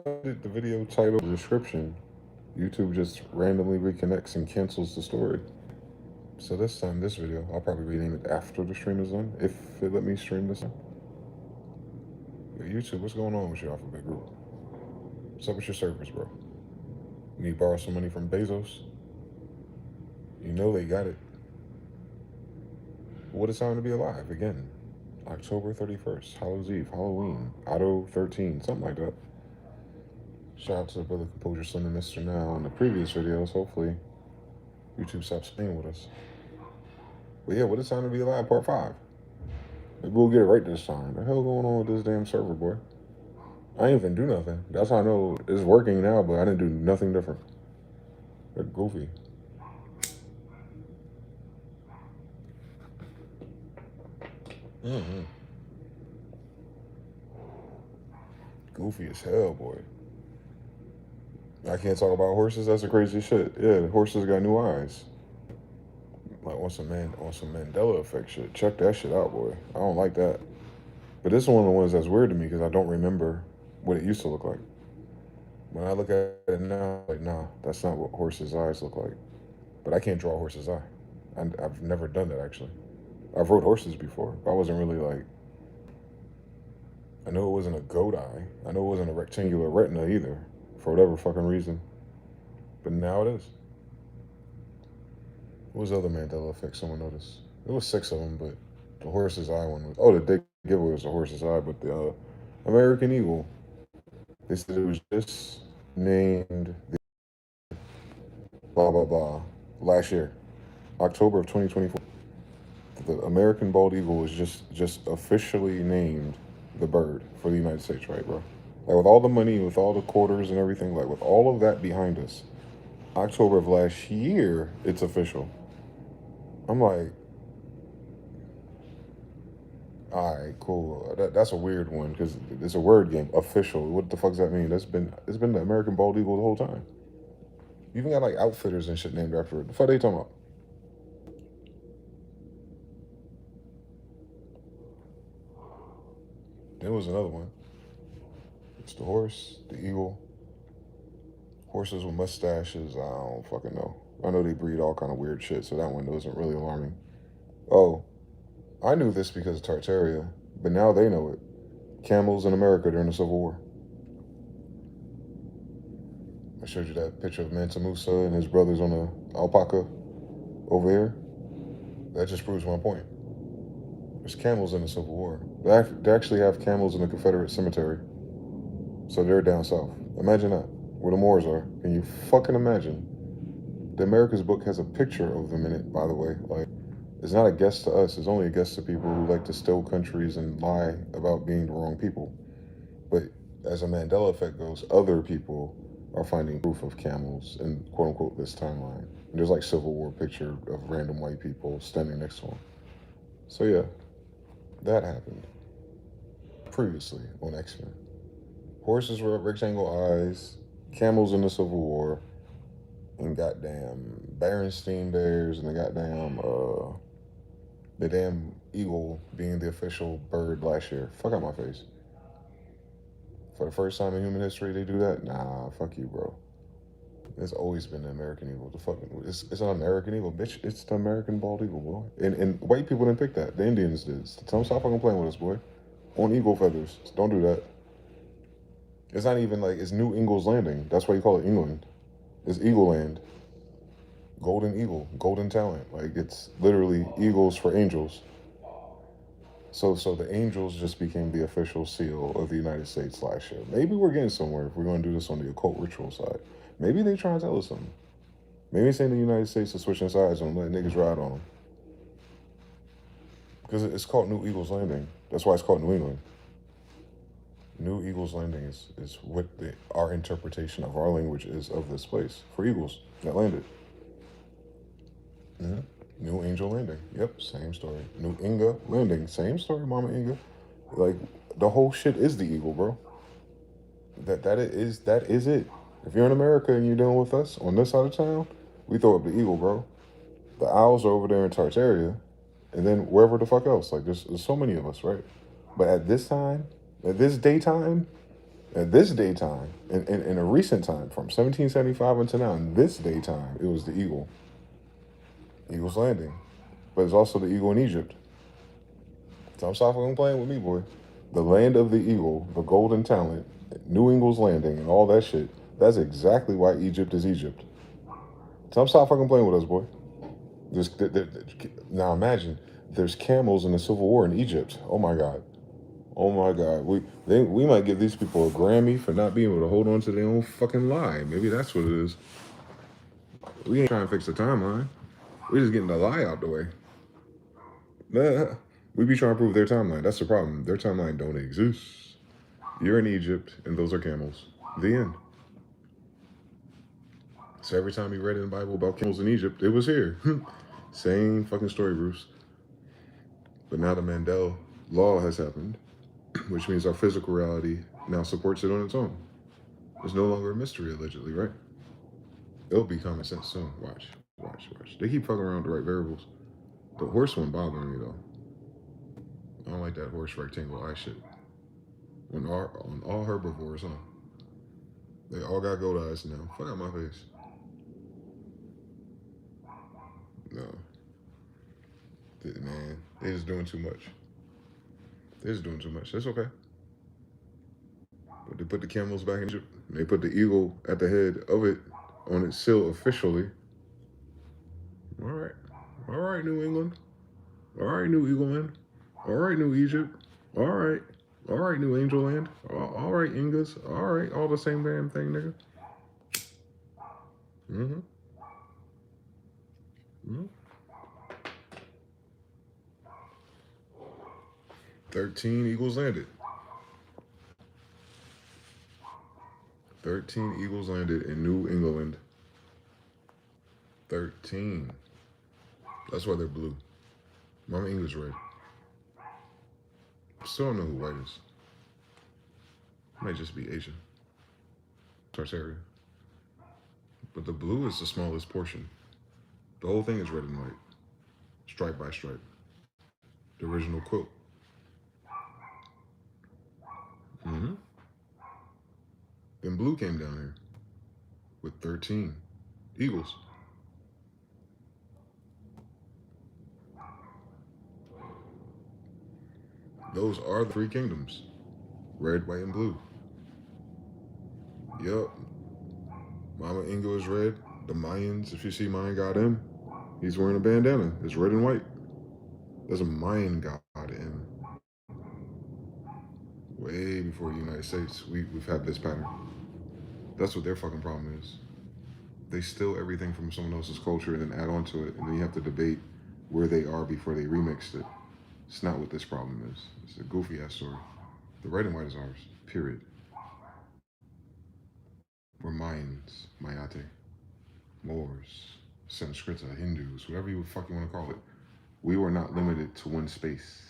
The video title description, YouTube just randomly reconnects and cancels the story. So this time, this video, I'll probably rename it after the stream is done, if it let me stream this time. Yo, YouTube, what's going on with your alphabet group? What's up with your servers, bro? You need to borrow some money from Bezos? You know they got it. What a time to be alive, again. October 31st, Hallows Eve, Halloween, Auto 13, something like that. Shout out to the brother Composure Slim and Mr. Now in the previous videos. Hopefully, YouTube stops playing with us. But yeah, what a time to be alive, part 5. Maybe we'll get it right this time. The hell going on with this damn server, boy? I ain't even do nothing. That's how I know it's working now, but I didn't do nothing different. They're goofy. Mm-hmm. Goofy as hell, boy. I can't talk about horses. That's the craziest shit. Yeah, horses got new eyes. Like on some Mandela effect shit. Check that shit out, boy. I don't like that. But this is one of the ones that's weird to me because I don't remember what it used to look like. When I look at it now, like, nah, that's not what horses' eyes look like. But I can't draw a horse's eye. I've never done that, actually. I've rode horses before, but I wasn't really like... I know it wasn't a goat eye. I know it wasn't a rectangular retina either, for whatever fucking reason. But now it is. What was the other Mandela effect someone noticed? There was 6 of them, but the horse's eye one was... Oh, the dick giveaway was a horse's eye, but the American Eagle, they said it was just named blah, blah, blah last year, October of 2024. The American bald eagle was just officially named the bird for the United States, right, bro? Like with all the money, with all the quarters and everything, like with all of that behind us, October of last year, it's official. I'm like, all right, cool. That's a weird one because it's a word game. Official. What the fuck does that mean? It's been the American bald eagle the whole time. You even got like outfitters and shit named after it. The fuck they talking about? There was another one. It's the horse, the eagle. Horses with mustaches, I don't fucking know. I know they breed all kind of weird shit, so that one wasn't really alarming. Oh, I knew this because of Tartaria, but now they know it. Camels in America during the Civil War. I showed you that picture of Mansa Musa and his brothers on a alpaca over here. That just proves my point. There's camels in the Civil War. They actually have camels in the Confederate cemetery. So they're down south. Imagine that, where the Moors are. Can you fucking imagine? The America's book has a picture of them in it, by the way. Like, it's not a guess to us. It's only a guess to people who like to steal countries and lie about being the wrong people. But as a Mandela effect goes, other people are finding proof of camels in quote unquote this timeline. And there's like Civil War picture of random white people standing next to them. So yeah, that happened previously on X-Men. Horses with rectangle eyes, camels in the Civil War, and goddamn Berenstein Bears, and the damn eagle being the official bird last year. Fuck out my face. For the first time in human history, they do that? Nah, fuck you, bro. It's always been the American eagle. The fucking it's an American eagle, bitch. It's the American bald eagle, boy. And white people didn't pick that. The Indians did. Tell them stop fucking playing with us, boy. On eagle feathers. Don't do that. It's not even like it's New Ingle's Landing. That's why you call it England. It's Eagle Land. Golden eagle, golden talent. Like it's literally eagles for angels. So the angels just became the official seal of the United States last year. Maybe we're getting somewhere if we're going to do this on the occult ritual side. Maybe they trying to tell us something. Maybe saying the United States is switching sides and letting niggas ride on them. Because it's called New Eagles Landing. That's why it's called New England. New Eagles Landing is what our interpretation of our language is of this place for eagles that landed. Mm-hmm. New Angel Landing. Yep, same story. New Inga Landing. Same story, Mama Inga. Like the whole shit is the eagle, bro. That is it. If you're in America and you're dealing with us on this side of town, we throw up the eagle, bro. The owls are over there in Tartaria, and then wherever the fuck else. Like there's so many of us, right? But at this time, at this daytime, At this daytime, in a recent time, from 1775 until now, in this daytime, it was the eagle. Eagle's Landing. But it's also the eagle in Egypt. So I'm fucking playing with me, boy. The land of the eagle, the golden talent, New Eagle's Landing, and all that shit. That's exactly why Egypt is Egypt. So I'm fucking playing with us, boy. There's, now imagine, there's camels in the Civil War in Egypt. Oh my God. Oh my God. We might give these people a Grammy for not being able to hold on to their own fucking lie. Maybe that's what it is. We ain't trying to fix the timeline. We're just getting the lie out the way. We be trying to prove their timeline. That's the problem. Their timeline don't exist. You're in Egypt, and those are camels. The end. So every time you read in the Bible about camels in Egypt, it was here. Same fucking story, Bruce. But now the Mandela law has happened, which means our physical reality now supports it on its own. It's no longer a mystery, allegedly, right? It'll be common sense soon. Watch, watch, watch. They keep fucking around with the right variables. The horse one bothering me, though. I don't like that horse rectangle eye shit. On all herbivores, huh? They all got gold eyes now. Fuck out my face. No. Man, they just doing too much. They're just doing too much. That's okay. But they put the camels back in Egypt. They put the eagle at the head of it on its seal officially. All right. All right, New England. All right, New Eagle Land. All right, New Egypt. All right. All right, New Angel Land. All right, Ingas. All right, all the same damn thing, nigga. Mm-hmm. Mm-hmm. 13 eagles landed. 13 eagles landed in New England. 13. That's why they're blue. Mama English red. Still don't know who white is. Might just be Asia. Tartaria. But the blue is the smallest portion. The whole thing is red and white. Stripe by stripe. The original quilt. Mm-hmm. Then blue came down here with 13 eagles. Those are the three kingdoms. Red, white, and blue. Yup. Mama Ingo is red. The Mayans, if you see Mayan God M, he's wearing a bandana. It's red and white. There's a Mayan God M. Way before the United States, we've had this pattern. That's what their fucking problem is. They steal everything from someone else's culture and then add on to it, and then you have to debate where they are before they remixed it. It's not what this problem is. It's a goofy ass story. The red and white is ours, period. We're Mayans, Mayate, Moors, Sanskrita, Hindus, whatever you fuck you want to call it. We were not limited to one space.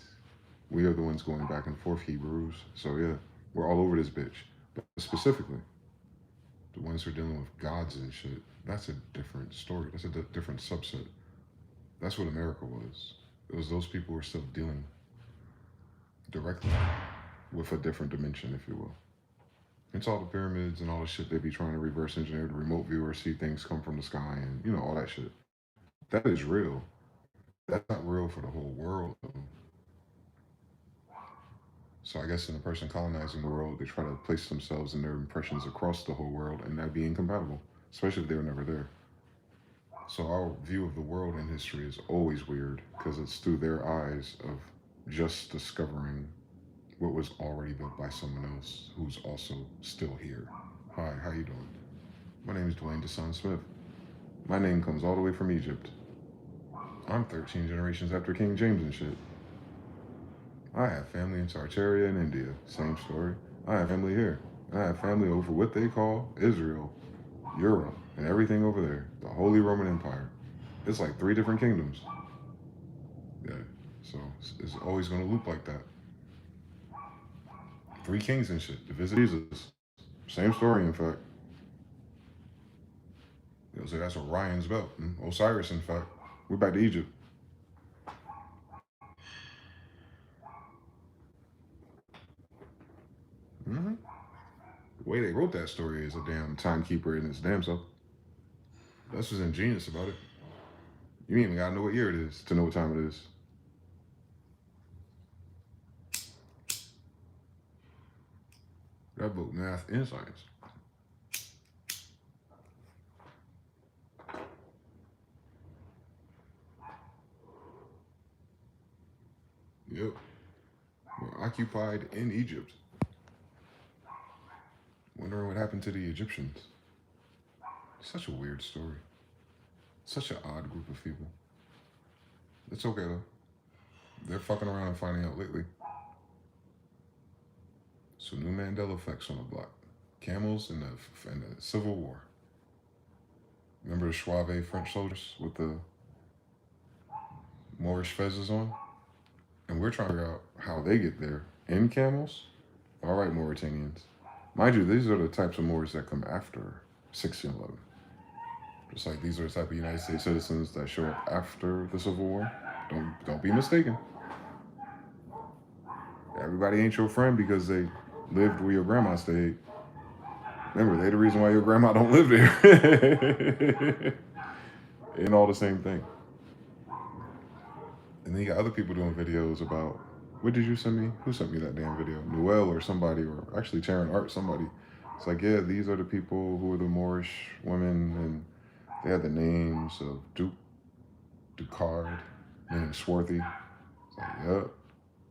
We are the ones going back and forth, Hebrews. So yeah, we're all over this bitch. But specifically, the ones who are dealing with gods and shit, that's a different story. That's a different subset. That's what America was. It was those people who were still dealing directly with a different dimension, if you will. It's all the pyramids and all the shit they be trying to reverse engineer. The remote viewers see things come from the sky and, you know, all that shit. That is real. That's not real for the whole world, though. So I guess in the person colonizing the world, they try to place themselves in their impressions across the whole world, and that be incompatible, especially if they were never there. So our view of the world in history is always weird because it's through their eyes of just discovering what was already built by someone else who's also still here. Hi, how you doing? My name is DeyZan Smyth. My name comes all the way from Egypt. I'm 13 generations after King James and shit. I have family in Tartaria and India. Same story. I have family here. I have family over what they call Israel, Europe, and everything over there. The Holy Roman Empire. It's like 3 different kingdoms. Yeah, so it's always going to loop like that. 3 kings and shit to visit Jesus. Same story, in fact. You'll say that's Orion's belt. Osiris, in fact. We're back to Egypt. Mm-hmm. way they wrote that story is a damn timekeeper in its damn self. That's what's ingenious about it. You ain't even gotta know what year it is to know what time it is. That book, Math and Science. Yep. Were occupied in Egypt. Wondering what happened to the Egyptians. Such a weird story. Such an odd group of people. It's okay though. They're fucking around and finding out lately. So new Mandela effects on the block. Camels in the Civil War. Remember the Suave French soldiers with the Moorish fezzes on? And we're trying to figure out how they get there in camels. All right, Mauritanians. Mind you, these are the types of Moors that come after 1611. Just like these are the type of United States citizens that show up after the Civil War. Don't be mistaken. Everybody ain't your friend because they lived where your grandma stayed. Remember, they the reason why your grandma don't live there. Ain't all the same thing. And then you got other people doing videos about, what did you send me? Who sent me that damn video? Noel or somebody, or actually Sharon Art, somebody. It's like, yeah, these are the people who are the Moorish women, and they had the names of Ducard, meaning swarthy. It's like, yep,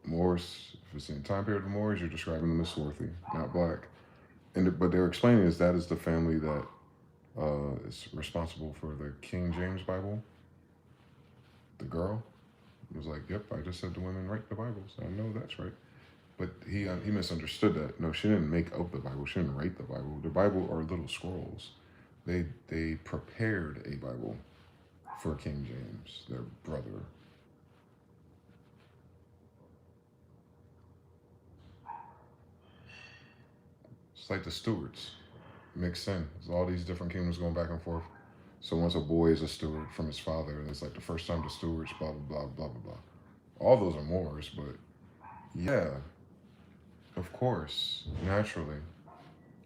Moors, if it's in time period of Moors, you're describing them as swarthy, not black. But they're explaining is that is the family that is responsible for the King James Bible. The girl was like, yep, I just said the women write the Bibles. I know that's right. But he misunderstood that. No, she didn't make up the Bible. She didn't write the Bible. The Bible are little scrolls. They prepared a Bible for King James, their brother. It's like the stewards. Mixed in. There's all these different kingdoms going back and forth. So once a boy is a steward from his father, it's like the first time the stewards, blah, blah, blah, blah, blah, blah. All those are Moors, but yeah, of course, naturally.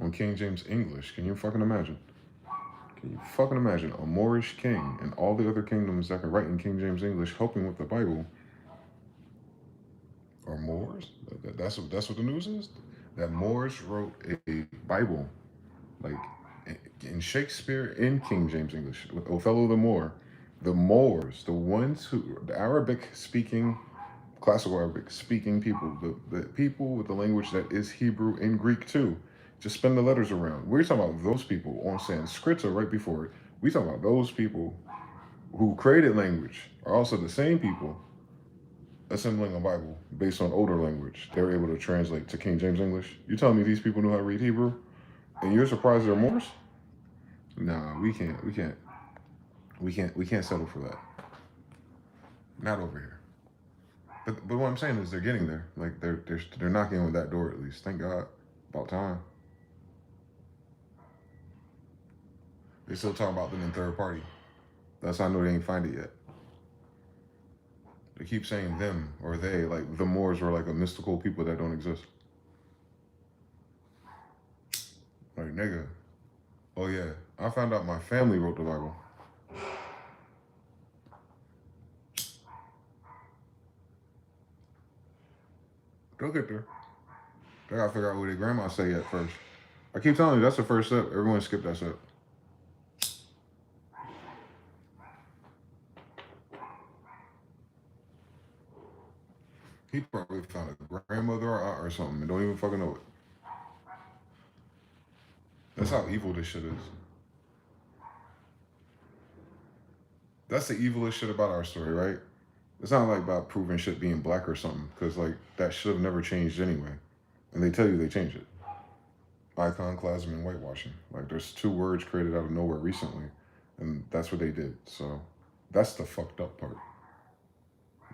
On King James English, can you fucking imagine? Can you fucking imagine a Moorish king and all the other kingdoms that can write in King James English helping with the Bible are Moors? That's what the news is? That Moors wrote a Bible, like in Shakespeare in King James English, with Othello the Moor. The Moors, the ones who, the Arabic speaking, classical Arabic speaking people, the people with the language that is Hebrew and Greek too, just spin the letters around. We're talking about those people on Sanskrit right before it. We talking about those people who created language are also the same people assembling a Bible based on older language. They're able to translate to King James English. You telling me these people know how to read Hebrew, and you're surprised they're Moors? Nah, we can't settle for that. Not over here. But what I'm saying is they're getting there. Like they're knocking on that door at least. Thank God. About time. They still talking about them in third party. That's how I know they ain't find it yet. They keep saying them or they, like the Moors were like a mystical people that don't exist. Like, nigga. Oh yeah, I found out my family wrote the Bible. They'll get there. They gotta figure out what their grandma say at first. I keep telling you, that's the first step. Everyone skip that step. He probably found a grandmother or aunt or something and don't even fucking know it. That's how evil this shit is. That's the evilest shit about our story, right? It's not like about proving shit being black or something, because like that should have never changed anyway. And they tell you they changed it. Iconoclasm and whitewashing. Like there's two words created out of nowhere recently, and that's what they did. So that's the fucked up part.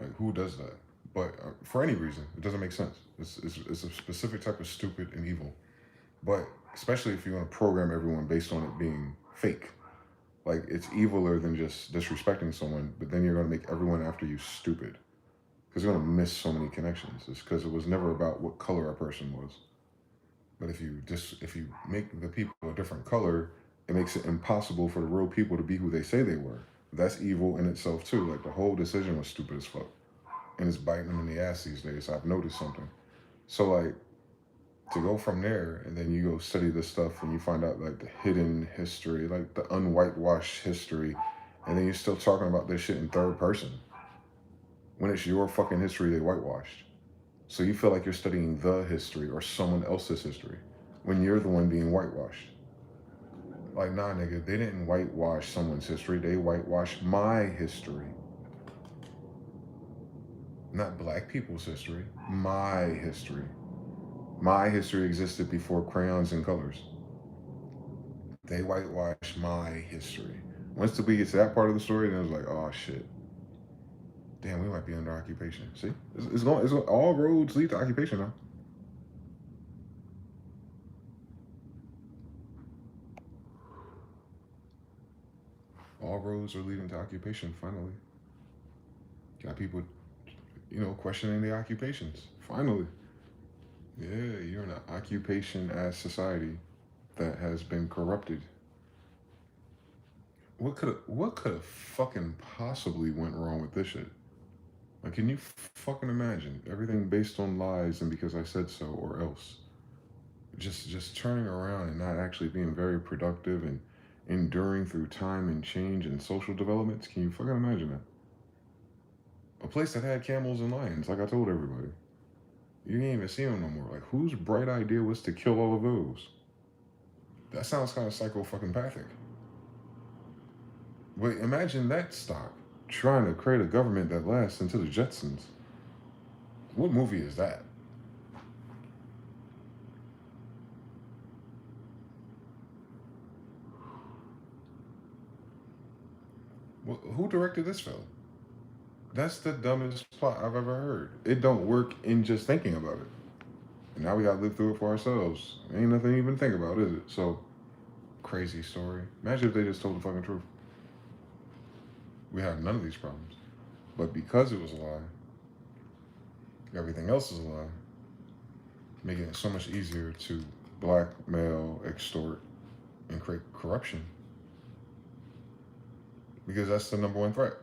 Like who does that? But for any reason, it doesn't make sense. It's a specific type of stupid and evil. But especially if you want to program everyone based on it being fake. Like it's eviler than just disrespecting someone, but then you're going to make everyone after you stupid. Because you're going to miss so many connections. It's because it was never about what color a person was. But if you make the people a different color, it makes it impossible for the real people to be who they say they were. That's evil in itself too. Like the whole decision was stupid as fuck, and it's biting them in the ass these days. I've noticed something. So like to go from there, and then you go study this stuff, and you find out like the hidden history, like the unwhitewashed history, and then you're still talking about this shit in third person when it's your fucking history they whitewashed. So you feel like you're studying the history or someone else's history when you're the one being whitewashed. Like, nah, nigga, they didn't whitewash someone's history. They whitewashed my history. Not black people's history. My history. My history existed before crayons and colors. They whitewashed my history. Once we get to that part of the story, then it was like, oh shit. Damn, we might be under occupation. See? It's going, all roads lead to occupation now. All roads are leading to occupation, finally. Got people, questioning the occupations. Finally. Yeah, you're in an occupation as society that has been corrupted. What could have fucking possibly went wrong with this shit? Like, can you fucking imagine everything based on lies and because I said so or else? Just turning around and not actually being very productive and enduring through time and change and social developments. Can you fucking imagine that? A place that had camels and lions, like I told everybody. You can't even see them no more. Like, whose bright idea was to kill all of those? That sounds kind of psycho-fucking-pathic. But imagine that stock trying to create a government that lasts into the Jetsons. What movie is that? Well, who directed this film? That's the dumbest plot I've ever heard. It don't work in just thinking about it. And now we gotta live through it for ourselves. Ain't nothing to even think about, is it? So, crazy story. Imagine if they just told the fucking truth. We have none of these problems. But because it was a lie, everything else is a lie, making it so much easier to blackmail, extort, and create corruption. Because that's the number one threat.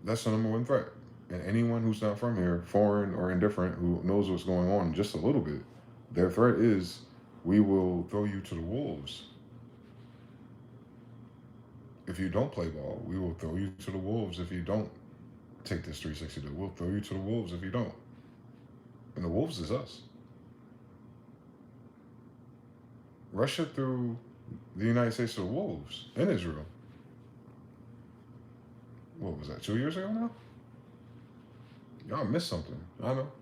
That's the number one threat. And anyone who's not from here, foreign or indifferent, who knows what's going on just a little bit, their threat is, we will throw you to the wolves. If you don't play ball, we will throw you to the wolves if you don't take this 360. We'll throw you to the wolves if you don't. And the wolves is us. Russia threw the United States to the wolves in Israel. What was that, 2 years ago now? Y'all missed something. I know.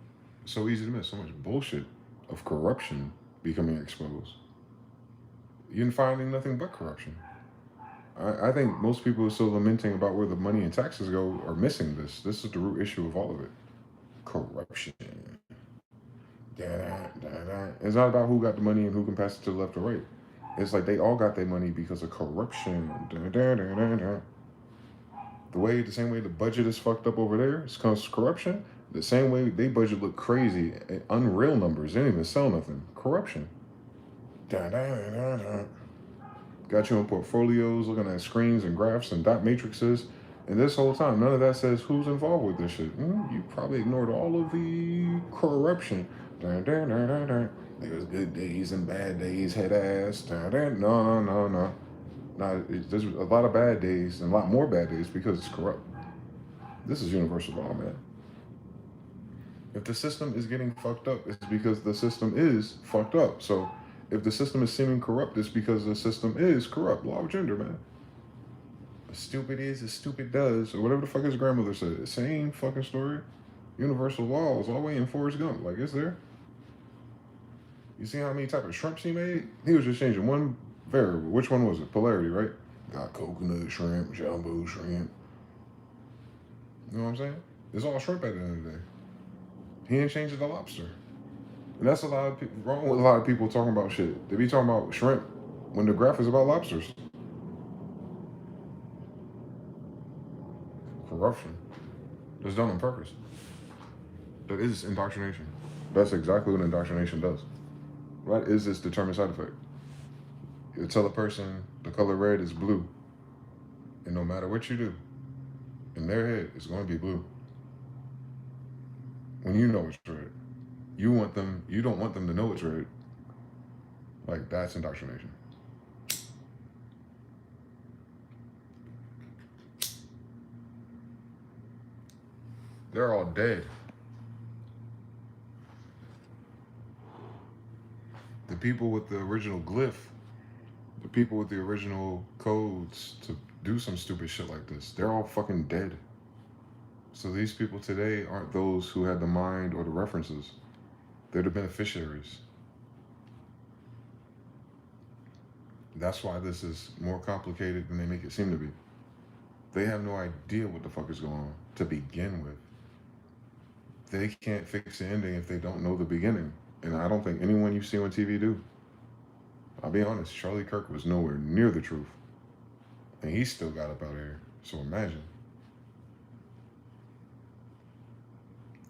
It's so easy to miss. So much bullshit of corruption becoming exposed. You're finding nothing but corruption. I think most people are still lamenting about where the money and taxes go are missing this. This is the root issue of all of it. Corruption. It's not about who got the money and who can pass it to the left or right. It's like they all got their money because of corruption. The same way the budget is fucked up over there, it's because of corruption. The same way they budget look crazy, unreal numbers. They didn't even sell nothing. Corruption. Got you in portfolios, looking at screens and graphs and dot matrices. And this whole time, none of that says who's involved with this shit. You probably ignored all of the corruption. There was good days and bad days, head ass. No. There's a lot of bad days and a lot more bad days because it's corrupt. This is universal law, man. If the system is getting fucked up, it's because the system is fucked up. So if the system is seeming corrupt, it's because the system is corrupt. Law of gender, man. As stupid is as stupid does, or whatever the fuck his grandmother said. Same fucking story. Universal laws all the way in Forrest Gump. Like, it's there. You see how many type of shrimps he made? He was just changing one variable. Which one was it? Polarity, right? Got coconut shrimp, jumbo shrimp. You know what I'm saying? It's all shrimp at the end of the day. He ain't changed the lobster. And that's a lot of people, wrong with a lot of people talking about shit. They be talking about shrimp when the graph is about lobsters. Corruption. It's done on purpose. That is indoctrination. That's exactly what indoctrination does. What is this determined side effect? You tell a person the color red is blue, and no matter what you do, in their head, it's going to be blue. When you know it's red, you don't want them to know it's red. Like, that's indoctrination. They're all dead. The people with the original glyph, the people with the original codes to do some stupid shit like this, they're all fucking dead. So these people today aren't those who had the mind or the references. They're the beneficiaries. That's why this is more complicated than they make it seem to be. They have no idea what the fuck is going on to begin with. They can't fix the ending if they don't know the beginning. And I don't think anyone you see on TV do. I'll be honest, Charlie Kirk was nowhere near the truth. And he still got up out of here. So imagine.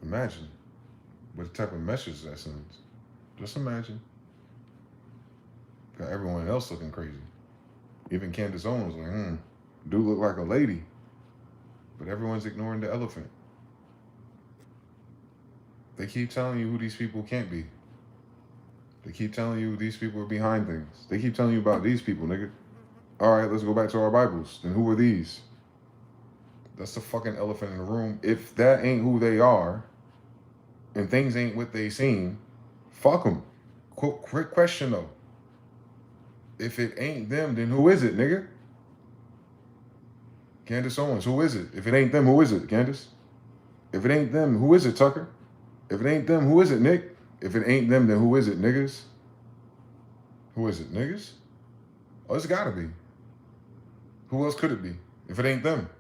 Imagine what type of message that sends. Just imagine. Got everyone else looking crazy. Even Candace Owens like, do look like a lady. But everyone's ignoring the elephant. They keep telling you who these people can't be. They keep telling you these people are behind things. They keep telling you about these people, nigga. All right, let's go back to our Bibles. Then who are these? That's the fucking elephant in the room. If that ain't who they are, and things ain't what they seem, fuck them. Quick question though. If it ain't them, then who is it, nigga? Candace Owens, who is it? If it ain't them, who is it, Candace? If it ain't them, who is it, Tucker? If it ain't them, who is it, Nick? If it ain't them, then who is it, niggas? Who is it, niggas? Oh, it's gotta be. Who else could it be? If it ain't them.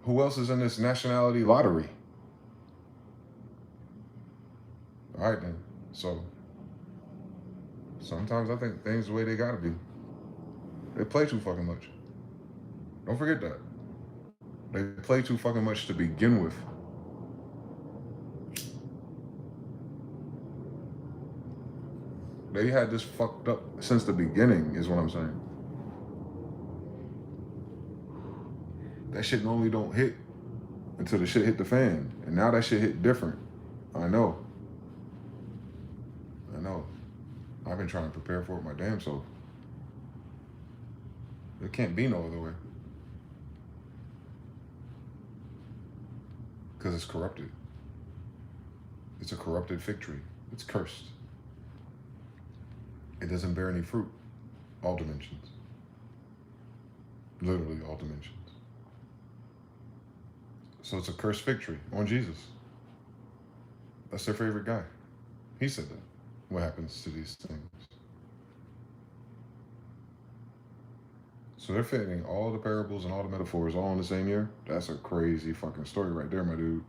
Who else is in this nationality lottery? All right, then. So, sometimes I think things the way they gotta be. They play too fucking much. Don't forget that. They play too fucking much to begin with. They had this fucked up since the beginning, is what I'm saying. That shit normally don't hit until the shit hit the fan. And now that shit hit different. I know. I've been trying to prepare for it my damn self. There can't be no other way. Because it's corrupted. It's a corrupted fig tree. It's cursed. It doesn't bear any fruit. All dimensions. Literally all dimensions. So it's a cursed fig tree on Jesus. That's their favorite guy. He said that. What happens to these things? So they're fitting all the parables and all the metaphors all in the same year? That's a crazy fucking story right there, my dude.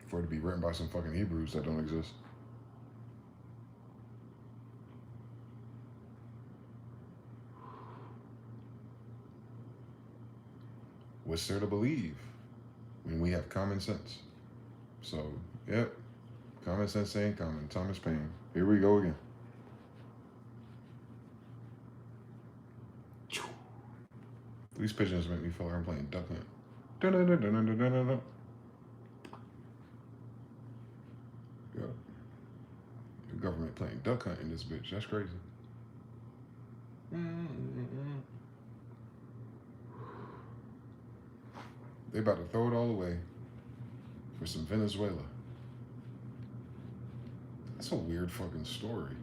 For it to be written by some fucking Hebrews that don't exist. What's there to believe when we have common sense? So, yep. Common sense ain't common. Thomas Paine. Here we go again. These pigeons make me feel like I'm playing duck hunt. Yeah. The government playing duck hunt in this bitch. That's crazy. They about to throw it all away for some Venezuela. That's a weird fucking story.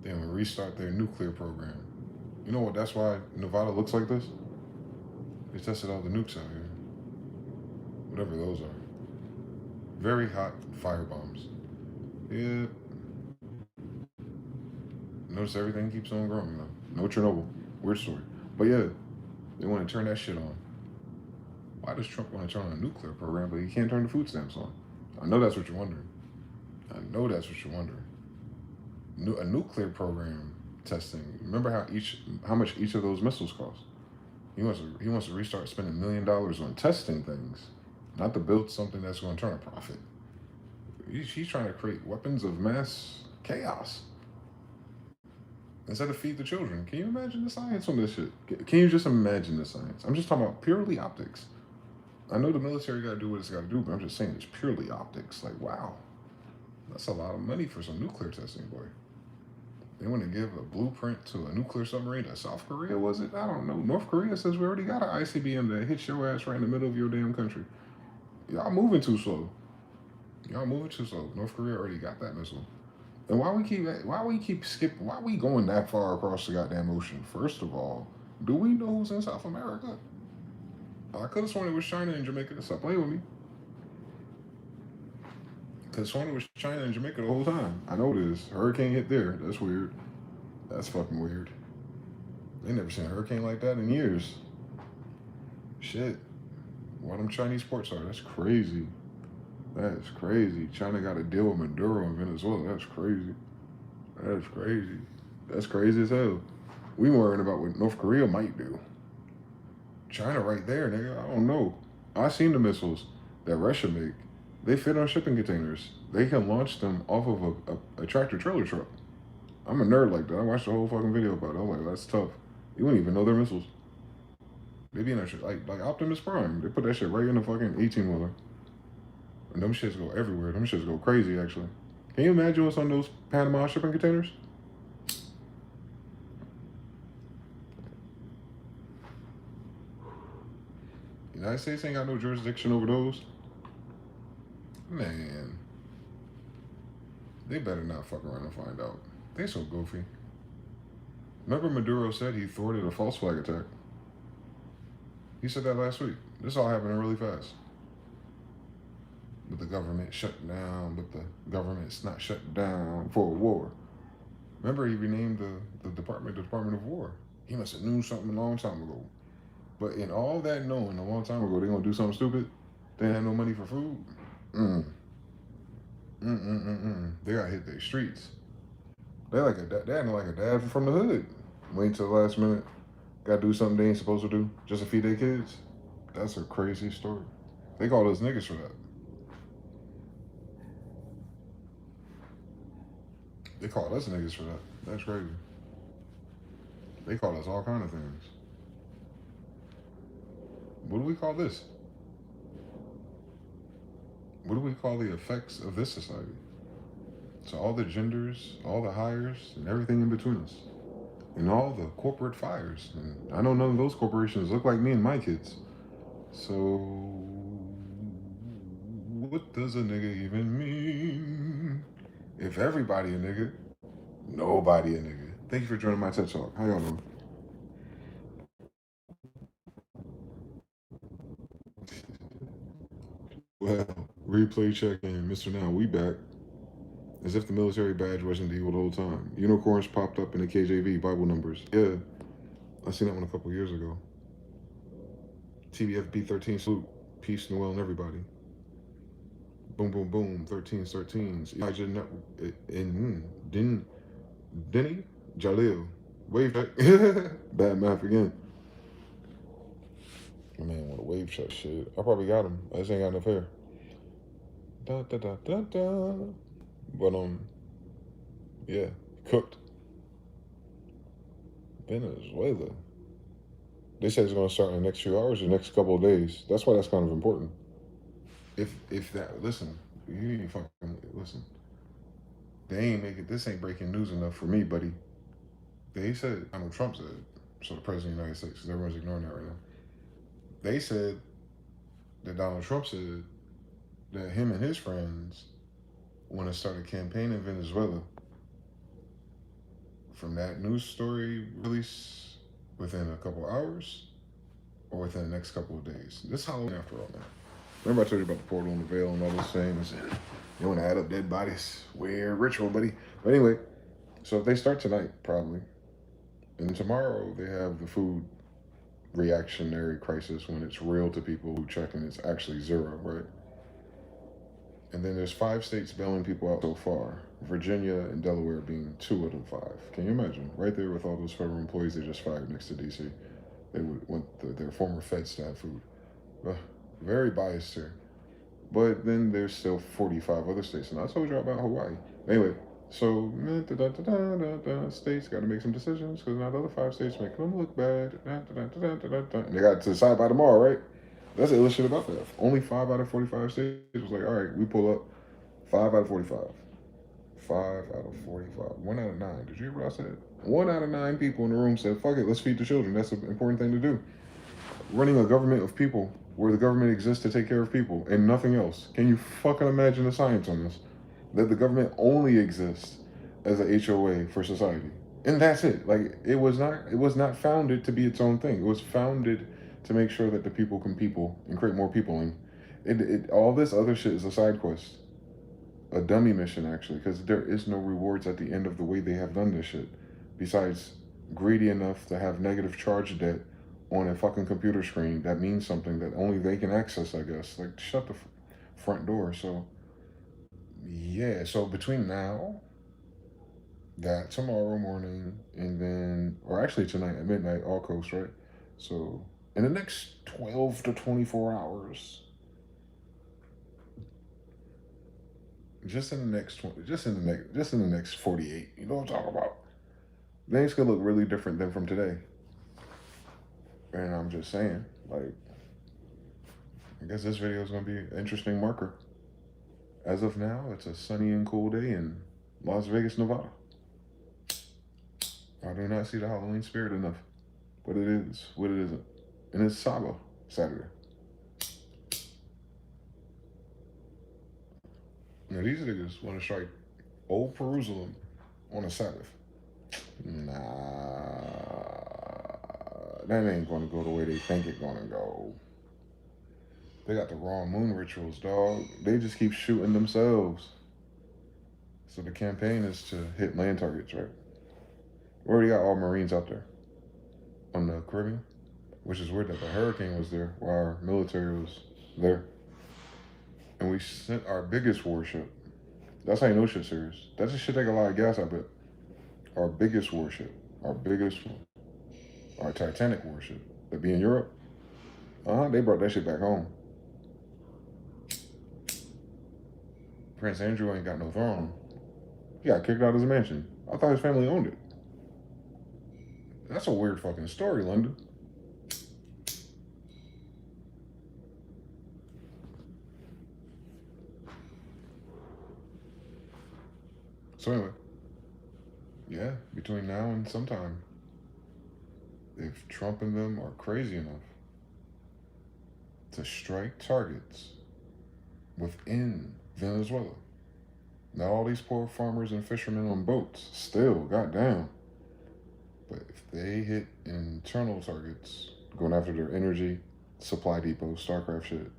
They're gonna restart their nuclear program. You know what? That's why Nevada looks like this. They tested all the nukes out here. Whatever those are. Very hot fire bombs. Yeah. Notice everything keeps on growing, though. No Chernobyl. Weird story. But yeah, they want to turn that shit on. Why does Trump want to turn on a nuclear program, but he can't turn the food stamps on? I know that's what you're wondering. A nuclear program testing. Remember how much each of those missiles cost? He wants to restart spending $1 million on testing things, not to build something that's going to turn a profit. He's trying to create weapons of mass chaos instead of feed the children. Can you imagine the science on this shit? Can you just imagine the science? I'm just talking about purely optics. I know the military got to do what it's got to do, but I'm just saying it's purely optics. Like, wow, that's a lot of money for some nuclear testing, boy. They want to give a blueprint to a nuclear submarine to South Korea, was it? I don't know. North Korea says we already got an ICBM that hits your ass right in the middle of your damn country. Y'all moving too slow. Y'all moving too slow. North Korea already got that missile. And why we keep skipping? Why we going that far across the goddamn ocean? First of all, do we know who's in South America? I could have sworn it was China and Jamaica. Stop playing with me. Could have sworn it was China and Jamaica the whole time. I know this. Hurricane hit there. That's weird. That's fucking weird. They never seen a hurricane like that in years. Shit. What them Chinese ports are, that's crazy. That's crazy. China got to deal with Maduro in Venezuela. That's crazy. That's crazy. That's crazy as hell. We worrying about what North Korea might do. China right there, nigga. I don't know. I seen the missiles that Russia make. They fit on shipping containers. They can launch them off of a tractor trailer truck. I'm a nerd like that. I watched the whole fucking video about it. I'm like, that's tough. You wouldn't even know they're missiles. They be in that shit like Optimus Prime. They put that shit right in the fucking 18-wheeler. And them shits go everywhere. Them shits go crazy, actually. Can you imagine what's on those Panama shipping containers? United States ain't got no jurisdiction over those. Man. They better not fuck around and find out. They so goofy. Remember Maduro said he thwarted a false flag attack? He said that last week. This all happening really fast. But the government shut down, but the government's not shut down for a war. Remember, he renamed the Department of War. He must have knew something a long time ago. But in all that knowing a long time ago, they're going to do something stupid? They had no money for food? They got to hit their streets. They acting like a dad from the hood. Wait till the last minute. Got to do something they ain't supposed to do just to feed their kids. That's a crazy story. They call us niggas for that. They call us niggas for that. That's crazy. They call us all kind of things. What do we call this? What do we call the effects of this society? So all the genders, all the hires, and everything in between us. And all the corporate fires. And I know none of those corporations look like me and my kids. So what does a nigga even mean? If everybody a nigga, nobody a nigga. Thank you for joining my TED Talk. How y'all doing? Well, replay check-in. Mr. Now, we back. As if the military badge wasn't the evil the whole time. Unicorns popped up in the KJV Bible numbers. Yeah, I seen that one a couple years ago. TBFB 13 salute. Peace, Noel, and everybody. Boom, boom, boom. 13s, 13s. Elijah Denny Jalil. Wave check. Bad math again. Man, what a wave check shit. I probably got him. I just ain't got enough hair. Da da da da da. But yeah, cooked. Venezuela. They said it's gonna start in the next few hours or next couple of days. That's why that's kind of important. If that listen, you need to fucking listen. They ain't making this ain't breaking news enough for me, buddy. They said Donald Trump said, so the president of the United States, because everyone's ignoring that right now. They said that Donald Trump said that him and his friends want to start a campaign in Venezuela. From that news story release within a couple hours or within the next couple of days. This Halloween after all, man. Remember I told you about the portal and the veil and all those things? You want to add up dead bodies? Weird ritual, buddy. But anyway, so if they start tonight, probably, and tomorrow they have the food reactionary crisis when it's real to people who check and it's actually zero, right? And then there's 5 states bailing people out so far. Virginia and Delaware being 2 of the 5. Can you imagine? Right there with all those federal employees they just fired next to D.C. They would want their former feds to have food. Very biased here. But then there's still 45 other states, and I told you about Hawaii. Anyway, so states got to make some decisions because now the other 5 states making them look bad. And they got to decide by tomorrow, right? That's the illest shit about that. Only 5 out of 45 states was like, all right, we pull up 5 out of 45. 5 out of 45. 1 out of 9. Did you hear what I said? 1 out of 9 people in the room said, fuck it, let's feed the children. That's an important thing to do. Running a government of people where the government exists to take care of people and nothing else. Can you fucking imagine the science on this? That the government only exists as a HOA for society. And that's it. Like it was not founded to be its own thing. It was founded to make sure that the people can people and create more people. And all this other shit is a side quest. A dummy mission actually, because there is no rewards at the end of the way they have done this shit. Besides greedy enough to have negative charge debt on a fucking computer screen that means something that only they can access, I guess. Like, shut the front door. So, yeah. So, between now, that tomorrow morning, and then, or actually tonight at midnight, all coast, right? So, in the next 12 to 24 hours, just in the next 20, just in the next 48, you know what I'm talking about? Things could look really different than from today. And I'm just saying, like, I guess this video is going to be an interesting marker. As of now, it's a sunny and cool day in Las Vegas, Nevada. I do not see the Halloween spirit enough. But it is what it isn't. And it's Saba Saturday. Now, these niggas want to strike Old Jerusalem on a Sabbath. Nah, that ain't going to go the way they think it's going to go. They got the wrong moon rituals, dog. They just keep shooting themselves. So the campaign is to hit land targets, right? We already got all Marines out there on the Caribbean, which is weird that the hurricane was there while our military was there. And we sent our biggest warship. That's how you know shit's serious. That just shit take a lot of gas, I bet. Our biggest warship, our biggest one, our Titanic warship that be in Europe. They brought that shit back home. Prince Andrew ain't got no throne. He got kicked out of his mansion. I thought his family owned it. That's a weird fucking story, London. So anyway, yeah, between now and sometime, if Trump and them are crazy enough to strike targets within Venezuela, now all these poor farmers and fishermen on boats still, goddamn. But if they hit internal targets, going after their energy, supply depots, StarCraft shit,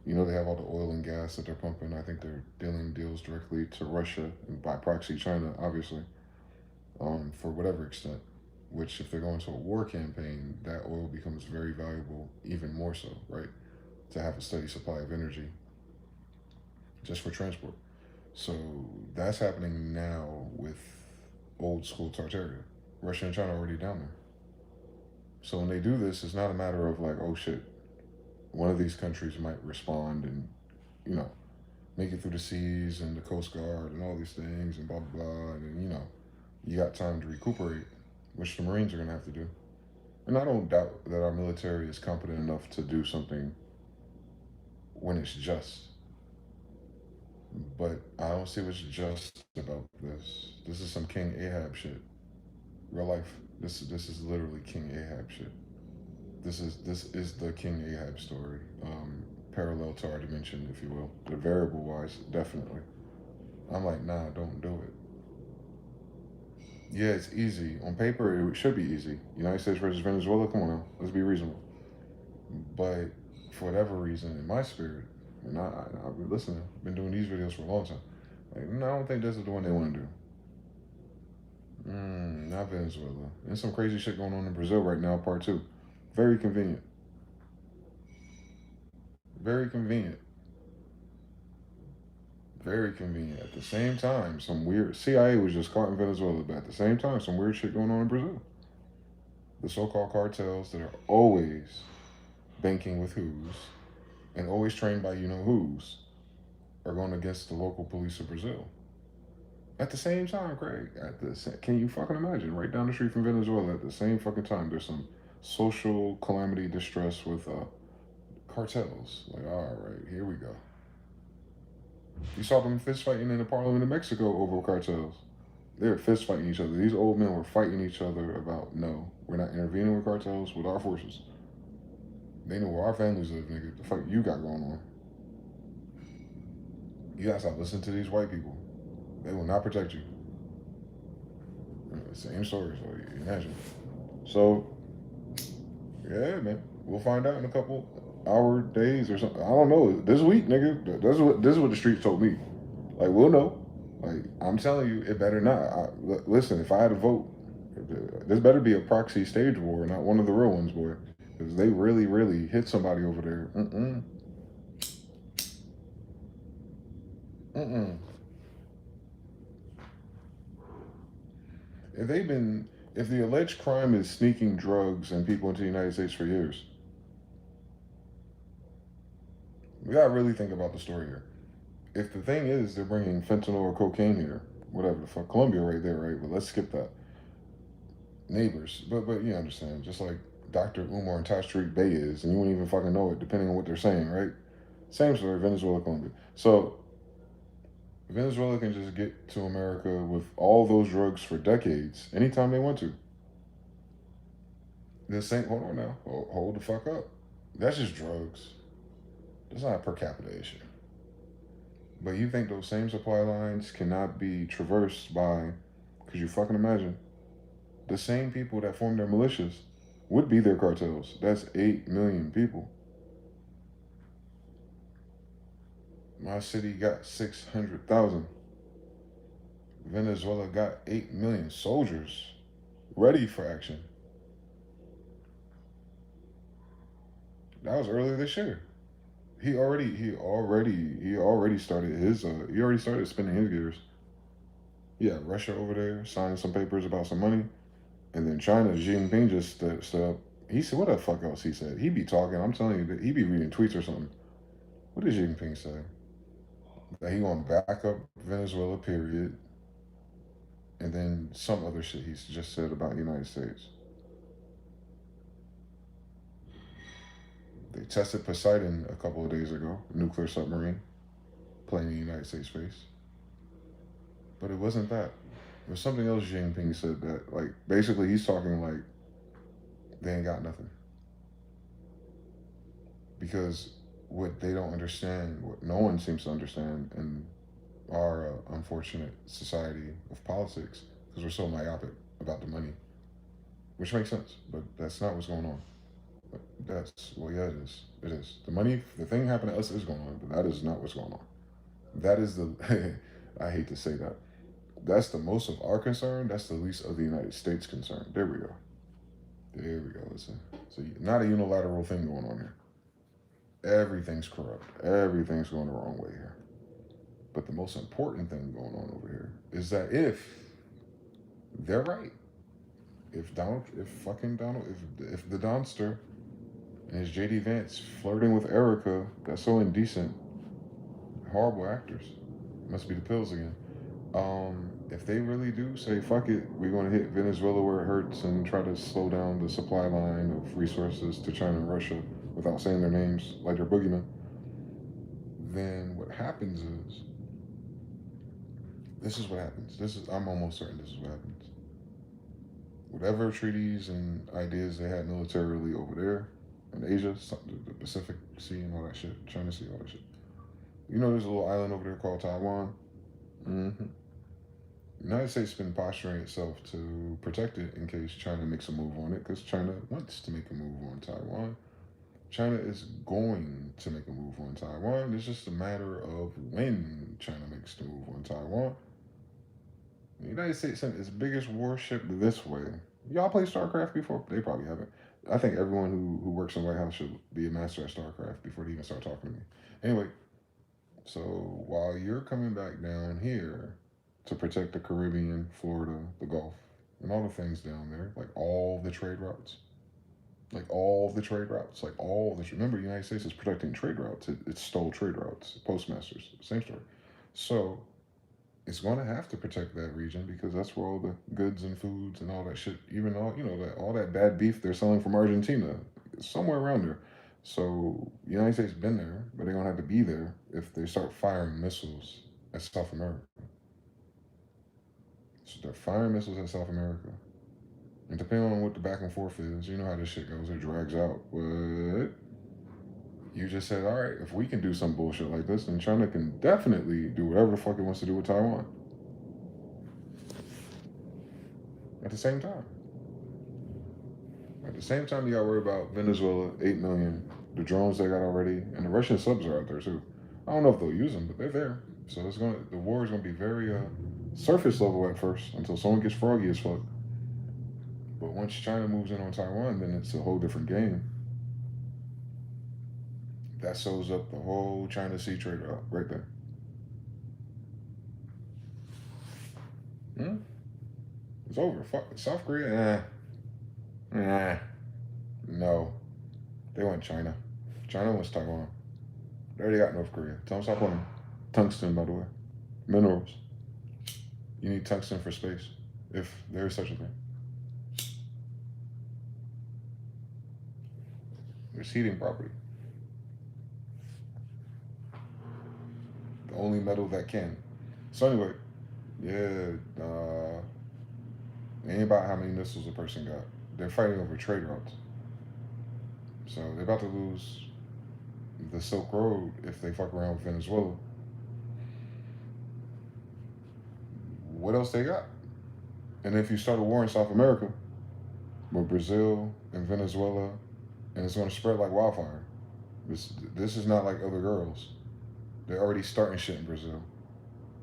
you know they have all the oil and gas that they're pumping. I think they're dealing deals directly to Russia and by proxy China, obviously, for whatever extent. Which, if they're going to a war campaign, that oil becomes very valuable, even more so, right? To have a steady supply of energy just for transport. So that's happening now with old school Tartaria. Russia and China are already down there. So when they do this, it's not a matter of like, oh shit, one of these countries might respond and, you know, make it through the seas and the Coast Guard and all these things and blah, blah, blah. And, you know, you got time to recuperate, which the Marines are going to have to do. And I don't doubt that our military is competent enough to do something when it's just. But I don't see what's just about this. This is some King Ahab shit. Real life. This is literally King Ahab shit. This is the King Ahab story. Parallel to our dimension, if you will. The variable wise, definitely. I'm like, nah, don't do it. Yeah, it's easy. On paper, it should be easy. United States versus Venezuela, come on now. Let's be reasonable. But for whatever reason, in my spirit, and I've been listening, been doing these videos for a long time. Like, no, I don't think this is the one they want to do. Not Venezuela. There's some crazy shit going on in Brazil right now, part 2. Very convenient. Very convenient. Very convenient. At the same time, some weird CIA was just caught in Venezuela, but at the same time, some weird shit going on in Brazil. The so-called cartels that are always banking with who's and always trained by you know who's are going against the local police of Brazil. At the same time, Craig, can you fucking imagine? Right down the street from Venezuela, at the same fucking time, there's some social calamity distress with cartels. Like, all right, here we go. You saw them fist fighting in the Parliament of Mexico over cartels. They were fist fighting each other. These old men were fighting each other about no, we're not intervening with cartels with our forces. They know where our families live, nigga. The fuck you got going on? You gotta stop listening to these white people. They will not protect you. Same story, so you imagine. So yeah, man, we'll find out in a couple hour days or something. I don't know. This week, nigga. This is what the streets told me. Like we'll know. Like I'm telling you, it better not. Listen, if I had to vote, this better be a proxy stage war, not one of the real ones, boy. Because they really, really hit somebody over there. Mm-mm. If they've been, if the alleged crime is sneaking drugs and people into the United States for years, we gotta really think about the story here. If the thing is they're bringing fentanyl or cocaine here, whatever the fuck, Colombia right there, right? But let's skip that. Neighbors, but you understand, just like Dr. Umar and Tashriq Bey is, and you wouldn't even fucking know it depending on what they're saying, right? Same story, Venezuela, Colombia. So Venezuela can just get to America with all those drugs for decades, anytime they want to. This ain't, hold on now, hold the fuck up. That's just drugs. That's not a per capita issue. But you think those same supply lines cannot be traversed by, because you fucking imagine, the same people that form their militias would be their cartels. That's 8 million people. My city got 600,000. Venezuela got 8 million soldiers ready for action. That was earlier this year. He already started spinning his gears. Yeah, Russia over there signing some papers about some money. And then China, Xi Jinping just stood up. He said, what the fuck else he said? He be talking. I'm telling you, that he be reading tweets or something. What did Xi Jinping say? That he gonna back up Venezuela, period. And then some other shit he's just said about the United States. They tested Poseidon a couple of days ago, nuclear submarine, playing in the United States space. But it wasn't that. It was something else Xi Jinping said that, like, basically he's talking like they ain't got nothing. Because what they don't understand, what no one seems to understand in our unfortunate society of politics, because we're so myopic about the money, which makes sense, but that's not what's going on. But that's, well, yeah, it is. It is. The money, the thing happening to us is going on, but that is not what's going on. That is the, I hate to say that. That's the most of our concern. That's the least of the United States concern. There we go. There we go. Listen. So, not a unilateral thing going on here. Everything's corrupt. Everything's going the wrong way here. But the most important thing going on over here is that if they're right, if the Donster and his JD Vance flirting with Erica, that's so indecent, horrible actors. Must be the pills again. If they really do say fuck it, we're going to hit Venezuela where it hurts and try to slow down the supply line of resources to China and Russia without saying their names like they're boogeymen, then what happens is this is what happens. I'm almost certain this is what happens. Whatever treaties and ideas they had militarily over there in Asia, the Pacific Sea and all that shit, China Sea, all that shit. You know, there's a little island over there called Taiwan. Mm-hmm. The United States has been posturing itself to protect it in case China makes a move on it, because China wants to make a move on Taiwan. China is going to make a move on Taiwan. It's just a matter of when China makes the move on Taiwan. The United States sent its biggest warship this way. Y'all play StarCraft before? They probably haven't. I think everyone who works in the White House should be a master at StarCraft before they even start talking to me. Anyway, so while you're coming back down here to protect the Caribbean, Florida, the Gulf, and all the things down there, like all the trade routes. Like all the trade routes, like all this. Remember, the United States is protecting trade routes. It stole trade routes. Postmasters, same story. So it's going to have to protect that region because that's where all the goods and foods and all that shit, even all that all that bad beef they're selling from Argentina, somewhere around there. So the United States been there, but they're gonna have to be there if they start firing missiles at South America. So they're firing missiles at South America. And depending on what the back and forth is, you know how this shit goes, it drags out. But you just said, all right, if we can do some bullshit like this, then China can definitely do whatever the fuck it wants to do with Taiwan. At the same time. At the same time, you got to worry about Venezuela, 8 million, the drones they got already, and the Russian subs are out there too. I don't know if they'll use them, but they're there. So the war is gonna be very surface level at first until someone gets froggy as fuck. But once China moves in on Taiwan, then it's a whole different game. That sews up the whole China Sea trade route right there. Hmm? It's over. Fuck South Korea. No, they want China. China wants Taiwan. They already got North Korea. Tell them stop playing. Tungsten, by the way. Minerals. You need tungsten for space, if there is such a thing. There's heating property. The only metal that can. So anyway, yeah, it ain't about how many missiles a person got. They're fighting over trade routes. So they're about to lose the Silk Road if they fuck around with Venezuela. What else they got? And if you start a war in South America with Brazil and Venezuela, and it's going to spread like wildfire. This is not like other girls. They're already starting shit in Brazil,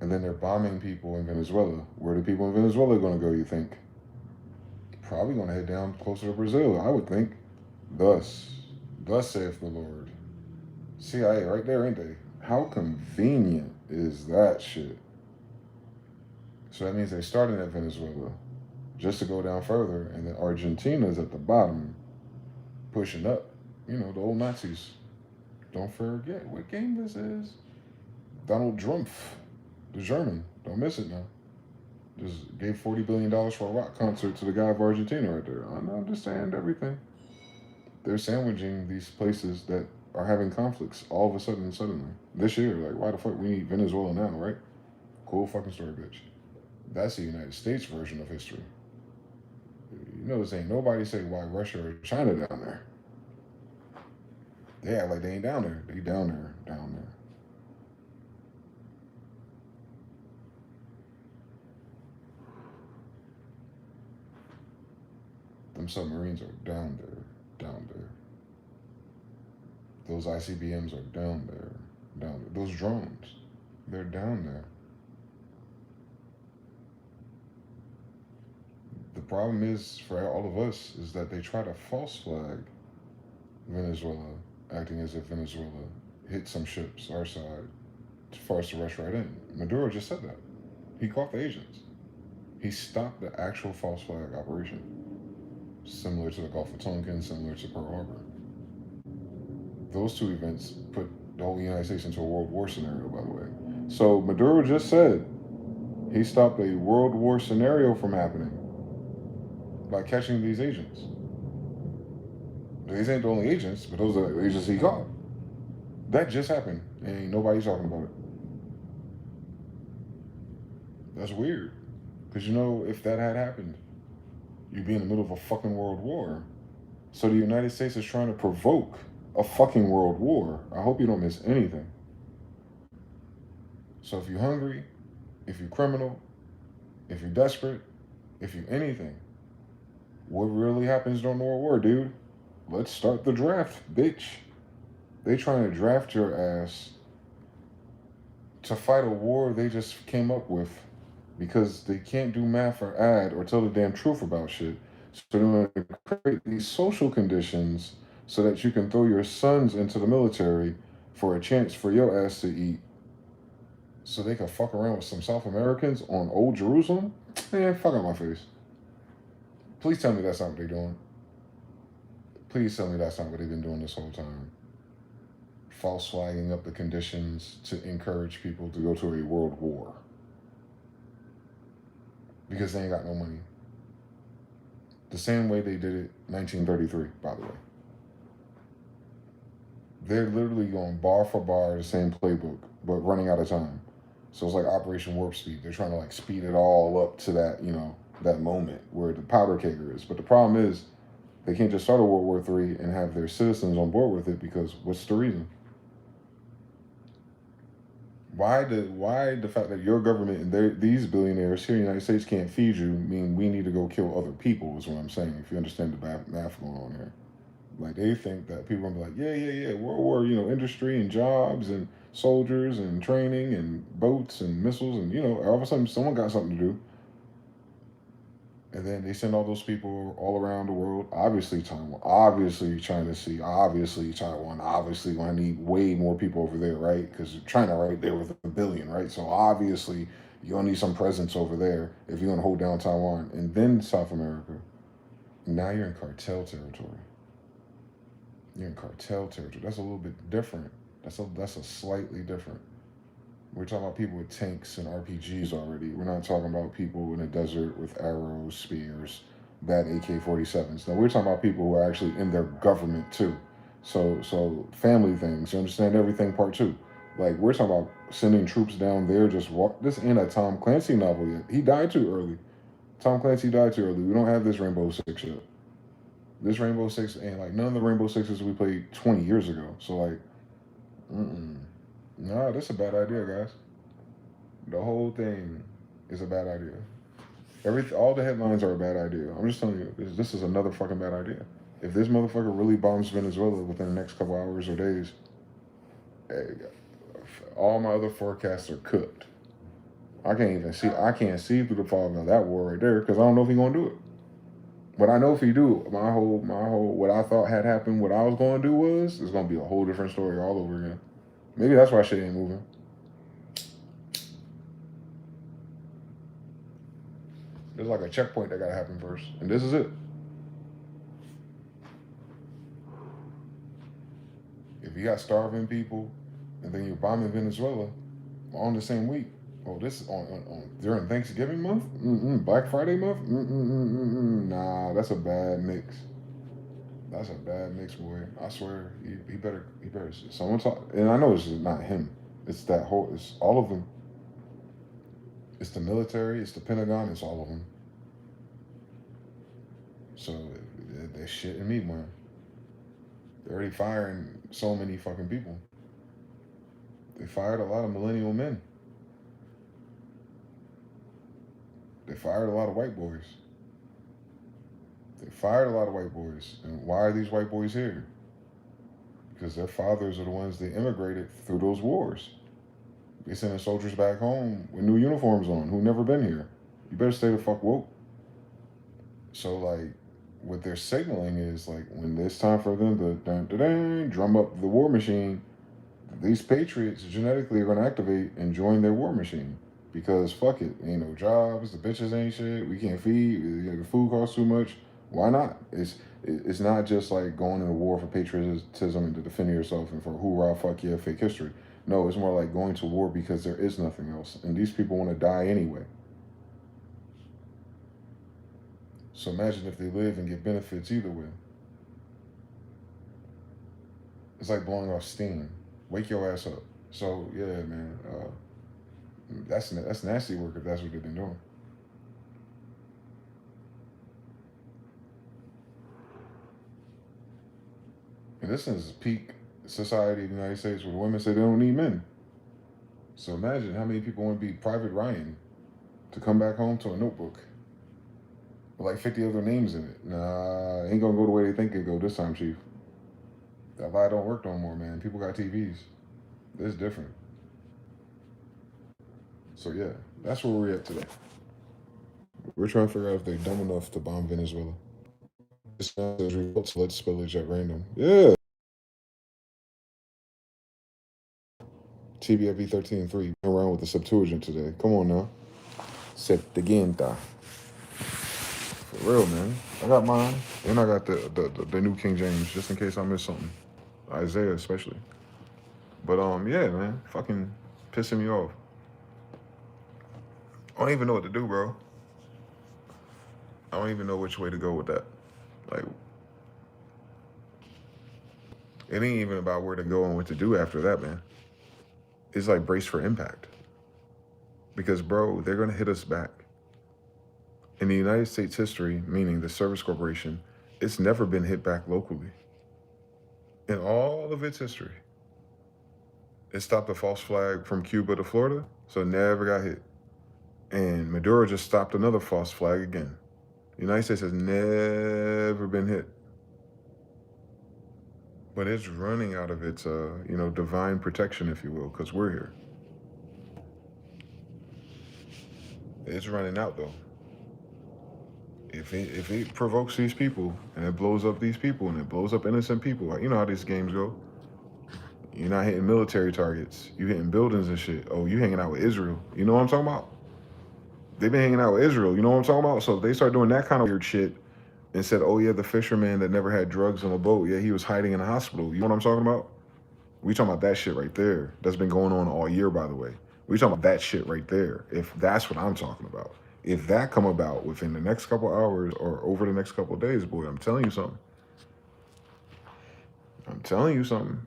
and then they're bombing people in Venezuela. Where are the people in Venezuela going to go? You think? Probably going to head down closer to Brazil. I would think. Thus saith the Lord. CIA right there, ain't they? How convenient is that shit? So that means they started at Venezuela just to go down further, and then Argentina's at the bottom, pushing up. You know, the old Nazis. Don't forget what game this is. Donald Trump, the German. Don't miss it now. Just gave $40 billion for a rock concert to the guy of Argentina right there. I understand everything. They're sandwiching these places that are having conflicts all of a sudden, suddenly. This year, like, why the fuck we need Venezuela now, right? Cool fucking story, bitch. That's the United States version of history. You notice ain't nobody say why Russia or China down there. They act like they ain't down there. They down there, down there. Them submarines are down there, down there. Those ICBMs are down there, down there. Those drones, they're down there. The problem is for all of us is that they try to false flag Venezuela, acting as if Venezuela hit some ships our side for us to rush right in. Maduro just said that. He caught the agents. He stopped the actual false flag operation, similar to the Gulf of Tonkin, similar to Pearl Harbor. Those two events put the whole United States into a World War scenario, by the way. So Maduro just said he stopped a World War scenario from happening by catching these agents. These ain't the only agents, but those are the agents he caught. That just happened, and ain't nobody talking about it. That's weird. Because, you know, if that had happened, you'd be in the middle of a fucking world war. So the United States is trying to provoke a fucking world war. I hope you don't miss anything. So if you're hungry, if you're criminal, if you're desperate, if you're anything, what really happens during the world war, dude? Let's start the draft, bitch. They trying to draft your ass to fight a war they just came up with because they can't do math or add or tell the damn truth about shit. So they're going to create these social conditions so that you can throw your sons into the military for a chance for your ass to eat so they can fuck around with some South Americans on Old Jerusalem? Man, fuck out my face. Please tell me that's not what they're doing. Please tell me that's not what they've been doing this whole time. False flagging up the conditions to encourage people to go to a world war. Because they ain't got no money. The same way they did it 1933, by the way. They're literally going bar for bar the same playbook, but running out of time. So it's like Operation Warp Speed. They're trying to like speed it all up to that, that moment where the powder kegger is. But the problem is they can't just start a World War III and have their citizens on board with it, because what's the reason? Why the fact that your government and these billionaires here in the United States can't feed you mean we need to go kill other people is what I'm saying, if you understand the math going on here. Like, they think that people are gonna be like, yeah, World War, industry and jobs and soldiers and training and boats and missiles and, all of a sudden someone got something to do. And then they send all those people all around the world. Obviously Taiwan, obviously China Sea, obviously Taiwan, obviously going to need way more people over there, right? Because China right there with 1 billion, right? So obviously you're going to need some presence over there if you're going to hold down Taiwan. And then South America. Now you're in cartel territory. You're in cartel territory. That's a little bit different. That's a slightly different. We're talking about people with tanks and RPGs already. We're not talking about people in a desert with arrows, spears, bad AK-47s. Now we're talking about people who are actually in their government too. So family things. You understand everything part two. Like, we're talking about sending troops down there. This ain't a Tom Clancy novel yet. He died too early. Tom Clancy died too early. We don't have this Rainbow Six yet. This Rainbow Six ain't like none of the Rainbow Sixes we played 20 years ago. So like, nah, that's a bad idea, guys. The whole thing is a bad idea. All the headlines are a bad idea. I'm just telling you, this is another fucking bad idea. If this motherfucker really bombs Venezuela within the next couple hours or days, all my other forecasts are cooked. I can't see through the fog of that war right there, because I don't know if he's gonna do it. But I know if he do, my whole what I thought had happened, what I was gonna do it's gonna be a whole different story all over again. Maybe that's why shit ain't moving. There's like a checkpoint that gotta happen first, and this is it. If you got starving people, and then you're bombing Venezuela on the same week, this is on during Thanksgiving month, Black Friday month, nah, that's a bad mix. That's a bad mix, boy. I swear, he better. Someone talk, and I know it's not him. It's all of them. It's the military. It's the Pentagon. It's all of them. So they're shitting me, man. They're already firing so many fucking people. They fired a lot of millennial men. They fired a lot of white boys. They fired a lot of white boys. And why are these white boys here? Because their fathers are the ones that immigrated through those wars. They sending soldiers back home with new uniforms on who never been here. You better stay the fuck woke. So, like, what they're signaling is, like, when it's time for them to drum up the war machine, these patriots genetically are going to activate and join their war machine. Because fuck it, ain't no jobs, the bitches ain't shit, we can't feed, the food costs too much. Why not? It's not just like going into war for patriotism and to defend yourself and for hoorah, fuck yeah, fake history. No, it's more like going to war because there is nothing else. And these people want to die anyway. So imagine if they live and get benefits either way. It's like blowing off steam. Wake your ass up. So yeah, man, that's nasty work if that's what they've been doing. And this is peak society in the United States where the women say they don't need men. So imagine how many people want to be Private Ryan to come back home to a notebook with like 50 other names in it. Nah, ain't gonna go the way they think it go this time, Chief. That lie don't work no more, man. People got TVs. It's different. So yeah, that's where we're at today. We're trying to figure out if they're dumb enough to bomb Venezuela. This says results led spillage at random. Yeah. TBFV 13-3. Around with the Septuagint today. Come on now. Septuaginta. For real, man. I got mine, and I got the New King James just in case I miss something. Isaiah especially. But yeah, man, fucking pissing me off. I don't even know what to do, bro. I don't even know which way to go with that. Like, it ain't even about where to go and what to do after that, man. It's like brace for impact. Because, bro, they're gonna hit us back. In the United States history, meaning the Service Corporation, it's never been hit back locally. In all of its history. It stopped a false flag from Cuba to Florida, so it never got hit. And Maduro just stopped another false flag again. The United States has never been hit. But it's running out of its, divine protection, if you will, because we're here. It's running out, though. If it provokes these people, and it blows up these people, and it blows up innocent people, you know how these games go. You're not hitting military targets. You hitting buildings and shit. Oh, you hanging out with Israel. You know what I'm talking about? They've been hanging out with Israel. You know what I'm talking about? So if they start doing that kind of weird shit and said, oh, yeah, the fisherman that never had drugs on a boat, yeah, he was hiding in a hospital. You know what I'm talking about? We talking about that shit right there. That's been going on all year, by the way. We talking about that shit right there. If that's what I'm talking about. If that come about within the next couple hours or over the next couple of days, boy, I'm telling you something. I'm telling you something.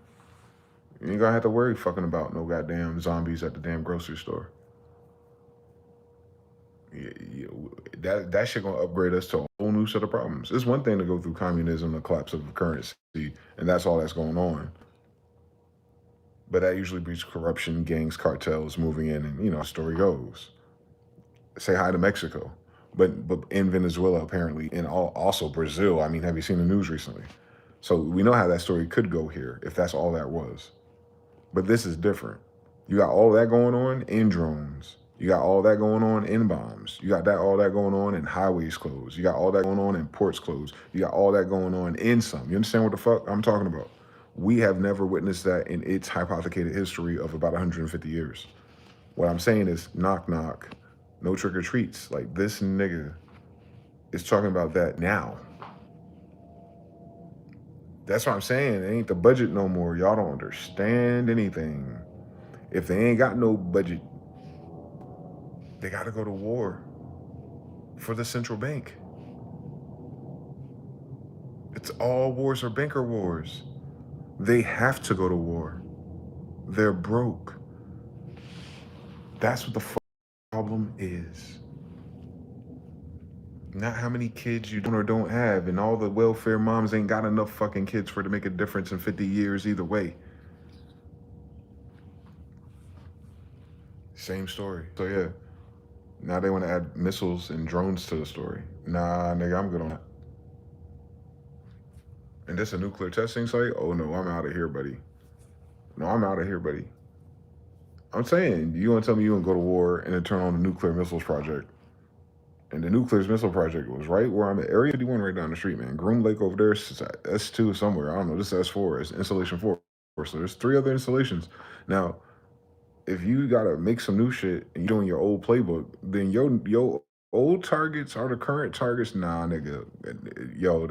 You ain't gonna have to worry fucking about no goddamn zombies at the damn grocery store. Yeah, that shit gonna upgrade us to a whole new set of problems. It's one thing to go through communism, the collapse of the currency, and that's all that's going on. But that usually breeds corruption, gangs, cartels moving in, and story goes. Say hi to Mexico, but in Venezuela apparently, and also Brazil. I mean, have you seen the news recently? So we know how that story could go here if that's all that was. But this is different. You got all that going on in drones. You got all that going on in bombs. You got all that going on in highways closed. You got all that going on in ports closed. You got all that going on in some. You understand what the fuck I'm talking about? We have never witnessed that in its hypothetical history of about 150 years. What I'm saying is knock knock, no trick or treats. Like this nigga is talking about that now. That's what I'm saying. It ain't the budget no more. Y'all don't understand anything. If they ain't got no budget, they got to go to war for the central bank. It's all wars are banker wars. They have to go to war. They're broke. That's what the problem is. Not how many kids you don't or don't have, and all the welfare moms ain't got enough fucking kids for it to make a difference in 50 years either way. Same story. So yeah, now they want to add missiles and drones to the story. Nah, nigga, I'm good on that. And this a nuclear testing site? Oh no, I'm out of here, buddy. No, I'm out of here, buddy. I'm saying, you want to tell me you want to go to war and then turn on the nuclear missiles project? And the nuclear missile project was right where I'm at. Area 51 right down the street, man. Groom Lake over there, S2 somewhere. I don't know. This is S4. It's installation 4. So there's 3 other installations. Now, if you got to make some new shit and you're doing your old playbook, then your old targets are the current targets. Nah, nigga. Yo,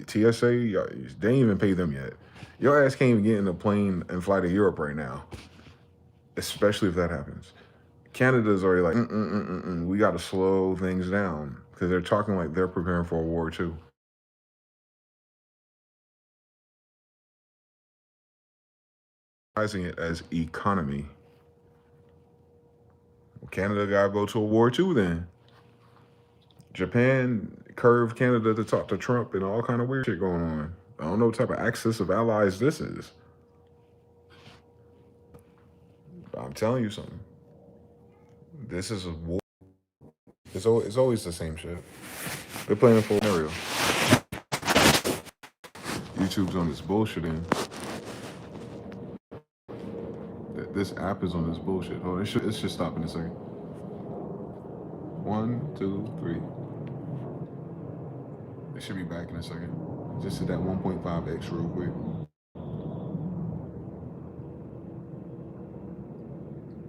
TSA, they ain't even pay them yet. Your ass can't even get in a plane and fly to Europe right now. Especially if that happens. Canada's already like, we got to slow things down because they're talking like they're preparing for a war too. It as economy. Canada got to go to a war too then. Japan curved Canada to talk to Trump and all kind of weird shit going on. I don't know what type of axis of allies this is. But I'm telling you something. This is a war. It's always the same shit. They're playing a full scenario. YouTube's on this bullshit end. This app is on this bullshit. Oh, it should stop in a second. 1, 2, 3. It should be back in a second. Just hit that 1.5x real quick.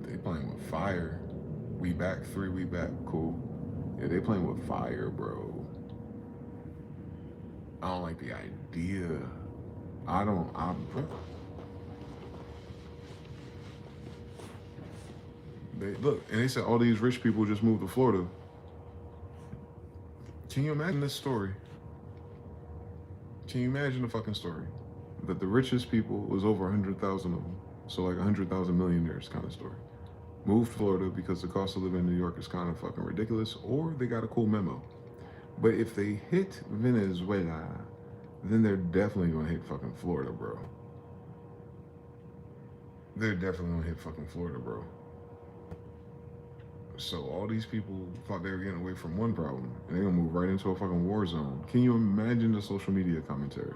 They playing with fire. We back 3, we back. Cool. Yeah, they playing with fire, bro. I don't like the idea. I don't. They look, and they said all these rich people just moved to Florida. Can you imagine this story? Can you imagine the fucking story? That the richest people was over 100,000 of them. So like 100,000 millionaires kind of story. Moved to Florida because the cost of living in New York is kind of fucking ridiculous, or they got a cool memo. But if they hit Venezuela, then they're definitely gonna hit fucking Florida, bro. They're definitely gonna hit fucking Florida, bro. So all these people thought they were getting away from one problem, and they're gonna move right into a fucking war zone. Can you imagine the social media commentary?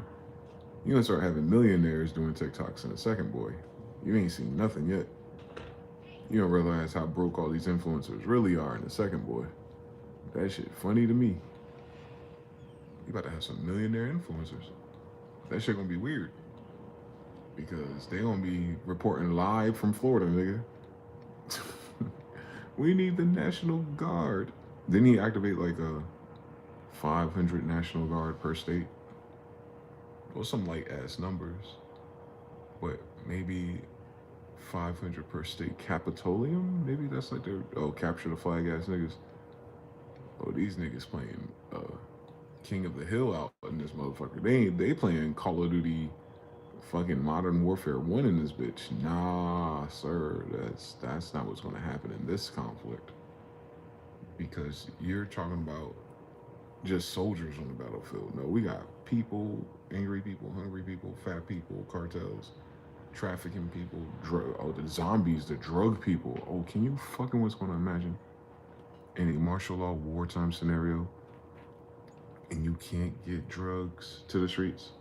You're gonna start having millionaires doing TikToks in a second, boy. You ain't seen nothing yet. You don't realize how broke all these influencers really are in a second, boy. That shit funny to me. You about to have some millionaire influencers. That shit gonna be weird. Because they gonna be reporting live from Florida, nigga. We need the National Guard. Didn't he activate like a 500 National Guard per state? Well, some light ass numbers. But maybe 500 per state. Capitolium? Maybe that's like their, capture the flag ass niggas. Oh, these niggas playing King of the Hill out in this motherfucker. They playing Call of Duty fucking Modern Warfare 1 in this bitch. Nah, sir. That's not what's gonna happen in this conflict. Because you're talking about just soldiers on the battlefield. No, we got people, angry people, hungry people, fat people, cartels, trafficking people, the zombies, the drug people. Oh, can you fucking what's gonna imagine? In a martial law wartime scenario, and you can't get drugs to the streets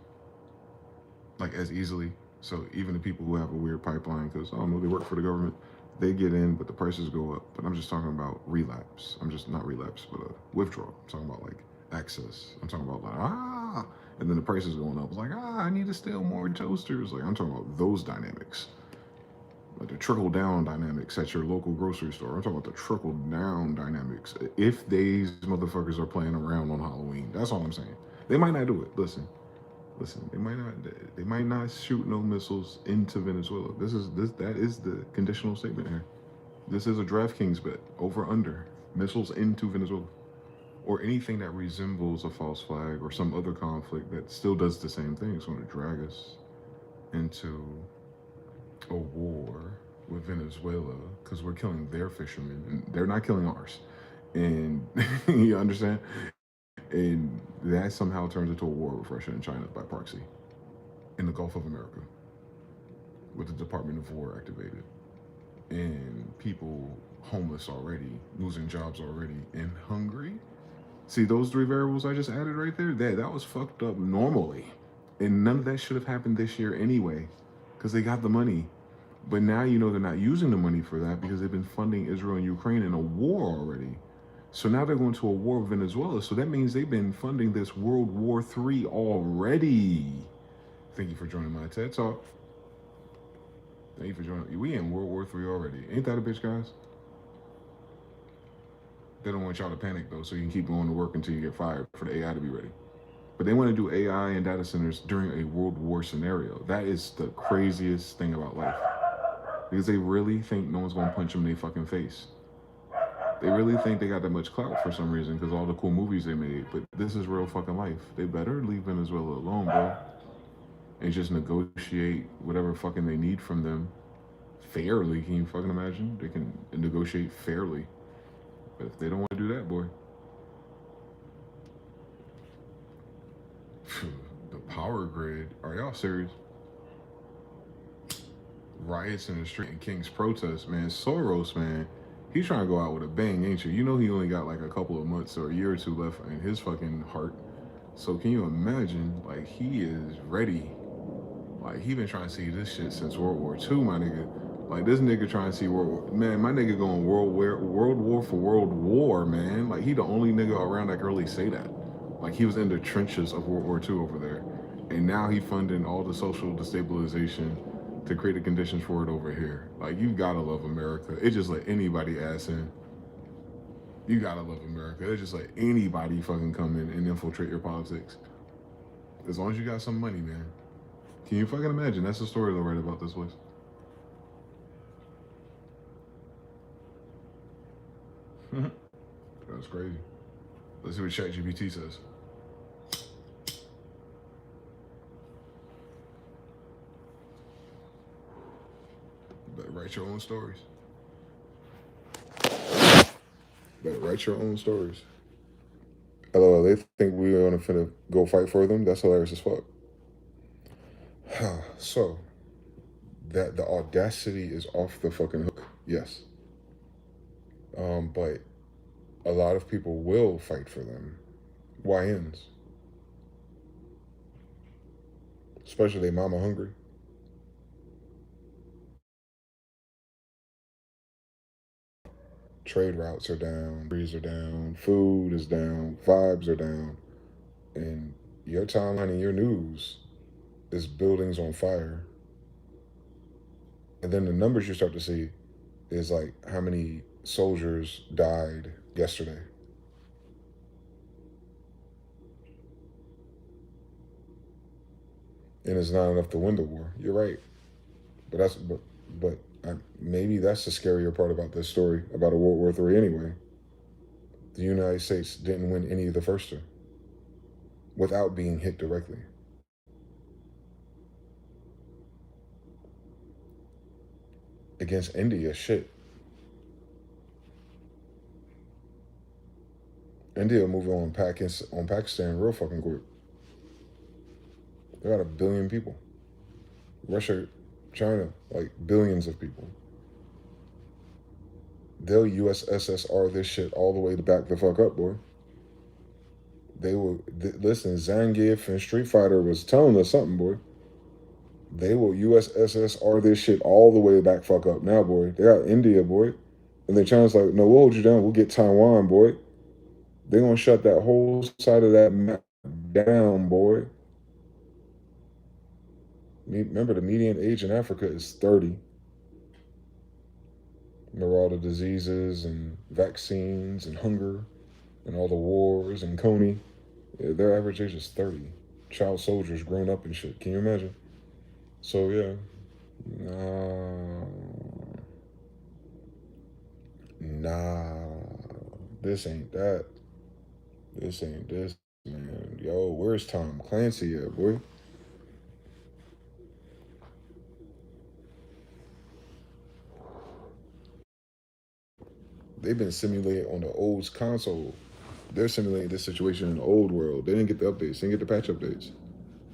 like as easily. So even the people who have a weird pipeline, because I don't know, they work for the government, they get in, but the prices go up. But I'm just talking about relapse. I'm just not relapse, but withdrawal. I'm talking about like access. I'm talking about like and then the prices going up. It's like I need to steal more toasters. Like I'm talking about those dynamics. Like the trickle down dynamics at your local grocery store. I'm talking about the trickle down dynamics. If these motherfuckers are playing around on Halloween, that's all I'm saying. They might not do it. Listen, they might not shoot no missiles into Venezuela. That is the conditional statement here. This is a DraftKings bet, over under missiles into Venezuela, or anything that resembles a false flag or some other conflict that still does the same thing. It's going to drag us into a war with Venezuela because we're killing their fishermen and they're not killing ours. And you understand? And that somehow turns into a war with Russia and China by proxy in the Gulf of America with the Department of War activated. And people homeless already, losing jobs already, and hungry. See those three variables I just added right there? That was fucked up normally. And none of that should have happened this year anyway, because they got the money. But now you know they're not using the money for that because they've been funding Israel and Ukraine in a war already. So now they're going to a war with Venezuela. So that means they've been funding this World War III already. Thank you for joining my TED Talk. Thank you for joining. We in World War III already. Ain't that a bitch, guys? They don't want y'all to panic though, so you can keep going to work until you get fired for the AI to be ready. But they want to do AI and data centers during a World War scenario. That is the craziest thing about life. Because they really think no one's going to punch them in their fucking face. They really think they got that much clout for some reason because all the cool movies they made. But this is real fucking life. They better leave Venezuela alone, bro. And just negotiate whatever fucking they need from them fairly. Can you fucking imagine? They can negotiate fairly. But if they don't want to do that, boy. The power grid. Are y'all serious? Riots in the street and King's protests, man. Soros, man. He's trying to go out with a bang, ain't you? You know he only got like a couple of months or a year or two left in his fucking heart. So can you imagine? Like, he is ready. Like, he been trying to see this shit since World War II, my nigga. Like, this nigga trying to see World War. Man, my nigga going World War for World War, man. Like, he the only nigga around that can really say that. Like, he was in the trenches of World War II over there. And now he funding all the social destabilization to create the conditions for it over here. Like, you gotta love America. It just let anybody ass in. You gotta love America. It just let anybody fucking come in and infiltrate your politics. As long as you got some money, man. Can you fucking imagine? That's the story they'll write about this place. That's crazy. Let's see what ChatGPT says. You better write your own stories. You better write your own stories. LOL, they think we're gonna finna go fight for them. That's hilarious as fuck. So, that the audacity is off the fucking hook. Yes. But a lot of people will fight for them. YNs. Especially they mama hungry. Trade routes are down, breeze are down, food is down, vibes are down, and your timeline and your news is buildings on fire. And then the numbers you start to see is like how many soldiers died yesterday. And it's not enough to win the war. You're right. But maybe that's the scarier part about this story about a World War III anyway. The United States didn't win any of the first two without being hit directly. Against India, shit. India moving on Pakistan real fucking quick. They got 1 billion people. Russia, China, like billions of people. They'll USSR this shit all the way to back the fuck up, boy. They will listen. Zangief and Street Fighter was telling us something, boy. They will USSR this shit all the way back fuck up. Now, boy, they got India, boy, and then China's like, no, we'll hold you down. We'll get Taiwan, boy. They gonna shut that whole side of that map down, boy. Remember, the median age in Africa is 30. Remember all the diseases and vaccines and hunger and all the wars and Coney. Yeah, their average age is 30. Child soldiers grown up and shit. Can you imagine? So yeah. Nah. Nah. This ain't that. This ain't this, man. Yo, where's Tom Clancy at, boy? They've been simulating on the old console. They're simulating this situation in the old world. They didn't get the updates. They didn't get the patch updates.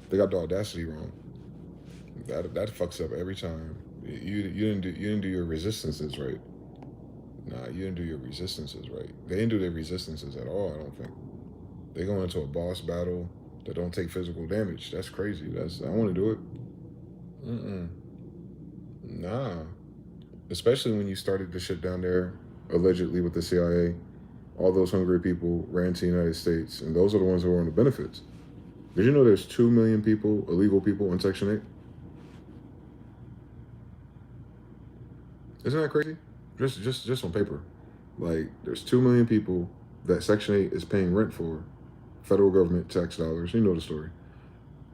They got the audacity wrong. That fucks up every time. You didn't do your resistances right. Nah, you didn't do your resistances right. They didn't do their resistances at all. I don't think they go into a boss battle that don't take physical damage. That's crazy. I want to do it. Mm-mm. Nah. Especially when you started the shit down there, allegedly with the CIA. All those hungry people ran to the United States, and those are the ones who are on the benefits. Did you know there's 2 million people, illegal people, in Section 8? Isn't that crazy? Just on paper. Like, there's 2 million people that Section 8 is paying rent for, federal government tax dollars. You know the story.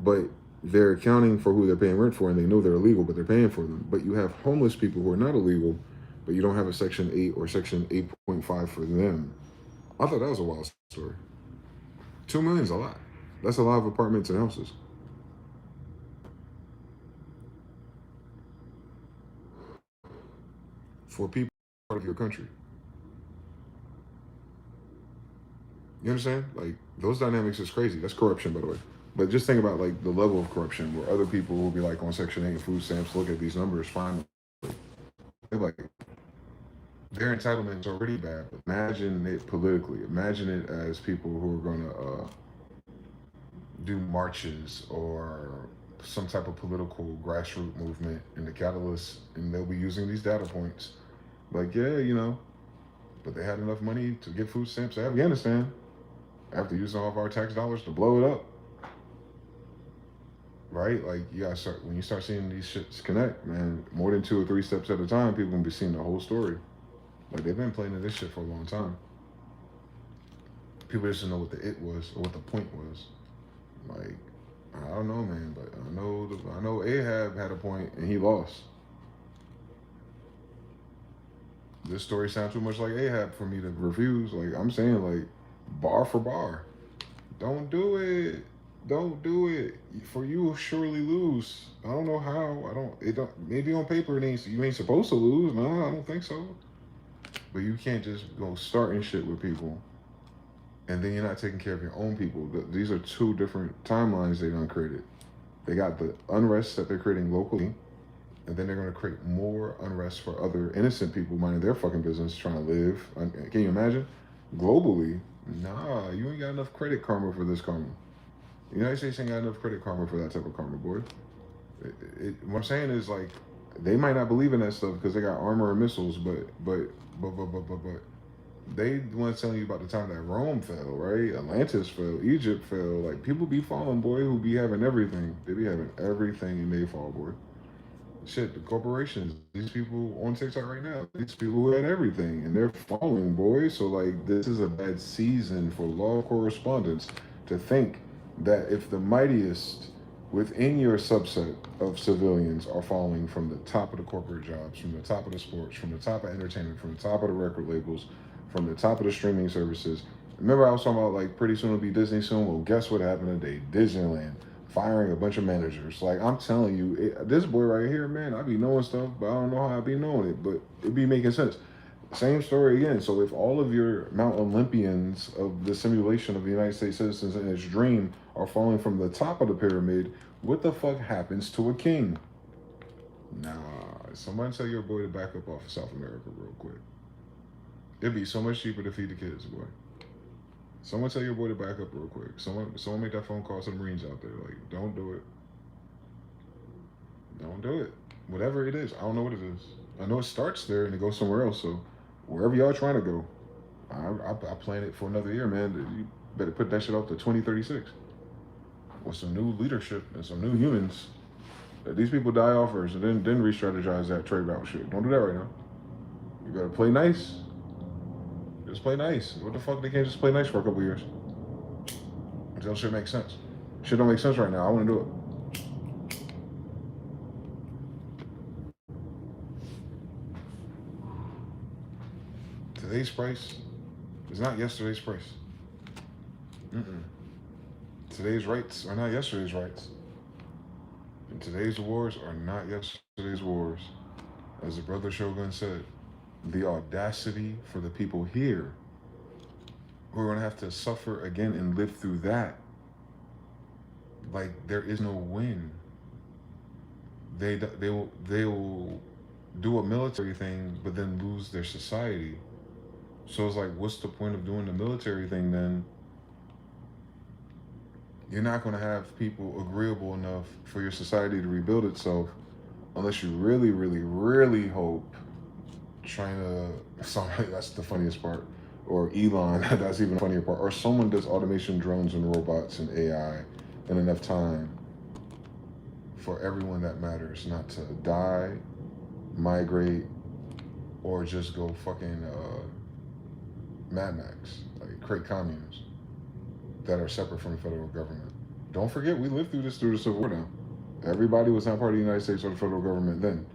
But they're accounting for who they're paying rent for, and they know they're illegal, but they're paying for them. But you have homeless people who are not illegal, but you don't have a Section 8 or Section 8.5 for them. I thought that was a wild story. 2 million is a lot. That's a lot of apartments and houses. For people part of your country. You understand? Like, those dynamics is crazy. That's corruption, by the way. But just think about like the level of corruption where other people will be like on Section 8 food stamps, look at these numbers, find they're like their entitlement is already bad. Imagine it politically. Imagine it as people who are gonna do marches or some type of political grassroots movement in the catalyst, and they'll be using these data points. Like, yeah, but they had enough money to get food stamps to Afghanistan after using all of our tax dollars to blow it up. Right? Like, you gotta start, when you start seeing these shits connect, man, more than 2 or 3 steps at a time, people gonna be seeing the whole story. Like, they've been playing this shit for a long time. People just didn't know what the it was or what the point was. Like, I don't know, man, but I know Ahab had a point and he lost. This story sounds too much like Ahab for me to refuse. Like I'm saying, like bar for bar. Don't do it. Don't do it. For you will surely lose. I don't know how. I don't. It don't. Maybe on paper it ain't. You ain't supposed to lose. No, I don't think so. But you can't just go starting shit with people and then you're not taking care of your own people. These are two different timelines they done created. They got the unrest that they're creating locally, and then they're going to create more unrest for other innocent people minding their fucking business, trying to live. Can you imagine? Globally, nah, you ain't got enough credit karma for this karma. The United States ain't got enough credit karma for that type of karma, boy. What I'm saying is like they might not believe in that stuff because they got armor and missiles, but they the ones telling you about the time that Rome fell, right? Atlantis fell, Egypt fell. Like people be falling, boy, who be having everything. They be having everything and they fall, boy. Shit, the corporations, these people on TikTok right now, these people who had everything and they're falling, boy. So like this is a bad season for law correspondents to think that if the mightiest within your subset of civilians are falling from the top of the corporate jobs, from the top of the sports, from the top of entertainment, from the top of the record labels, from the top of the streaming services. Remember I was talking about like pretty soon it'll be Disney soon? Well, guess what happened today? Disneyland firing a bunch of managers. Like I'm telling you, this boy right here, man, I be knowing stuff, but I don't know how I be knowing it, but it be making sense. Same story again. So if all of your Mount Olympians of the simulation of the United States citizens in its dream are falling from the top of the pyramid, what the fuck happens to a king? Nah, somebody tell your boy to back up off of South America real quick. It'd be so much cheaper to feed the kids, boy. Someone tell your boy to back up real quick. Someone make that phone call to the Marines out there. Like, don't do it. Don't do it. Whatever it is, I don't know what it is. I know it starts there and it goes somewhere else. So wherever y'all trying to go, I plan it for another year, man. You better put that shit off to 2036 with some new leadership and some new humans. Let these people die off first and then re-strategize that trade route shit. Don't do that right now. You gotta play nice. Just play nice. What the fuck? They can't just play nice for a couple years until shit makes sense. Shit don't make sense right now. I want to do it. Today's price is not yesterday's price. Mm-mm. Today's rights are not yesterday's rights. And today's wars are not yesterday's wars. As the brother Shogun said, the audacity for the people here who are going to have to suffer again and live through that. Like, there is no win. They will do a military thing, but then lose their society. So it's like, what's the point of doing the military thing then? You're not going to have people agreeable enough for your society to rebuild itself unless you really, really, really hope China. Sorry, that's the funniest part. Or Elon, that's even the funnier part. Or someone does automation drones and robots and AI in enough time for everyone that matters not to die, migrate, or just go fucking Mad Max, like create communes that are separate from the federal government. Don't forget, we lived through this through the Civil War now. Everybody was not part of the United States or the federal government then.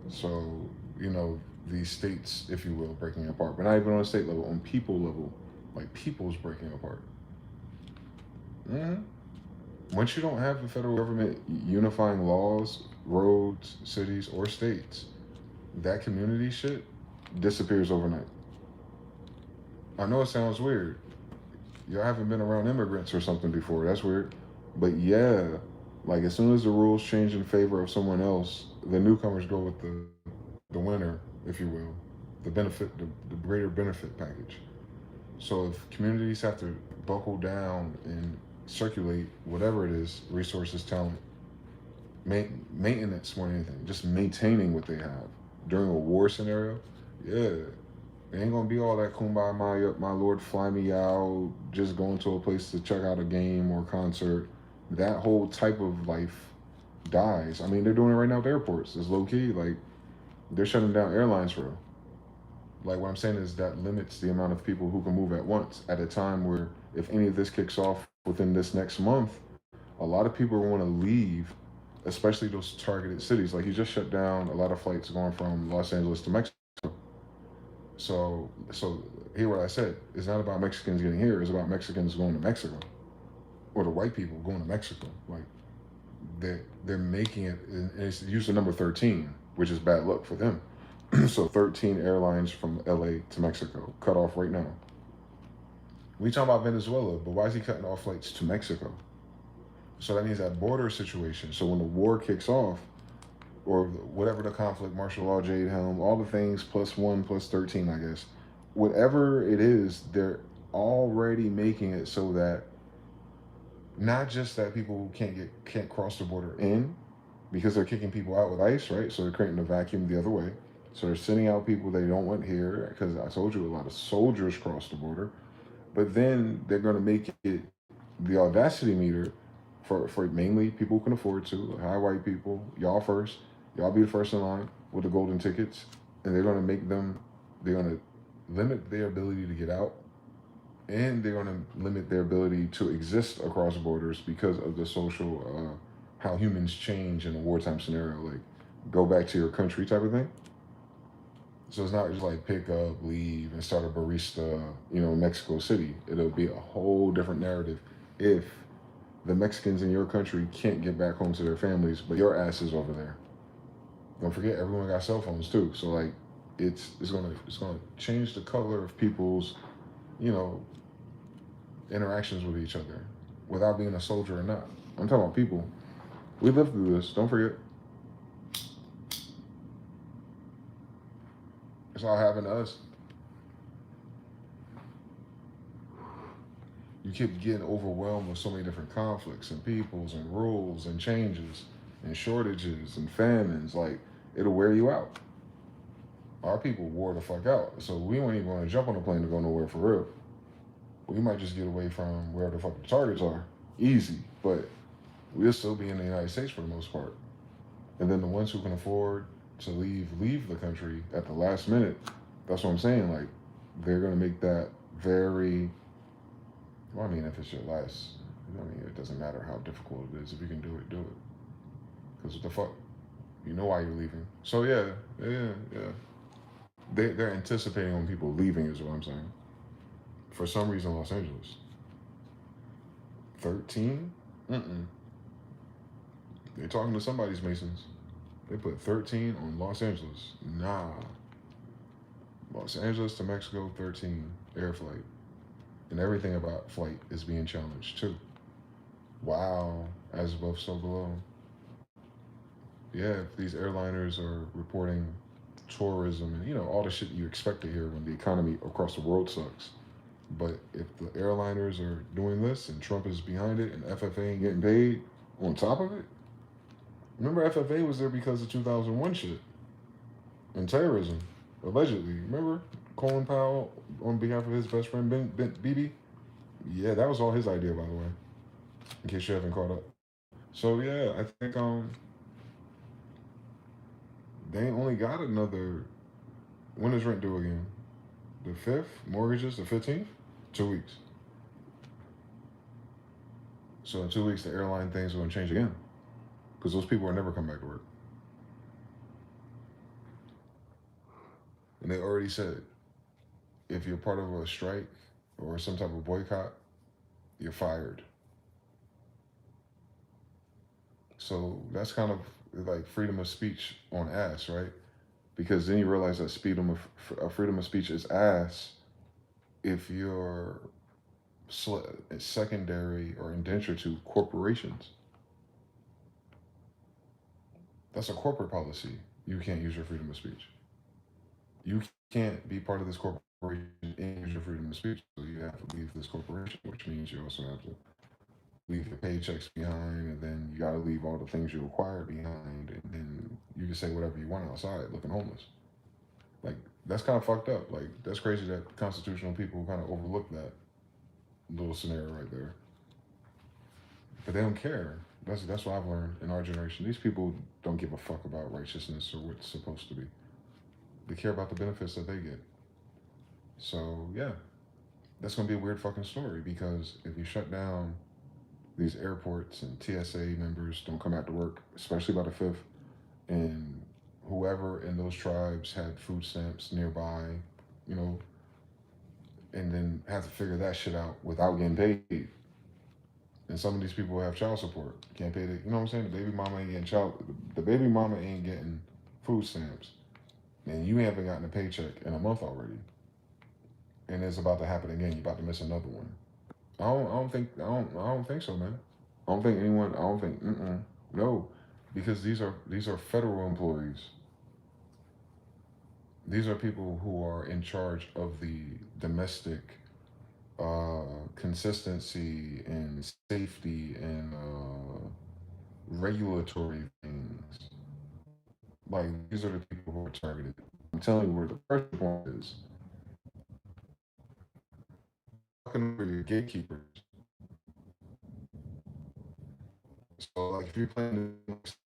So, you know, these states, if you will, breaking apart. But not even on a state level, on people level. Like people's breaking apart. Mm-hmm. Once you don't have the federal government unifying laws, roads, cities, or states, that community shit disappears overnight. I know it sounds weird. Y'all haven't been around immigrants or something before. That's weird. But yeah, like as soon as the rules change in favor of someone else, the newcomers go with the winner, if you will, the benefit, the greater benefit package. So if communities have to buckle down and circulate whatever it is, resources, talent, maintenance more than anything, just maintaining what they have during a war scenario, yeah, it ain't gonna be all that kumbaya, my lord, fly me out, just going to a place to check out a game or concert. That whole type of life dies. I mean, they're doing it right now at airports. It's low key. Like, they're shutting down airlines for real. Like, what I'm saying is that limits the amount of people who can move at once at a time where, if any of this kicks off within this next month, A lot of people want to leave, especially those targeted cities. Like he just shut down a lot of flights going from Los Angeles to Mexico. So hear what I said. It's not about Mexicans getting here. It's about Mexicans going to Mexico, or the white people going to Mexico. Like they're making it. And it's used the number 13, which is bad luck for them. So 13 airlines from LA to Mexico cut off right now. We talking about Venezuela, but why is he cutting off flights to Mexico? So that means that border situation. So when the war kicks off, or whatever the conflict, martial law, Jade Helm, all the things plus one plus 13, I guess. Whatever it is, they're already making it so that not just that people can't cross the border in because they're kicking people out with ICE, right? So they're creating a vacuum the other way. So they're sending out people they don't want here because I told you a lot of soldiers cross the border. But then they're going to make it the audacity meter for mainly people who can afford to, high white people, y'all first. Y'all be the first in line with the golden tickets. And they're going to make them, they're going to limit their ability to get out. And they're going to limit their ability to exist across borders because of the social, how humans change in a wartime scenario. Like, go back to your country type of thing. So it's not just like pick up, leave, and start a barista, in Mexico City. It'll be a whole different narrative if the Mexicans in your country can't get back home to their families, but your ass is over there. Don't forget, everyone got cell phones too. So like, it's gonna change the color of people's, you know, interactions with each other, without being a soldier or not. I'm talking about people. We lived through this. Don't forget, it's all happened to us. You keep getting overwhelmed with so many different conflicts and peoples and rules and changes and shortages and famines. Like, it'll wear you out. Our people wore the fuck out. So we weren't even going to jump on a plane to go nowhere for real. We might just get away from where the fuck the targets are. Easy. But we'll still be in the United States for the most part. And then the ones who can afford to leave the country at the last minute. That's what I'm saying. Like, they're going to make that very, well, I mean, if it's your last, it doesn't matter how difficult it is. If you can do it, do it. Because what the fuck? You know why you're leaving. So yeah. They're anticipating on people leaving is what I'm saying. For some reason, Los Angeles. 13? Mm-mm. They're talking to somebody's Masons. They put 13 on Los Angeles. Nah. Los Angeles to Mexico, 13 air flight. And everything about flight is being challenged too. Wow. As above, so below. Yeah, if these airliners are reporting tourism and all the shit you expect to hear when the economy across the world sucks. But if the airliners are doing this and Trump is behind it and FFA ain't getting paid on top of it, remember FFA was there because of 2001 shit and terrorism, allegedly. Remember Colin Powell on behalf of his best friend BB? Yeah, that was all his idea, by the way. In case you haven't caught up. So yeah, I think they only got another. When is rent due again? The 5th? Mortgages the 15th? 2 weeks. So in 2 weeks, the airline things are going to change again. Because those people will never come back to work. And they already said, if you're part of a strike or some type of boycott, you're fired. So that's kind of like freedom of speech on ass, right? Because then you realize that freedom of speech is ass if you're secondary or indentured to corporations. That's a corporate policy. You can't use your freedom of speech. You can't be part of this corporation and use your freedom of speech. So you have to leave this corporation, which means you also have to leave your paychecks behind, and then you got to leave all the things you acquire behind, and then you can say whatever you want outside looking homeless. Like, that's kind of fucked up. Like, that's crazy that constitutional people kind of overlook that little scenario right there. But they don't care. That's what I've learned in our generation. These people don't give a fuck about righteousness or what's supposed to be. They care about the benefits that they get. So yeah, that's gonna be a weird fucking story because if you shut down these airports and TSA members don't come back to work, especially by the 5th. And whoever in those tribes had food stamps nearby, you know, and then have to figure that shit out without getting paid. And some of these people have child support, can't pay the, you know what I'm saying? The baby mama ain't getting the baby mama ain't getting food stamps, and you haven't gotten a paycheck in a month already, and it's about to happen again. You're about to miss another one. I don't think so, man. I don't think anyone. I don't think. No, because these are federal employees. These are people who are in charge of the domestic consistency and safety and regulatory things. Like these are the people who are targeted. I'm telling you where the first point is. Fucking over your gatekeepers. So like if you're playing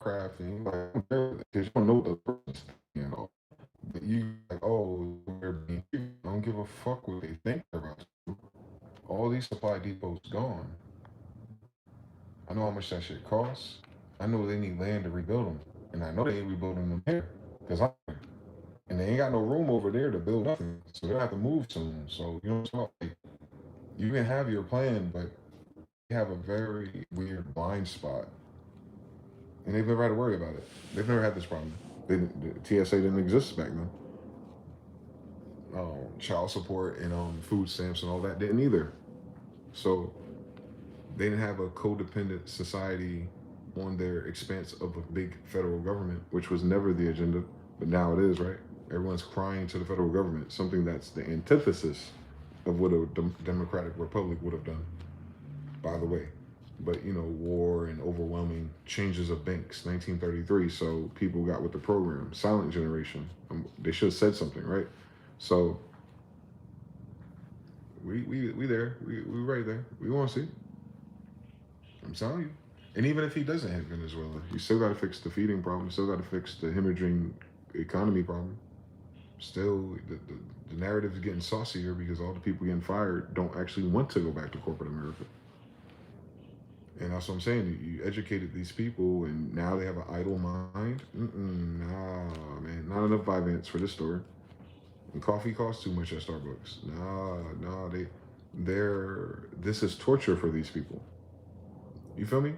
craft and you're like, because you don't know what the person's thinking, but you like, oh, they're being cute. I don't give a fuck what they think about you. All these supply depots gone. I know how much that shit costs. I know they need land to rebuild them, and I know they ain't rebuilding them here because I'm here. And they ain't got no room over there to build nothing, so they'll have to move soon. So you know what I'm saying? Like, you can have your plan, but you have a very weird blind spot, and they've never had to worry about it. They've never had this problem. The TSA didn't exist back then. Child support and food stamps and all that didn't either. So they didn't have a codependent society on their expense of a big federal government, which was never the agenda, but now it is, right? Everyone's crying to the federal government, something that's the antithesis of what a democratic republic would have done, by the way. But, war and overwhelming changes of banks, 1933, so people got with the program, silent generation. They should have said something, right? So we there, we right there. We want to see. I'm telling you. And even if he doesn't hit Venezuela, you still got to fix the feeding problem. You still got to fix the hemorrhaging economy problem. Still, the narrative is getting saucier because all the people getting fired don't actually want to go back to corporate America. And that's what I'm saying. You educated these people, and now they have an idle mind. Nah, man, not enough Vyvanse for this story. And coffee costs too much at Starbucks. Nah, this is torture for these people. You feel me?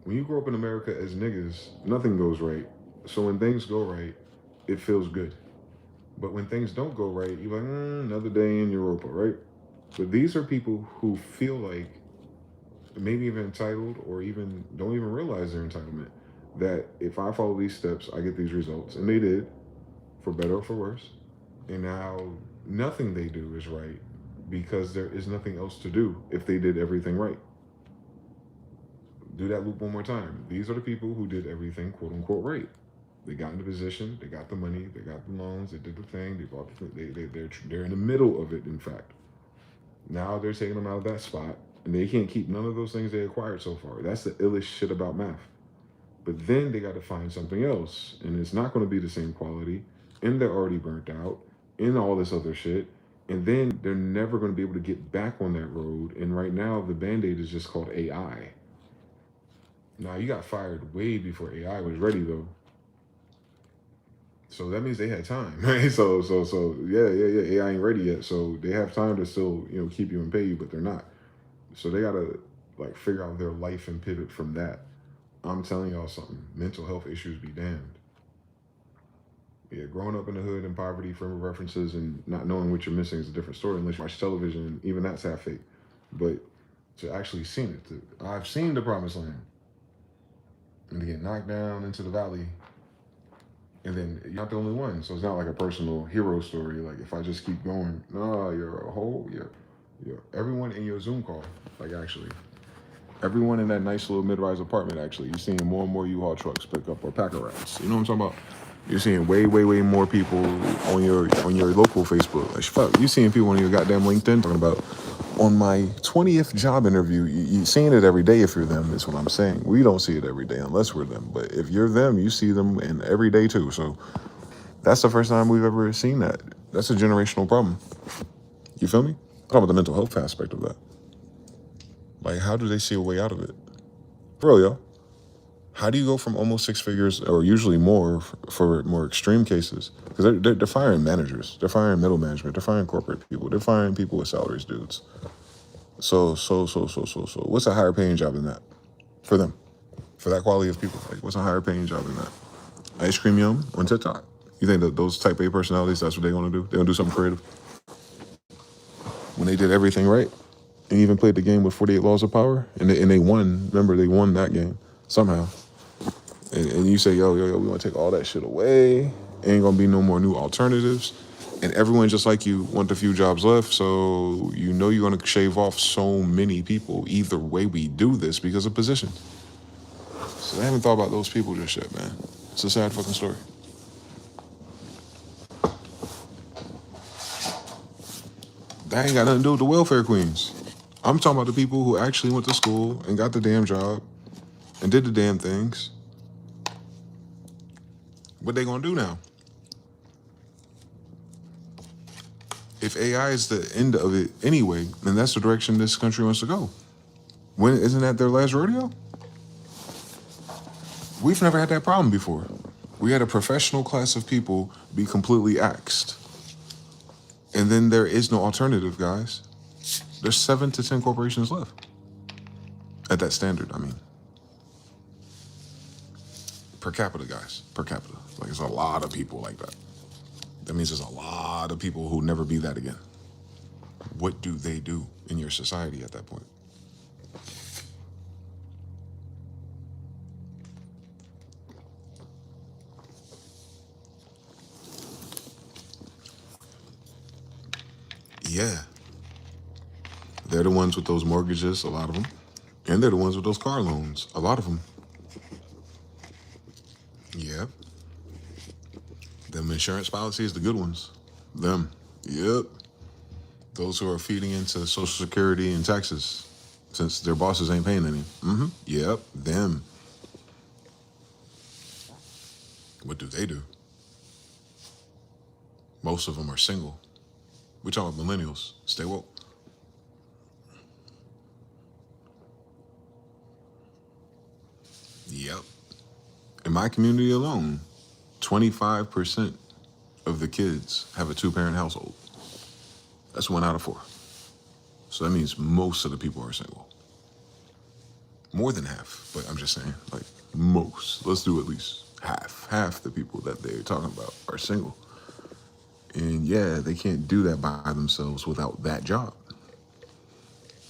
When you grow up in America as niggas, nothing goes right. So when things go right, it feels good. But when things don't go right, you're like, another day in Europa, right? But these are people who feel like maybe even entitled or even don't even realize their entitlement. That if I follow these steps, I get these results. And they did, for better or for worse. And now nothing they do is right because there is nothing else to do if they did everything right. Do that loop one more time. These are the people who did everything quote unquote right. They got into position, they got the money, they got the loans, they did the thing, they bought the thing, they're in the middle of it, in fact. Now they're taking them out of that spot, and they can't keep none of those things they acquired so far. That's the illest shit about math. But then they got to find something else, and it's not going to be the same quality, and they're already burnt out, and all this other shit, and then they're never going to be able to get back on that road, and right now the Band-Aid is just called AI. Now, you got fired way before AI was ready, though. So that means they had time, right? So yeah. AI ain't ready yet, so they have time to still, keep you and pay you, but they're not. So they gotta figure out their life and pivot from that. I'm telling y'all something. Mental health issues be damned. Yeah, growing up in the hood and poverty, frame of references, and not knowing what you're missing is a different story. Unless you watch television, even that's half fake. But to actually seen it, I've seen the promised land, and to get knocked down into the valley. And then you're not the only one, so it's not like a personal hero story. Like if I just keep going, no, you're a whole, you're everyone in your Zoom call, actually, everyone in that nice little mid-rise apartment. Actually, you're seeing more and more U-Haul trucks pick up or packer rats. You know what I'm talking about? You're seeing way more people on your local Facebook. Fuck, you're seeing people on your goddamn LinkedIn talking about. On my 20th job interview, you're seeing it every day if you're them, is what I'm saying. We don't see it every day unless we're them. But if you're them, you see them in every day too. So that's the first time we've ever seen that. That's a generational problem. You feel me? I'm talking about the mental health aspect of that. Like, how do they see a way out of it? For real, yo. How do you go from almost six figures, or usually more for more extreme cases? Because they're firing managers, they're firing middle management, they're firing corporate people, they're firing people with salaries, dudes. So, what's a higher paying job than that for them? For that quality of people, like, what's a higher paying job than that? Ice cream yum on TikTok. You think that those type A personalities, that's what they're gonna do? They're gonna do something creative when they did everything right and even played the game with 48 laws of power and they won. Remember, they won that game somehow. And you say, yo, we want to take all that shit away. Ain't gonna be no more new alternatives. And everyone just like you want the few jobs left, so you know you're gonna shave off so many people. Either way we do this because of positions. So I haven't thought about those people just yet, man. It's a sad fucking story. That ain't got nothing to do with the welfare queens. I'm talking about the people who actually went to school and got the damn job and did the damn things. What they gonna do now? If AI is the end of it anyway, then that's the direction this country wants to go. When isn't that their last rodeo? We've never had that problem before. We had a professional class of people be completely axed. And then there is no alternative, guys. There's 7 to 10 corporations left. At that standard, I mean. Per capita, guys. Per capita. Like, it's a lot of people like that. That means there's a lot of people who'll never be that again. What do they do in your society at that point? Yeah. They're the ones with those mortgages, a lot of them. And they're the ones with those car loans, a lot of them. Yeah. Them insurance policies, the good ones. Them. Yep. Those who are feeding into Social Security and taxes since their bosses ain't paying any. Yep. Them. What do they do? Most of them are single. We're talking about millennials. Stay woke. Yep. In my community alone, 25% of the kids have a 2-parent household. That's 1 out of 4. So that means most of the people are single. More than half, but I'm just saying, like, most. Let's do at least half. Half the people that they're talking about are single. And yeah, they can't do that by themselves without that job.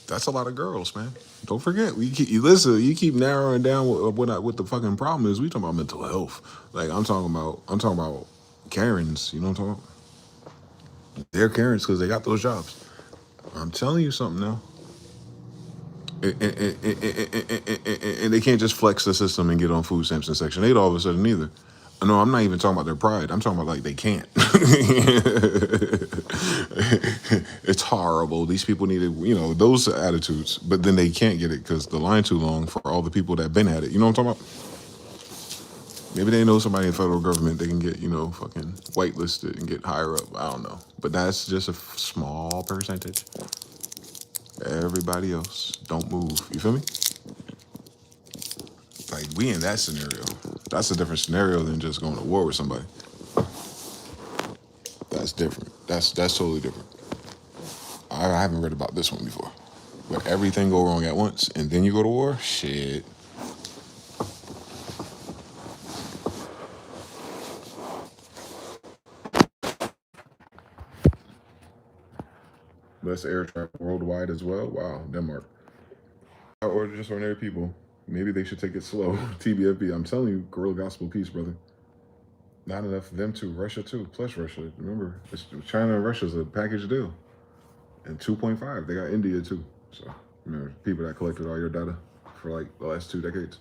That's a lot of girls, man. Don't forget, you keep narrowing down what the fucking problem is. We talking about mental health. Like, I'm talking about Karens. You know what I'm talking about? They're Karens because they got those jobs. I'm telling you something now. And they can't just flex the system and get on food stamps and Section 8 all of a sudden either. No, I'm not even talking about their pride. I'm talking about, like, they can't. It's horrible. These people needed, those attitudes, but then they can't get it because the line too long for all the people that been at it. You know what I'm talking about? Maybe they know somebody in the federal government they can get, fucking whitelisted and get higher up. I don't know. But that's just a small percentage. Everybody else, don't move. You feel me? Like, we in that scenario. That's a different scenario than just going to war with somebody. That's different. That's totally different. I haven't read about this one before. But everything go wrong at once, and then you go to war? Shit. Less air travel worldwide as well? Wow, Denmark. Or just ordinary people. Maybe they should take it slow. TBFB, I'm telling you, guerrilla gospel peace, brother. Not enough for them too. Russia too, plus Russia. Remember, China and Russia's a package deal. And 2.5, they got India too. So, remember, people that collected all your data for like the last 2 decades,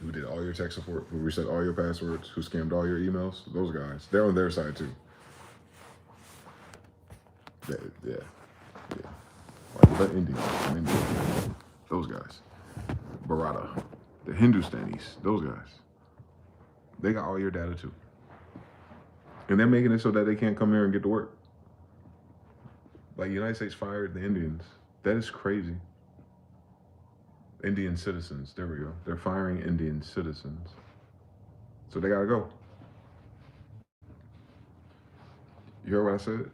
who did all your tech support, who reset all your passwords, who scammed all your emails, those guys, they're on their side too. Yeah. Like the Indians from India, those guys. Bharata, the Hindustanis, those guys. They got all your data too. And they're making it so that they can't come here and get to work. Like, the United States fired the Indians That is crazy. Indian citizens. There we go. They're firing Indian citizens. So they gotta go. You heard what I said?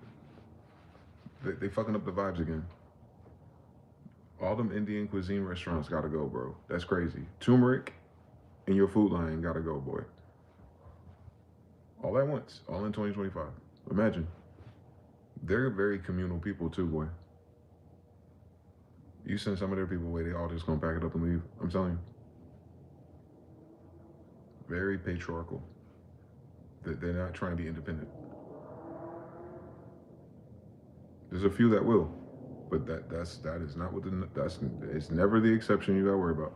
They fucking up the vibes again. All them Indian cuisine restaurants gotta go, bro. That's crazy. Turmeric in your food line gotta go, boy. All at once. All in 2025. Imagine. They're very communal people too, boy. You send some of their people away, they all just gonna pack it up and leave. I'm telling you. Very patriarchal. They're not trying to be independent. There's a few that will, but that is not what it's never the exception you gotta worry about.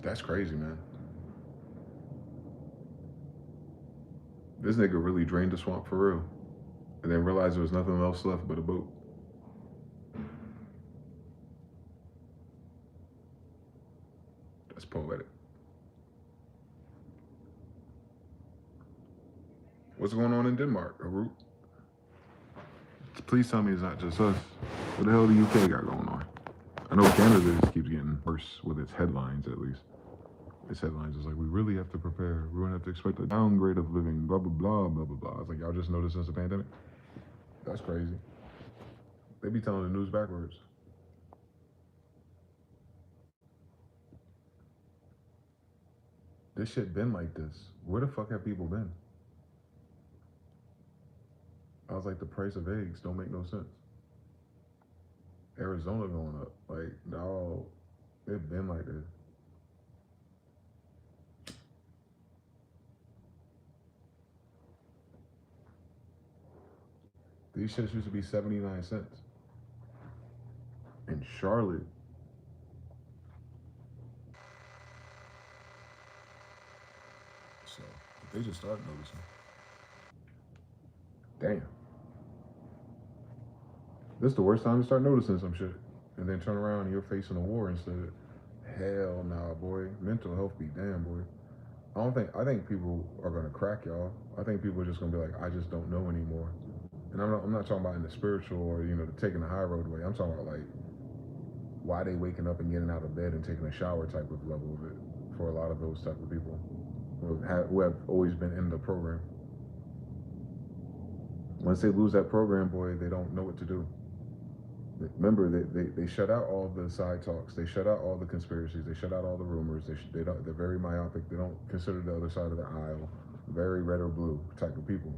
That's crazy, man. This nigga really drained the swamp for real, and then realized there was nothing else left but a boat. That's poetic. What's going on in Denmark, Arut? Please tell me it's not just us. What the hell the UK got going on? I know Canada just keeps getting worse with its headlines, at least. Its headlines is like, we really have to prepare. We're going to have to expect a downgrade of living, blah, blah, blah, blah, blah, blah. I was like, y'all just noticed since the pandemic? That's crazy. They be telling the news backwards. This shit been like this. Where the fuck have people been? I was like, the price of eggs don't make no sense. Arizona going up. Like, no, it been like this. These shits used to be 79 cents. In Charlotte. So, they just started noticing. Damn. This is the worst time to start noticing some shit. And then turn around and you're facing a war instead. Hell nah, boy. Mental health be damn, boy. I think people are gonna crack, y'all. I think people are just gonna be like, I just don't know anymore. And I'm not talking about in the spiritual or, taking the high road way. I'm talking about like, why they waking up and getting out of bed and taking a shower type of level of it for a lot of those type of people who have always been in the program. Once they lose that program, boy, they don't know what to do. Remember, they shut out all the side talks. They shut out all the conspiracies. They shut out all the rumors. They're very myopic. They don't consider the other side of the aisle. Very red or blue type of people.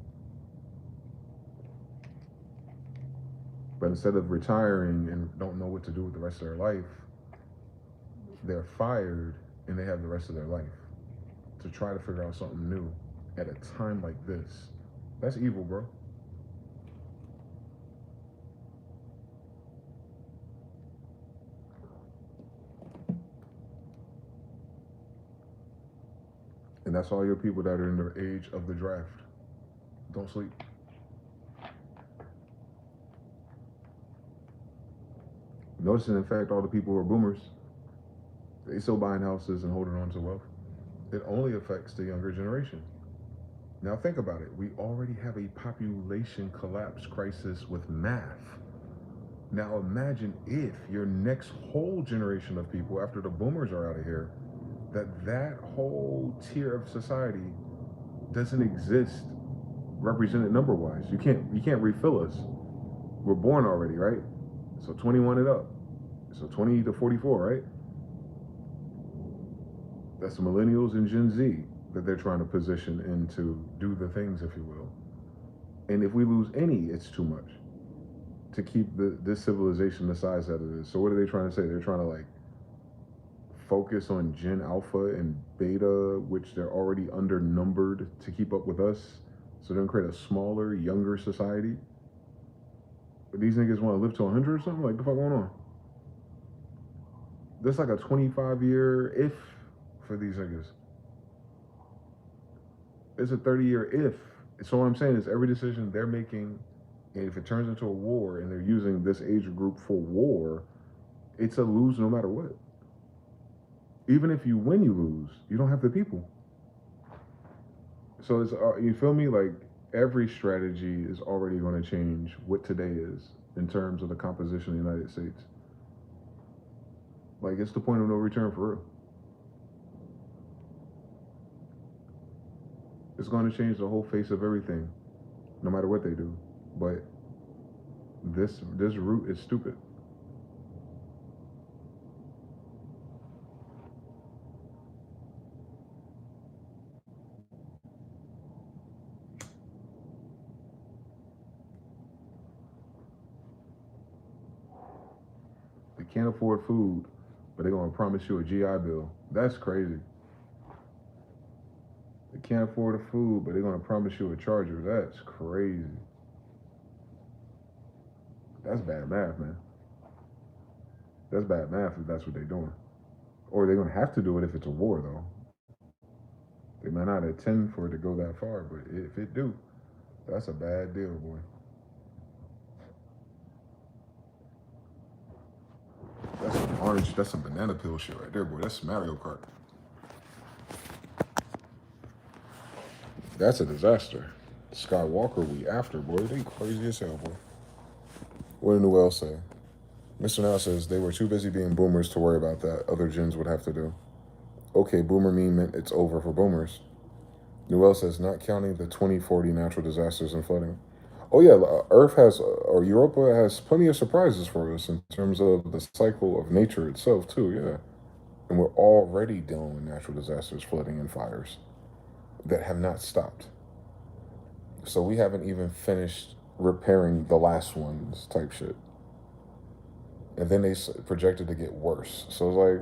But instead of retiring and don't know what to do with the rest of their life, they're fired and they have the rest of their life to try to figure out something new at a time like this. That's evil, bro. And that's all your people that are in the age of the draft. Don't sleep. Noticing, in fact, all the people who are boomers, they still buying houses and holding on to wealth. It only affects the younger generation. Now think about it. We already have a population collapse crisis with math. Now imagine if your next whole generation of people, after the boomers are out of here, that whole tier of society doesn't exist represented number-wise. You can't refill us. We're born already, right? So 21 and up. So 20 to 44, right? That's the millennials and Gen Z that they're trying to position in to do the things, if you will. And if we lose any, it's too much to keep this civilization the size that it is. So what are they trying to say? They're trying to like focus on Gen Alpha and Beta, which they're already undernumbered to keep up with us. So they're gonna create a smaller, younger society. But these niggas want to live to 100 or something? Like, the fuck going on? That's like a 25-year if for these niggas. It's a 30-year if. So what I'm saying is every decision they're making, and if it turns into a war and they're using this age group for war, it's a lose no matter what. Even if you win, you lose. You don't have the people. So it's, you feel me? Like, Every strategy is already going to change what today is in terms of the composition of the United States. Like, it's the point of no return for real. It's going to change the whole face of everything, no matter what they do. But this route is stupid. They can't afford food, but they're going to promise you a GI Bill. That's crazy. They can't afford the food, but they're going to promise you a charger. That's crazy. That's bad math, man. That's bad math if that's what they're doing. Or they're going to have to do it if it's a war, though. They might not intend for it to go that far, but if it do, that's a bad deal, boy. That's some orange, that's some banana peel shit right there, boy. That's Mario Kart. That's a disaster. Skywalker, we after, boy. They crazy as hell, boy. What did Noel say? Mr. Now says they were too busy being boomers to worry about that. Other gens would have to do. Okay, boomer meme meant it's over for boomers. Noel says not counting the 2040 natural disasters and flooding. Oh yeah, Earth has, or Europa has plenty of surprises for us in terms of the cycle of nature itself too. Yeah, and we're already dealing with natural disasters, flooding, and fires that have not stopped. So we haven't even finished repairing the last ones, type shit. And then they projected to get worse. So it's like,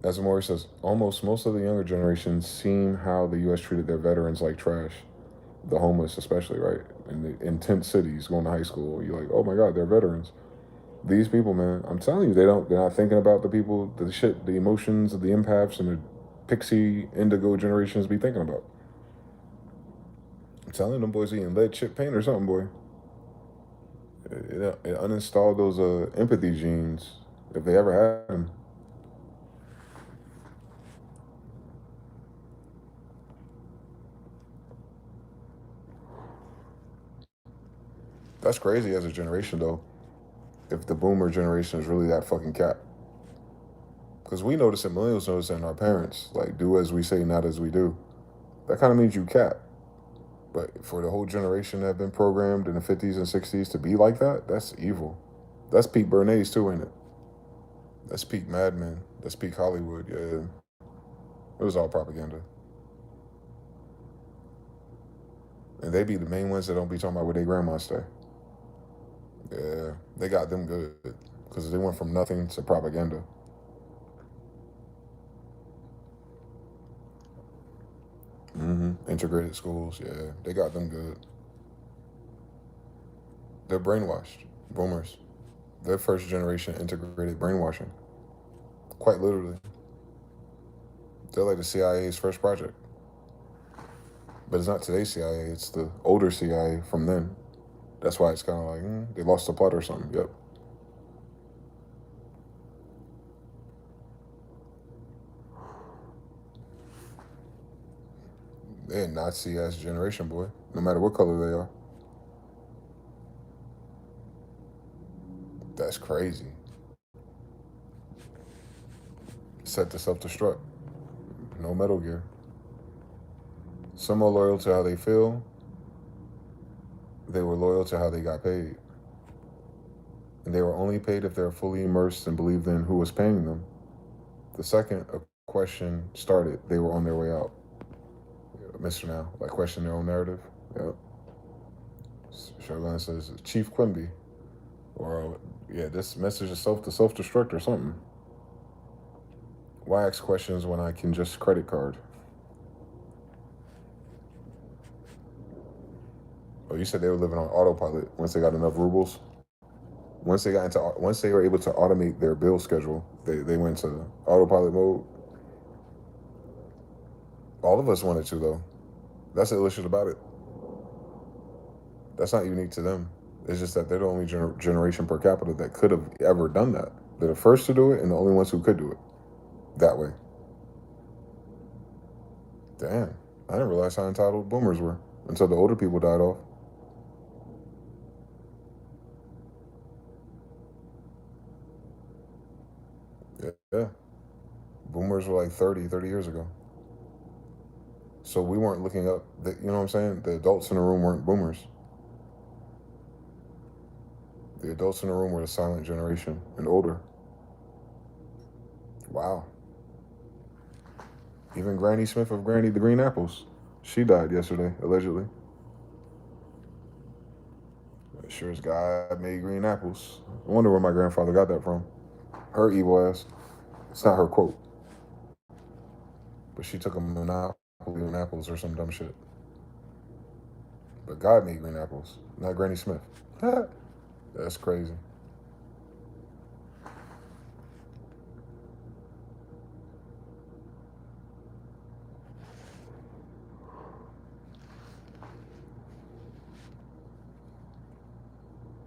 As Amori says, almost most of the younger generation seen how the U.S. treated their veterans like trash. The homeless, especially, right? In the intense cities, going to high school, you're like, oh my God, they're veterans. These people, man, I'm telling you, they're not thinking about the people, the shit, the emotions, the empaths, and the pixie indigo generations be thinking about. I'm telling them boys eating lead chip paint or something, boy. It uninstalled those empathy genes if they ever had them. That's crazy as a generation, though. If the boomer generation is really that fucking cap, because we notice it, millennials notice it in our parents, like do as we say, not as we do. That kind of means you cap. But for the whole generation that have been programmed in the 50s and 60s to be like that, that's evil. That's peak Bernays too, ain't it? That's peak Mad Men. That's peak Hollywood. Yeah, it was all propaganda. And they be the main ones that don't be talking about where their grandma stay. Yeah, they got them good because they went from nothing to propaganda. Integrated schools, yeah, they got them good. They're brainwashed. Boomers. They're first generation integrated brainwashing. Quite literally. They're like the CIA's first project. But it's not today's CIA, it's the older CIA from then. That's why it's kind of like, they lost the plot or something. Yep. They're Nazi ass generation, boy. No matter what color they are. That's crazy. Set to self destruct. No Metal Gear. Some are loyal to how they feel. They were loyal to how they got paid. And they were only paid if they're fully immersed and believed in who was paying them. The second a question started, they were on their way out. Mr. Now, like question their own narrative. Yep. Shogun says Chief Quimby. Or yeah, this message is self to self destruct or something. Why ask questions when I can just credit card? Oh, you said they were living on autopilot once they got enough rubles. Once they were able to automate their bill schedule, they went to autopilot mode. All of us wanted to though. That's the illusion about it. That's not unique to them. It's just that they're the only generation per capita that could have ever done that. They're the first to do it and the only ones who could do it that way. Damn. I didn't realize how entitled boomers were until the older people died off. Yeah. Boomers were like 30 years ago. So we weren't looking up, you know what I'm saying? The adults in the room weren't boomers. The adults in the room were the silent generation and older. Wow. Even Granny Smith of Granny the Green Apples. She died yesterday, allegedly. Sure as God made green apples. I wonder where my grandfather got that from. Her evil ass. It's not her quote. But she took a monopoly on apples or some dumb shit. But God made green apples, not Granny Smith. That's crazy.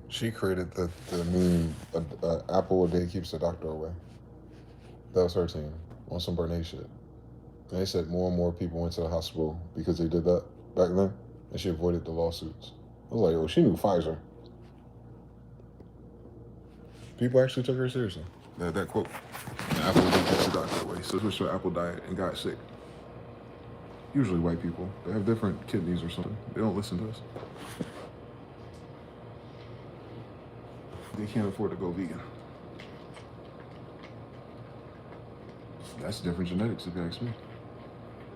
She created the meme, apple a day keeps the doctor away. That was her team on some Bernays shit. And they said more and more people went to the hospital because they did that back then, and she avoided the lawsuits. I was like, oh, she knew Pfizer. People actually took her seriously. That quote. The apple a day keeps the doctor away. So switched to an apple diet and got sick. Usually white people. They have different kidneys or something. They don't listen to us. They can't afford to go vegan. That's different genetics, if you ask me.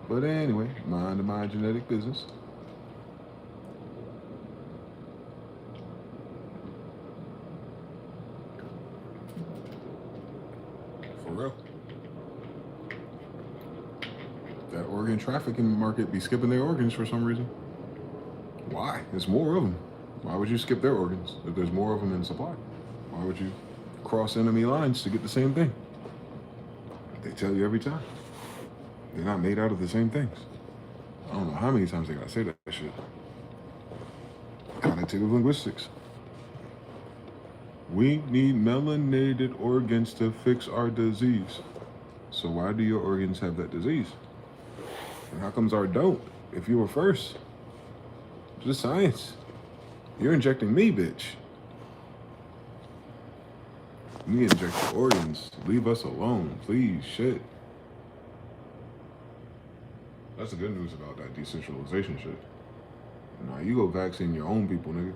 But anyway, mind to my genetic business. For real. That organ trafficking market be skipping their organs for some reason. Why? There's more of them. Why would you skip their organs if there's more of them in supply? Why would you cross enemy lines to get the same thing? They tell you every time. They're not made out of the same things. I don't know how many times they gotta say that shit. Cognitive linguistics. We need melanated organs to fix our disease. So why do your organs have that disease? And how comes our don't? If you were first. Just science. You're injecting me, bitch. You inject your organs. Leave us alone, please. Shit. That's the good news about that decentralization shit. Nah, you go vaccine your own people, nigga.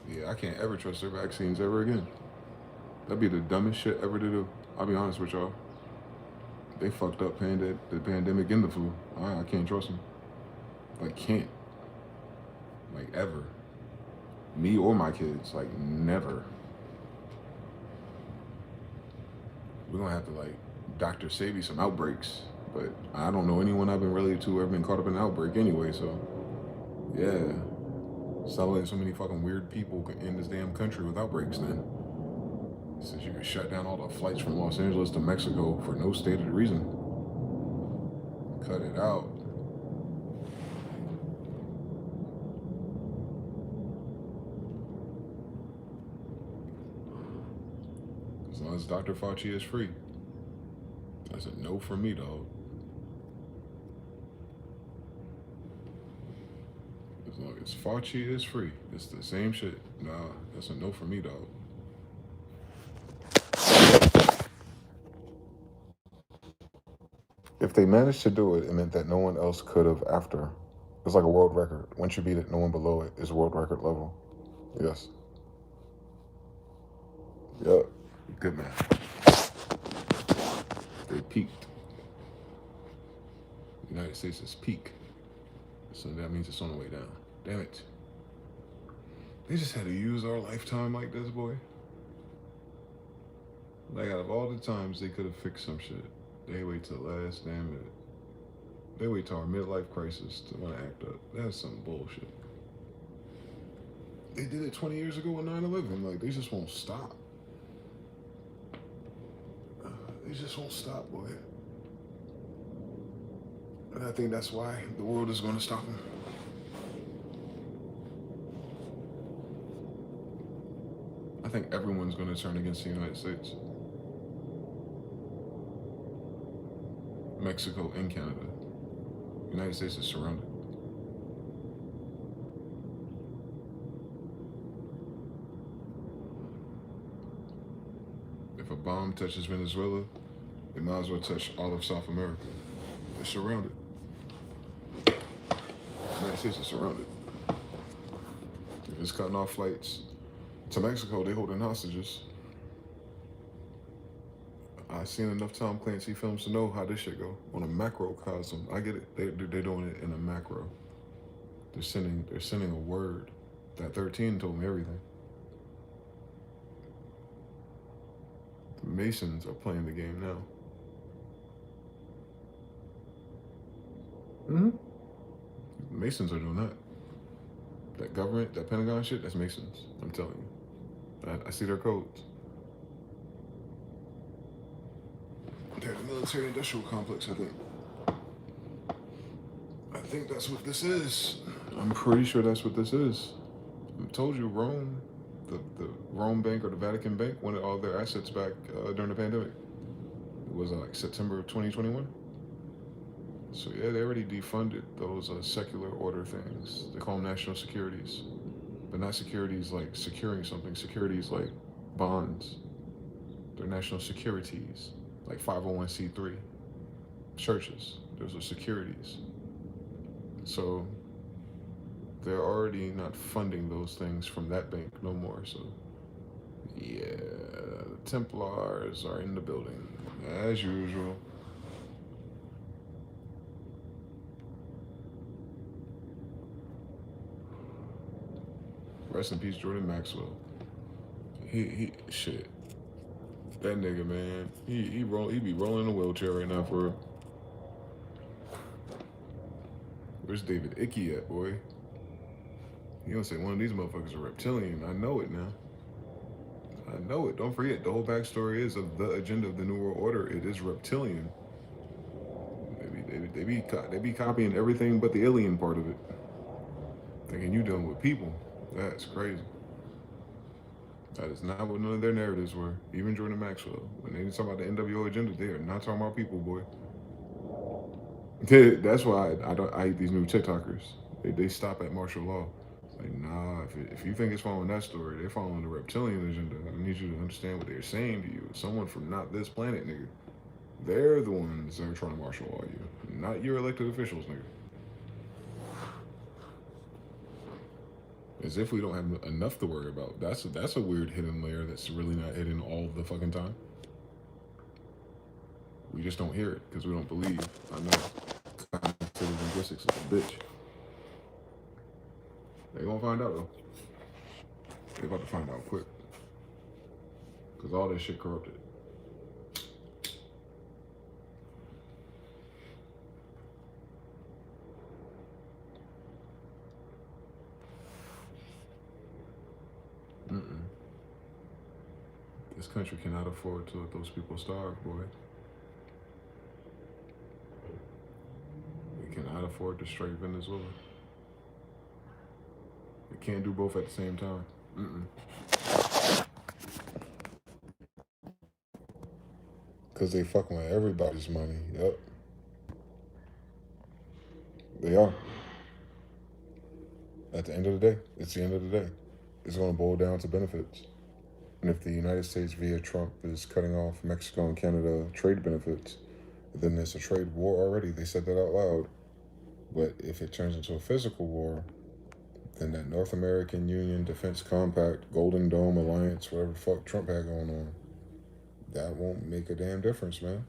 Yeah, I can't ever trust their vaccines ever again. That'd be the dumbest shit ever to do. I'll be honest with y'all. They fucked up the pandemic and the flu. I can't trust them. Like, can't. Like, ever. Me or my kids. Like, never. We're gonna have to, like, Dr. Savy some outbreaks. But I don't know anyone I've been related to ever been caught up in an outbreak anyway, so. Yeah. Stop letting so many fucking weird people in this damn country with outbreaks then. Since you can shut down all the flights from Los Angeles to Mexico for no stated reason. Cut it out. As long as Dr. Fauci is free. That's a no from me, dog. As long as Fauci is free, it's the same shit. Nah, that's a no for me, dog. If they managed to do it, it meant that no one else could have after. It's like a world record. Once you beat it, no one below it is world record level. Yes. Yep. Good man. They peaked. The United States is peak. So that means it's on the way down. Damn it. They just had to use our lifetime like this, boy. Like, out of all the times they could have fixed some shit, they wait till the last damn minute. They wait till our midlife crisis to want to act up. That's some bullshit. They did it 20 years ago with 9/11. Like, they just won't stop. They just won't stop, boy. And I think that's why the world is going to stop them. I think everyone's going to turn against the United States, Mexico, and Canada. The United States is surrounded. If a bomb touches Venezuela, it might as well touch all of South America. They're surrounded. The United States is surrounded. If it's cutting off flights to Mexico, they holding hostages. I've seen enough Tom Clancy films to know how this shit go on a macrocosm. I get it. They're doing it in a macro. They're sending a word. That 13 told me everything. The Masons are playing the game now. Mm-hmm. The Masons are doing that. That government, that Pentagon shit, that's Masons. I'm telling you. I see their codes. They're the military industrial complex, I think. I think that's what this is. I'm pretty sure that's what this is. I told you, Rome, the Rome Bank or the Vatican Bank wanted all their assets back during the pandemic. It was like September of 2021. So yeah, they already defunded those secular order things. They call them national securities, but not securities like securing something. Securities like bonds. They're national securities, like 501c3 churches. Those are securities. So they're already not funding those things from that bank no more. So yeah, the Templars are in the building as usual. Rest in peace, Jordan Maxwell. He shit. That nigga, man. He be rolling in a wheelchair right now for real. Where's David Icke at, boy? He gonna say one of these motherfuckers are reptilian. I know it now. I know it. Don't forget, the whole backstory is of the agenda of the New World Order. It is reptilian. They be copying everything but the alien part of it. Thinking you dealing with people. That's crazy. That is not what none of their narratives were. Even Jordan Maxwell. When they talk about the NWO agenda, they are not talking about people, boy. That's why I hate these new TikTokers. They stop at martial law. Like, nah, if you think it's following that story, they're following the reptilian agenda. I need you to understand what they're saying to you. Someone from not this planet, nigga. They're the ones that are trying to martial law you, not your elected officials, nigga. As if we don't have enough to worry about. That's a weird hidden layer that's really not hidden all the fucking time. We just don't hear it because we don't believe. I know. Cognitive linguistics is a bitch. They gonna find out though. They about to find out quick. Cause all this shit corrupted. Mm-mm. This country cannot afford to let those people starve, boy. We cannot afford to strike Venezuela. We can't do both at the same time. Because they fucking with everybody's money. Yep. They are. At the end of the day, it's the end of the day. It's going to boil down to benefits. And if the United States via Trump is cutting off Mexico and Canada trade benefits, then it's a trade war already. They said that out loud. But if it turns into a physical war, then that North American Union Defense Compact, Golden Dome Alliance, whatever the fuck Trump had going on, that won't make a damn difference, man.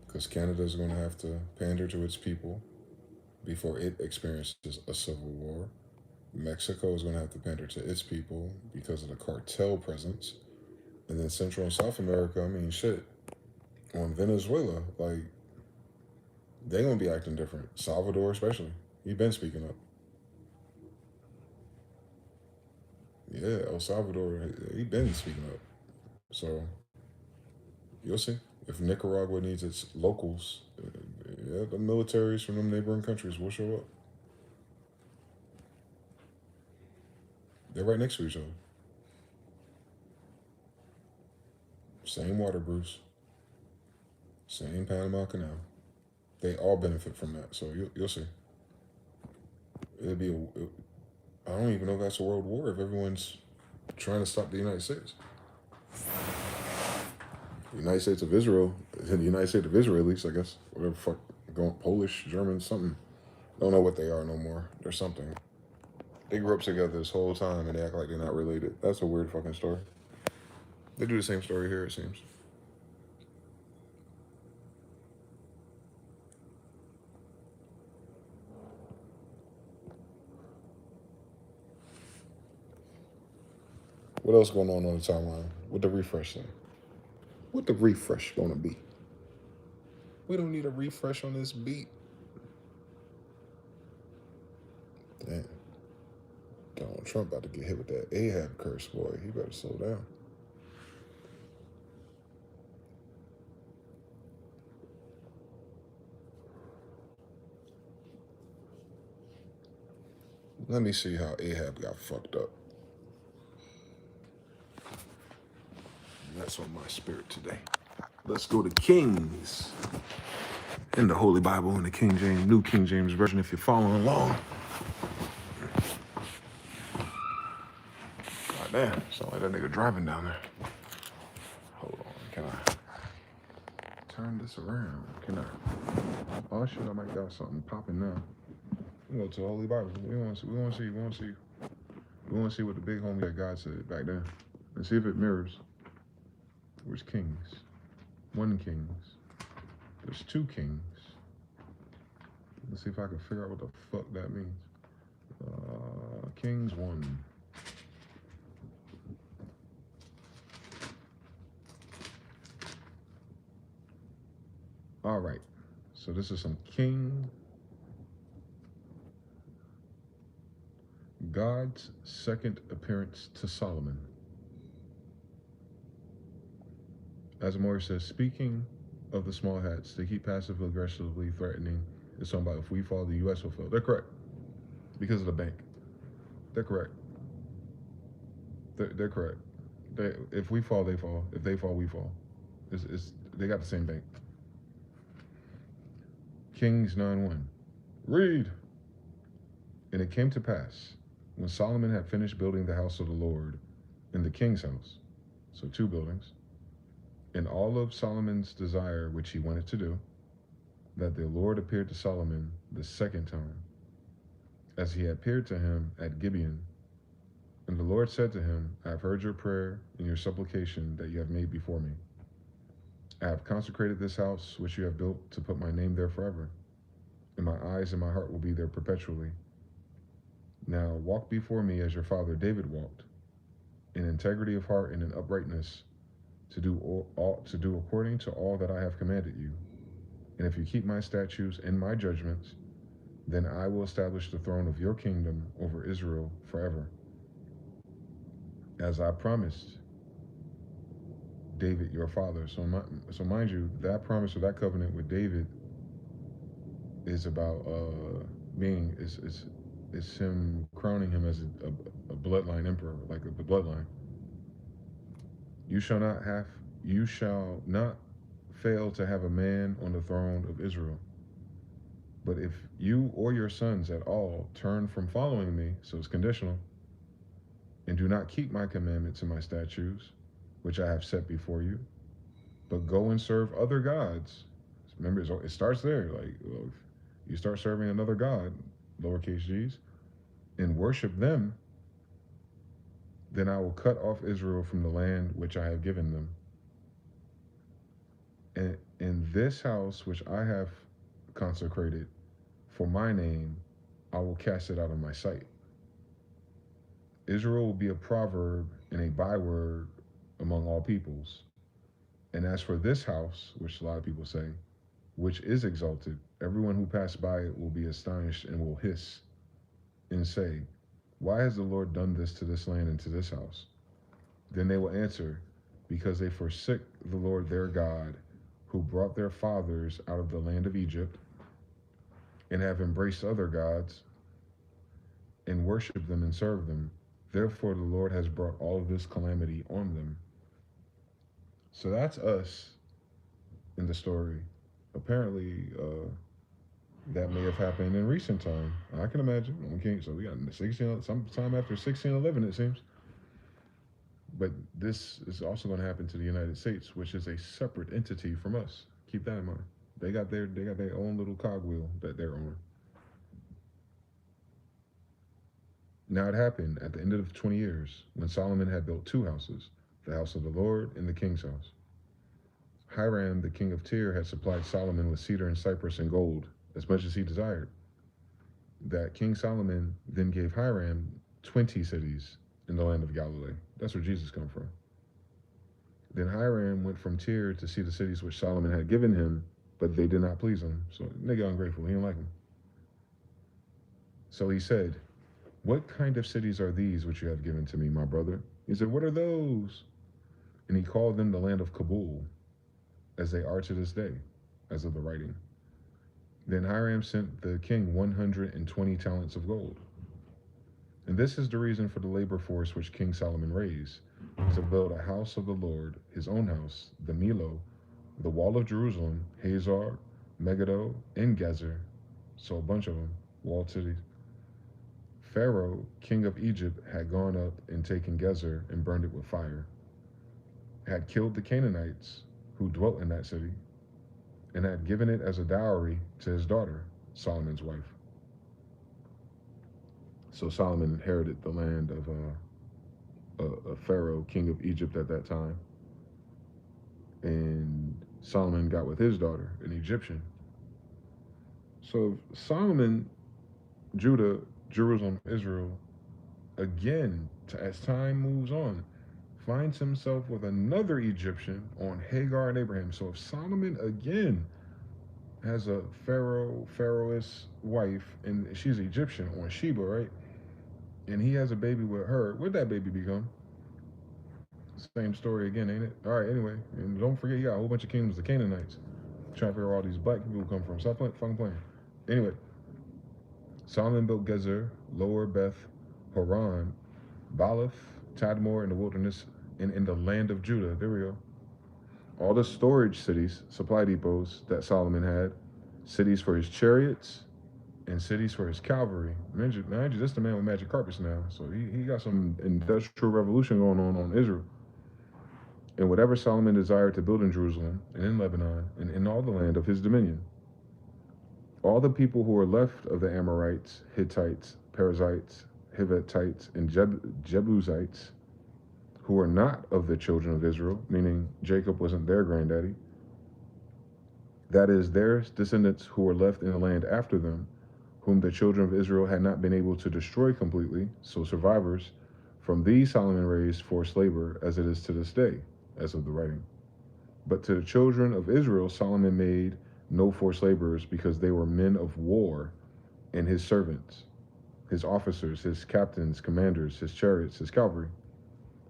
Because Canada's going to have to pander to its people before it experiences a civil war. Mexico is going to have to pander to its people because of the cartel presence. And then Central and South America, I mean, shit. On Venezuela, like, they going to be acting different. Salvador, especially. He been speaking up. Yeah, El Salvador, he been speaking up. So, you'll see. If Nicaragua needs its locals, yeah, the militaries from them neighboring countries will show up. They're right next to each other. Same water, Bruce. Same Panama Canal. They all benefit from that. So you'll see. It'll be I don't even know if that's a world war if everyone's trying to stop the United States. The United States of Israel, the United States of Israelis, I guess, whatever fuck, going Polish, German, something. Don't know what they are no more. They're something. They grew up together this whole time and they act like they're not related. That's a weird fucking story. They do the same story here, it seems. What else going on the timeline? What the refresh thing? What the refresh gonna be? We don't need a refresh on this beat. Damn. Donald Trump about to get hit with that Ahab curse, boy. He better slow down. Let me see how Ahab got fucked up. That's on my spirit today. Let's go to Kings. In the Holy Bible, in the King James, New King James Version, if you're following along. God damn, sound like that nigga driving down there. Hold on, can I turn this around? Can I? Oh shit, I might got something popping now. We go to the Holy Bible. We want to see what the big homie that God said back then. And see if it mirrors. Where's Kings? One Kings. There's two Kings. Let's see if I can figure out what the fuck that means. Kings 1. All right. So this is some King. God's second appearance to Solomon. As Moore says, speaking of the small hats, they keep passive aggressively threatening. It's talking about if we fall, the U.S. will fall. They're correct. Because of the bank. They're correct. They're correct. If we fall, they fall. If they fall, we fall. They got the same bank. Kings 9:1. Read. And it came to pass, when Solomon had finished building the house of the Lord and the king's house, so 2 buildings, and all of Solomon's desire which he wanted to do, that the Lord appeared to Solomon the second time, as he had appeared to him at Gibeon. And the Lord said to him, I have heard your prayer and your supplication that you have made before me. I have consecrated this house which you have built to put my name there forever, and my eyes and my heart will be there perpetually. Now walk before me as your father David walked, in integrity of heart and in uprightness, to do according to all that I have commanded you. And if you keep my statutes and my judgments, then I will establish the throne of your kingdom over Israel forever, as I promised David your father. So mind you, that promise or that covenant with David is about is him crowning him as a bloodline emperor, like a bloodline. You shall not fail to have a man on the throne of Israel. But if you or your sons at all turn from following me, so it's conditional, and do not keep my commandments and my statutes, which I have set before you, but go and serve other gods. Remember, it starts there. Like, well, if you start serving another god, lowercase g's, and worship them, then I will cut off Israel from the land which I have given them. And in this house which I have consecrated for my name, I will cast it out of my sight. Israel will be a proverb and a byword among all peoples. And as for this house, which a lot of people say, which is exalted, everyone who passed by it will be astonished and will hiss and say, why has the Lord done this to this land and to this house? Then they will answer, because they forsook the Lord their God, who brought their fathers out of the land of Egypt, and have embraced other gods, and worshiped them and served them. Therefore the Lord has brought all of this calamity on them. So that's us in the story. Apparently, that may have happened in recent time. I can imagine. Okay, so we got 16, sometime after 1611, it seems. But this is also going to happen to the United States, which is a separate entity from us. Keep that in mind. They got their own little cogwheel that they're on. Now it happened at the end of 20 years when Solomon had built two houses, the house of the Lord and the king's house. Hiram, the king of Tyre, had supplied Solomon with cedar and cypress and gold, as much as he desired. That King Solomon then gave Hiram 20 cities in the land of Galilee. That's where Jesus come from. Then Hiram went from Tyre to see the cities which Solomon had given him, but they did not please him. So nigga ungrateful, he didn't like him. So he said, "What kind of cities are these which you have given to me, my brother?" He said, "What are those?" And he called them the land of Kabul, as they are to this day, as of the writing. Then Hiram sent the king 120 talents of gold. And this is the reason for the labor force which King Solomon raised, to build a house of the Lord, his own house, the Milo, the wall of Jerusalem, Hazor, Megiddo, and Gezer. So a bunch of them, walled cities. Pharaoh, king of Egypt, had gone up and taken Gezer and burned it with fire, had killed the Canaanites who dwelt in that city, and had given it as a dowry to his daughter, Solomon's wife. So Solomon inherited the land of Pharaoh, king of Egypt at that time, and Solomon got with his daughter, an Egyptian. So Solomon, Judah, Jerusalem, Israel, again, as time moves on, finds himself with another Egyptian on Hagar and Abraham. So if Solomon again has a Pharaoh's wife, and she's Egyptian on Sheba, right? And he has a baby with her, what'd that baby become? Same story again, ain't it? All right, anyway, and don't forget, you got a whole bunch of kingdoms, the Canaanites. Trying to figure out where all these black people come from. Stop fucking playing. Anyway, Solomon built Gezer, Lower Beth Horon, Baalath, Tadmor in the wilderness, and in the land of Judah. There we go. All the storage cities, supply depots that Solomon had, cities for his chariots, and cities for his cavalry. Mind you, this is the man with magic carpets now. So he got some industrial revolution going on Israel. And whatever Solomon desired to build in Jerusalem, and in Lebanon, and in all the land of his dominion. All the people who were left of the Amorites, Hittites, Perizzites, Hivitites, and Jebusites, who were not of the children of Israel, meaning Jacob wasn't their granddaddy, that is, their descendants who were left in the land after them, whom the children of Israel had not been able to destroy completely, so survivors, from these Solomon raised forced labor, as it is to this day, as of the writing. But to the children of Israel, Solomon made no forced laborers, because they were men of war, and his servants, his officers, his captains, commanders, his chariots, his cavalry.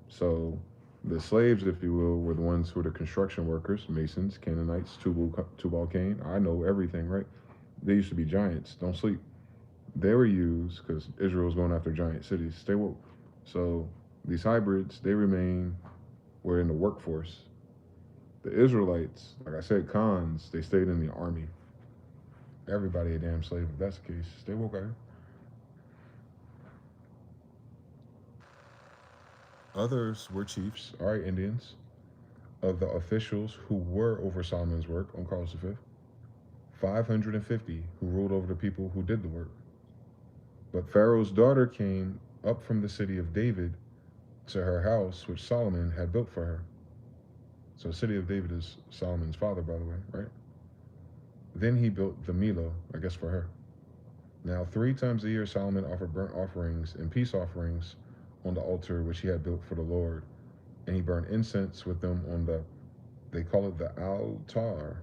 So the slaves, if you will, were the ones who were the construction workers, masons, Canaanites, Tubal Cain. I know everything, right? They used to be giants. Don't sleep. They were used because Israel was going after giant cities. Stay woke. So these hybrids, they were in the workforce. The Israelites, like I said, cons, they stayed in the army. Everybody a damn slave if that's the case. Stay woke out here. Others were chiefs, all right, Indians, of the officials who were over Solomon's work on Carlos V. 550 who ruled over the people who did the work. But Pharaoh's daughter came up from the city of David to her house, which Solomon had built for her. So, the city of David is Solomon's father, by the way, right? Then he built the Milo, I guess, for her. Now, 3 times a year, Solomon offered burnt offerings and peace offerings on the altar which he had built for the Lord. And he burned incense with them on they call it the altar,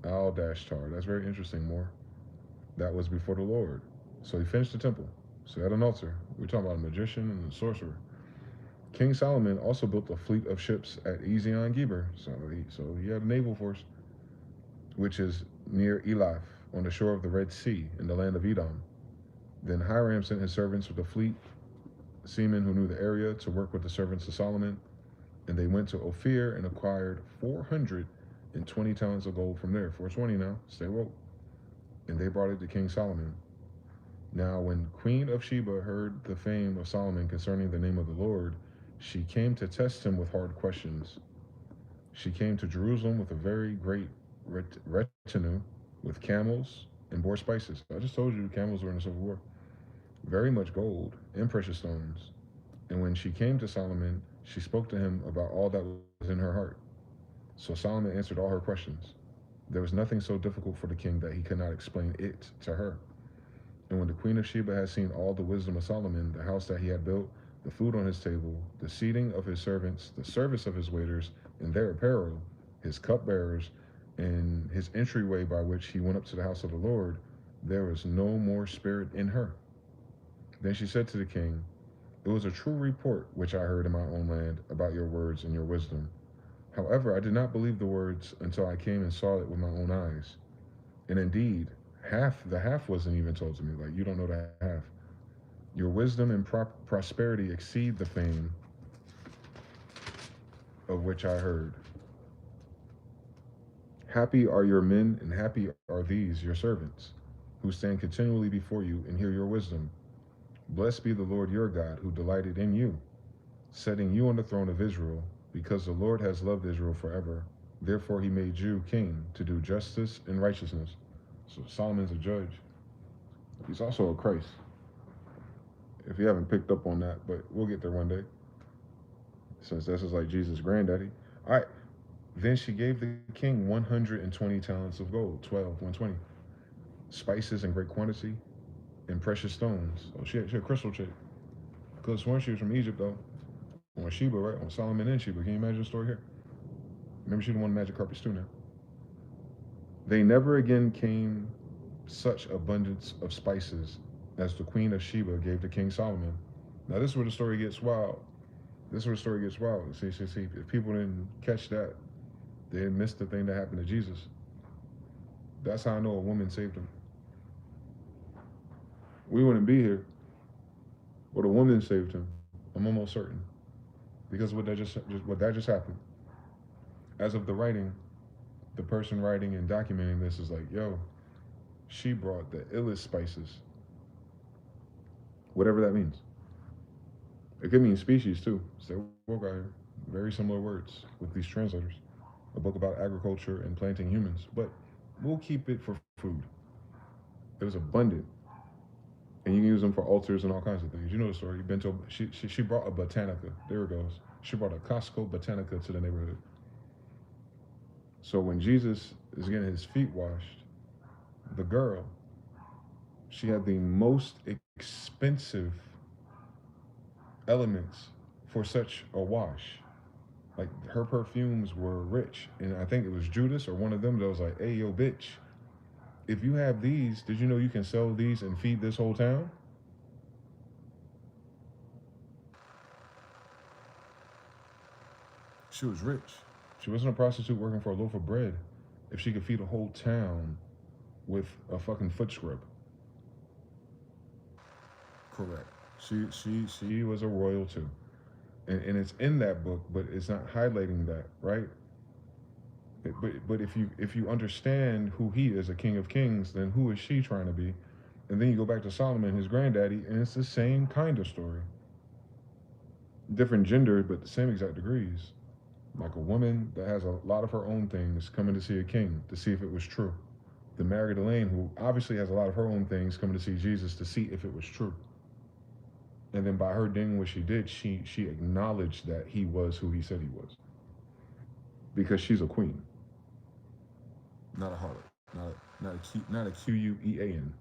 al-tar. That's very interesting, more. That was before the Lord. So he finished the temple. So he had an altar. We're talking about a magician and a sorcerer. King Solomon also built a fleet of ships at Ezion-Geber. So he had a naval force, which is near Elath, on the shore of the Red Sea, in the land of Edom. Then Hiram sent his servants with a fleet, seamen who knew the area, to work with the servants of Solomon. And they went to Ophir and acquired 420 talents of gold from there. 420 now, stay woke. And they brought it to King Solomon. Now, when Queen of Sheba heard the fame of Solomon concerning the name of the Lord, she came to test him with hard questions. She came to Jerusalem with a very great retinue, with camels and bore spices. I just told you camels were in the Civil War. Very much gold and precious stones. And when she came to Solomon, she spoke to him about all that was in her heart. So Solomon answered all her questions. There was nothing so difficult for the king that he could not explain it to her. And when the queen of Sheba had seen all the wisdom of Solomon, the house that he had built, the food on his table, the seating of his servants, the service of his waiters, and their apparel, his cupbearers, and his entryway by which he went up to the house of the Lord, there was no more spirit in her. Then she said to the king, "It was a true report which I heard in my own land about your words and your wisdom. However, I did not believe the words until I came and saw it with my own eyes. And indeed, the half wasn't even told to me. Like, you don't know the half. Your wisdom and prosperity exceed the fame of which I heard. Happy are your men, and happy are these your servants, who stand continually before you and hear your wisdom. Blessed be the Lord your God, who delighted in you, setting you on the throne of Israel, because the Lord has loved Israel forever. Therefore he made you king to do justice and righteousness." So Solomon's a judge. He's also a Christ. If you haven't picked up on that, but we'll get there one day, since this is like Jesus' granddaddy. All right. Then she gave the king 120 talents of gold, 12, 120, spices in great quantity, and precious stones. Oh, she a crystal chick. Because when she was from Egypt, though, on Sheba, right? On Solomon and Sheba. Can you imagine the story here? Remember, she the one magic carpets too now. They never again came such abundance of spices as the queen of Sheba gave to King Solomon. Now, this is where the story gets wild. This is where the story gets wild. See. If people didn't catch that, they missed the thing that happened to Jesus. That's how I know a woman saved him. We wouldn't be here, but a woman saved him. I'm almost certain because what that just happened. As of the writing, the person writing and documenting this is like, yo, she brought the illest spices, whatever that means. It could mean species too. Stay woke out here. Very similar words with these translators. A book about agriculture and planting humans, but we'll keep it for food. It was abundant, and you can use them for altars and all kinds of things. You know the story. You've been to. She brought a botanica. There it goes. She brought a Costco botanica to the neighborhood. So when Jesus is getting his feet washed, the girl, she had the most expensive elements for such a wash. Like her perfumes were rich, and I think it was Judas or one of them that was like, "Hey, yo, bitch, if you have these, did you know you can sell these and feed this whole town?" She was rich. She wasn't a prostitute working for a loaf of bread. If she could feed a whole town with a fucking foot scrub. Correct. She was a royal too. And it's in that book, but it's not highlighting that, right? But if you understand who he is, a king of kings, then who is she trying to be? And then you go back to Solomon, his granddaddy, and it's the same kind of story. Different gender, but the same exact degrees. Like a woman that has a lot of her own things coming to see a king to see if it was true. The Mary Elaine, who obviously has a lot of her own things, coming to see Jesus to see if it was true. And then by her doing what she did, she acknowledged that he was who he said he was. Because she's a queen, not a harlot, not a Quean.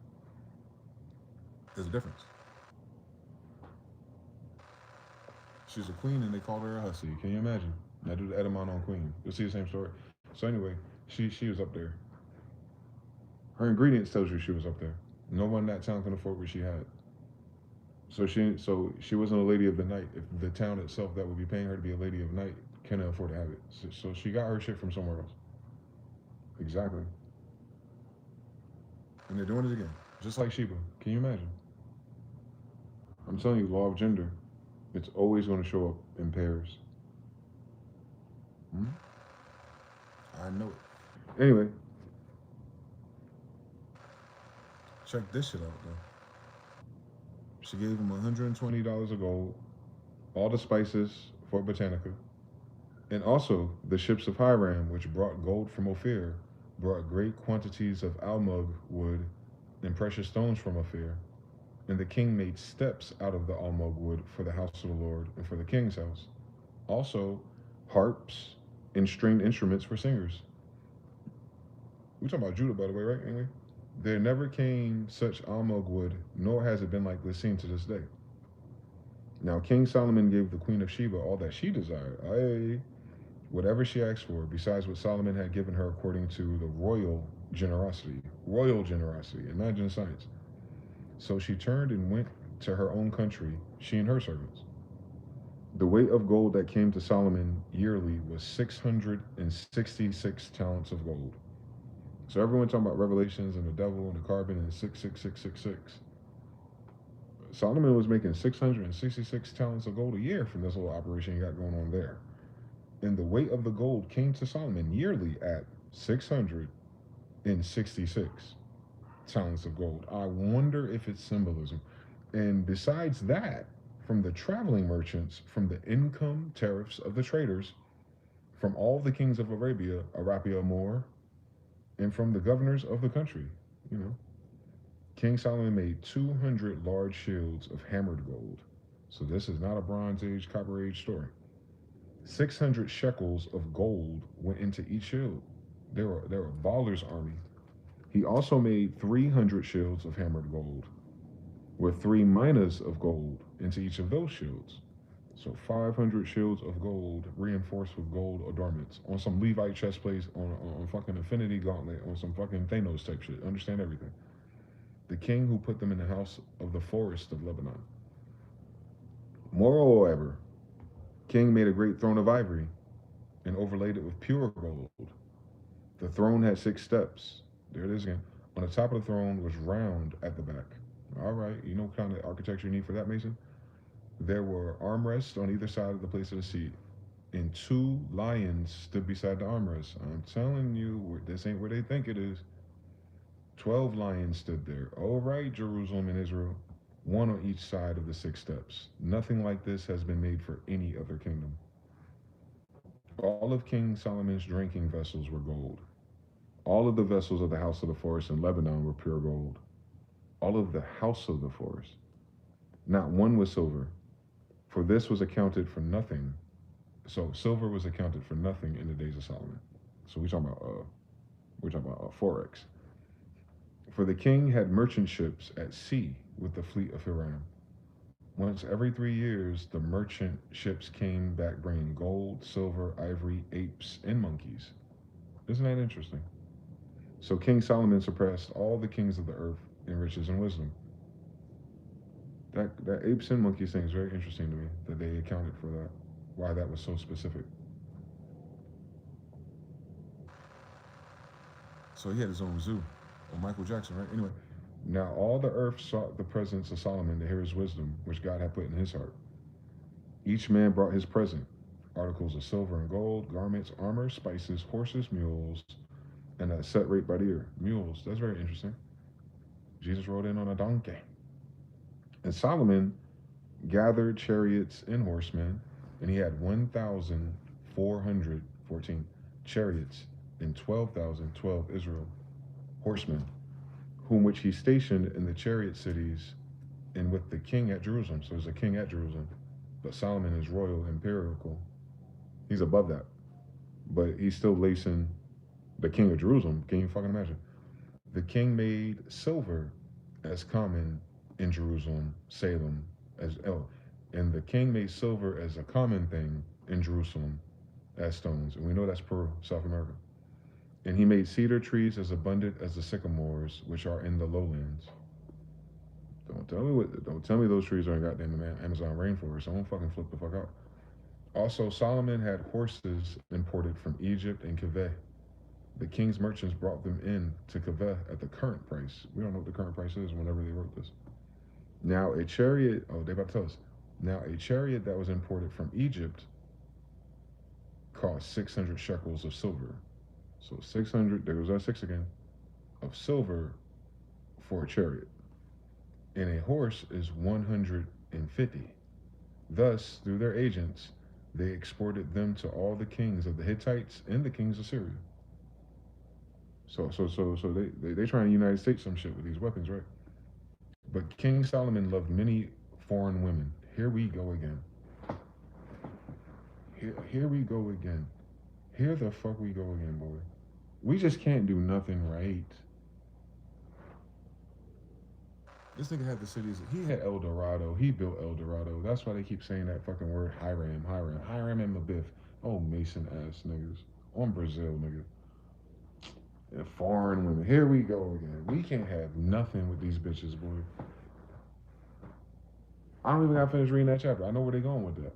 There's a difference. She's a queen, and they called her a hussy. Can you imagine? Now do the Edamon on queen. You'll see the same story. So anyway, she was up there. Her ingredients tells you she was up there. No one in that town can afford what she had. So she wasn't a lady of the night. If the town itself that would be paying her to be a lady of the night cannot afford to have it, so she got her shit from somewhere else. Exactly. And they're doing it again, just like Sheba. Can you imagine? I'm telling you, law of gender. It's always going to show up in pairs. Hmm? I know it. Anyway, check this shit out though. She gave him $120 of gold, all the spices for Botanica, and also the ships of Hiram, which brought gold from Ophir, brought great quantities of almug wood and precious stones from Ophir. And the king made steps out of the almug wood for the house of the Lord and for the king's house. Also, harps and stringed instruments for singers. We're talking about Judah, by the way, right? Anyway, there never came such almug wood, nor has it been like this seen to this day. Now, King Solomon gave the queen of Sheba all that she desired, aye, whatever she asked for, besides what Solomon had given her according to the royal generosity, imagine science. So she turned and went to her own country, she and her servants. The weight of gold that came to Solomon yearly was 666 talents of gold. So everyone talking about Revelations and the devil and the carbon and 66666. Solomon was making 666 talents of gold a year from this little operation he got going on there. And the weight of the gold came to Solomon yearly at 666 talents of gold. I wonder if it's symbolism. And besides that, from the traveling merchants, from the income tariffs of the traders, from all the kings of Arabia more, and from the governors of the country, you know, King Solomon made 200 large shields of hammered gold. So this is not a Bronze Age, Copper Age story. 600 shekels of gold went into each shield. They were a baller's army. He also made 300 shields of hammered gold, with 3 minas of gold into each of those shields. So 500 shields of gold reinforced with gold adornments on some Levite chest plates, on fucking Infinity Gauntlet, on some fucking Thanos type shit. Understand everything. The king who put them in the house of the forest of Lebanon. Moreover, king made a great throne of ivory and overlaid it with pure gold. The throne had 6 steps. There it is again. On the top of the throne was round at the back. All right, you know what kind of architecture you need for that, Mason? There were armrests on either side of the place of the seat, and 2 lions stood beside the armrests. I'm telling you, this ain't where they think it is. 12 lions stood there. All right, Jerusalem and Israel, one on each side of the 6 steps. Nothing like this has been made for any other kingdom. All of King Solomon's drinking vessels were gold. All of the vessels of the house of the forest in Lebanon were pure gold. All of the house of the forest. Not one was silver, for this was accounted for nothing. So silver was accounted for nothing in the days of Solomon. So we're talking about forex. For the king had merchant ships at sea with the fleet of Hiram. Once every 3 years, the merchant ships came back bringing gold, silver, ivory, apes, and monkeys. Isn't that interesting? So King Solomon surpassed all the kings of the earth in riches and wisdom. That apes and monkeys thing is very interesting to me that they accounted for that. Why that was so specific. So he had his own zoo. Or Michael Jackson, right? Anyway, now all the earth sought the presence of Solomon to hear his wisdom, which God had put in his heart. Each man brought his present: articles of silver and gold, garments, armor, spices, horses, mules, and a set rate by the year. Mules, that's very interesting. Jesus rode in on a donkey. And Solomon gathered chariots and horsemen, and he had 1,414 chariots and 12,012 Israel horsemen, whom which he stationed in the chariot cities and with the king at Jerusalem. So there's a king at Jerusalem, but Solomon is royal, imperial. He's above that, but he's still lacing the king of Jerusalem. Can you fucking imagine? The king made silver as common in Jerusalem, Salem, as and the king made silver as a common thing in Jerusalem as stones, and we know that's Peru, South America. And he made cedar trees as abundant as the sycamores which are in the lowlands. Don't tell me those trees are in goddamn Amazon rainforest. I won't fucking flip the fuck out. Also, Solomon had horses imported from Egypt and Kaveh. The king's merchants brought them in to Kaveh at the current price. We don't know what the current price is whenever they wrote this. Now a chariot, oh, they about to tell us. Now a chariot that was imported from Egypt cost 600 shekels of silver. So 600, there goes our six again, of silver for a chariot. And a horse is 150. Thus, through their agents, they exported them to all the kings of the Hittites and the kings of Syria. So they try and United States some shit with these weapons, right? But King Solomon loved many foreign women. Here we go again. Here we go again. Here the fuck we go again, boy. We just can't do nothing right. This nigga had the cities. He had El Dorado. He built El Dorado. That's why they keep saying that fucking word Hiram, Hiram, Hiram and Mabiff. Oh, Mason ass niggas. On Brazil, nigga. And foreign women. Here we go again. We can't have nothing with these bitches, boy. I don't even got to finish reading that chapter. I know where they going with that.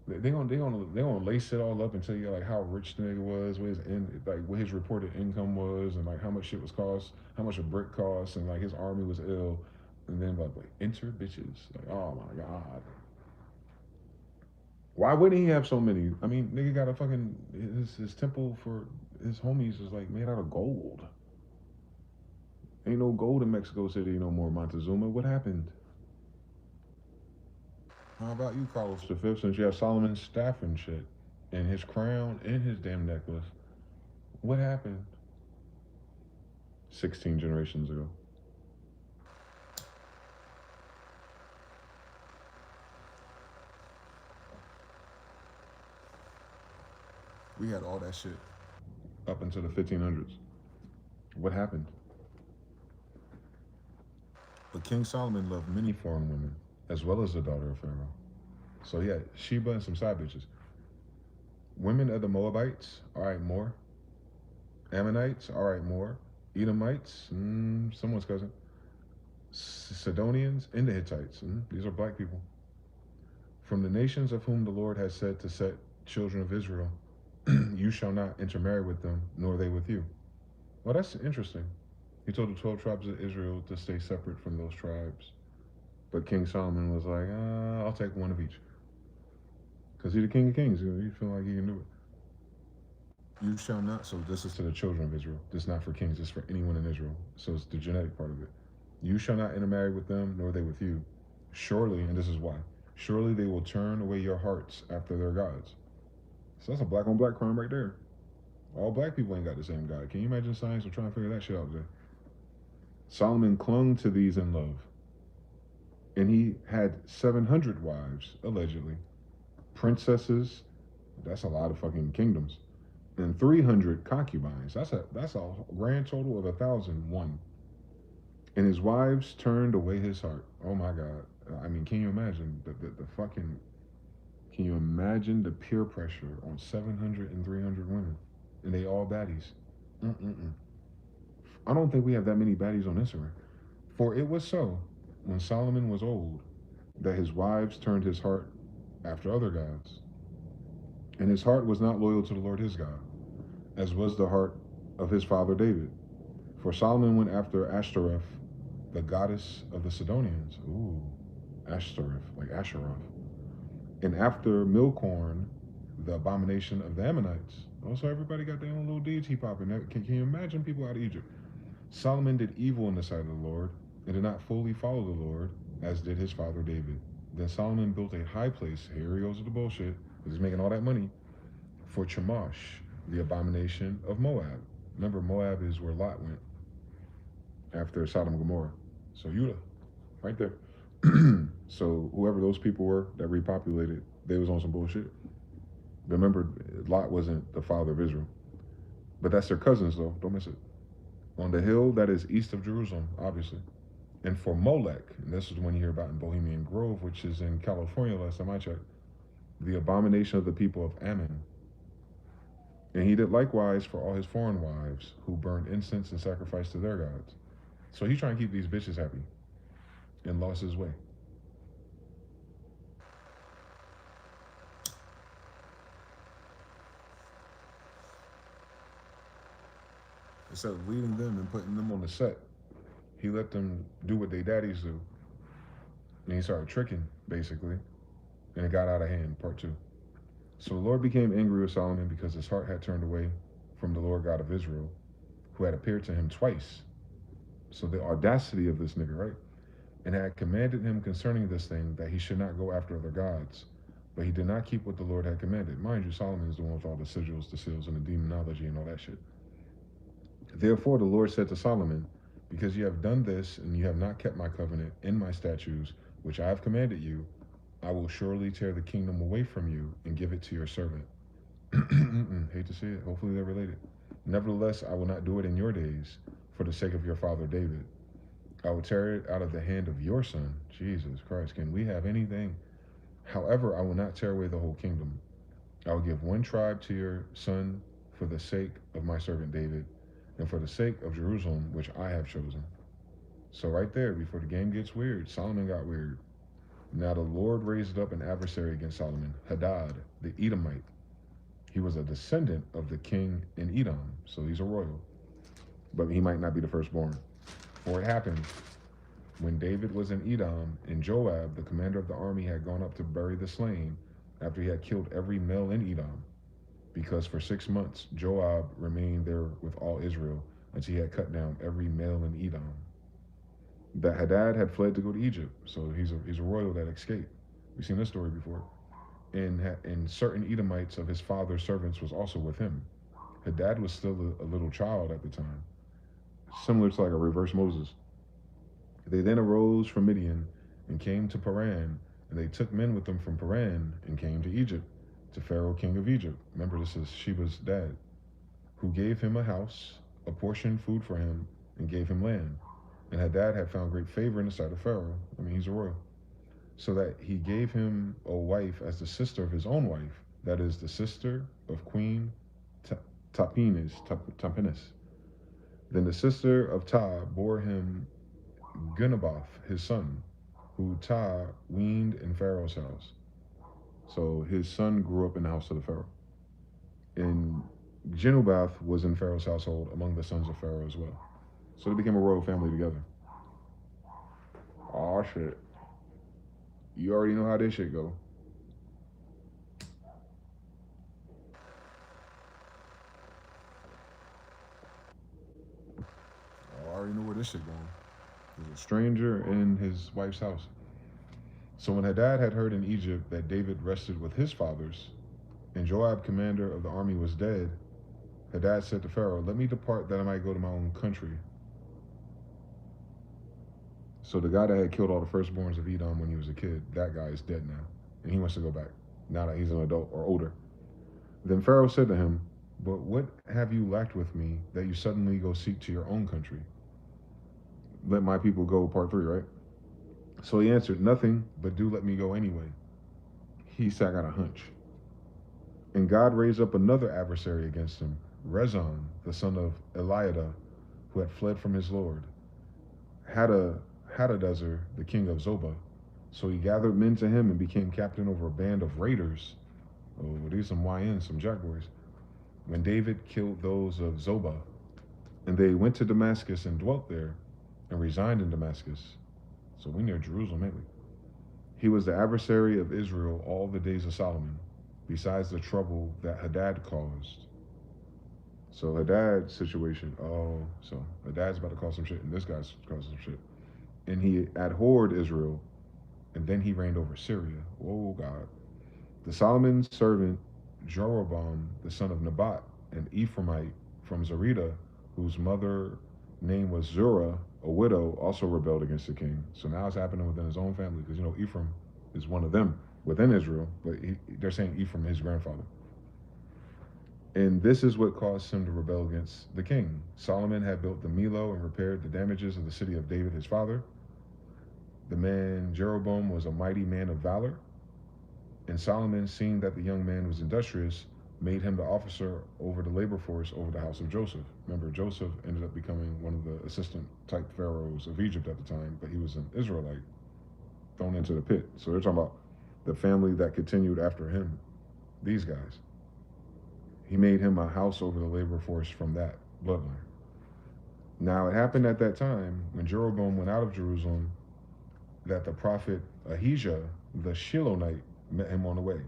They gonna lace it all up and tell you like how rich the nigga was, what his reported income was, and like how much shit was cost, how much a brick cost, and like his army was ill, and then like enter bitches. Like, oh my god, why wouldn't he have so many? I mean, nigga got a fucking his temple for his homies is like made out of gold. Ain't no gold in Mexico City no more, Montezuma. What happened? How about you, Carlos V? Since you have Solomon's staff and shit, and his crown and his damn necklace, what happened? 16 generations ago. We had all that shit up until the 1500s. What happened? But King Solomon loved many foreign women, as well as the daughter of Pharaoh. So he had Sheba and some side bitches. Women of the Moabites, all right, more. Ammonites, all right, more. Edomites, someone's cousin. Sidonians, and the Hittites. These are black people. From the nations of whom the Lord has said to set children of Israel, you shall not intermarry with them, nor they with you. Well, that's interesting. He told the 12 tribes of Israel to stay separate from those tribes. But King Solomon was like, I'll take one of each. Because he's the King of Kings. You feel like he can do it. You shall not. So this is to the children of Israel. This is not for kings. This is for anyone in Israel. So it's the genetic part of it. You shall not intermarry with them, nor they with you. Surely, and this is why, surely they will turn away your hearts after their gods. So that's a black on black crime right there. All black people ain't got the same God. Can you imagine science will try and figure that shit out today? Solomon clung to these in love. And he had 700 wives, allegedly. Princesses, that's a lot of fucking kingdoms. And 300 concubines. That's a grand total of 1,001. And his wives turned away his heart. Oh my God. I mean, can you imagine the fucking, can you imagine the peer pressure on 700 and 300 women? And they all baddies. I don't think we have that many baddies on Instagram. For it was so, when Solomon was old, that his wives turned his heart after other gods. And his heart was not loyal to the Lord his God, as was the heart of his father David. For Solomon went after Ashtoreth, the goddess of the Sidonians. Ooh, Ashtoreth, like Asheroth. And after Milcorn, the abomination of the Ammonites. Also, everybody got their own little deity popping. Can you imagine people out of Egypt? Solomon did evil in the sight of the Lord, and did not fully follow the Lord, as did his father David. Then Solomon built a high place, here he goes with the bullshit, because he's making all that money, for Chemosh, the abomination of Moab. Remember, Moab is where Lot went after Sodom and Gomorrah. So Judah, right there. So whoever those people were that repopulated, they was on some bullshit. Remember, Lot wasn't the father of Israel. But that's their cousins, though. Don't miss it. On the hill that is east of Jerusalem, obviously. And for Molech, and this is the one you hear about in Bohemian Grove, which is in California last time I checked, the abomination of the people of Ammon. And he did likewise for all his foreign wives, who burned incense and sacrificed to their gods. So he's trying to keep these bitches happy, and lost his way. Instead of leading them and putting them on the set, he let them do what they daddies do. And he started tricking, basically. And it got out of hand, part two. So the Lord became angry with Solomon because his heart had turned away from the Lord God of Israel, who had appeared to him twice. So the audacity of this nigga, right? And had commanded him concerning this thing that he should not go after other gods. But he did not keep what the Lord had commanded. Mind you, Solomon is the one with all the sigils, the seals, and the demonology and all that shit. Therefore the Lord said to Solomon, because you have done this and you have not kept my covenant and my statutes, which I have commanded you, I will surely tear the kingdom away from you and give it to your servant. Hate to see it. Hopefully they're related. Nevertheless, I will not do it in your days for the sake of your father David. I will tear it out of the hand of your son. Jesus Christ, can we have anything? However, I will not tear away the whole kingdom. I will give one tribe to your son for the sake of my servant David and for the sake of Jerusalem, which I have chosen. So right there, before the game gets weird, Solomon got weird. Now the Lord raised up an adversary against Solomon, Hadad, the Edomite. He was a descendant of the king in Edom, so he's a royal. But he might not be the firstborn. For it happened when David was in Edom, and Joab, the commander of the army, had gone up to bury the slain after he had killed every male in Edom, because for 6 months Joab remained there with all Israel until he had cut down every male in Edom. That Hadad had fled to go to Egypt, so he's a royal that escaped. We've seen this story before. And certain Edomites of his father's servants was also with him. Hadad was still a little child at the time, similar to like a reverse Moses. They then arose from Midian and came to Paran, and they took men with them from Paran and came to Egypt, to Pharaoh, king of Egypt. Remember, this is Sheba's dad, who gave him a house, apportioned food for him, and gave him land. And Hadad had found great favor in the sight of Pharaoh. I mean, he's a royal. So that he gave him a wife as the sister of his own wife, that is, the sister of Queen Tapenes. Then the sister of Ta bore him Genubath, his son, who Ta weaned in Pharaoh's house. So his son grew up in the house of the Pharaoh. And Genubath was in Pharaoh's household among the sons of Pharaoh as well. So they became a royal family together. Oh shit. You already know how this shit go. I already know where this shit going. There's a stranger in his wife's house. So when Hadad had heard in Egypt that David rested with his fathers, and Joab, commander of the army, was dead, Hadad said to Pharaoh, let me depart that I might go to my own country. So the guy that had killed all the firstborns of Edom when he was a kid, that guy is dead now. And he wants to go back, now that he's an adult or older. Then Pharaoh said to him, but what have you lacked with me that you suddenly go seek to your own country? Let my people go, part 3, right? So he answered, nothing, but do let me go anyway. He said, I got a hunch. And God raised up another adversary against him, Rezon, the son of Eliada, who had fled from his lord, Hadadezer, the king of Zobah. So he gathered men to him and became captain over a band of raiders. Oh, these some YNs, some jaguars. When David killed those of Zobah, and they went to Damascus and dwelt there, and resigned in Damascus. So we near Jerusalem, ain't we? He was the adversary of Israel all the days of Solomon, besides the trouble that Hadad caused. So Hadad's situation, so Hadad's about to cause some shit, and this guy's causing some shit. And he abhorred Israel, and then he reigned over Syria. Oh God. The Solomon's servant Jeroboam, the son of Nebat, an Ephraimite from Zerida, whose mother name was Zurah, a widow, also rebelled against the king. So now it's happening within his own family, because Ephraim is one of them within Israel, but they're saying Ephraim, his grandfather. And this is what caused him to rebel against the king. Solomon had built the Millo and repaired the damages of the city of David, his father. The man Jeroboam was a mighty man of valor. And Solomon, seeing that the young man was industrious, made him the officer over the labor force over the house of Joseph. Remember, Joseph ended up becoming one of the assistant type pharaohs of Egypt at the time, but he was an Israelite thrown into the pit. So they're talking about the family that continued after him, these guys. He made him a house over the labor force from that bloodline. Now it happened at that time when Jeroboam went out of Jerusalem that the prophet Ahijah, the Shilonite, met him on the way.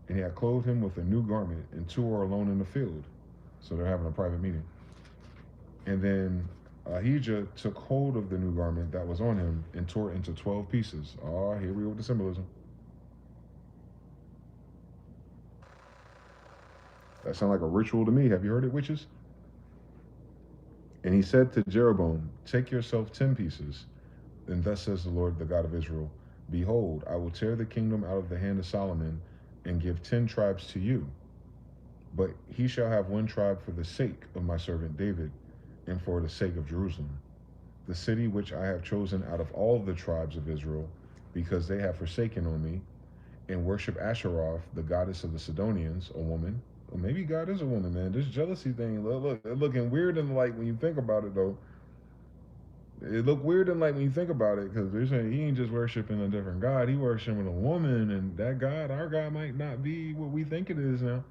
And he had clothed him with a new garment, and two are alone in the field. So they're having a private meeting. And then Ahijah took hold of the new garment that was on him and tore it into 12 pieces. Oh, here we go with the symbolism. That sounds like a ritual to me. Have you heard it, witches? And he said to Jeroboam, take yourself 10 pieces. And thus says the Lord, the God of Israel, behold, I will tear the kingdom out of the hand of Solomon and give 10 tribes to you. But he shall have one tribe for the sake of my servant David and for the sake of Jerusalem, the city which I have chosen out of all the tribes of Israel, because they have forsaken on me and worship Asheroth, the goddess of the Sidonians, a woman. Or maybe God is a woman, man. This jealousy thing, look, looking weird in the light when you think about it, though. It look weird in like when you think about it, because they're saying he ain't just worshiping a different God, he worshiping a woman, and that God, our God, might not be what we think it is now.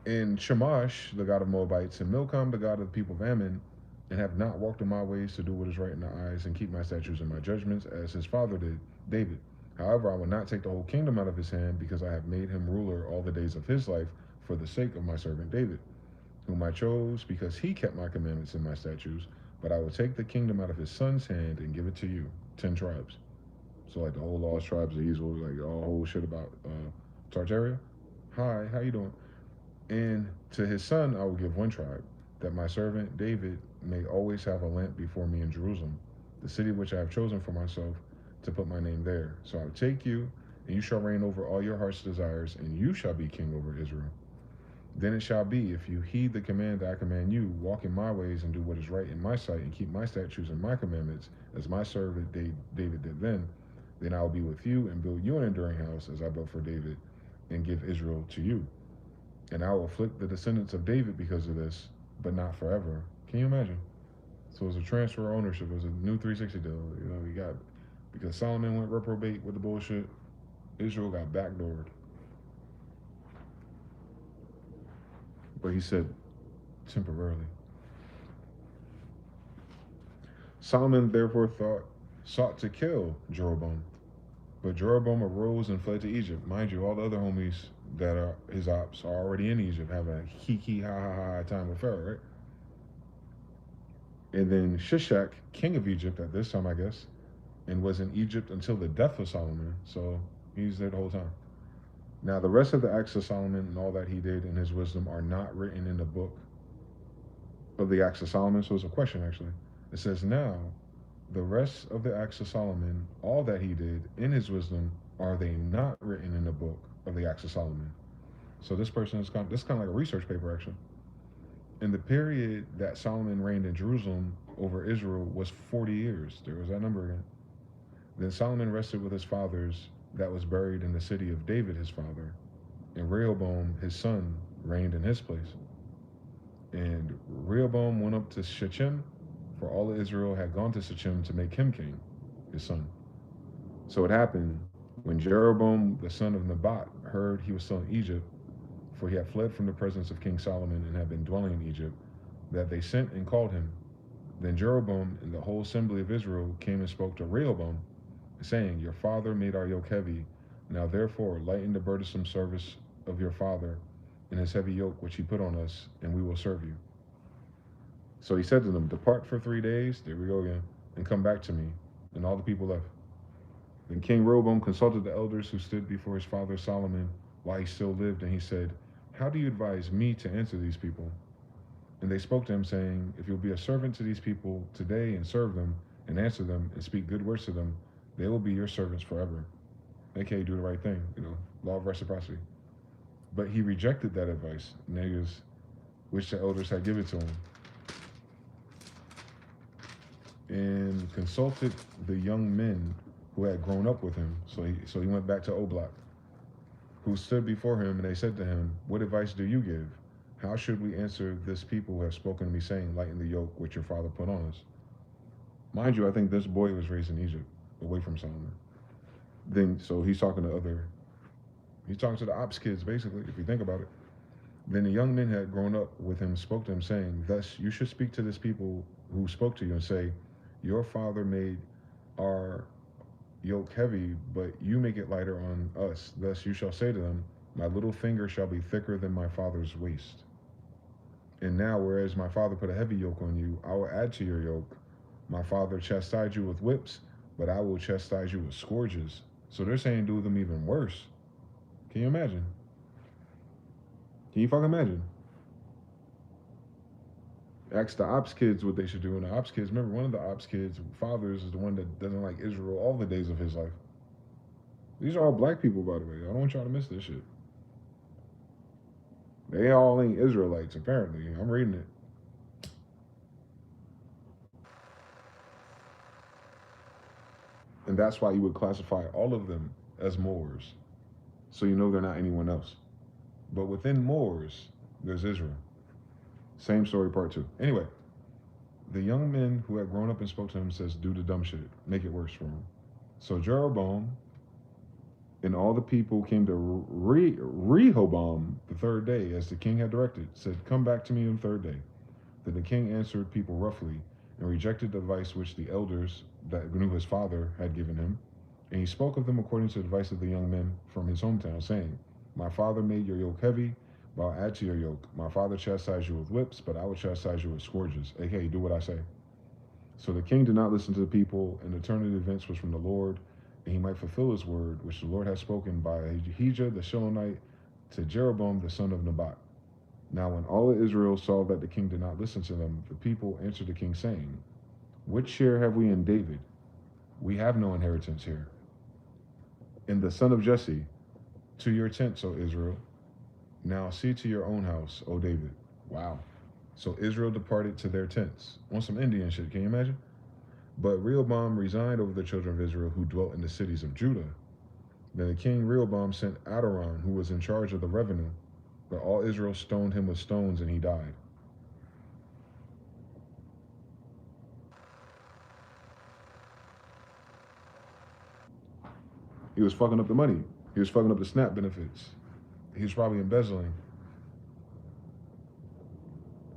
And Shamash, the god of Moabites, and Milcom, the god of the people of Ammon, and have not walked in my ways to do what is right in the eyes and keep my statutes and my judgments, as his father did, David. However, I will not take the whole kingdom out of his hand, because I have made him ruler all the days of his life for the sake of my servant David, whom I chose because he kept my commandments and my statutes. But I will take the kingdom out of his son's hand and give it to you, 10 tribes. So like the whole lost tribes of Israel, like all whole shit about Tartaria. Hi, how you doing? And to his son I will give one tribe, that my servant David may always have a lamp before me in Jerusalem, the city which I have chosen for myself to put my name there. So I will take you, and you shall reign over all your heart's desires, and you shall be king over Israel. Then it shall be, if you heed the command that I command you, walk in my ways and do what is right in my sight, and keep my statutes and my commandments, as my servant David did then I will be with you and build you an enduring house, as I built for David, and give Israel to you. And I will afflict the descendants of David because of this, but not forever. Can you imagine? So it's a transfer of ownership. It was a new 360 deal. You know, you got, because Solomon went reprobate with the bullshit, Israel got backdoored. But he said temporarily. Solomon therefore sought to kill Jeroboam, but Jeroboam arose and fled to Egypt. Mind you, all the other homies that are his ops are already in Egypt, having a hee ha ha ha time with Pharaoh, right? And then Shishak, king of Egypt at this time, I guess, and was in Egypt until the death of Solomon. So he's there the whole time. Now the rest of the acts of Solomon and all that he did in his wisdom are not written in the book of the acts of Solomon. So it's a question actually. It says, now the rest of the acts of Solomon, all that he did in his wisdom, are they not written in the book of the acts of Solomon? So this person is this kind of like a research paper actually. In the period that Solomon reigned in Jerusalem over Israel was 40 years. There was that number again. Then Solomon rested with his fathers, that was buried in the city of David his father, and Rehoboam his son reigned in his place. And Rehoboam went up to Shechem, for all of Israel had gone to Shechem to make him king, his son. So it happened when Jeroboam the son of Nebat heard he was still in Egypt, for he had fled from the presence of King Solomon and had been dwelling in Egypt, that they sent and called him. Then Jeroboam and the whole assembly of Israel came and spoke to Rehoboam, saying, your father made our yoke heavy. Now therefore lighten the burdensome service of your father and his heavy yoke which he put on us, and we will serve you. So he said to them, depart for 3 days, there we go again, and come back to me. And all the people left. Then King Rehoboam consulted the elders who stood before his father Solomon while he still lived, and he said, how do you advise me to answer these people? And they spoke to him, saying, if you'll be a servant to these people today and serve them and answer them and speak good words to them, they will be your servants forever. AKA do the right thing, law of reciprocity. But he rejected that advice, niggas, which the elders had given to him, and consulted the young men who had grown up with him. So he went back to Oblak, who stood before him, and they said to him, what advice do you give? How should we answer this people who have spoken to me, saying, lighten the yoke which your father put on us? Mind you, I think this boy was raised in Egypt, away from Solomon. Then, so he's talking to the ops kids, basically, if you think about it. Then the young men had grown up with him, spoke to him, saying, thus you should speak to this people who spoke to you and say, your father made our yoke heavy, but you make it lighter on us. Thus you shall say to them, My little finger shall be thicker than my father's waist. And now, whereas my father put a heavy yoke on you, I will add to your yoke. My father chastised you with whips, but I will chastise you with scourges. So they're saying do them even worse. Can you imagine? Can you fucking imagine? Ask the ops kids what they should do. And the ops kids, remember, one of the ops kids' fathers is the one that doesn't like Israel all the days of his life. These are all black people, by the way. I don't want y'all to miss this shit. They all ain't Israelites, apparently. I'm reading it. And that's why you would classify all of them as Moors. So you know they're not anyone else. But within Moors, there's Israel. Same story, part two. Anyway, the young men who had grown up and spoke to him says, do the dumb shit. Make it worse for him. So Jeroboam and all the people came to Rehoboam the third day, as the king had directed, said, come back to me on the third day. Then the king answered people roughly and rejected the advice which the elders that knew his father had given him. And he spoke of them according to the advice of the young men from his hometown, saying, my father made your yoke heavy, but I'll add to your yoke. My father chastised you with whips, but I will chastise you with scourges. aka, do what I say. So the king did not listen to the people, and the turn of the events was from the Lord, and he might fulfill his word, which the Lord had spoken by Ahijah the Shilonite to Jeroboam the son of Nebat. Now when all of Israel saw that the king did not listen to them, the people answered the king, saying, what share have we in David? We have no inheritance here. In the son of Jesse, to your tents, O Israel. Now see to your own house, O David. Wow. So Israel departed to their tents. On some Indian shit, can you imagine? But Rehoboam resigned over the children of Israel who dwelt in the cities of Judah. Then the king Rehoboam sent Adoram, who was in charge of the revenue, but all Israel stoned him with stones, and he died. He was fucking up the money. He was fucking up the SNAP benefits. He was probably embezzling.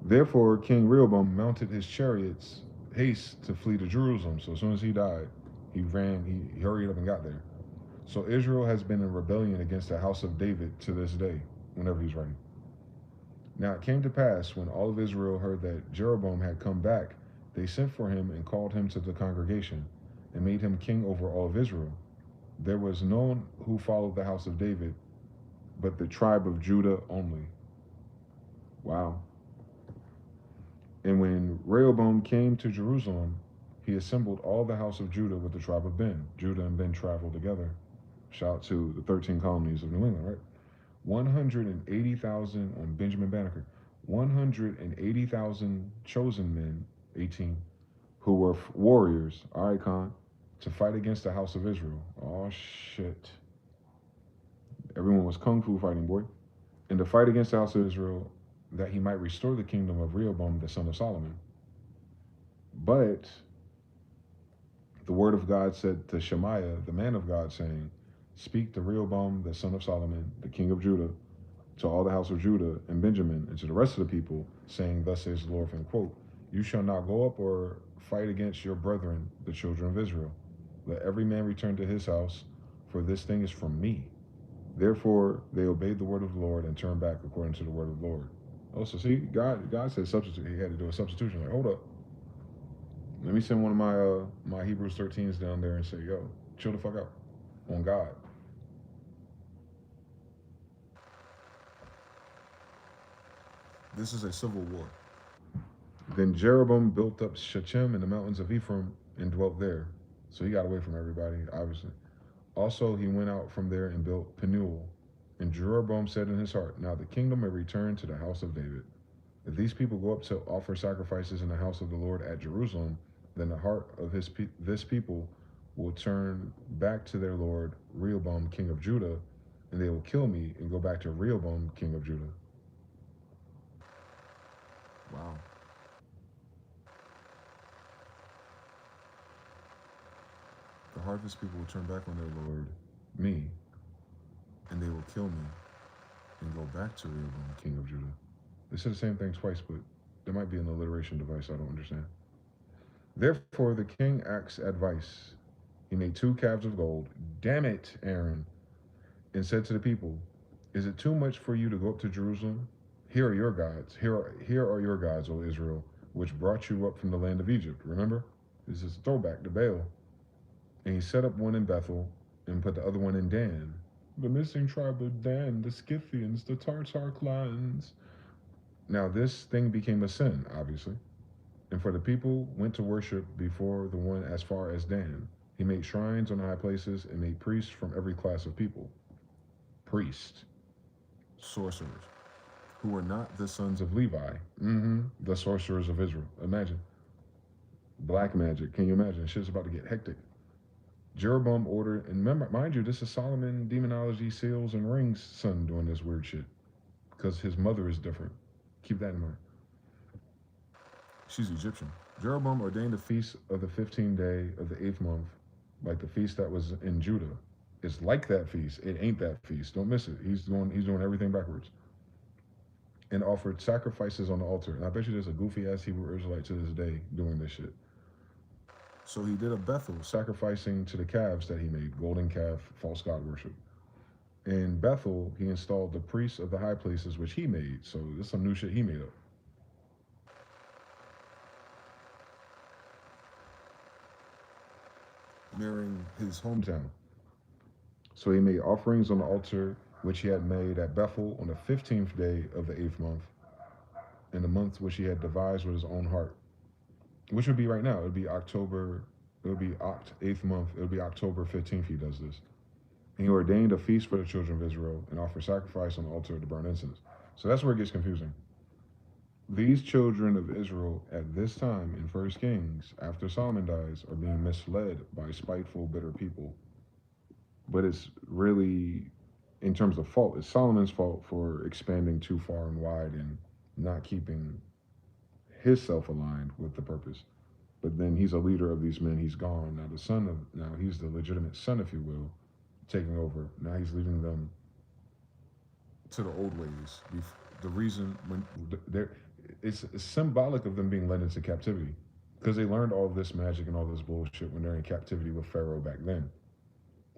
Therefore, King Rehoboam mounted his chariots haste to flee to Jerusalem. So as soon as he died, he hurried up and got there. So Israel has been in rebellion against the house of David to this day, whenever he's writing. Now it came to pass, when all of Israel heard that Jeroboam had come back, they sent for him and called him to the congregation, and made him king over all of Israel. There was none who followed the house of David, but the tribe of Judah only. Wow. And when Rehoboam came to Jerusalem, he assembled all the house of Judah with the tribe of Ben. Judah and Ben traveled together. Shout out to the 13 colonies of New England, right? 180,000 on Benjamin Banneker. 180,000 chosen men, 18, who were warriors, all right, Khan, to fight against the house of Israel. Oh, shit. Everyone was kung fu fighting, boy. And to fight against the house of Israel, that he might restore the kingdom of Rehoboam, the son of Solomon. But the word of God said to Shemaiah, the man of God, saying, speak to Rehoboam, the son of Solomon, the king of Judah, to all the house of Judah and Benjamin, and to the rest of the people, saying, thus says the Lord, and quote, you shall not go up or fight against your brethren, the children of Israel. Let every man return to his house, for this thing is from me. Therefore, they obeyed the word of the Lord and turned back according to the word of the Lord. Oh, so see, God said substitute. He had to do a substitution. Like, hold up, let me send one of my Hebrews 13s down there and say, yo, chill the fuck out on God. This is a civil war. Then Jeroboam built up Shechem in the mountains of Ephraim and dwelt there. So he got away from everybody, obviously. Also, he went out from there and built Penuel. And Jeroboam said in his heart, now the kingdom may return to the house of David. If these people go up to offer sacrifices in the house of the Lord at Jerusalem, then the heart of this people will turn back to their Lord, Rehoboam, king of Judah, and they will kill me and go back to Rehoboam, king of Judah. Wow. The harvest people will turn back on their Lord, me, and they will kill me and go back to Rehoboam, king of Judah. They said the same thing twice, but there might be an alliteration device I don't understand. Therefore, the king asked advice. He made 2 calves of gold. Damn it, Aaron. And said to the people, Is it too much for you to go up to Jerusalem? Here are your gods. Here are your gods, O Israel, which brought you up from the land of Egypt. Remember? This is a throwback to Baal. And he set up one in Bethel and put the other one in Dan. The missing tribe of Dan, the Scythians, the Tartar clans. Now this thing became a sin, obviously. And for the people went to worship before the one as far as Dan. He made shrines on the high places and made priests from every class of people. Priests, sorcerers, who were not the sons of Levi. The sorcerers of Israel. Imagine. Black magic. Can you imagine? Shit's about to get hectic. Jeroboam ordered, and remember, mind you, this is Solomon, demonology, seals, and rings son doing this weird shit. Because his mother is different. Keep that in mind. She's Egyptian. Jeroboam ordained the feast of the 15th day of the 8th month, like the feast that was in Judah. It's like that feast. It ain't that feast. Don't miss it. He's doing everything backwards. And offered sacrifices on the altar. And I bet you there's a goofy ass Hebrew Israelite to this day doing this shit. So he did a Bethel, sacrificing to the calves that he made, golden calf, false god worship. In Bethel, he installed the priests of the high places, which he made. So this is some new shit he made up. Mirroring his hometown. So he made offerings on the altar, which he had made at Bethel on the 15th day of the 8th month, in the month which he had devised with his own heart, which would be right now. It would be October, it would be 8th month, it would be October 15th he does this. And he ordained a feast for the children of Israel and offered sacrifice on the altar to burn incense. So that's where it gets confusing. These children of Israel at this time in 1 Kings, after Solomon dies, are being misled by spiteful, bitter people. But it's really, in terms of fault, it's Solomon's fault for expanding too far and wide and not keeping his self aligned with the purpose. But then he's a leader of these men. He's gone. Now he's the legitimate son, if you will, taking over. Now he's leading them to the old ways. The reason when it's symbolic of them being led into captivity because they learned all of this magic and all this bullshit when they're in captivity with Pharaoh back then.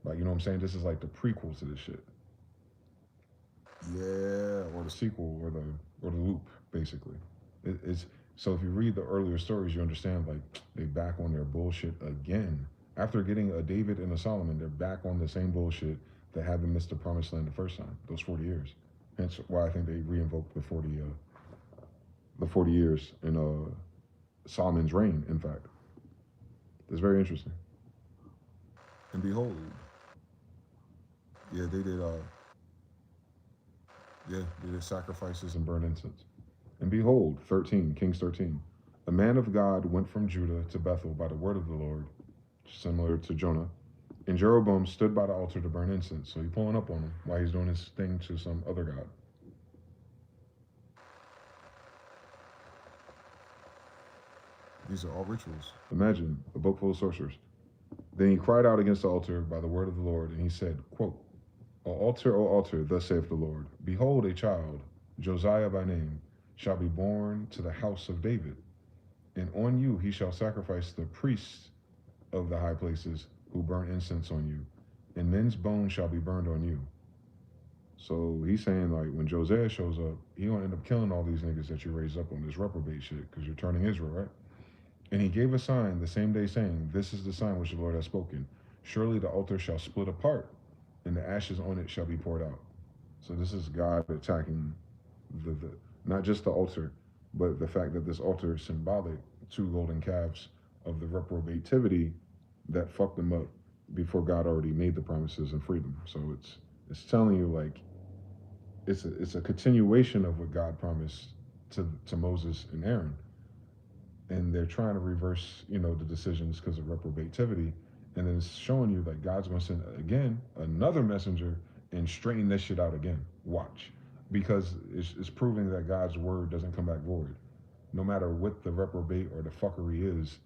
Like, you know what I'm saying? This is like the prequel to this shit. Yeah, or the sequel, or the loop, basically. It's so if you read the earlier stories, you understand like they back on their bullshit again. After getting a David and a Solomon, they're back on the same bullshit that had them miss the promised land the first time. Those 40 years. Hence why I think they re-invoked the 40 years in Solomon's reign. In fact, it's very interesting. And behold, yeah, they did. They did sacrifices and burnt incense. And behold, 13, Kings 13, a man of God went from Judah to Bethel by the word of the Lord, similar to Jonah. And Jeroboam stood by the altar to burn incense. So he's pulling up on him while he's doing his thing to some other god. These are all rituals. Imagine a book full of sorcerers. Then he cried out against the altar by the word of the Lord, and he said, quote, O altar, thus saith the Lord, behold, a child, Josiah by name, shall be born to the house of David, and on you he shall sacrifice the priests of the high places who burn incense on you, and men's bones shall be burned on you. So he's saying, like, when Josiah shows up, he gonna end up killing all these niggas that you raised up on this reprobate shit, because you're turning Israel, right? And he gave a sign the same day, saying, this is the sign which the Lord has spoken. Surely the altar shall split apart, and the ashes on it shall be poured out. So this is God attacking the not just the altar, but the fact that this altar is symbolic to golden calves of the reprobativity that fucked them up before God already made the promises and freed them. So it's telling you, like, it's a continuation of what God promised to Moses and Aaron. And they're trying to reverse, the decisions because of reprobativity. And then it's showing you that God's going to send, again, another messenger and straighten this shit out again. Watch. Because it's proving that God's word doesn't come back void. No matter what the reprobate or the fuckery is.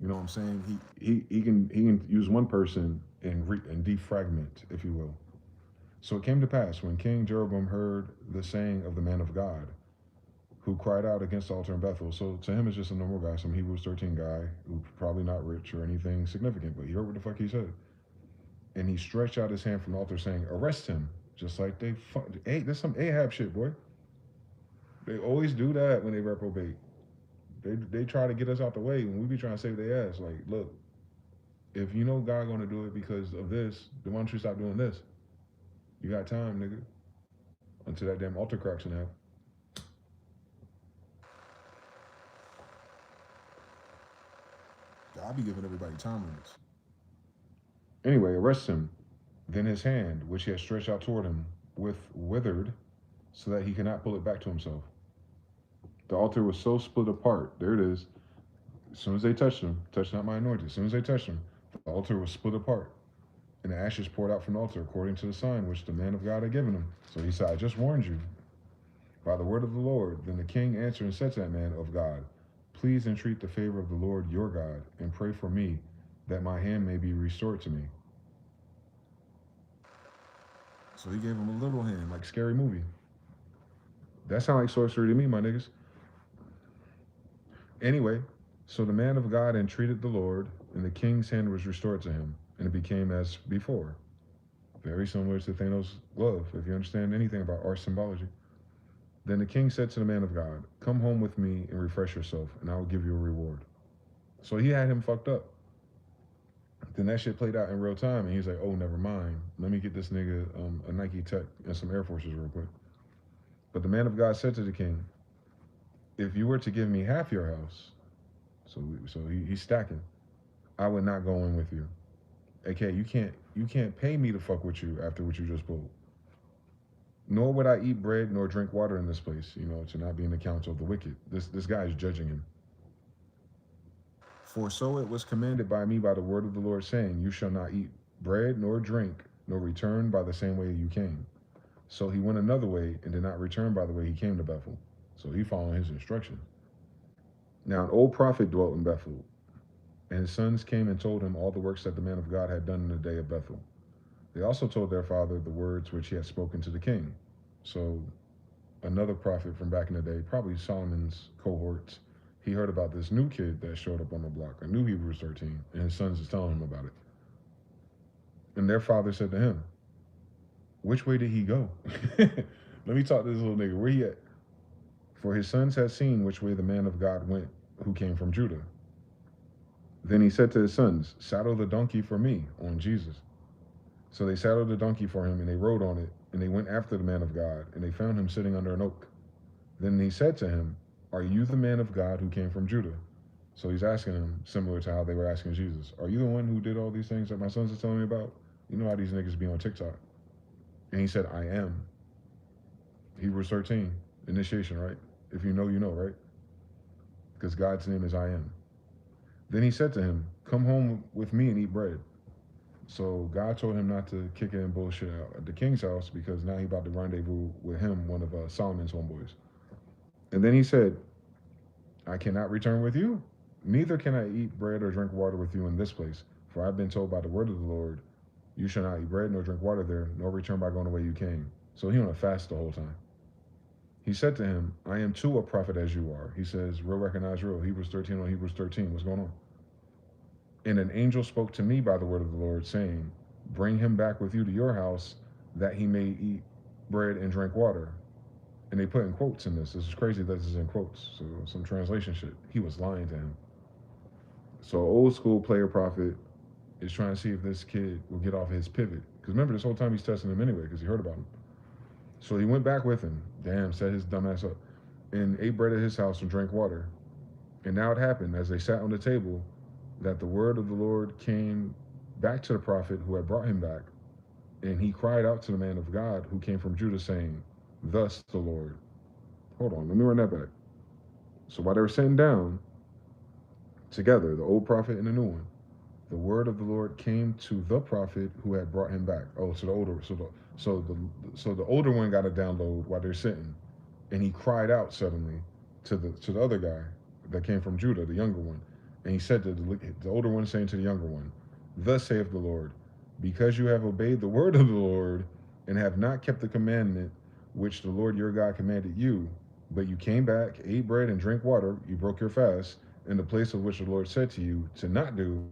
You know what I'm saying? He can use one person and defragment, if you will. So it came to pass when King Jeroboam heard the saying of the man of God, who cried out against the altar in Bethel. So to him, it's just a normal guy, some Hebrews 13 guy, who's probably not rich or anything significant, but he heard what the fuck he said. And he stretched out his hand from the altar, saying, "Arrest him." Just like hey, there's some Ahab shit, boy. They always do that when they reprobate. They try to get us out the way when we be trying to save their ass. Like, look, if you know God gonna do it because of this, then why don't you stop doing this? You got time, nigga, until that damn altar cracks in half. God be giving everybody time limits. Anyway, arrest him. Then his hand, which he had stretched out toward him, with withered, so that he could not pull it back to himself. The altar was so split apart. There it is. As soon as they touched him, touch not my anointed. As soon as they touched him, the altar was split apart, and the ashes poured out from the altar according to the sign which the man of God had given him. So he said, "I just warned you by the word of the Lord." Then the king answered and said to that man of God, "Please entreat the favor of the Lord your God, and pray for me, that my hand may be restored to me." So he gave him a little hand, like Scary Movie. That sounds like sorcery to me, my niggas. Anyway, so the man of God entreated the Lord, and the king's hand was restored to him, and it became as before. Very similar to Thanos' glove, if you understand anything about art symbology. Then the king said to the man of God, "Come home with me and refresh yourself, and I will give you a reward." So he had him fucked up. Then that shit played out in real time, and he's like, "Oh, never mind. Let me get this nigga a Nike Tech and some Air Forces real quick." But the man of God said to the king, "If you were to give me half your house," he's stacking, "I would not go in with you. Okay, you can't pay me to fuck with you after what you just pulled. Nor would I eat bread nor drink water in this place, to not be in the counsel of the wicked." This guy is judging him. "For so it was commanded by me by the word of the Lord, saying, You shall not eat bread nor drink, nor return by the same way you came." So he went another way and did not return by the way he came to Bethel. So he followed his instructions. Now an old prophet dwelt in Bethel, and his sons came and told him all the works that the man of God had done in the day of Bethel. They also told their father the words which he had spoken to the king. So another prophet from back in the day, probably Solomon's cohorts, he heard about this new kid that showed up on the block, a new Hebrews 13, and his sons is telling him about it. And their father said to him, "Which way did he go?" Let me talk to this little nigga. Where he at? For his sons had seen which way the man of God went, who came from Judah. Then he said to his sons, "Saddle the donkey for me," on Jesus. So they saddled the donkey for him, and they rode on it, and they went after the man of God, and they found him sitting under an oak. Then he said to him, "Are you the man of God who came from Judah?" So he's asking him, similar to how they were asking Jesus, "Are you the one who did all these things that my sons are telling me about?" You know how these niggas be on TikTok. And he said, "I am." Hebrews 13, initiation, right? If you know, you know, right? Because God's name is I am. Then he said to him, "Come home with me and eat bread." So God told him not to kick it in bullshit out at the king's house, because now he about to rendezvous with him, one of Solomon's homeboys. And then he said, "I cannot return with you. Neither can I eat bread or drink water with you in this place. For I've been told by the word of the Lord, you shall not eat bread nor drink water there, nor return by going the way you came." So he on a fast the whole time. He said to him, "I am too a prophet as you are." He says, real recognize real. Hebrews 13 on Hebrews 13. What's going on? "And an angel spoke to me by the word of the Lord, saying, Bring him back with you to your house, that he may eat bread and drink water." And they put in quotes in this. This is crazy that this is in quotes. So some translation shit. He was lying to him. So old school player prophet is trying to see if this kid will get off his pivot. Because remember, this whole time he's testing him anyway, because he heard about him. So he went back with him. Damn, set his dumb ass up. And ate bread at his house and drank water. And now it happened, as they sat on the table, that the word of the Lord came back to the prophet who had brought him back. And he cried out to the man of God who came from Judah, saying, "Thus the Lord." Hold on, let me run that back. So while they were sitting down together, the old prophet and the new one, the word of the Lord came to the prophet who had brought him back. Oh, so the older one got a download while they're sitting, and he cried out suddenly to the other guy that came from Judah, the younger one, and he said to the older one, saying to the younger one, "Thus saith the Lord, because you have obeyed the word of the Lord and have not kept the commandment which the Lord your God commanded you, but you came back, ate bread and drank water, you broke your fast in the place of which the Lord said to you to not do,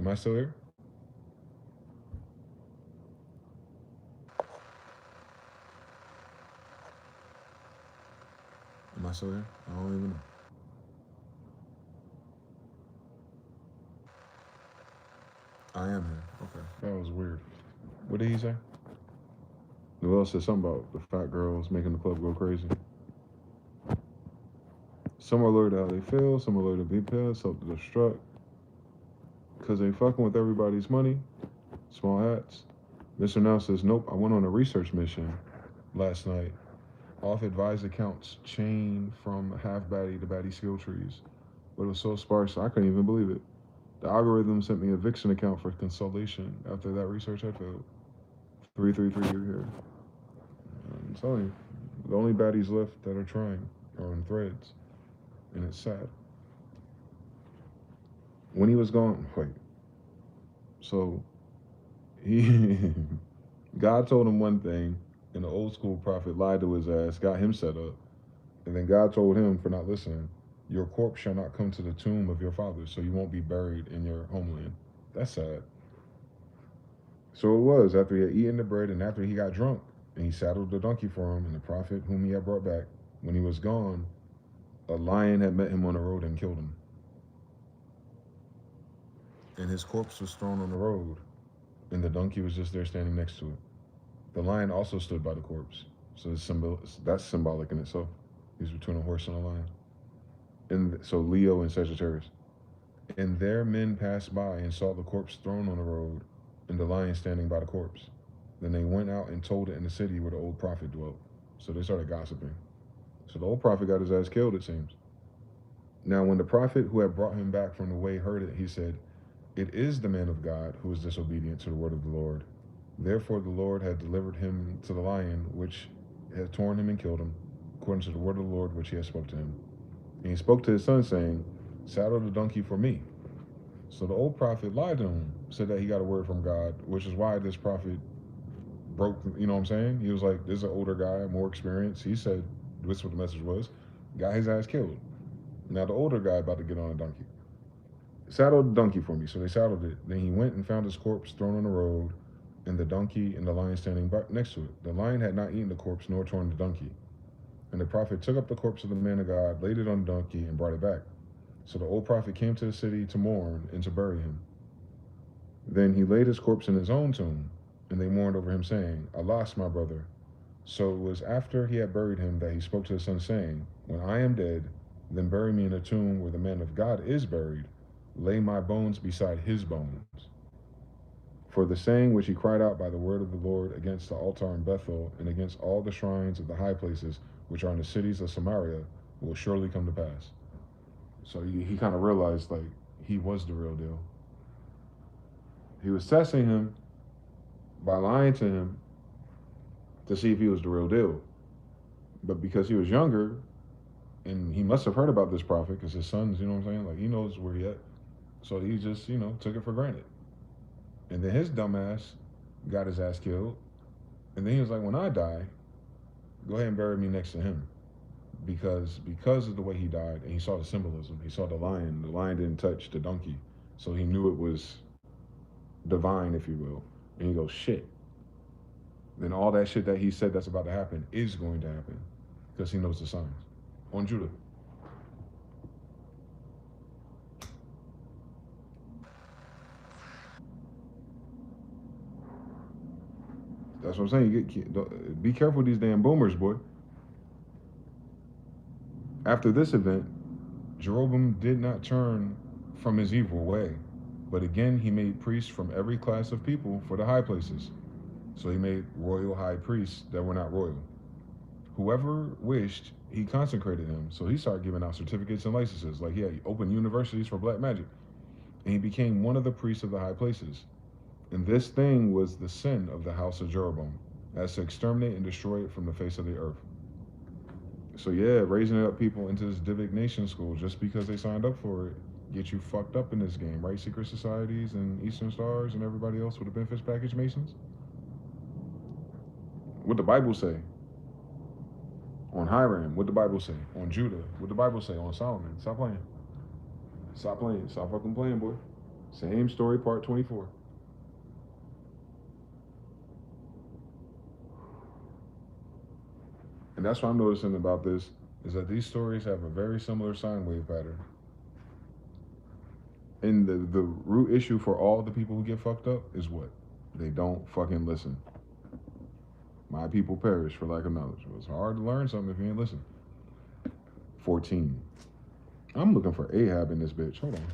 Am I still here? Am I still here? I don't even know. I am here. Okay. That was weird. What did he say? Noel said something about the fat girls making the club go crazy. Some are lured to how they feel, some are lured to be pissed, self-destruct, because they fucking with everybody's money. Small hats. Mr. Now says, nope, I went on a research mission last night. Off advised accounts chain from half baddie to baddie skill trees. But it was so sparse, I couldn't even believe it. The algorithm sent me a Vixen account for consolation after that research had failed. 333 here. I'm telling you, the only baddies left that are trying are on threads. And it's sad. When he was gone, wait. So he God told him one thing, and the old school prophet lied to his ass, got him set up. And then God told him for not listening, your corpse shall not come to the tomb of your fathers, so you won't be buried in your homeland. That's sad. So it was after he had eaten the bread and after he got drunk, and he saddled the donkey for him, and the prophet whom he had brought back, when he was gone, a lion had met him on the road and killed him. And his corpse was thrown on the road, and the donkey was just there standing next to it. The lion also stood by the corpse, so that's symbolic in itself. He's between a horse and a lion. And so Leo and Sagittarius. And there men passed by and saw the corpse thrown on the road, and the lion standing by the corpse. Then they went out and told it in the city where the old prophet dwelt. So they started gossiping. So the old prophet got his ass killed, it seems. Now when the prophet who had brought him back from the way heard it, he said, it is the man of God who is disobedient to the word of the Lord. Therefore the Lord had delivered him to the lion, which had torn him and killed him, according to the word of the Lord which he had spoke to him. And he spoke to his son, saying, saddle the donkey for me. So the old prophet lied to him, said that he got a word from God, which is why this prophet broke, you know what I'm saying? He was like, this is an older guy, more experienced. He said, this is what the message was, got his ass killed. Now the older guy about to get on a donkey. Saddle the donkey for me. So they saddled it. Then he went and found his corpse thrown on the road, and the donkey and the lion standing next to it. The lion had not eaten the corpse nor torn the donkey. And the prophet took up the corpse of the man of God, laid it on the donkey, and brought it back. So the old prophet came to the city to mourn and to bury him. Then he laid his corpse in his own tomb, and they mourned over him, saying, alas, my brother. So it was after he had buried him that he spoke to his son, saying, when I am dead, then bury me in a tomb where the man of God is buried. Lay my bones beside his bones. For the saying which he cried out by the word of the Lord against the altar in Bethel and against all the shrines of the high places which are in the cities of Samaria will surely come to pass. So he kind of realized like he was the real deal. He was testing him by lying to him to see if he was the real deal. But because he was younger, and he must have heard about this prophet because his sons, you know what I'm saying? Like he knows where he at. So he just, took it for granted. And then his dumbass got his ass killed. And then he was like, when I die, go ahead and bury me next to him. Because of the way he died, and he saw the symbolism. He saw the lion. The lion didn't touch the donkey. So he knew it was divine, if you will. And he goes, shit. Then all that shit that he said that's about to happen is going to happen. Because he knows the signs. On Judah. That's what I'm saying. Be careful with these damn boomers, boy. After this event, Jeroboam did not turn from his evil way, but again he made priests from every class of people for the high places. So he made royal high priests that were not royal. Whoever wished, he consecrated him. So he started giving out certificates and licenses. Like, he opened universities for black magic. And he became one of the priests of the high places. And this thing was the sin of the house of Jeroboam, as to exterminate and destroy it from the face of the earth. So yeah, raising up people into this divination school just because they signed up for it get you fucked up in this game, right? Secret societies and Eastern Stars and everybody else with the benefits package Masons. What the Bible say? On Hiram, what the Bible say? On Judah, what the Bible say? On Solomon. Stop playing. Stop playing. Stop fucking playing, boy. Same story, part 24. And that's what I'm noticing about this is that these stories have a very similar sine wave pattern. And the root issue for all the people who get fucked up is what? They don't fucking listen. My people perish for lack of knowledge. Well, it's hard to learn something if you ain't listen. 14. I'm looking for Ahab in this bitch. Hold on.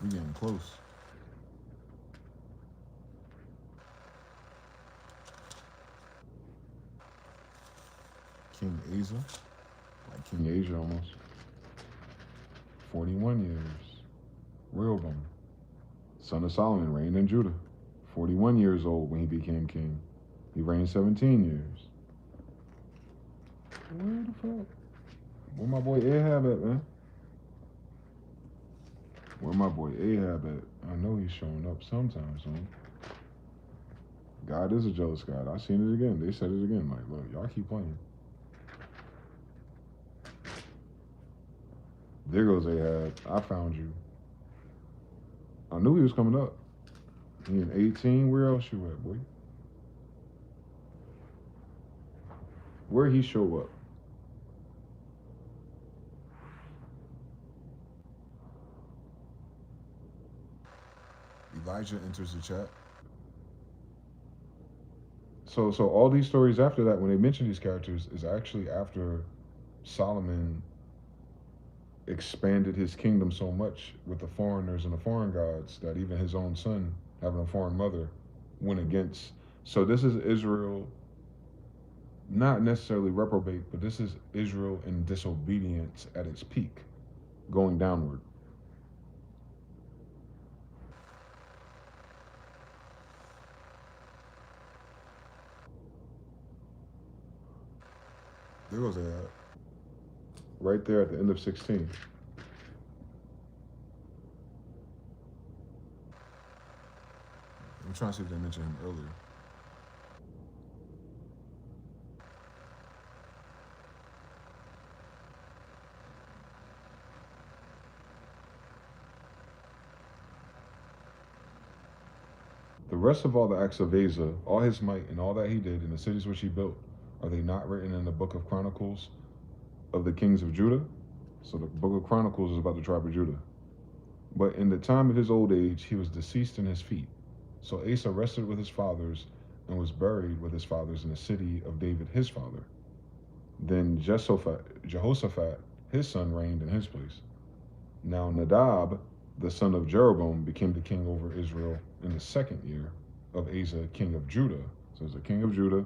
We getting close. King Asa, like King Asia almost. 41 years. Rehoboam, son of Solomon, reigned in Judah. 41 years old when he became king. He reigned 17 years. Where the fuck? Where my boy Ahab at, man? Where my boy Ahab at? I know he's showing up sometime soon. God is a jealous God. I seen it again. They said it again. Like, look, y'all keep playing. There goes Ahab. I found you. I knew he was coming up. He in 18. Where else you at, boy? Where he show up? Elijah enters the chat. So all these stories after that, when they mention these characters, is actually after Solomon expanded his kingdom so much with the foreigners and the foreign gods that even his own son, having a foreign mother, went against. So this is Israel, not necessarily reprobate, but this is Israel in disobedience at its peak, going downward. There goes Ahab. Right there at the end of 16. I'm trying to see if they mentioned him earlier. The rest of all the acts of Asa, all his might, and all that he did in the cities which he built, are they not written in the book of Chronicles of the kings of Judah? So the book of Chronicles is about the tribe of Judah. But in the time of his old age, he was deceased in his feet. So Asa rested with his fathers and was buried with his fathers in the city of David his father. Then Jehoshaphat, his son, reigned in his place. Now Nadab, the son of Jeroboam, became the king over Israel in the second year of Asa, king of Judah. So it's a king of Judah,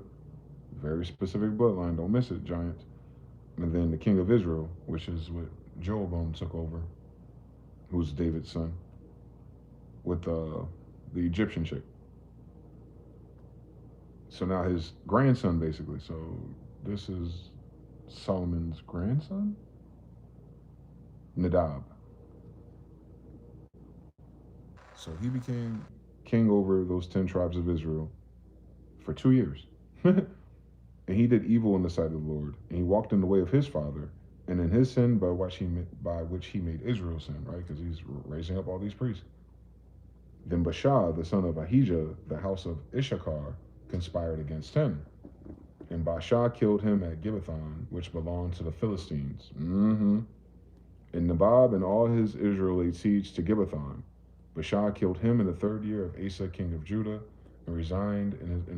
very specific bloodline, don't miss it, giant. And then the king of Israel, which is what Jeroboam took over, who's David's son, with the Egyptian chick. So now his grandson, basically. So this is Solomon's grandson, Nadab. So he became king over those 10 tribes of Israel for 2 years. And he did evil in the sight of the Lord, and he walked in the way of his father, and in his sin by which he made Israel sin, right? Because he's raising up all these priests. Then Baasha, the son of Ahijah, the house of Issachar, conspired against him. And Baasha killed him at Gibbethon, which belonged to the Philistines. And Nabab and all his Israel laid siege to Gibbethon. Baasha killed him in the third year of Asa, king of Judah, and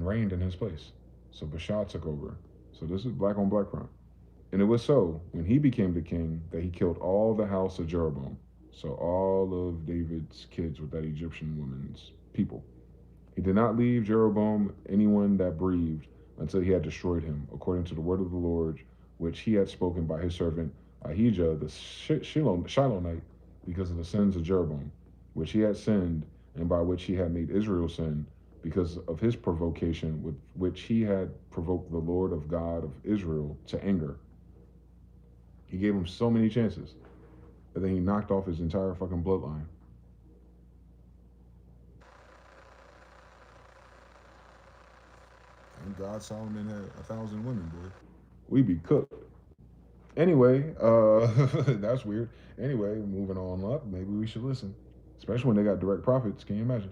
reigned in his place. So Baasha took over. So this is black on black crime. And it was so, when he became the king, that he killed all the house of Jeroboam. So all of David's kids with that Egyptian woman's people. He did not leave Jeroboam anyone that breathed until he had destroyed him, according to the word of the Lord, which he had spoken by his servant Ahijah the Shilonite, because of the sins of Jeroboam, which he had sinned, and by which he had made Israel sin, because of his provocation with which he had provoked the Lord of God of Israel to anger. He gave him so many chances, and then he knocked off his entire fucking bloodline. God Solomon had 1,000 women, boy. We be cooked. Anyway, that's weird. Anyway, moving on up, maybe we should listen. Especially when they got direct prophets. Can you imagine?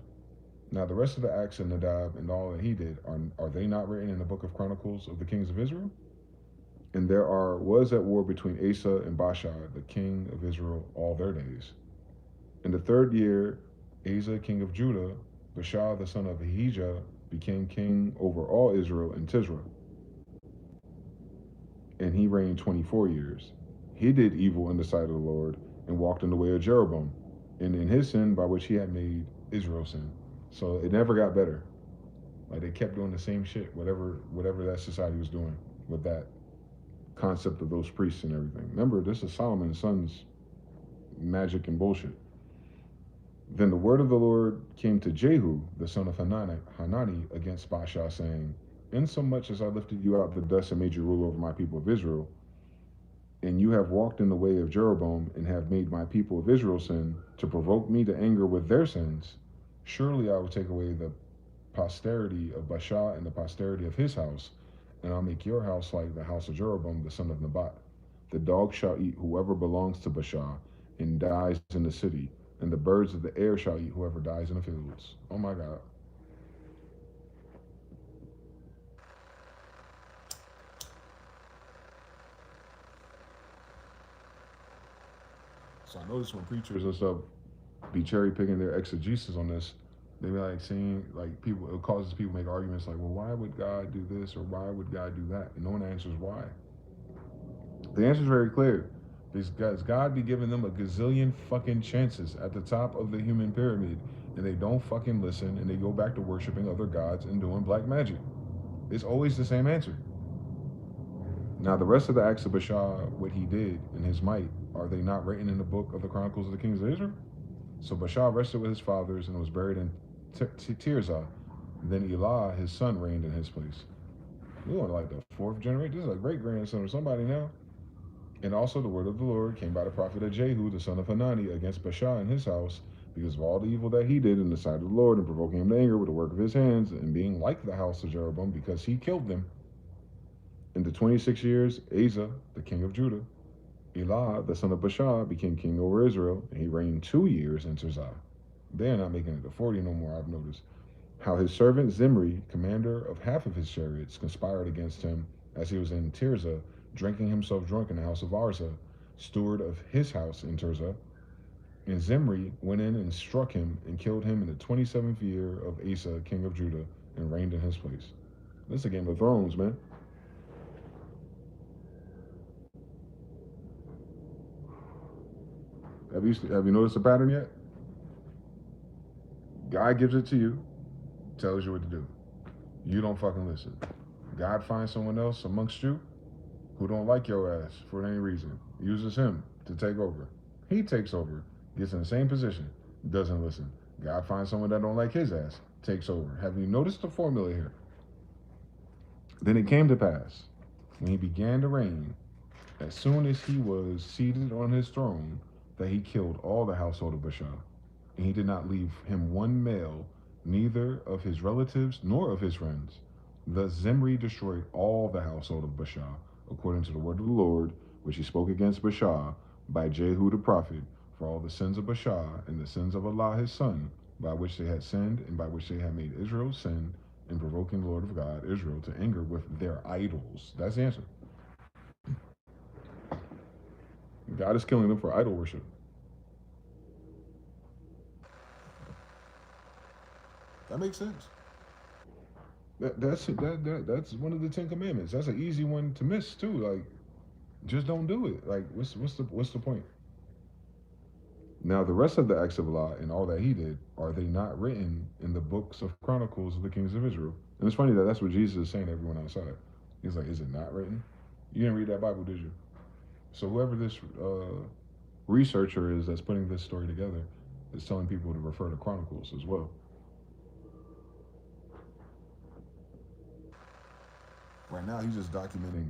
Now, the rest of the acts of Nadab and all that he did, are they not written in the book of Chronicles of the kings of Israel? And there was at war between Asa and Baasha, the king of Israel, all their days. In the third year, Asa, king of Judah, Baasha, the son of Ahijah, became king over all Israel in Tisra, and he reigned 24 years. He did evil in the sight of the Lord and walked in the way of Jeroboam, and in his sin by which he had made Israel sin. So it never got better. Like they kept doing the same shit, whatever that society was doing with that concept of those priests and everything. Remember, this is Solomon's son's magic and bullshit. Then the word of the Lord came to Jehu, the son of Hanani, against Baasha, saying, insomuch as I lifted you out of the dust and made you rule over my people of Israel, and you have walked in the way of Jeroboam and have made my people of Israel sin to provoke me to anger with their sins, surely I will take away the posterity of Baasha and the posterity of his house, and I'll make your house like the house of Jeroboam the son of Nebat. The dog shall eat whoever belongs to Baasha and dies in the city, and the birds of the air shall eat whoever dies in the fields. Oh my God. So I notice when preachers and stuff be cherry picking their exegesis on this, they be like saying like people it causes people to make arguments like, well, why would God do this or why would God do that? And no one answers why. The answer is very clear. These guys, God be giving them a gazillion fucking chances at the top of the human pyramid, and they don't fucking listen, and they go back to worshiping other gods and doing black magic. It's always the same answer. Now, the rest of the acts of Baasha, what he did in his might, are they not written in the book of the Chronicles of the Kings of Israel? So Baasha rested with his fathers and was buried in Tirzah. Then Elah, his son, reigned in his place. We want like the fourth generation. This is a great grandson of somebody now. And also the word of the Lord came by the prophet of Jehu, the son of Hanani, against Baasha and his house, because of all the evil that he did in the sight of the Lord, and provoking him to anger with the work of his hands, and being like the house of Jeroboam, because he killed them. In the 26 years, Asa, the king of Judah, Elah, the son of Baasha, became king over Israel, and he reigned 2 years in Tirzah. They're not making it to 40 no more, I've noticed. How his servant Zimri, commander of half of his chariots, conspired against him as he was in Tirzah, drinking himself drunk in the house of Arza, steward of his house in Tirzah. And Zimri went in and struck him and killed him in the 27th year of Asa, king of Judah, and reigned in his place. This is a Game of Thrones, man. Have you noticed the pattern yet? God gives it to you, tells you what to do. You don't fucking listen. God finds someone else amongst you who don't like your ass for any reason, uses him to take over. He takes over, gets in the same position, doesn't listen. God finds someone that don't like his ass, takes over. Have you noticed the formula here? Then it came to pass, when he began to reign, as soon as he was seated on his throne, that he killed all the household of Baasha. And he did not leave him one male, neither of his relatives nor of his friends. Thus Zimri destroyed all the household of Baasha, according to the word of the Lord, which he spoke against Baasha by Jehu the prophet, for all the sins of Baasha and the sins of Allah his son, by which they had sinned and by which they had made Israel sin, in provoking the Lord of God, Israel, to anger with their idols. That's the answer. God is killing them for idol worship. That makes sense. That's one of the Ten Commandments. That's an easy one to miss too. Like, just don't do it. Like, what's the point? Now, the rest of the acts of Allah and all that he did, are they not written in the books of Chronicles of the kings of Israel? And it's funny that that's what Jesus is saying to everyone outside. He's like, is it not written? You didn't read that Bible, did you? So whoever this researcher is that's putting this story together is telling people to refer to Chronicles as well. Right now, he's just documenting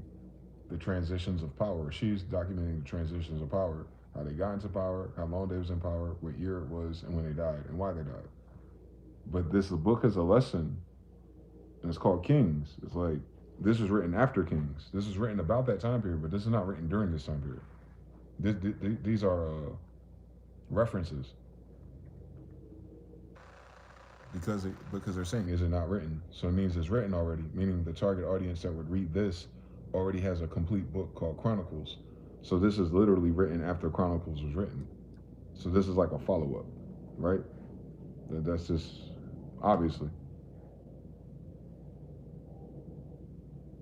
the transitions of power. She's documenting the transitions of power, how they got into power, how long they was in power, what year it was, and when they died, and why they died. But this book is a lesson And it's called Kings. It's like this was written after Kings. This is written about that time period, but this is not written during this time period. These are references because they're saying is it not written? So it means it's written already. Meaning the target audience that would read this already has a complete book called Chronicles. So this is literally written after Chronicles was written. So this is like a follow up, right? That's just obviously.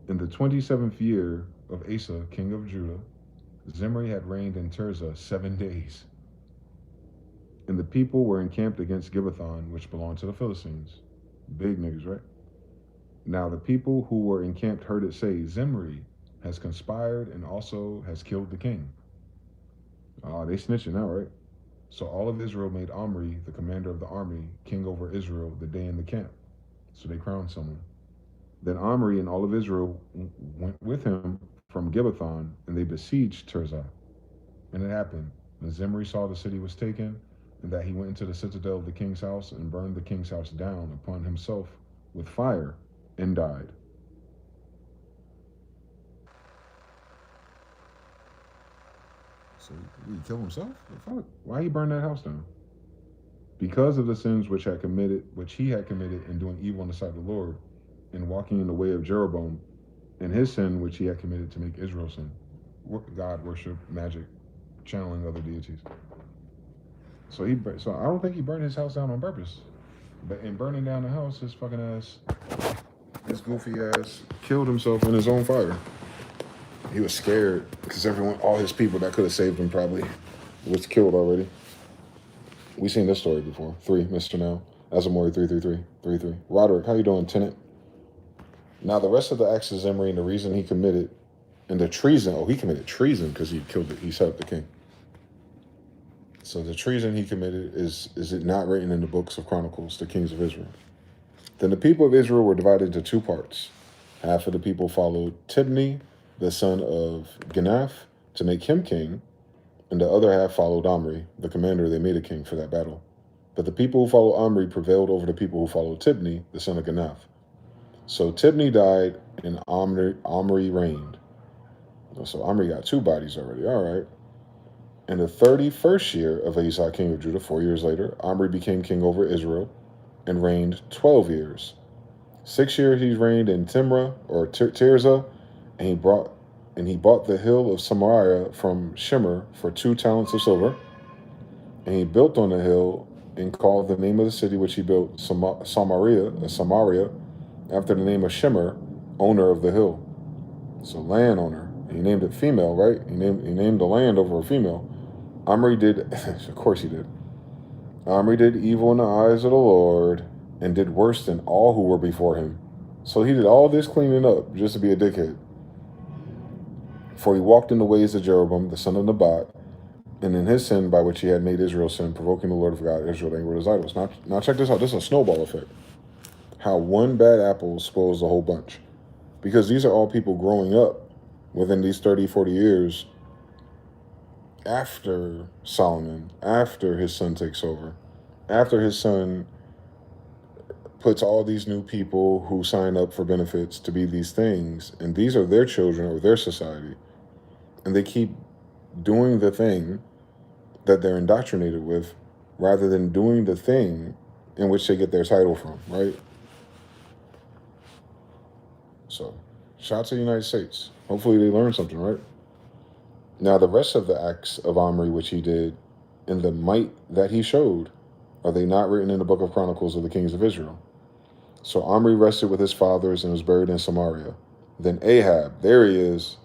In the 27th year of Asa, king of Judah, Zimri had reigned in Tirzah 7 days. And the people were encamped against Gibbethon, which belonged to the Philistines. Big niggas, right? Now the people who were encamped heard it say, Zimri has conspired and also has killed the king. They snitching now, right? So all of Israel made Omri, the commander of the army, king over Israel the day in the camp. So they crowned someone. Then Omri and all of Israel went with him from Gibbethon, and they besieged Tirzah. And it happened, when Zimri saw the city was taken, and that he went into the citadel of the king's house and burned the king's house down upon himself with fire, and died. So did he kill himself? The fuck? Why he burned that house down? Because of the sins which he had committed in doing evil in the sight of the Lord, and walking in the way of Jeroboam, and his sin which he had committed to make Israel sin. God worship, magic, channeling other deities. So I don't think he burned his house down on purpose. But in burning down the house, his fucking ass, his goofy ass, killed himself in his own fire. He was scared because all his people that could have saved him probably was killed already. We've seen this story before. 3, Mr. Now. Azamori 333. Roderick, how you doing, Tenant? Now the rest of the acts of Zimri and the reason he committed, and the treason, he committed treason because he set up the king. So the treason he committed is it not written in the books of Chronicles, the kings of Israel? Then the people of Israel were divided into 2 parts. Half of the people followed Tibni, the son of Ginath, to make him king, and the other half followed Omri, the commander they made a king for that battle. But the people who followed Omri prevailed over the people who followed Tibni, the son of Ginath. So Tibni died, and Omri reigned. So Omri got 2 bodies already. All right. In the 31st year of Asa, king of Judah, 4 years later, Omri became king over Israel and reigned 12 years. 6 years he reigned in Timrah or Tirzah, and he bought the hill of Samaria from Shimmer for 2 talents of silver. And he built on the hill and called the name of the city which he built Samaria, after the name of Shimmer, owner of the hill. So landowner. He named it female, right? He named the land over a female. Omri did, of course he did. Omri did evil in the eyes of the Lord and did worse than all who were before him. So he did all this cleaning up just to be a dickhead. For he walked in the ways of Jeroboam, the son of Nebat, and in his sin by which he had made Israel sin, provoking the Lord of God, Israel angry with his idols. Now check this out. This is a snowball effect. How one bad apple spoils the whole bunch. Because these are all people growing up within these 30, 40 years after Solomon, after his son takes over, after his son puts all these new people who sign up for benefits to be these things, and these are their children or their society, and they keep doing the thing that they're indoctrinated with rather than doing the thing in which they get their title from, right? So, shout out to the United States. Hopefully they learn something, right? Now, the rest of the acts of Omri which he did, and the might that he showed, are they not written in the book of Chronicles of the kings of Israel? So Omri rested with his fathers and was buried in Samaria. Then Ahab, there he is.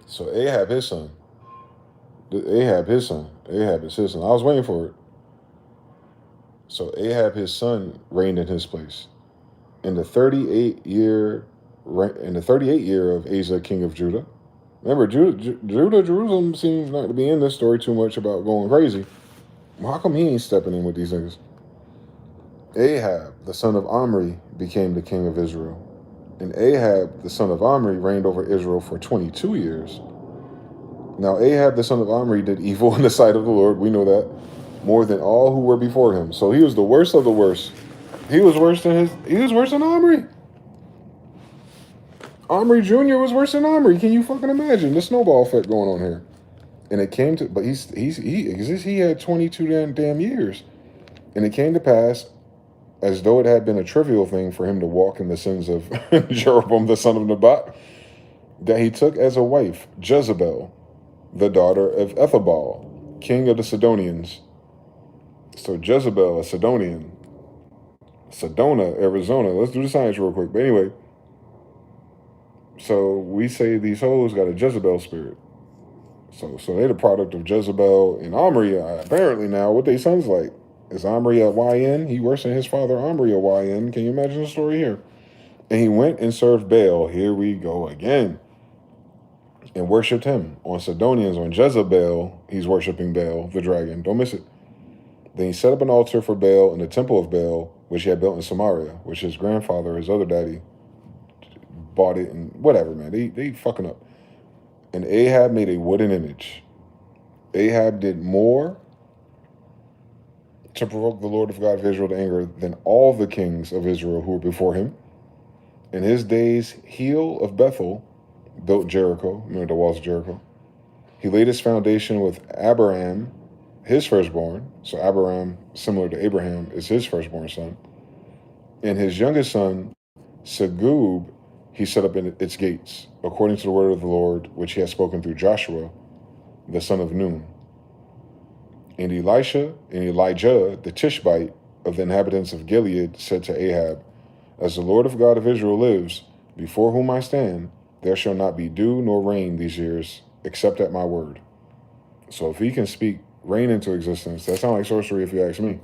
So Ahab, his son. Ahab is his son. I was waiting for it. So Ahab, his son, reigned in his place. In the 38th year of Asa, king of Judah. Remember, Jerusalem seems not to be in this story too much about going crazy. Well, how come he ain't stepping in with these niggas? Ahab, the son of Omri, became the king of Israel. And Ahab, the son of Omri, reigned over Israel for 22 years. Now Ahab, the son of Omri, did evil in the sight of the Lord, we know that, more than all who were before him. So he was the worst of the worst. He was worse than Omri. Omri Jr. was worse than Omri. Can you fucking imagine the snowball effect going on here? And it came to, but he had 22 damn years, and it came to pass as though it had been a trivial thing for him to walk in the sins of Jeroboam the son of Nebat, that he took as a wife Jezebel, the daughter of Ethabal, king of the Sidonians. So Jezebel, a Sidonian, Sedona, Arizona. Let's do the science real quick. But anyway, so we say these hoes got a Jezebel spirit. So they're the product of Jezebel and Omri. Apparently now, what they sons like? Is Omri a YN? He worse than his father Omri a YN. Can you imagine the story here? And he went and served Baal. Here we go again. And worshipped him. On Sidonians, on Jezebel, he's worshiping Baal, the dragon. Don't miss it. Then he set up an altar for Baal in the temple of Baal, which he had built in Samaria, which his grandfather, his other daddy, bought it and whatever, man. They fucking up. And Ahab made a wooden image. Ahab did more to provoke the Lord of God of Israel to anger than all the kings of Israel who were before him. In his days, Heel of Bethel built Jericho, remember the walls of Jericho. He laid his foundation with Abiram, his firstborn. So Abiram, similar to Abraham, is his firstborn son. And his youngest son, Segub, he set up in its gates, according to the word of the Lord, which he had spoken through Joshua, the son of Nun. And Elijah, the Tishbite of the inhabitants of Gilead, said to Ahab, as the Lord of God of Israel lives, before whom I stand, there shall not be dew nor rain these years, except at my word. So if he can speak rain into existence, that sounds like sorcery if you ask me.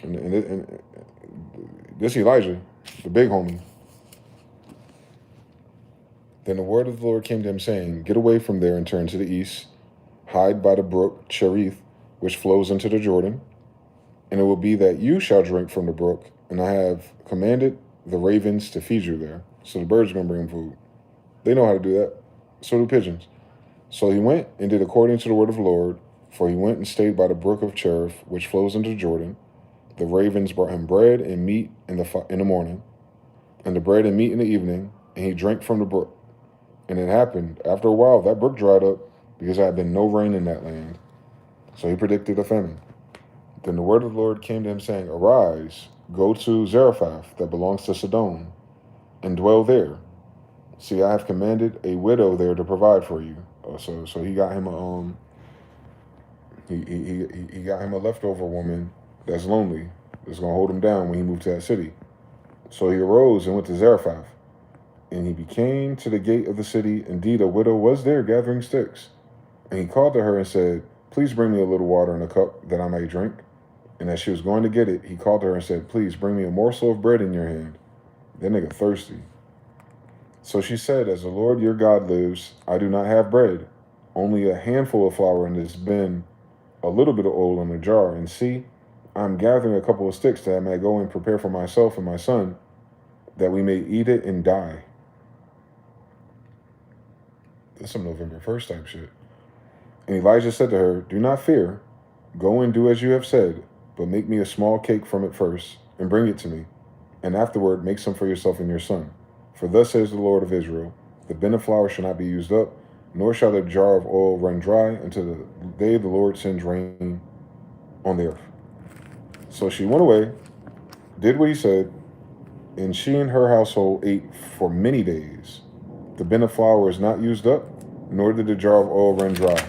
And this Elijah, the big homie. Then the word of the Lord came to him, saying, get away from there and turn to the east, hide by the brook Cherith, which flows into the Jordan. And it will be that you shall drink from the brook, and I have commanded the ravens to feed you there. So the birds are going to bring him food. They know how to do that. So do pigeons. So he went and did according to the word of the Lord, for he went and stayed by the brook of Cherith, which flows into the Jordan. The ravens brought him bread and meat in the morning, and the bread and meat in the evening, and he drank from the brook. And it happened, after a while, that brook dried up, because there had been no rain in that land. So he predicted a famine. Then the word of the Lord came to him, saying, arise, go to Zarephath, that belongs to Sidon, and dwell there. See, I have commanded a widow there to provide for you. So he got him he got him a leftover woman that's lonely, that's gonna hold him down when he moved to that city. So he arose and went to Zarephath, and he came to the gate of the city. Indeed, a widow was there gathering sticks. And he called to her and said, please bring me a little water in a cup that I may drink. And as she was going to get it, he called to her and said, please bring me a morsel of bread in your hand. That nigga thirsty. So she said, as the Lord your God lives, I do not have bread, only a handful of flour in this bin, a little bit of oil in a jar. And see, I'm gathering a couple of sticks that I may go and prepare for myself and my son, that we may eat it and die. That's some November 1st type shit. And Elijah said to her, do not fear. Go and do as you have said, but make me a small cake from it first, and bring it to me. And afterward make some for yourself and your son. For thus says the Lord of Israel, the bin of flour shall not be used up, nor shall the jar of oil run dry until the day the Lord sends rain on the earth. So she went away, did what he said, and she and her household ate for many days. The bin of flour is not used up, nor did the jar of oil run dry,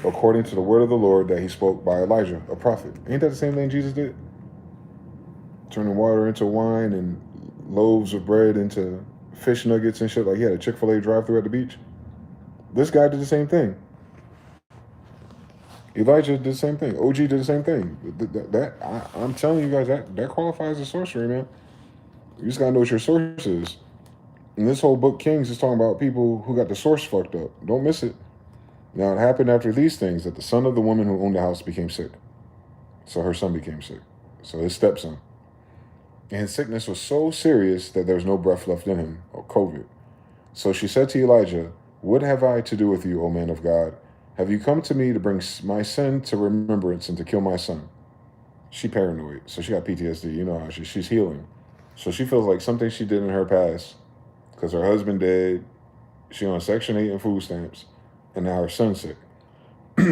according to the word of the Lord that he spoke by Elijah, a prophet. Ain't that the same thing Jesus did? Turning water into wine and loaves of bread into fish nuggets and shit. Like he had a Chick-fil-A drive-thru at the beach. This guy did the same thing. Elijah did the same thing. OG did the same thing. I'm telling you guys, that qualifies as sorcery, man. You just gotta know what your source is. And this whole book, Kings, is talking about people who got the source fucked up. Don't miss it. Now, it happened after these things that the son of the woman who owned the house became sick. So her son became sick. So his stepson. And his sickness was so serious that there was no breath left in him, or COVID. So she said to Elijah, what have I to do with you, O man of God? Have you come to me to bring my sin to remembrance and to kill my son? She paranoid, so she got PTSD. You know how she's healing, so she feels like something she did in her past, because her husband dead, she on Section 8 and food stamps, and now her son's sick.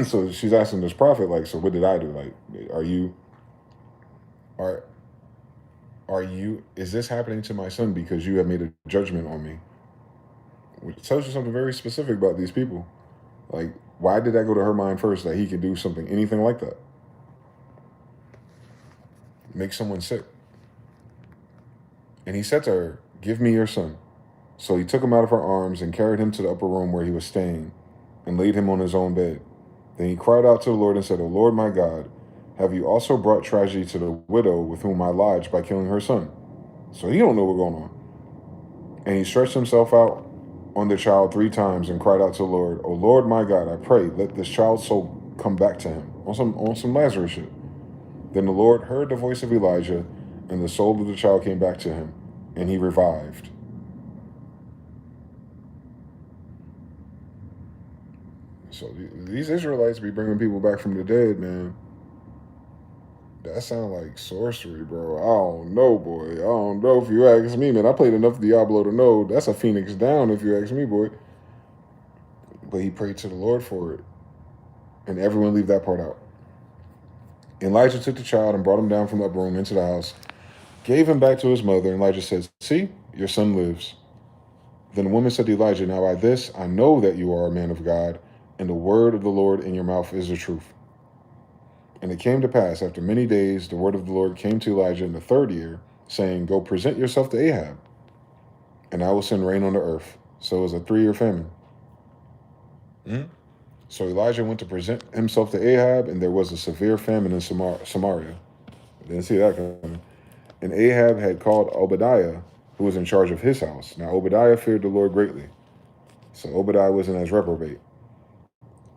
So she's asking this prophet, like, so what did I do? Like, are is this happening to my son because you have made a judgment on me? Which tells you something very specific about these people. Like, why did that go to her mind first that he could do something, anything like that? Make someone sick. And he said to her, "Give me your son." So he took him out of her arms and carried him to the upper room where he was staying and laid him on his own bed. Then he cried out to the Lord and said, "O Lord my God, have you also brought tragedy to the widow with whom I lodged by killing her son?" So he don't know what's going on. And he stretched himself out on the child 3 times and cried out to the Lord, "O Lord my God, I pray, let this child's soul come back to him." On some Lazarus shit. Then the Lord heard the voice of Elijah, and the soul of the child came back to him, and he revived. So these Israelites be bringing people back from the dead, man. That sound like sorcery, bro. I don't know, boy. I don't know if you ask me, man. I played enough Diablo to know that's a phoenix down if you ask me, boy. But he prayed to the Lord for it. And everyone leave that part out. Elijah took the child and brought him down from the upper room into the house, gave him back to his mother, and Elijah said, "See, your son lives." Then the woman said to Elijah, "Now by this I know that you are a man of God, and the word of the Lord in your mouth is the truth." And it came to pass, after many days, the word of the Lord came to Elijah in the 3rd year, saying, "Go present yourself to Ahab, and I will send rain on the earth." So it was a 3-year famine. Mm-hmm. So Elijah went to present himself to Ahab, and there was a severe famine in Samaria. Didn't see that coming. And Ahab had called Obadiah, who was in charge of his house. Now Obadiah feared the Lord greatly, so Obadiah wasn't as reprobate.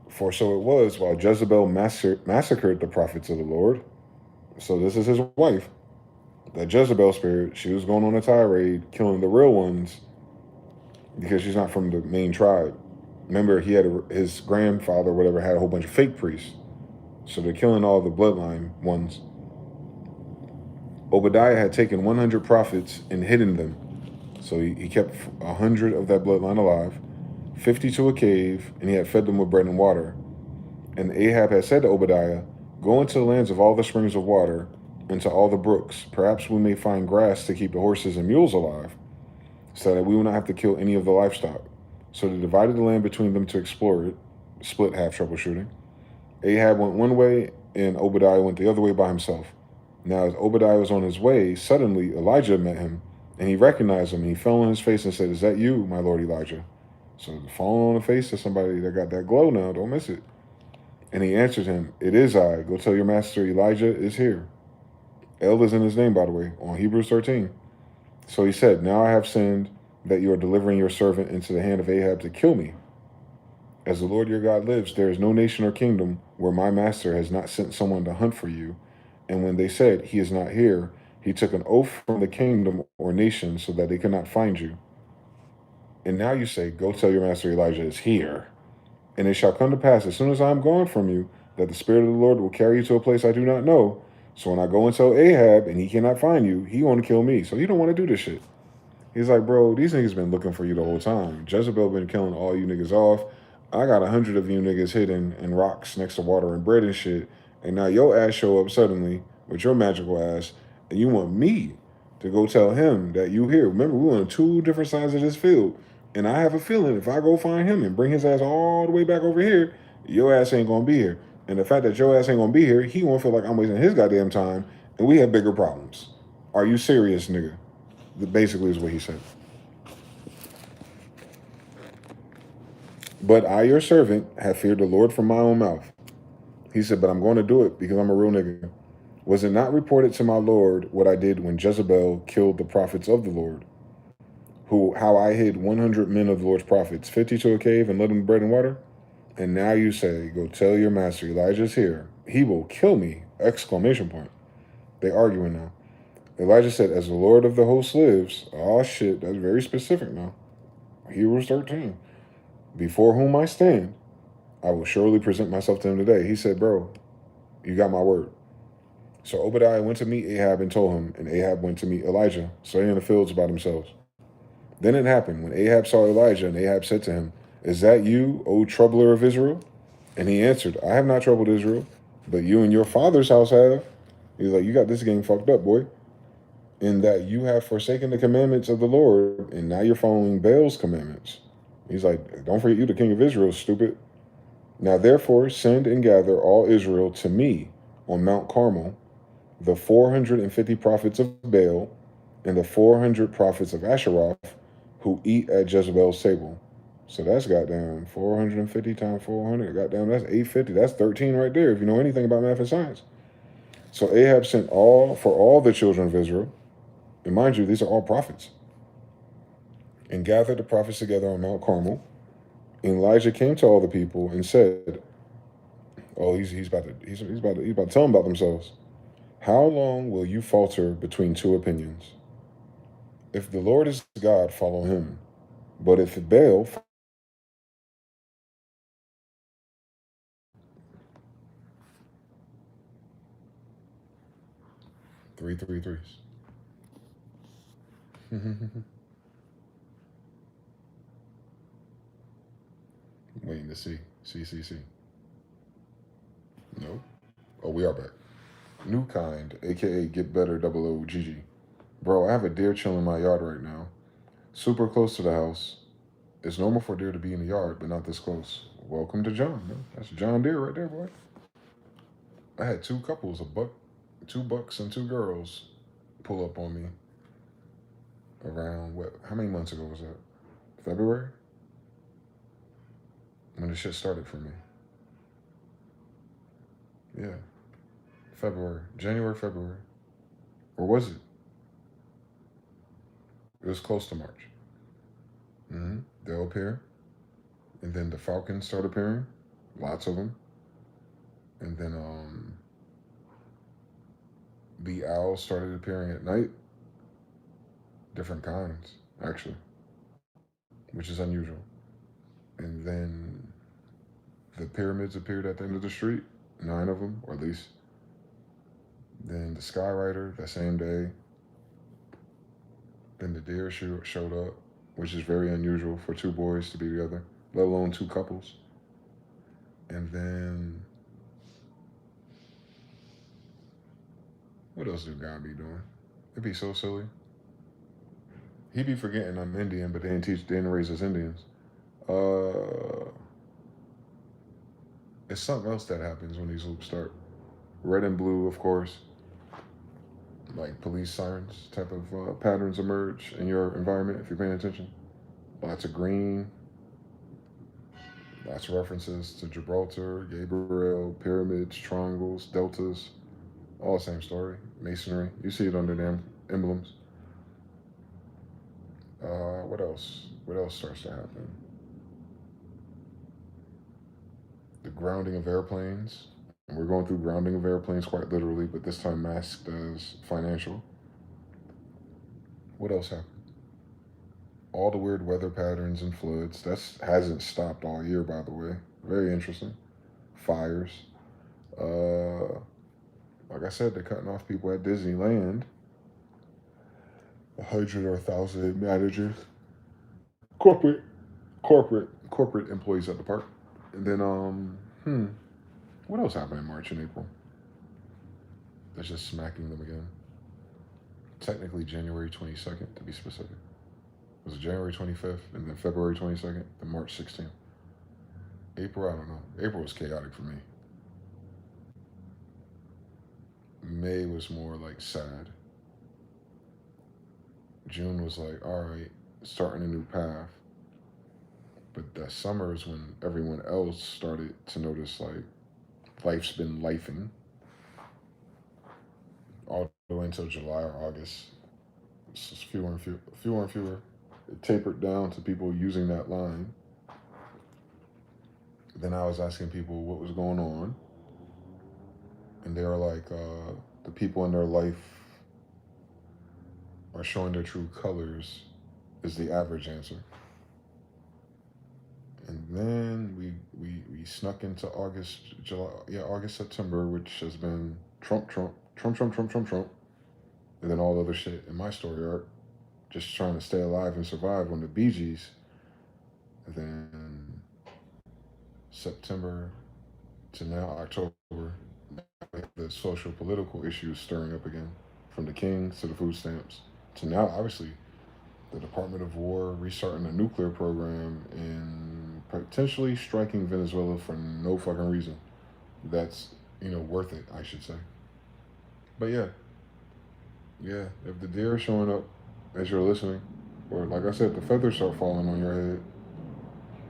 For so it was, while Jezebel massacred the prophets of the Lord, so this is his wife, that Jezebel spirit, she was going on a tirade, killing the real ones, because she's not from the main tribe. Remember, his grandfather, whatever, had a whole bunch of fake priests. So they're killing all the bloodline ones. Obadiah had taken 100 prophets and hidden them. So he kept 100 of that bloodline alive, 50 to a cave, and he had fed them with bread and water. And Ahab had said to Obadiah, "Go into the lands of all the springs of water, and to all the brooks. Perhaps we may find grass to keep the horses and mules alive, so that we will not have to kill any of the livestock." So they divided the land between them to explore it, split half troubleshooting. Ahab went one way, and Obadiah went the other way by himself. Now, as Obadiah was on his way, suddenly Elijah met him, and he recognized him, and he fell on his face and said, "Is that you, my Lord Elijah?" So falling on the face of somebody that got that glow now, don't miss it. And he answered him, "It is I. Go tell your master Elijah is here." El is in his name, by the way, on Hebrews 13. So he said, "Now I have sinned, that you are delivering your servant into the hand of Ahab to kill me. As the Lord your God lives, there is no nation or kingdom where my master has not sent someone to hunt for you. And when they said, 'He is not here,' he took an oath from the kingdom or nation so that they could not find you. And now you say, 'Go tell your master Elijah is here.' And it shall come to pass, as soon as I am gone from you, that the Spirit of the Lord will carry you to a place I do not know. So when I go and tell Ahab and he cannot find you, he want to kill me." So he don't want to do this shit. He's like, "Bro, these niggas been looking for you the whole time. Jezebel been killing all you niggas off. I got 100 of you niggas hidden in rocks next to water and bread and shit. And now your ass show up suddenly with your magical ass, and you want me to go tell him that you here." Remember, we on 2 different sides of this field. And I have a feeling if I go find him and bring his ass all the way back over here, your ass ain't gonna be here. And the fact that your ass ain't gonna be here, he won't feel like I'm wasting his goddamn time, and we have bigger problems. Are you serious, nigga? Basically is what he said. "But I, your servant, have feared the Lord from my own mouth." He said, "But I'm going to do it because I'm a real nigga. Was it not reported to my Lord what I did when Jezebel killed the prophets of the Lord? How I hid 100 men of the Lord's prophets, 50 to a cave, and led them bread and water? And now you say, 'Go tell your master Elijah is here. He will kill me!'" Exclamation point. They arguing now. Elijah said, "As the Lord of the hosts lives," oh shit, that's very specific now. Hebrews 13. "Before whom I stand, I will surely present myself to him today." He said, "Bro, you got my word." So Obadiah went to meet Ahab and told him, and Ahab went to meet Elijah. So they in the fields by themselves. Then it happened when Ahab saw Elijah, and Ahab said to him, "Is that you, O troubler of Israel?" And he answered, "I have not troubled Israel, but you and your father's house have." He's like, "You got this game fucked up, boy. In that you have forsaken the commandments of the Lord, and now you're following Baal's commandments." He's like, "Don't forget you, the king of Israel, stupid. Now therefore send and gather all Israel to me on Mount Carmel, the 450 prophets of Baal and the 400 prophets of Asheroth who eat at Jezebel's table." So that's goddamn 450 times 400. Goddamn, that's 850. That's 13 right there, if you know anything about math and science. So Ahab sent all the children of Israel, and mind you, these are all prophets, and gathered the prophets together on Mount Carmel. And Elijah came to all the people and said, "Oh, he's about to tell them about themselves. How long will you falter between two opinions? If the Lord is God, follow him. But if Baal, 3 3 3s. Waiting to see. See. No. Oh, we are back. New kind, aka Get Better Double O GG. Bro, I have a deer chilling in my yard right now. Super close to the house. It's normal for deer to be in the yard, but not this close. Welcome to John. Man. That's John Deere right there, boy. I had two couples, 2 bucks and 2 girls, pull up on me around what? How many months ago was that? February, when the shit started for me. Yeah, February, January, February, or was it? It was close to March. They'll appear, and then the falcons start appearing, lots of them, and then the owls started appearing at night, different kinds actually, which is unusual. And then the pyramids appeared at the end of the street, 9 of them, or at least. Then the Skyrider that same day. Then the deer showed up, which is very unusual for two boys to be together, let alone two couples. And then what else do God be doing? It'd be so silly. He be forgetting I'm Indian, but they didn't raise us Indians. Uh, it's something else that happens when these loops start. Red and blue, of course, like police sirens type of patterns emerge in your environment if you're paying attention. Lots of green, lots of references to Gibraltar, Gabriel, pyramids, triangles, deltas, all the same story. Masonry. You see it under them emblems. What else? What else starts to happen? The grounding of airplanes. And we're going through grounding of airplanes quite literally, but this time masked as financial. What else happened? All the weird weather patterns and floods. That hasn't stopped all year, by the way. Very interesting. Fires. Uh, like I said, they're cutting off people at Disneyland. 100 or 1,000 managers, corporate, corporate employees at the park. And then, what else happened in March and April? That's just smacking them again. Technically, January 22nd to be specific. It was January 25th, and then February 22nd, then March 16th. April, I don't know. April was chaotic for me. May was more like sad. June was like, all right, starting a new path. But that summer is when everyone else started to notice like life's been lifing all the way until July or August. It's just fewer and fewer. It tapered down to people using that line. Then I was asking people what was going on, and they were like, the people in their life are showing their true colors, is the average answer. And then we snuck into August, July, yeah, August, September, which has been Trump, Trump, Trump, Trump, Trump, Trump, Trump, and then all other shit in my story arc, just trying to stay alive and survive on the Bee Gees. And then September to now October, the social political issues stirring up again, from the Kings to the food stamps to now obviously the Department of War restarting a nuclear program and potentially striking Venezuela for no fucking reason. That's worth it, I should say. But yeah, if the deer are showing up as you're listening, or like I said, the feathers start falling on your head,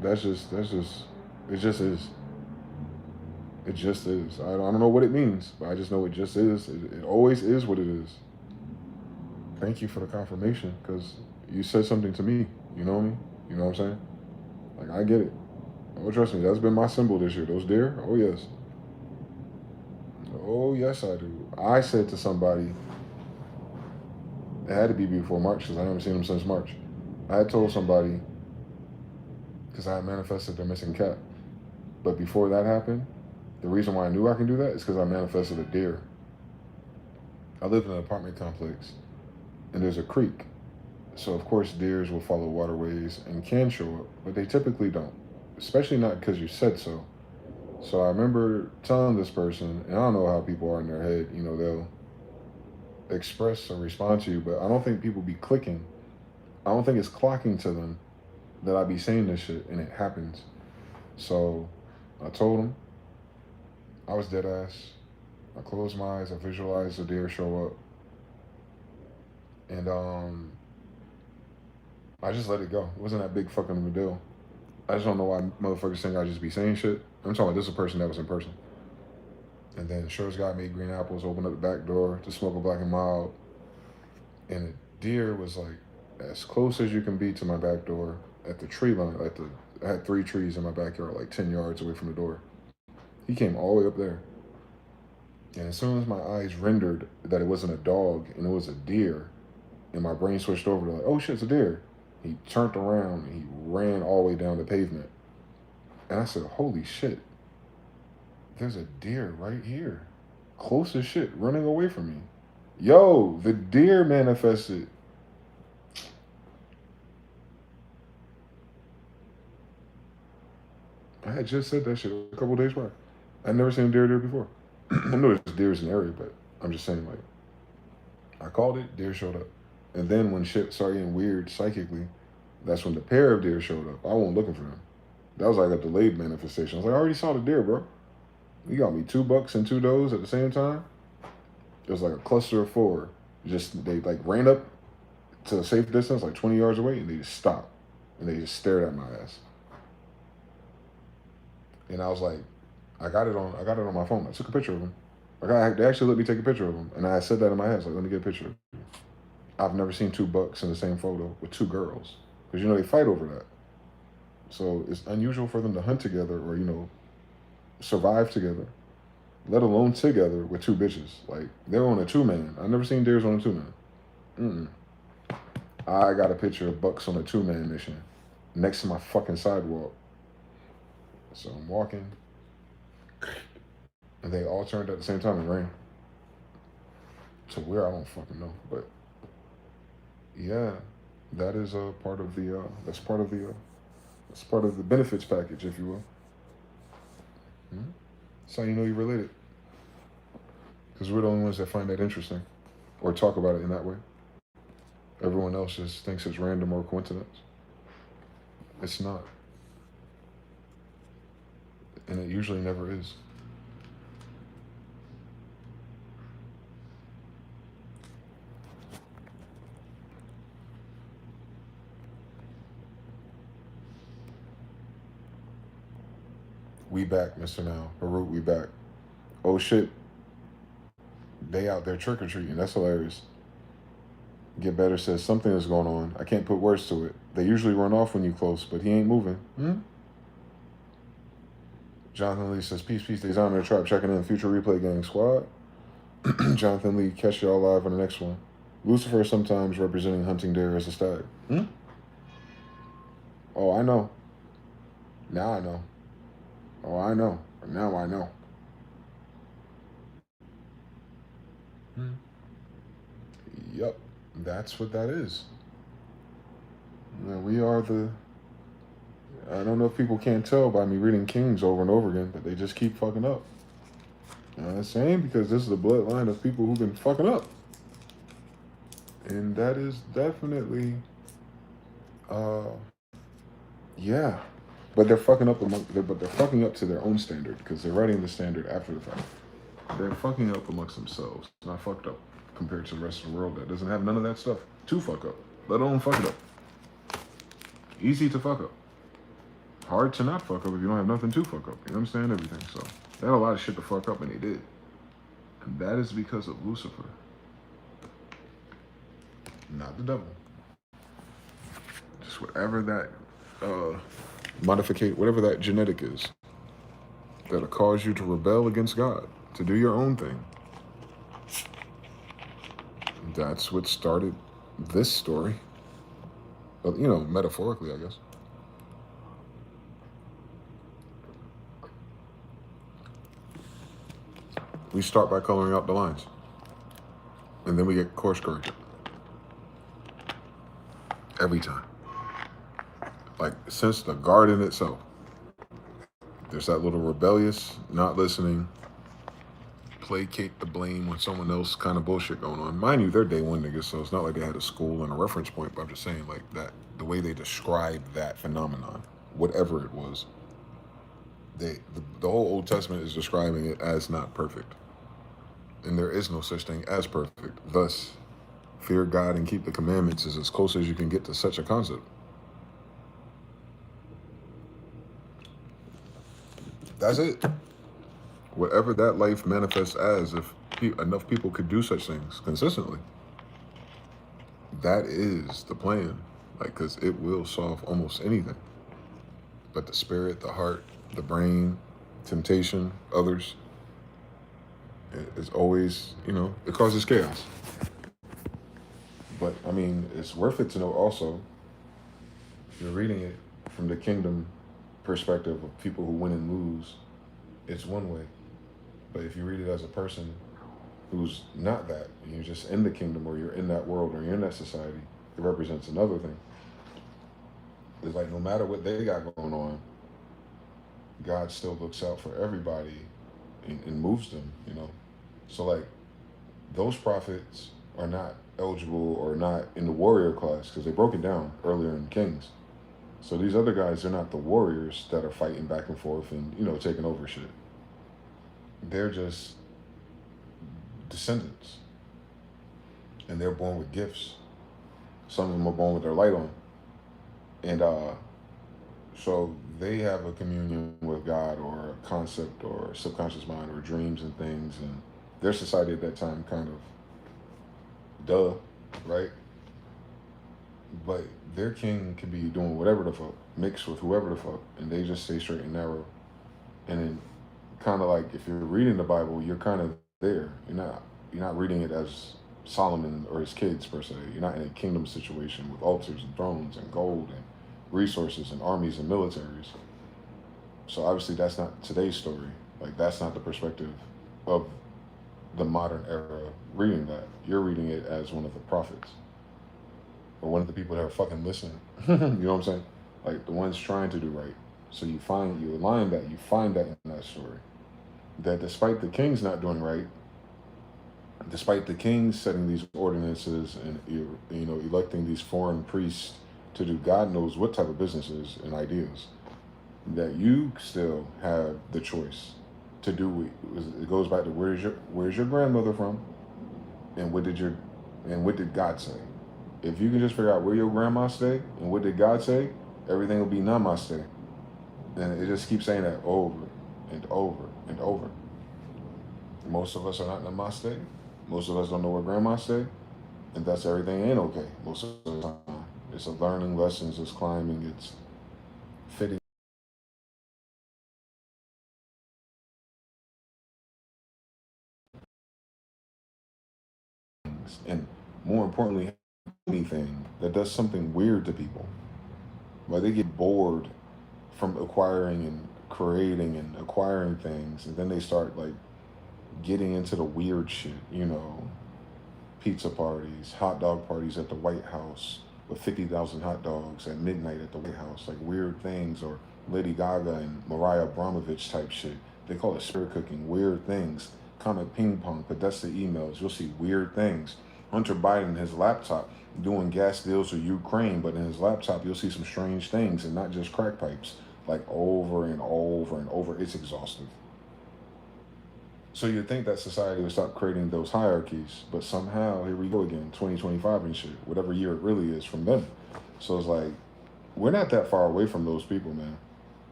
that's just it just is. It just is. I don't know what it means, but I just know it just is. It always is what it is. Thank you for the confirmation, because you said something to me. You know me? You know what I'm saying? Like, I get it. Oh, trust me, that's been my symbol this year. Those deer? Oh, yes. Oh, yes, I do. I said to somebody, it had to be before March, because I haven't seen them since March. I had told somebody, because I had manifested their missing cat. But before that happened, the reason why I knew I can do that is because I manifested a deer. I live in an apartment complex, and there's a creek. So, of course, deers will follow waterways and can show up, but they typically don't, especially not because you said so. So, I remember telling this person, and I don't know how people are in their head, they'll express or respond to you, but I don't think people be clicking. I don't think it's clocking to them that I be saying this shit, and it happens. So, I told him, I was dead ass. I closed my eyes, I visualized the deer show up, and I just let it go. It wasn't that big fucking of a deal. I just don't know why motherfuckers think I just be saying shit. I'm talking about this is a person that was in person. And then sure as God made green apples, opened up the back door to smoke a black and mild. And the deer was like as close as you can be to my back door at the tree line. I had 3 trees in my backyard, like 10 yards away from the door. He came all the way up there. And as soon as my eyes rendered that it wasn't a dog and it was a deer, and my brain switched over to like, oh shit, it's a deer. He turned around and he ran all the way down the pavement. And I said, holy shit, there's a deer right here. Close as shit, running away from me. Yo, the deer manifested. I had just said that shit a couple days back. I'd never seen a deer there before. I know there's deers in the area, but I'm just saying, like, I called it, deer showed up. And then when shit started getting weird psychically, that's when the pair of deer showed up. I wasn't looking for them. That was like a delayed manifestation. I was like, I already saw the deer, bro. You got me 2 bucks and 2 does at the same time. It was like a cluster of 4. Just they like ran up to a safe distance, like 20 yards away, and they just stopped and they just stared at my ass. And I was like, I got it on my phone. I took a picture of him. Like they actually let me take a picture of him, and I said that in my head. Like, let me get a picture. I've never seen 2 bucks in the same photo with 2 girls, because they fight over that. So it's unusual for them to hunt together or survive together, let alone together with 2 bitches. Like, they're on a 2-man. I've never seen deers on a 2-man. I got a picture of bucks on a 2-man mission next to my fucking sidewalk. So I'm walking, and they all turned at the same time and ran. To where I don't fucking know, but yeah, that is a part of the that's part of the benefits package, if you will. Mm-hmm. That's how you know you're related, because we're the only ones that find that interesting or talk about it in that way. Everyone else just thinks it's random or coincidence. It's not, and it usually never is. We back, Mr. Now. Harut, we back. Oh shit, they out there trick or treating. That's hilarious. Get Better says something is going on. I can't put words to it. They usually run off when you close, but he ain't moving. Jonathan Lee says, peace, peace. DeyZan in the trap checking in. Future replay gang squad. Jonathan Lee, catch y'all live on the next one. Lucifer sometimes representing hunting deer as a stag. Oh, I know. Now I know. Oh, I know. Now I know. Yep, that's what that is. And we are the. I don't know if people can't tell by me reading Kings over and over again, but they just keep fucking up. You know what I'm saying? Because this is the bloodline of people who've been fucking up. And that is definitely, uh, yeah. But they're fucking up but they're fucking up to their own standard because they're writing the standard after the fact. They're fucking up amongst themselves, not fucked up compared to the rest of the world that doesn't have none of that stuff to fuck up, let alone fuck it up. Easy to fuck up. Hard to not fuck up if you don't have nothing to fuck up. You understand everything. So they had a lot of shit to fuck up, and they did. And that is because of Lucifer, not the devil. Just whatever that whatever that genetic is that'll cause you to rebel against God, to do your own thing. That's what started this story. But, you know, metaphorically, I guess. We start by coloring out the lines. And then we get course corrected. Every time. Like, since the garden itself. There's that little rebellious, not listening, placate the blame when someone else kind of bullshit going on. Mind you, they're day one niggas, so it's not like they had a school and a reference point, but I'm just saying, like, that, the way they describe that phenomenon, whatever it was, the whole Old Testament is describing it as not perfect. And there is no such thing as perfect. Thus, fear God and keep the commandments is as close as you can get to such a concept. That's it. Whatever that life manifests as, if enough people could do such things consistently, that is the plan. Like, because it will solve almost anything. But the spirit, the heart, the brain, temptation, others, it's always, you know, it causes chaos. But, I mean, it's worth it to know also, if you're reading it from the kingdom perspective of people who win and lose, it's one way. But if you read it as a person who's not that, and you're just in the kingdom or you're in that world or you're in that society, it represents another thing. It's like no matter what they got going on, God still looks out for everybody and moves them, you know. So like those prophets are not eligible or not in the warrior class because they broke it down earlier in Kings. So these other guys, they're not the warriors that are fighting back and forth and, you know, taking over shit. They're just descendants. And they're born with gifts. Some of them are born with their light on. And so they have a communion with God or a concept or subconscious mind or dreams and things. And their society at that time kind of, duh, right? But their king could be doing whatever the fuck, mixed with whoever the fuck, and they just stay straight and narrow. And then kind of like if you're reading the Bible, you're kind of there. You're not reading it as Solomon or his kids per se. You're not in a kingdom situation with altars and thrones and gold and resources and armies and militaries. So obviously that's not today's story. Like that's not the perspective of the modern era reading that. You're reading it as one of the prophets. Or one of the people that are fucking listening. You know what I'm saying? Like the ones trying to do right. So you find that in that story. That despite the kings not doing right, despite the kings setting these ordinances and you know electing these foreign priests to do God knows what type of businesses and ideas, that you still have the choice to do. It goes back to where's your grandmother from, and what did God say? If you can just figure out where your grandma stay and what did God say, everything will be namaste. And it just keeps saying that over and over and over. Most of us are not namaste. Most of us don't know where grandma stay. And that's everything ain't okay most of the time. It's a learning lessons, it's climbing, it's fitting. And more importantly, anything that does something weird to people. Like they get bored from acquiring and creating and acquiring things, and then they start like getting into the weird shit, you know, pizza parties, hot dog parties at the White House with 50,000 hot dogs at midnight at the White House, like weird things, or Lady Gaga and Mariah Abramovich type shit. They call it spirit cooking, weird things. Comet ping pong, Podesta emails, you'll see weird things. Hunter Biden, his laptop, doing gas deals with Ukraine, but in his laptop, you'll see some strange things and not just crack pipes, like over and over and over. It's exhaustive. So you'd think that society would stop creating those hierarchies, but somehow here we go again, 2025 and shit, whatever year it really is from them. So it's like, we're not that far away from those people, man.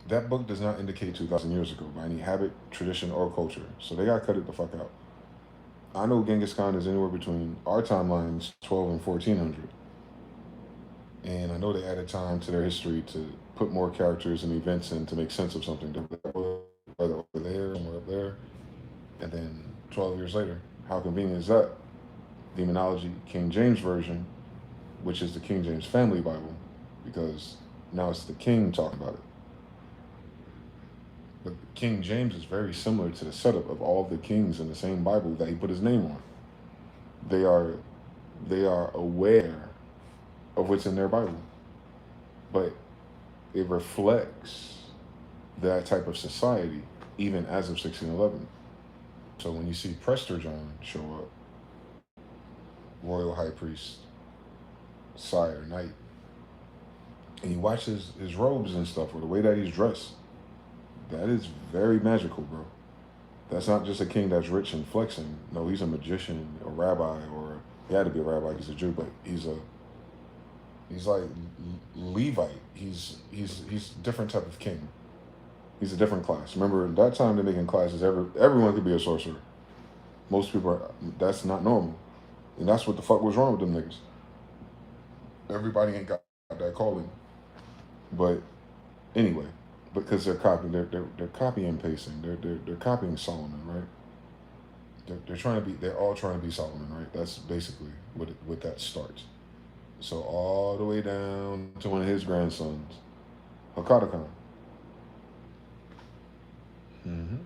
That book does not indicate 2,000 years ago by any habit, tradition, or culture. So they got to cut it the fuck out. I know Genghis Khan is anywhere between our timelines, 12 and 1400. And I know they added time to their history to put more characters and events in to make sense of something. Whether over there, somewhere up there. And then 12 years later, how convenient is that? Demonology, King James Version, which is the King James Family Bible, because now it's the king talking about it. But King James is very similar to the setup of all the kings in the same Bible that he put his name on. They are aware of what's in their Bible, but it reflects that type of society even as of 1611. So when you see Prester John show up, royal high priest, sire, knight, and you watch his robes and stuff, or the way that he's dressed, that is very magical, bro. That's not just a king that's rich and flexing. No, he's a magician, a rabbi, or he had to be a rabbi because he's a Jew, but he's like Levite. He's a different type of king. He's a different class. Remember, at that time they're making classes. Everyone could be a sorcerer. Most people that's not normal, and that's what the fuck was wrong with them niggas. Everybody ain't got that calling, but anyway, because they're copying, they're copying and pasting. They're copying Solomon, right? They're all trying to be Solomon, right? That's basically what that starts. So all the way down to one of his grandsons, Hakata Khan. Mm-hmm.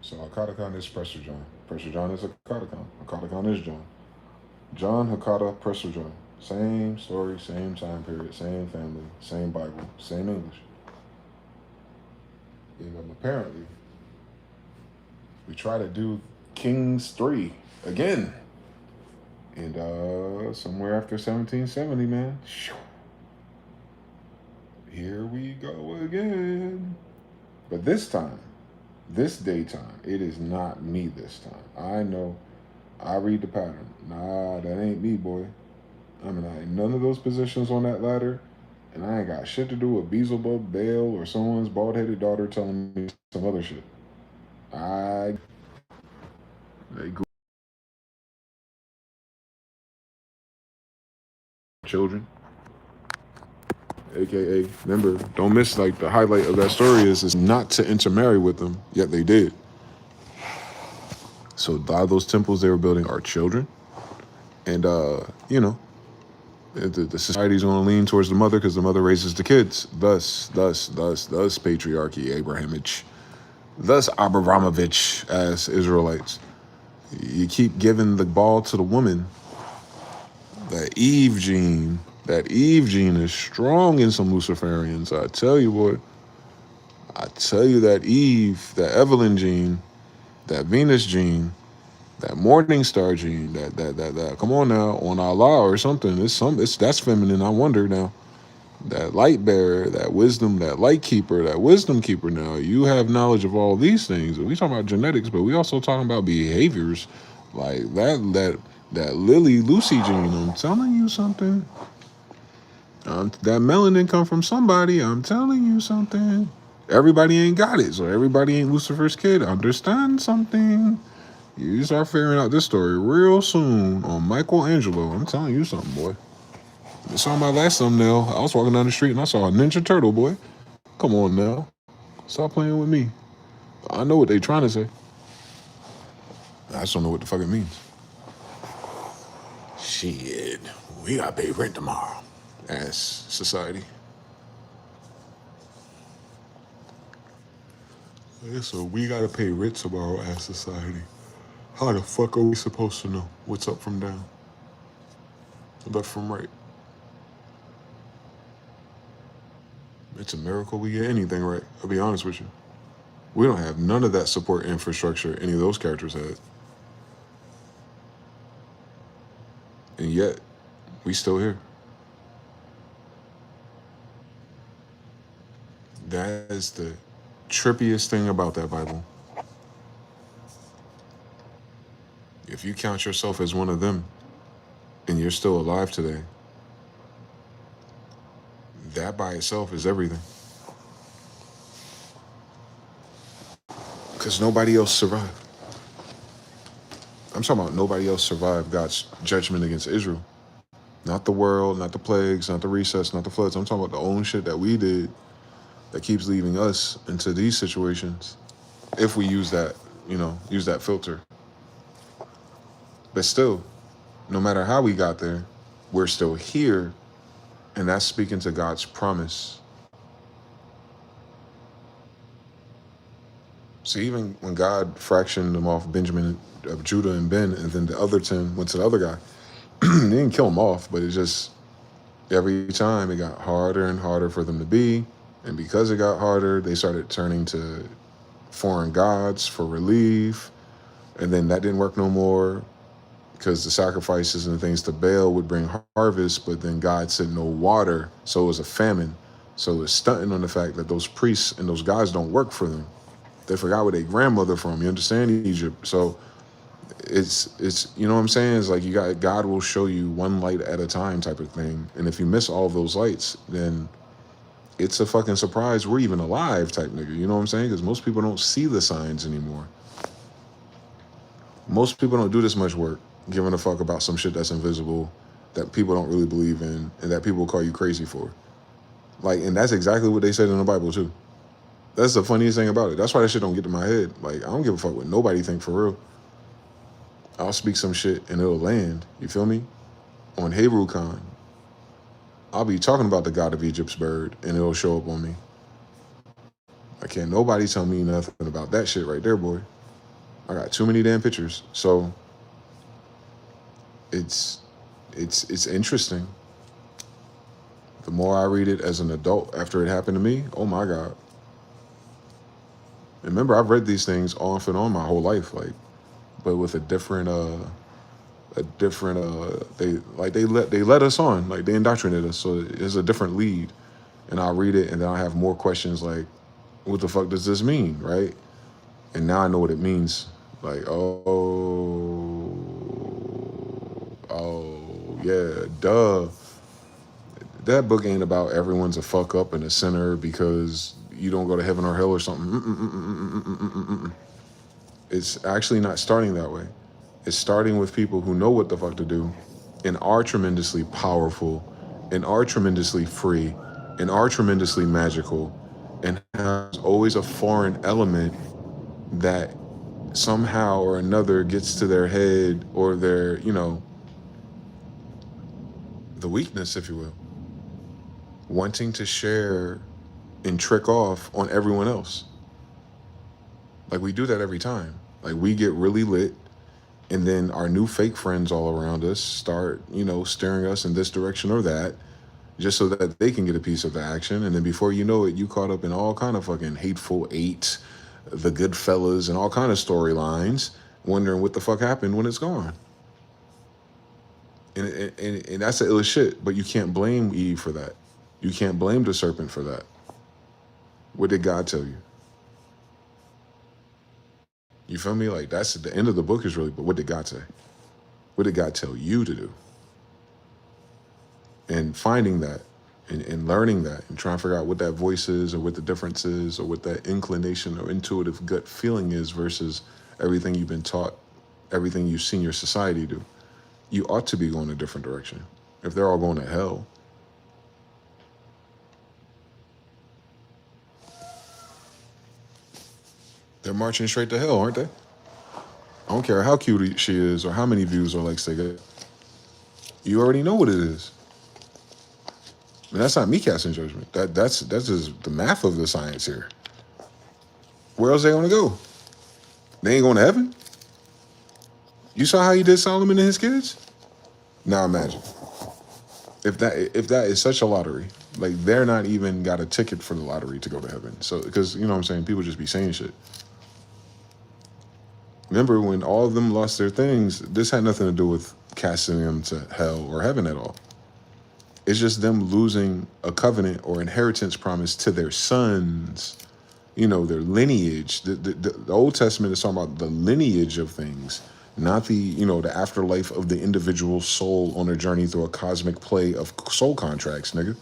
So Hakata Khan is Prester John. Prester John is Hakata Khan. Hakata Khan is John. John, Hakata, Prester John. Same story, same time period, same family, same Bible, same English. And apparently, we try to do Kings 3 again. And somewhere after 1770, man, here we go again. But this time, this daytime, it is not me this time. I know, I read the pattern. Nah, that ain't me, boy. I'm not in none of those positions on that ladder, and I ain't got shit to do with Beelzebub, Baal, or someone's bald-headed daughter telling me some other shit. They children, aka, remember, don't miss, like, the highlight of that story is not to intermarry with them, yet they did. So a lot of those temples they were building are children, and you know, the society's going to lean towards the mother because the mother raises the kids. Thus, patriarchy, Abrahamich, thus Abramovich as Israelites. You keep giving the ball to the woman. That Eve gene is strong in some Luciferians. I tell you, boy. I tell you, that Eve, that Evelyn gene, that Venus gene, that morning star gene, that come on now, on Allah or something. That's feminine. I wonder now. That light bearer, that wisdom, that light keeper, that wisdom keeper. Now you have knowledge of all these things. We talking about genetics, but we also talking about behaviors, like that Lily Lucy gene. I'm telling you something. That melanin come from somebody. I'm telling you something. Everybody ain't got it, so everybody ain't Lucifer's kid. Understand something. You start figuring out this story real soon on Michelangelo. I'm telling you something, boy. I saw my last thumbnail. I was walking down the street and I saw a Ninja Turtle, boy. Come on now. Stop playing with me. I know what they trying to say. I just don't know what the fuck it means. Shit. We gotta pay rent tomorrow. As society. Yeah, so we gotta pay rent tomorrow as society. How the fuck are we supposed to know what's up from down, left from right? It's a miracle we get anything right. I'll be honest with you. We don't have none of that support infrastructure any of those characters had. And yet, we still here. That is the trippiest thing about that Bible. If you count yourself as one of them and you're still alive today, that by itself is everything. Because nobody else survived. I'm talking about nobody else survived God's judgment against Israel. Not the world, not the plagues, not the recess, not the floods. I'm talking about the own shit that we did that keeps leaving us into these situations. If we use that, use that filter. But still, no matter how we got there, we're still here. And that's speaking to God's promise. So even when God fractioned them off, Benjamin, of Judah and Ben, and then the other 10 went to the other guy, they didn't kill him off, but it just, every time it got harder and harder for them to be. And because it got harder, they started turning to foreign gods for relief. And then that didn't work no more because the sacrifices and things to Baal would bring harvest, but then God sent no water. So it was a famine. So it's stunting on the fact that those priests and those gods don't work for them. They forgot where their grandmother from. You understand? Egypt. So it's you know what I'm saying? It's like God will show you one light at a time type of thing. And if you miss all of those lights, then it's a fucking surprise we're even alive type nigga. You know what I'm saying? Because most people don't see the signs anymore. Most people don't do this much work giving a fuck about some shit that's invisible, that people don't really believe in, and that people call you crazy for. Like, and that's exactly what they said in the Bible too. That's the funniest thing about it. That's why that shit don't get to my head. Like, I don't give a fuck what nobody think for real. I'll speak some shit and it'll land. You feel me? On HebreWCon, I'll be talking about the God of Egypt's bird and it'll show up on me. I can't nobody tell me nothing about that shit right there, boy. I got too many damn pictures. So it's interesting. The more I read it as an adult after it happened to me, oh my God. Remember, I've read these things off and on my whole life, like, but with a different they let us on, like they indoctrinate us, so it's a different lead. And I'll read it and then I'll have more questions like, what the fuck does this mean, right? And now I know what it means. Like, oh yeah, duh. That book ain't about everyone's a fuck up and a sinner because you don't go to heaven or hell or something. It's actually not starting that way. It's starting with people who know what the fuck to do and are tremendously powerful and are tremendously free and are tremendously magical, and has always a foreign element that somehow or another gets to their head or their, the weakness, if you will, wanting to share and trick off on everyone else. Like, we do that every time. Like, we get really lit, and then our new fake friends all around us start, steering us in this direction or that, just so that they can get a piece of the action. And then before you know it, you caught up in all kind of fucking Hateful Eight, The Goodfellas, and all kind of storylines, wondering what the fuck happened when it's gone. And that's the illest shit. But you can't blame Eve for that. You can't blame the serpent for that. What did God tell you? You feel me? Like, that's the end of the book is really, but what did God say? What did God tell you to do? And finding that and learning that and trying to figure out what that voice is or what the difference is or what that inclination or intuitive gut feeling is versus everything you've been taught, everything you've seen your society do. You ought to be going a different direction. If they're all going to hell, they're marching straight to hell, aren't they? I don't care how cute she is or how many views or likes they get. You already know what it is. And that's not me casting judgment. That's just the math of the science here. Where else they gonna go? They ain't going to heaven. You saw how he did Solomon and his kids? Now imagine if that is such a lottery, like they're not even got a ticket for the lottery to go to heaven. So because you know what I'm saying, people just be saying shit. Remember when all of them lost their things? This had nothing to do with casting them to hell or heaven at all. It's just them losing a covenant or inheritance promise to their sons. You know, their lineage. The Old Testament is talking about the lineage of things, not the afterlife of the individual soul on a journey through a cosmic play of soul contracts, nigga.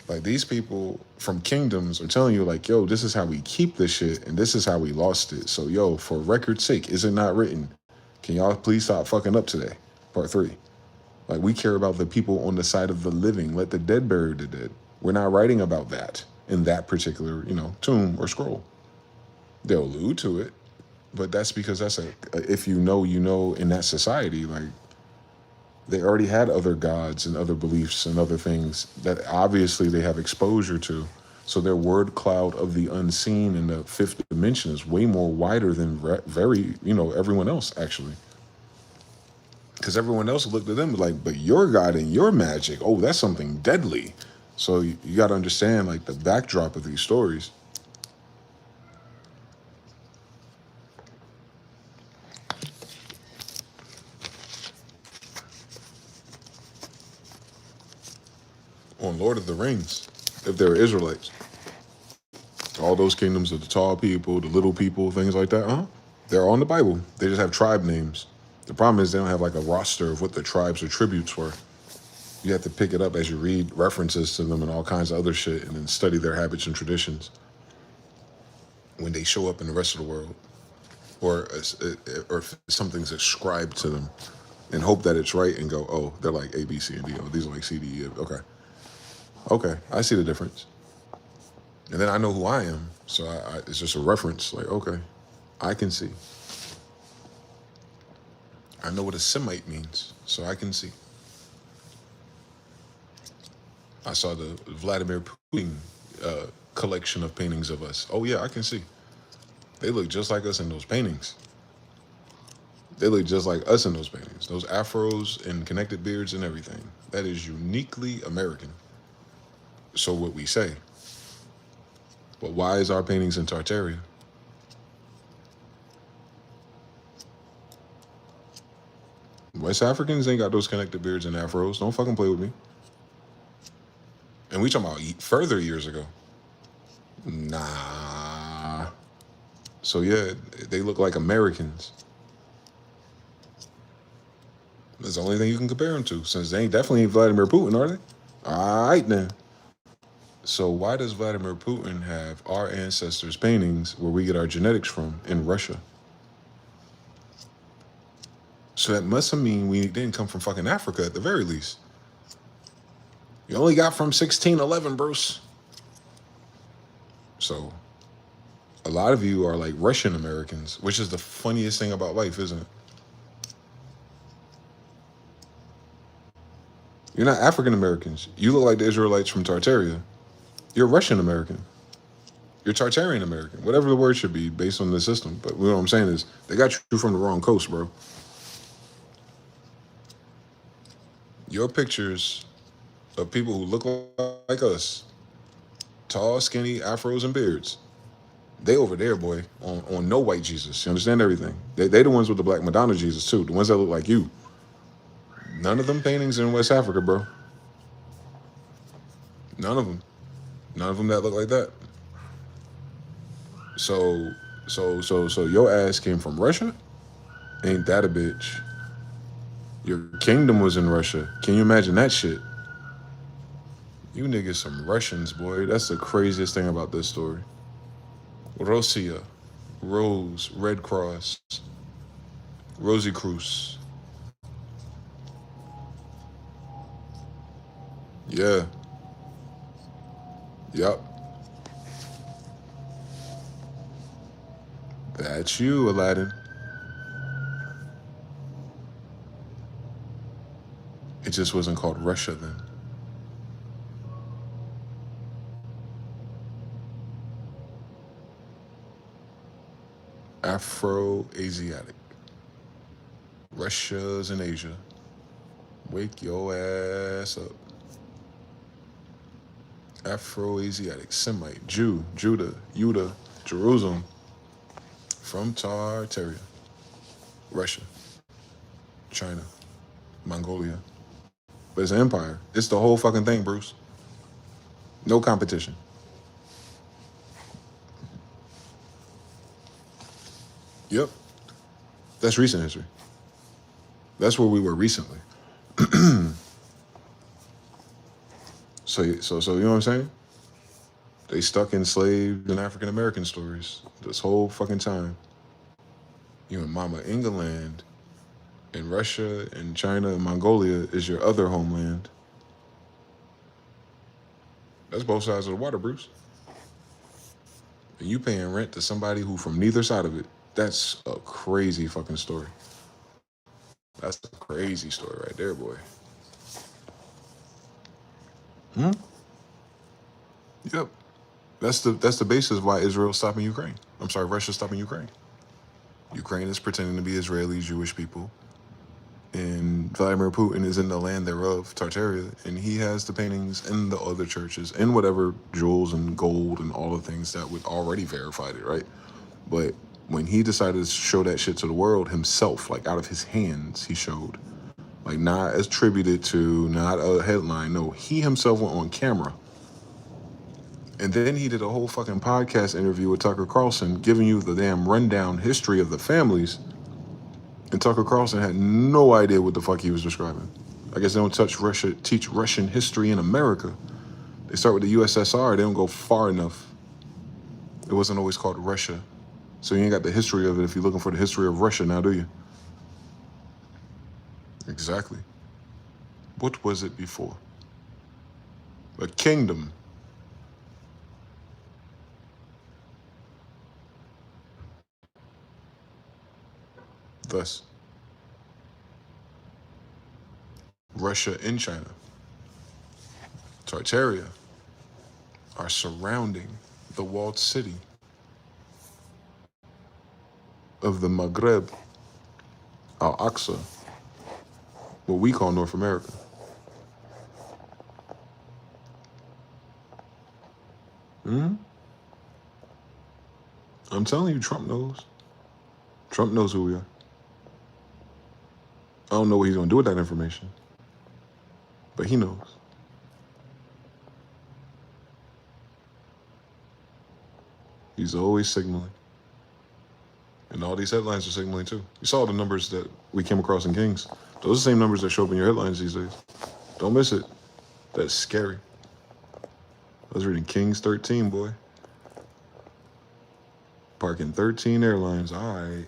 Like these people from kingdoms are telling you, like, yo, this is how we keep this shit, and this is how we lost it. So, yo, for record's sake, is it not written? Can y'all please stop fucking up today? Part 3. Like, we care about the people on the side of the living. Let the dead bury the dead. We're not writing about that in that particular, tomb or scroll. They'll allude to it, but that's because that's if you know, in that society, like, they already had other gods and other beliefs and other things that obviously they have exposure to. So their word cloud of the unseen in the fifth dimension is way more wider than everyone else, actually. Because everyone else looked at them like, but your God and your magic, oh, that's something deadly. So you got to understand, like, the backdrop of these stories. On Lord of the Rings, if they were Israelites, all those kingdoms of the tall people, the little people, things like that, they're on the Bible. They just have tribe names. The problem is they don't have like a roster of what the tribes or tributes were. You have to pick it up as you read references to them and all kinds of other shit, and then study their habits and traditions when they show up in the rest of the world, or if something's ascribed to them, and hope that it's right and go, oh, they're like A, B, C, and D. Oh, these are like C, D, E. Okay, I see the difference. And then I know who I am, so it's just a reference. Like, okay, I can see. I know what a Semite means, so I can see. I saw the Vladimir Putin collection of paintings of us. Oh yeah, I can see. They look just like us in those paintings. They look just like us in those paintings. Those afros and connected beards and everything. That is uniquely American. So what we say. But why is our paintings in Tartaria? West Africans ain't got those connected beards and afros. Don't fucking play with me. And we talking about further years ago. Nah. So yeah, they look like Americans. That's the only thing you can compare them to, since they definitely ain't Vladimir Putin, are they? All right, then. So why does Vladimir Putin have our ancestors' paintings where we get our genetics from in Russia? So that must mean we didn't come from fucking Africa at the very least. You only got from 1611, Bruce. So a lot of you are like Russian Americans, which is the funniest thing about life, isn't it? You're not African Americans. You look like the Israelites from Tartaria. You're Russian American. You're Tartarian American. Whatever the word should be based on the system. But what I'm saying is they got you from the wrong coast, bro. Your pictures of people who look like us, tall, skinny, afros, and beards, they over there, boy, on no white Jesus. You understand everything? They the ones with the black Madonna Jesus, too. The ones that look like you. None of them paintings in West Africa, bro. None of them. None of them that look like that. So your ass came from Russia? Ain't that a bitch? Your kingdom was in Russia. Can you imagine that shit? You niggas some Russians, boy. That's the craziest thing about this story. Rosia, Rose, Red Cross, Rosie Cruz. Yeah. Yup. That's you, Aladdin. It just wasn't called Russia then. Afro-Asiatic. Russia's in Asia. Wake your ass up. Afro-Asiatic, Semite, Jew, Judah, Jerusalem, from Tartaria, Russia, China, Mongolia. But it's an empire. It's the whole fucking thing, Bruce. No competition. Yep. That's recent history. That's where we were recently. So you know what I'm saying? They stuck enslaved in African American stories this whole fucking time. You in Mama England, and Russia and China and Mongolia is your other homeland. That's both sides of the water, Bruce. And you paying rent to somebody who from neither side of it. That's a crazy fucking story. That's a crazy story right there, boy. Yep. That's the basis of why Israel's stopping Ukraine. I'm sorry, Russia's stopping Ukraine. Ukraine is pretending to be Israeli Jewish people. And Vladimir Putin is in the land thereof, Tartaria, and he has the paintings in the other churches and whatever jewels and gold and all the things that would already verified it, right? But when he decided to show that shit to the world himself, like out of his hands, he showed, like not attributed to, not a headline. No, he himself went on camera. And then he did a whole fucking podcast interview with Tucker Carlson, giving you the damn rundown history of the families. And Tucker Carlson had no idea what the fuck he was describing. I guess they don't teach Russian history in America. They start with the USSR, they don't go far enough. It wasn't always called Russia. So you ain't got the history of it if you're looking for the history of Russia now, do you? Exactly. What was it before? A kingdom. Thus, Russia and China, Tartaria, are surrounding the walled city of the Maghreb, Al-Aqsa, what we call North America. I'm telling you, Trump knows. Trump knows who we are. I don't know what he's gonna do with that information, but he knows. He's always signaling. And all these headlines are signaling too. You saw the numbers that we came across in Kings. Those are the same numbers that show up in your headlines these days. Don't miss it. That's scary. I was reading Kings 13, boy. Parking 13 airlines, all right.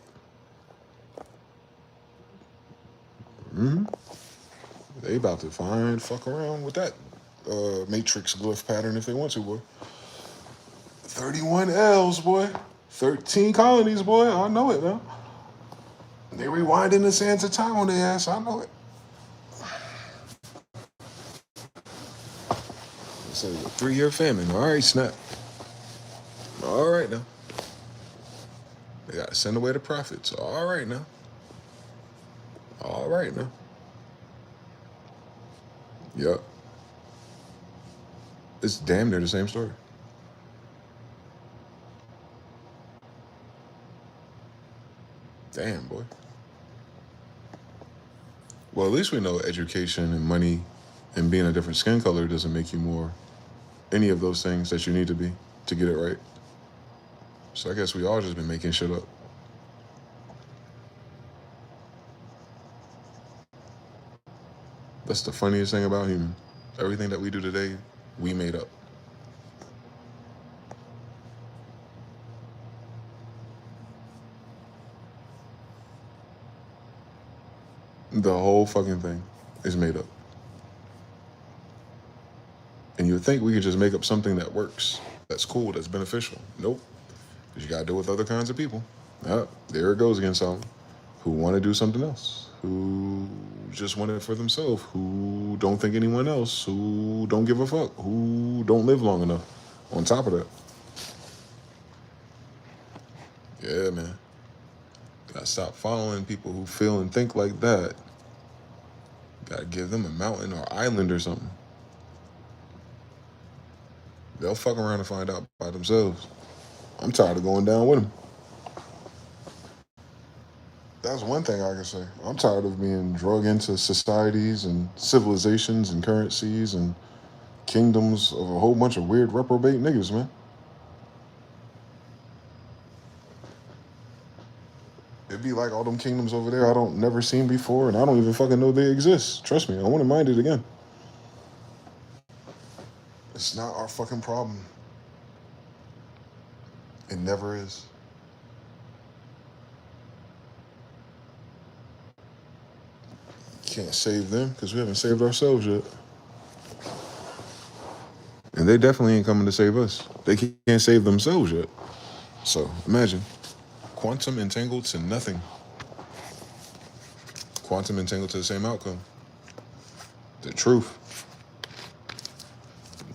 They about to fuck around with that matrix glyph pattern if they want to, boy. 31 L's, boy. 13 colonies, boy. I know it now. They rewinding the sands of time on their ass. I know it. So a 3-year famine. All right, snap. All right now. They gotta send away the prophets. All right now. All right now. Yep. It's damn near the same story. Damn, boy. Well, at least we know education and money and being a different skin color doesn't make you more any of those things that you need to be to get it right. So I guess we all just been making shit up. That's the funniest thing about humans. Everything that we do today, we made up. The whole fucking thing is made up. And you would think we could just make up something that works, that's cool, that's beneficial. Nope. Because you got to deal with other kinds of people. There it goes again, some who want to do something else, who just want it for themselves, who don't think anyone else, who don't give a fuck, who don't live long enough. On top of that. Yeah, man. Gotta stop following people who feel and think like that. Gotta give them a mountain or island or something. They'll fuck around and find out by themselves. I'm tired of going down with them. That's one thing I can say. I'm tired of being drug into societies and civilizations and currencies and kingdoms of a whole bunch of weird reprobate niggas, man. It'd be like all them kingdoms over there I don't never seen before, and I don't even fucking know they exist. Trust me, I want to mind it again. It's not our fucking problem. It never is. Can't save them because we haven't saved ourselves yet. And they definitely ain't coming to save us. They can't save themselves yet. So imagine quantum entangled to nothing. Quantum entangled to the same outcome. The truth.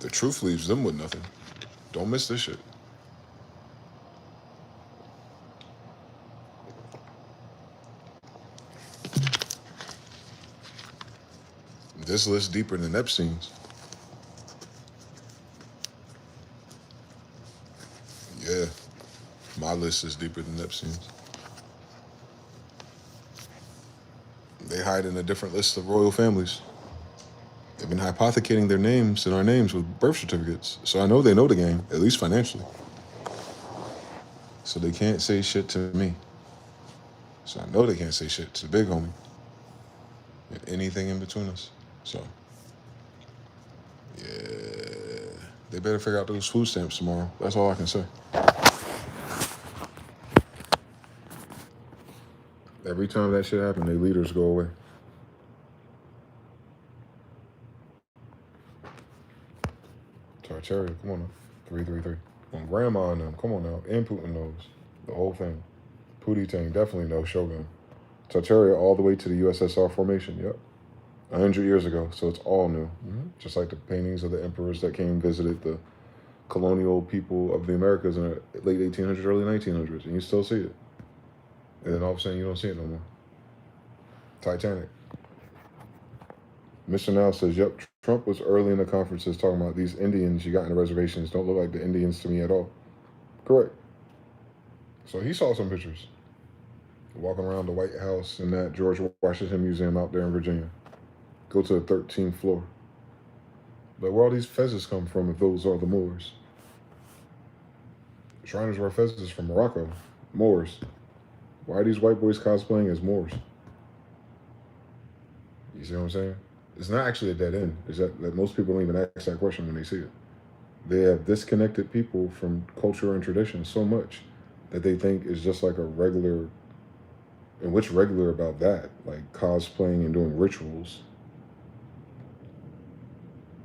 The truth leaves them with nothing. Don't miss this shit. This list deeper than Epstein's. Yeah, my list is deeper than Epstein's. They hide in a different list of royal families. They've been hypothecating their names and our names with birth certificates. So I know they know the game, at least financially. So they can't say shit to me. So I know they can't say shit to the big homie. And anything in between us. So, yeah. They better figure out those food stamps tomorrow. That's all I can say. Every time that shit happens, their leaders go away. Tartaria, come on now. 333. On Grandma and them, come on now. And Putin knows. The whole thing. Pootie Tang definitely knows Shogun. Tartaria all the way to the USSR formation, yep. 100 years ago, so it's all new. Just like the paintings of the emperors that came and visited the colonial people of the Americas in the late 1800s, early 1900s, and you still see it. And then all of a sudden, you don't see it no more. Titanic. Mr. Now says, yep, Trump was early in the conferences talking about these Indians you got in the reservations don't look like the Indians to me at all. Correct. So he saw some pictures. Walking around the White House in that George Washington Museum out there in Virginia. Go to the 13th floor. But where all these fezzes come from if those are the Moors? Shriners wear fezzes from Morocco. Moors. Why are these white boys cosplaying as Moors? You see what I'm saying? It's not actually a dead end. It's that most people don't even ask that question when they see it. They have disconnected people from culture and tradition so much that they think it's just like a regular. And what's regular about that? Like cosplaying and doing rituals.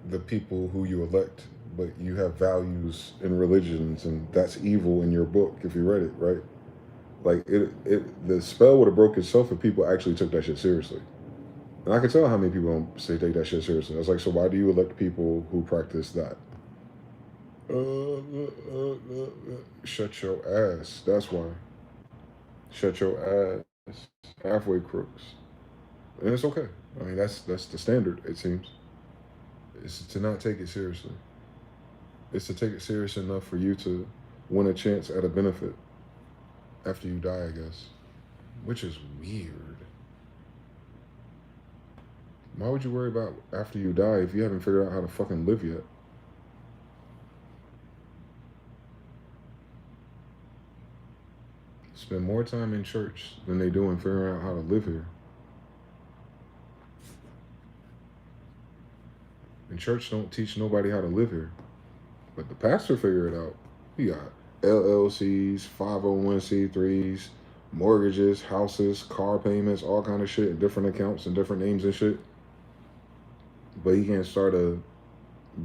The people who you elect, but you have values and religions, and that's evil in your book if you read it, right? Like the spell would have broke itself if people actually took that shit seriously. And I can tell how many people don't say take that shit seriously. I was like, so why do you elect people who practice that? Shut your ass. That's why. Shut your ass. Halfway crooks. And it's okay. I mean, that's the standard, it seems. It's to not take it seriously. It's to take it serious enough for you to win a chance at a benefit after you die, I guess. Which is weird. Why would you worry about after you die if you haven't figured out how to fucking live yet? Spend more time in church than they do in figuring out how to live here. And church don't teach nobody how to live here. But the pastor figured it out. He got LLCs, 501c3s, mortgages, houses, car payments, all kind of shit, different accounts and different names and shit. But he can't start a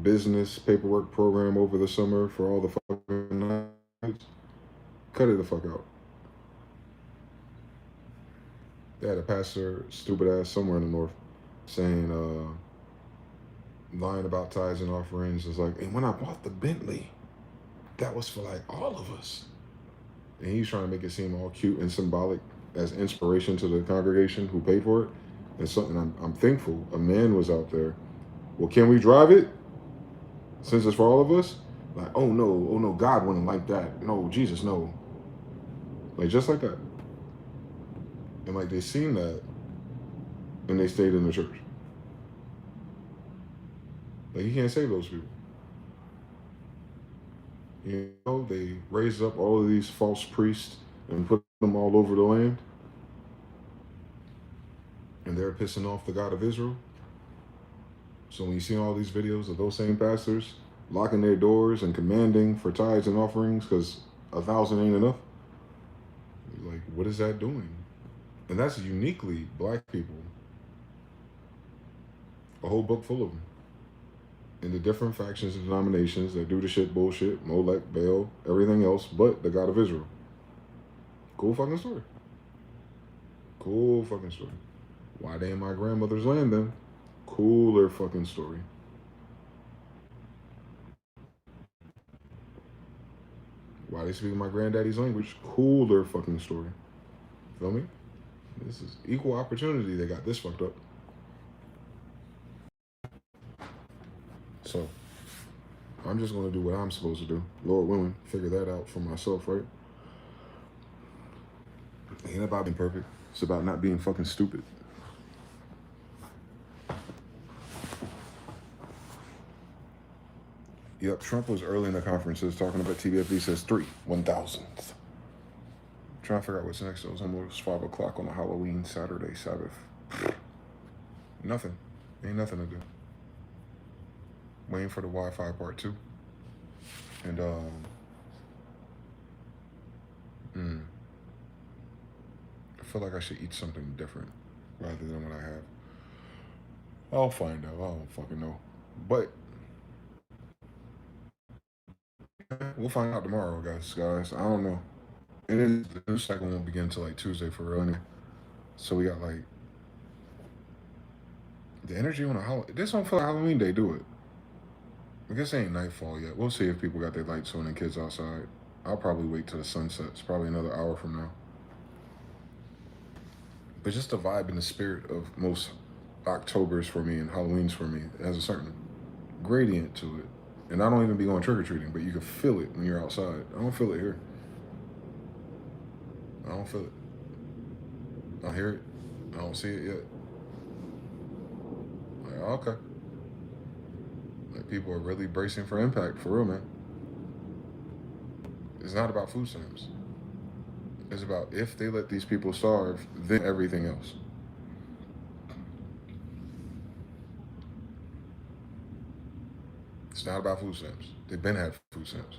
business paperwork program over the summer for all the fucking nights. Cut it the fuck out. They had a pastor, stupid ass, somewhere in the north, saying, lying about tithes and offerings is like, and when I bought the Bentley, that was for like all of us. And he's trying to make it seem all cute and symbolic. as inspiration to the congregation who paid for it. And something I'm thankful a man was out there. Well, can we drive it? Since it's for all of us? Like, oh no, God wouldn't like that. No, Jesus, no. Like, just like that. And like, they seen that and they stayed in the church. Like, you can't save those people. You know, they raised up all of these false priests and put them all over the land. And they're pissing off the God of Israel. So when you see all these videos of those same pastors locking their doors and commanding for tithes and offerings because 1,000 ain't enough, you're like, what is that doing? And that's uniquely black people. A whole book full of them. In the different factions and denominations that do the shit bullshit, Molech, Baal, everything else but the God of Israel. Cool fucking story. Cool fucking story. Why they in my grandmother's land then? Cooler fucking story. Why they speak my granddaddy's language? Cooler fucking story. Feel me? This is equal opportunity. They got this fucked up. So, I'm just going to do what I'm supposed to do. Lord willing, figure that out for myself, right? It ain't about being perfect. It's about not being fucking stupid. Yep, Trump was early in the conferences talking about TBFB says 1,000th. Trying to figure out what's next. It was almost 5 o'clock on a Halloween Saturday Sabbath. Nothing. Ain't nothing to do. Waiting for the Wi-Fi part 2. And I feel like I should eat something different rather than what I have. I'll find out. I don't fucking know. But we'll find out tomorrow, guys. I don't know. And then the news cycle won't begin until like Tuesday for real anyway. So we got like the energy on a Halloween. This don't feel like Halloween Day, do it? I guess it ain't nightfall yet. We'll see if people got their lights on and kids outside. I'll probably wait till the sun sets, probably another hour from now. But just the vibe and the spirit of most Octobers for me and Halloween's for me has a certain gradient to it. And I don't even be going trick-or-treating, but you can feel it when you're outside. I don't feel it here. I don't feel it. I hear it. I don't see it yet. Like, okay. Like, people are really bracing for impact, for real, man. It's not about food stamps. It's about if they let these people starve, then everything else. It's not about food stamps. They've been had food stamps.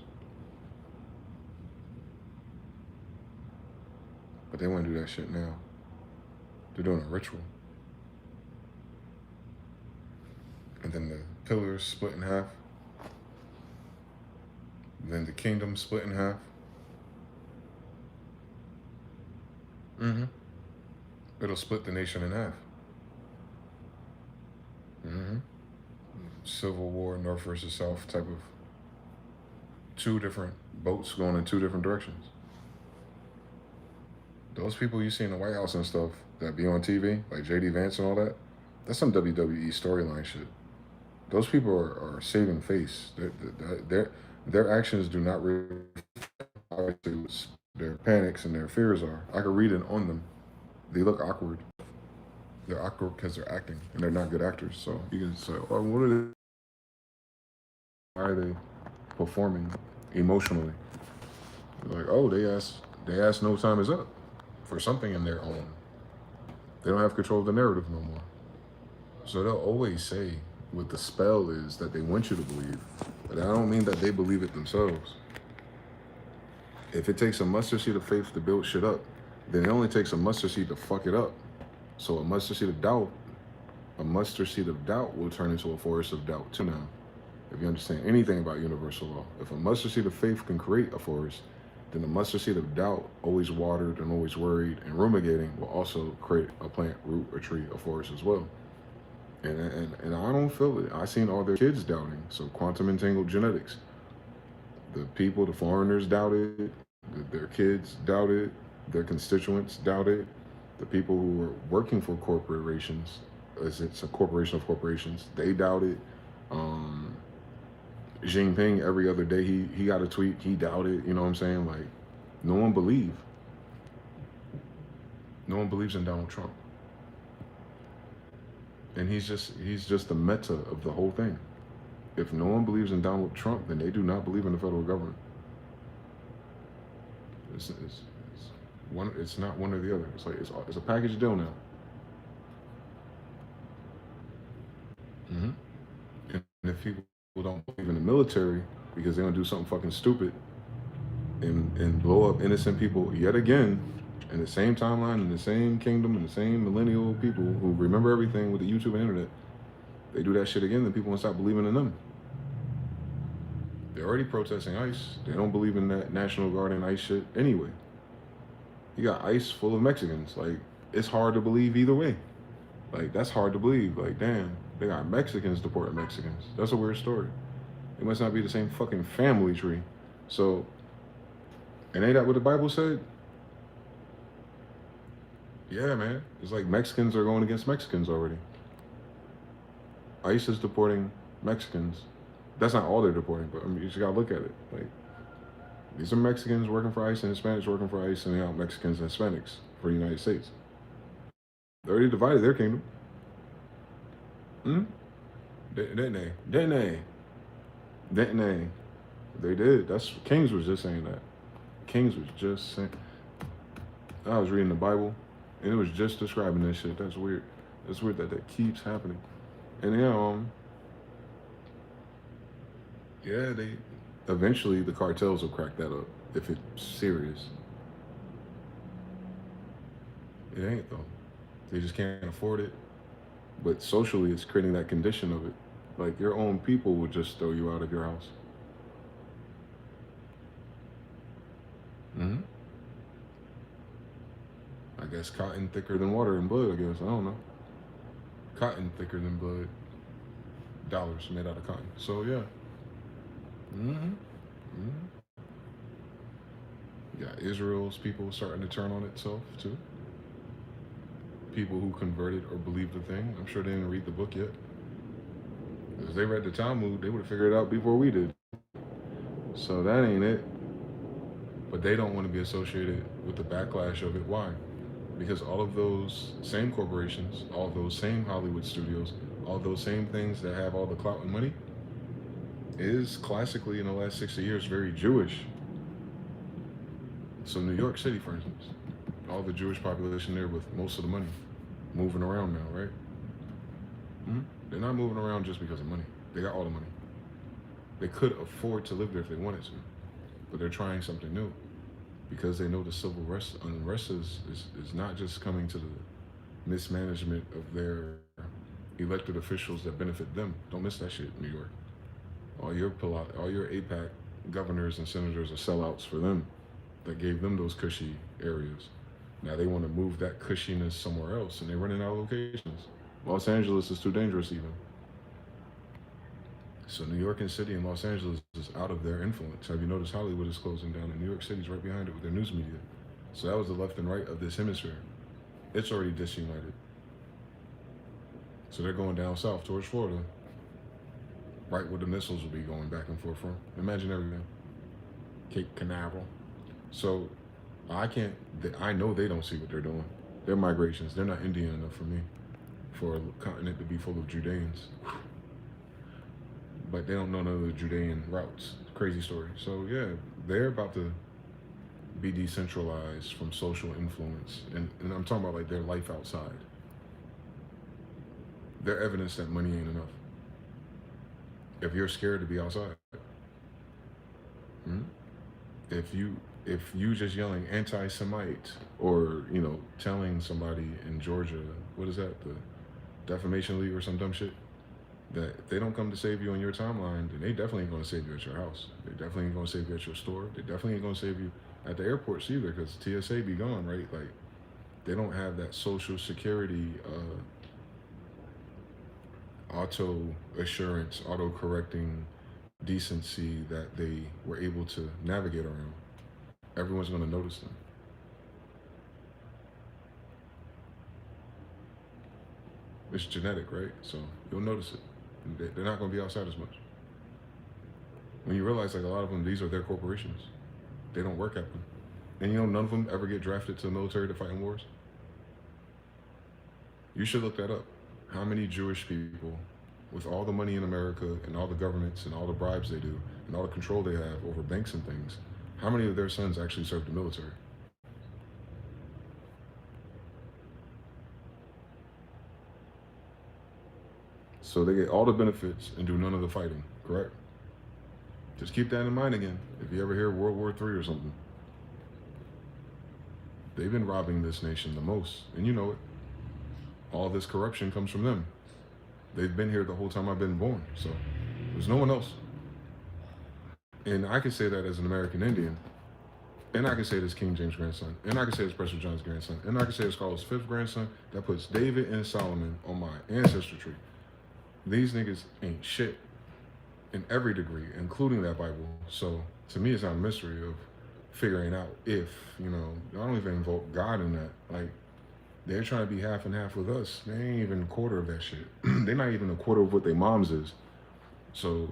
But they want to do that shit now. They're doing a ritual. And then the pillars split in half. Then the kingdom split in half. It'll split the nation in half. Civil war, North versus South type of 2 different boats going in 2 different directions. Those people you see in the White House and stuff that be on TV, like J.D. Vance and all that, that's some WWE storyline shit. Those people are saving face. Their actions do not reflect their panics and their fears are. I can read it on them. They look awkward. They're awkward because they're acting, and they're not good actors. So you can say, "Oh, what are they? Why are they performing emotionally?" Like, oh, they ask no time is up for something in their own. They don't have control of the narrative no more. So they'll always say what the spell is that they want you to believe, but I don't mean that they believe it themselves. If it takes a mustard seed of faith to build shit up, then it only takes a mustard seed to fuck it up. So a mustard seed of doubt will turn into a forest of doubt too now. If you understand anything about universal law. If a mustard seed of faith can create a forest, then the mustard seed of doubt, always watered and always worried and ruminating, will also create a plant, root, a tree, a forest as well. And I don't feel it. I seen all their kids doubting. So quantum entangled genetics. The people, the foreigners doubted. Their kids doubted. Their constituents doubt it. The people who are working for corporations, as it's a corporation of corporations, they doubt it. Um, Jinping, every other day, he got a tweet, he doubted, you know what I'm saying? Like, no one believe. No one believes in Donald Trump. And he's just the meta of the whole thing. If no one believes in Donald Trump, then they do not believe in the federal government. It's one. It's not one or the other. It's like it's a package deal now. Mm-hmm. And if people don't believe in the military because they're gonna do something fucking stupid and blow up innocent people yet again, in the same timeline, in the same kingdom, in the same millennial people who remember everything with the YouTube and internet, they do that shit again, then people won't stop believing in them. They're already protesting ICE. They don't believe in that National Guard and ICE shit anyway. You got ICE full of Mexicans. Like, it's hard to believe either way. Like, that's hard to believe. Like, damn, they got Mexicans deporting Mexicans. That's a weird story. It must not be the same fucking family tree. So, and ain't that what the Bible said? Yeah, man. It's like Mexicans are going against Mexicans already. ICE is deporting Mexicans. That's not all they're deporting, but I mean, you just gotta look at it. Like, these are Mexicans working for ICE and Hispanics working for ICE, and they out Mexicans and Hispanics for the United States. They already divided their kingdom. Hmm? Didn't they? Didn't they? Didn't they? They did. That's Kings was just saying that. Kings was just saying. I was reading the Bible, and it was just describing this shit. That's weird. It's weird that that keeps happening. And yeah, they eventually the cartels will crack that up if it's serious. It ain't though. They just can't afford it. But socially, it's creating that condition of it. Like your own people will just throw you out of your house. Hmm. I guess cotton thicker than water and blood. I guess I don't know. Cotton thicker than blood. Dollars made out of cotton. So yeah. Hmm. Hmm. Yeah, Israel's people starting to turn on itself too. People who converted or believed the thing. I'm sure they didn't read the book yet. If they read the Talmud, they would have figured it out before we did. So that ain't it. But they don't want to be associated with the backlash of it. Why? Because all of those same corporations, all those same Hollywood studios, all those same things that have all the clout and money is classically in the last 60 years very Jewish. So New York City, for instance, all the Jewish population there with most of the money moving around now, right? Mm-hmm. They're not moving around just because of money. They got all the money. They could afford to live there if they wanted to, but they're trying something new because they know the civil unrest is not just coming to the mismanagement of their elected officials that benefit them. Don't miss that shit, New York. All your APAC governors and senators are sellouts for them that gave them those cushy areas. Now they want to move that cushiness somewhere else, and they're running out of locations. Los Angeles is too dangerous even. So New York and City and Los Angeles is out of their influence. Have you noticed Hollywood is closing down and New York City's right behind it with their news media? So that was the left and right of this hemisphere. It's already disunited. So they're going down south towards Florida, right where the missiles will be going back and forth from. Imagine everything. Cape Canaveral. So I know they don't see what they're doing. Their migrations, they're not Indian enough for me, for a continent to be full of Judeans. But they don't know none of the Judean routes. Crazy story. So yeah, they're about to be decentralized from social influence. And I'm talking about like their life outside. They're evidence that money ain't enough. If you're scared to be outside, hmm? if you just yelling anti-Semite or telling somebody in Georgia, what is that, the defamation league or some dumb shit, that if they don't come to save you on your timeline, then they definitely ain't going to save you at your house. They definitely ain't going to save you at your store. They definitely ain't going to save you at the airports either, because TSA be gone, right? Like, they don't have that social security auto assurance, auto correcting decency that they were able to navigate around. Everyone's going to notice them. It's genetic, right? So you'll notice it. They're not going to be outside as much. When you realize, like, a lot of them, these are their corporations. They don't work at them. And you know, none of them ever get drafted to the military to fight in wars. You should look that up. How many Jewish people, with all the money in America and all the governments and all the bribes they do and all the control they have over banks and things, how many of their sons actually served the military? So they get all the benefits and do none of the fighting, correct? Just keep that in mind again. If you ever hear World War III or something, they've been robbing this nation the most, and you know it. All this corruption comes from them. They've been here the whole time I've been born, so there's no one else. And I can say that as an American Indian, and I can say this King James grandson, and I can say this Prester John's grandson, and I can say this Carlos Fifth grandson. That puts David and Solomon on my ancestry tree. These niggas ain't shit in every degree, including that Bible. So to me, it's not a mystery of figuring out if, you know, I don't even invoke God in that. Like, they're trying to be half and half with us. They ain't even a quarter of that shit. They're not even a quarter of what their moms is. So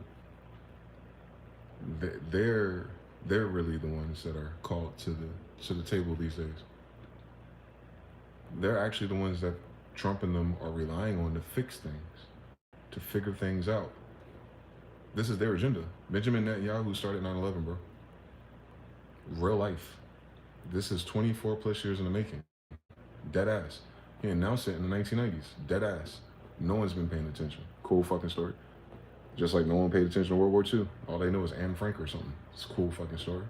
they're really the ones that are called to the table these days. They're actually the ones that Trump and them are relying on to fix things, to figure things out. This is their agenda. Benjamin Netanyahu started 9/11, bro. Real life. This is 24 plus years in the making. Dead ass. He announced it in the 1990s. Dead ass. No one's been paying attention. Cool fucking story. Just like no one paid attention to World War II. All they know is Anne Frank or something. It's a cool fucking story.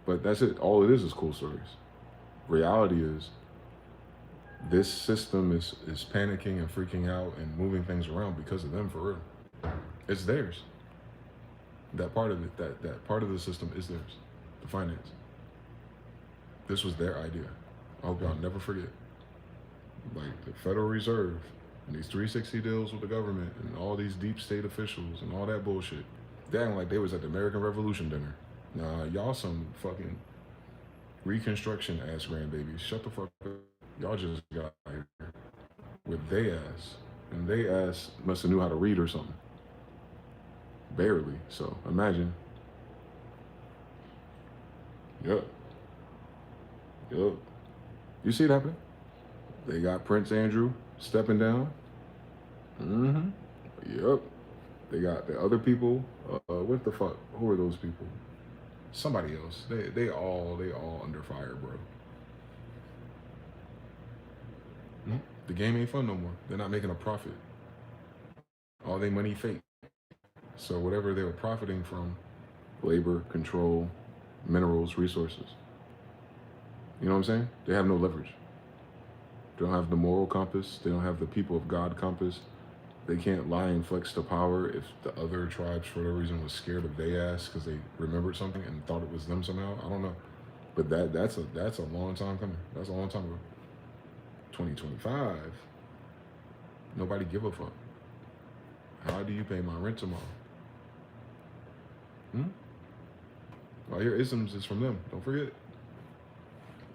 But that's it. All it is cool stories. Reality is, this system is panicking and freaking out and moving things around because of them, for real. It's theirs. That part of it, that part of the system is theirs. The finance. This was their idea. I hope y'all never forget. Like, the Federal Reserve and these 360 deals with the government and all these deep state officials and all that bullshit. They acting like they was at the American Revolution dinner. Nah, y'all some fucking Reconstruction ass grandbabies. Shut the fuck up. Y'all just got here with they ass. And they ass must have knew how to read or something. Barely. So imagine. Yup. You see it happen? They got Prince Andrew stepping down. Yup. They got the other people. What the fuck? Who are those people? Somebody else. They all under fire, bro. The game ain't fun no more. They're not making a profit. All they money fake. So whatever they were profiting from, labor, control, minerals, resources. You know what I'm saying? They have no leverage. They don't have the moral compass. They don't have the people of God compass. They can't lie and flex to power if the other tribes, for whatever reason, was scared of they ass because they remembered something and thought it was them somehow. I don't know. But that's a long time coming. That's a long time ago. 2025, nobody give a fuck. How do you pay my rent tomorrow? All your isms is from them. Don't forget.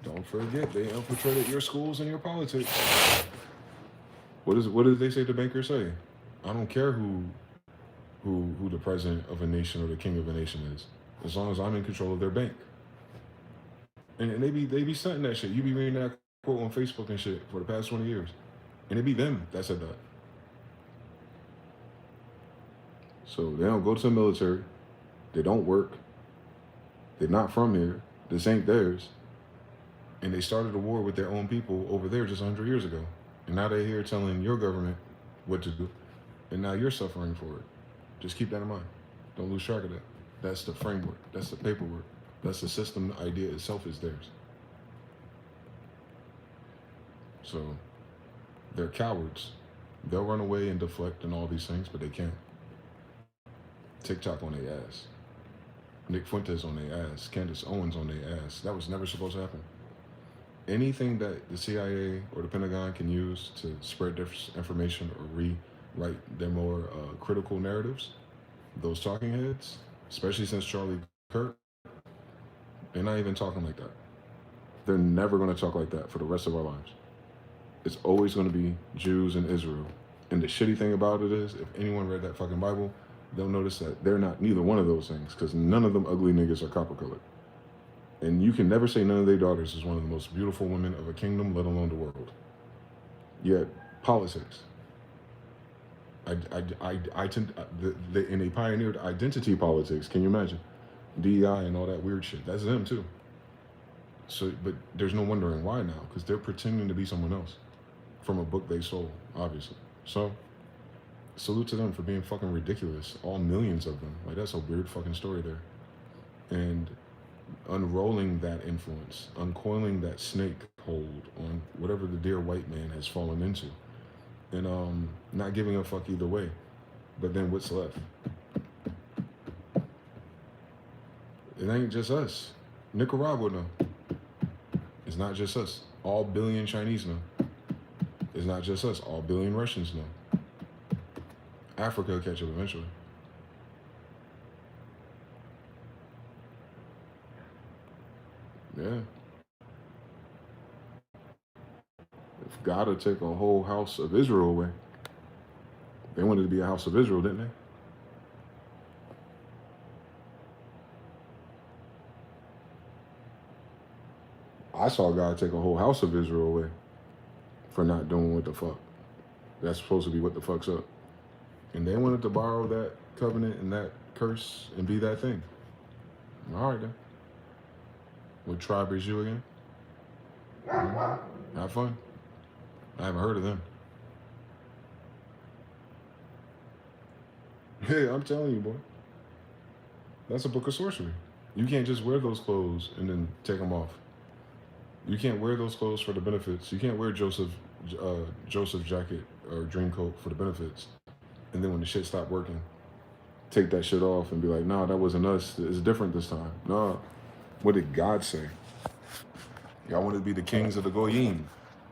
Don't forget, they infiltrated your schools and your politics. What did they say the bankers say? I don't care who the president of a nation or the king of a nation is, as long as I'm in control of their bank. And they be stunting that shit. You be reading that quote on Facebook and shit for the past 20 years. And it be them that said that. So they don't go to the military. They don't work. They're not from here. This ain't theirs. And they started a war with their own people over there just 100 years ago. And now they're here telling your government what to do. And now you're suffering for it. Just keep that in mind. Don't lose track of that. That's the framework. That's the paperwork. That's the system. The idea itself is theirs. So they're cowards. They'll run away and deflect and all these things, but they can't. TikTok on their ass. Nick Fuentes on their ass. Candace Owens on their ass. That was never supposed to happen. Anything that the CIA or the Pentagon can use to spread information or rewrite their more critical narratives, those talking heads, especially since Charlie Kirk, they're not even talking like that. They're never going to talk like that for the rest of our lives. It's always going to be Jews and Israel. And the shitty thing about it is, if anyone read that fucking Bible, they'll notice that they're not neither one of those things, because none of them ugly niggas are copper colored. And you can never say none of their daughters is one of the most beautiful women of a kingdom, let alone the world. Yet politics. I tend and they pioneered identity politics. Can you imagine? DEI and all that weird shit. That's them too. So, but there's no wondering why now, because they're pretending to be someone else from a book they sold, obviously. So, salute to them for being fucking ridiculous. All millions of them. Like, that's a weird fucking story there. And unrolling that influence, uncoiling that snake hold on whatever the dear white man has fallen into, and not giving a fuck either way. But then what's left? It ain't just us. Nicaragua know. It's not just us. All billion Chinese know. It's not just us. All billion Russians know. Africa will catch up eventually. Yeah. If God would take a whole house of Israel away, they wanted to be a house of Israel, didn't they? I saw God take a whole house of Israel away for not doing what the fuck. That's supposed to be what the fuck's up. And they wanted to borrow that covenant and that curse and be that thing. All right then. What tribe is you again? Have fun. I haven't heard of them. Hey, I'm telling you, boy. That's a book of sorcery. You can't just wear those clothes and then take them off. You can't wear those clothes for the benefits. You can't wear Joseph jacket or dream coat for the benefits, and then when the shit stopped working, take that shit off and be like, nah, that wasn't us. It's different this time. Nah. What did God say? Y'all want to be the kings of the Goyim.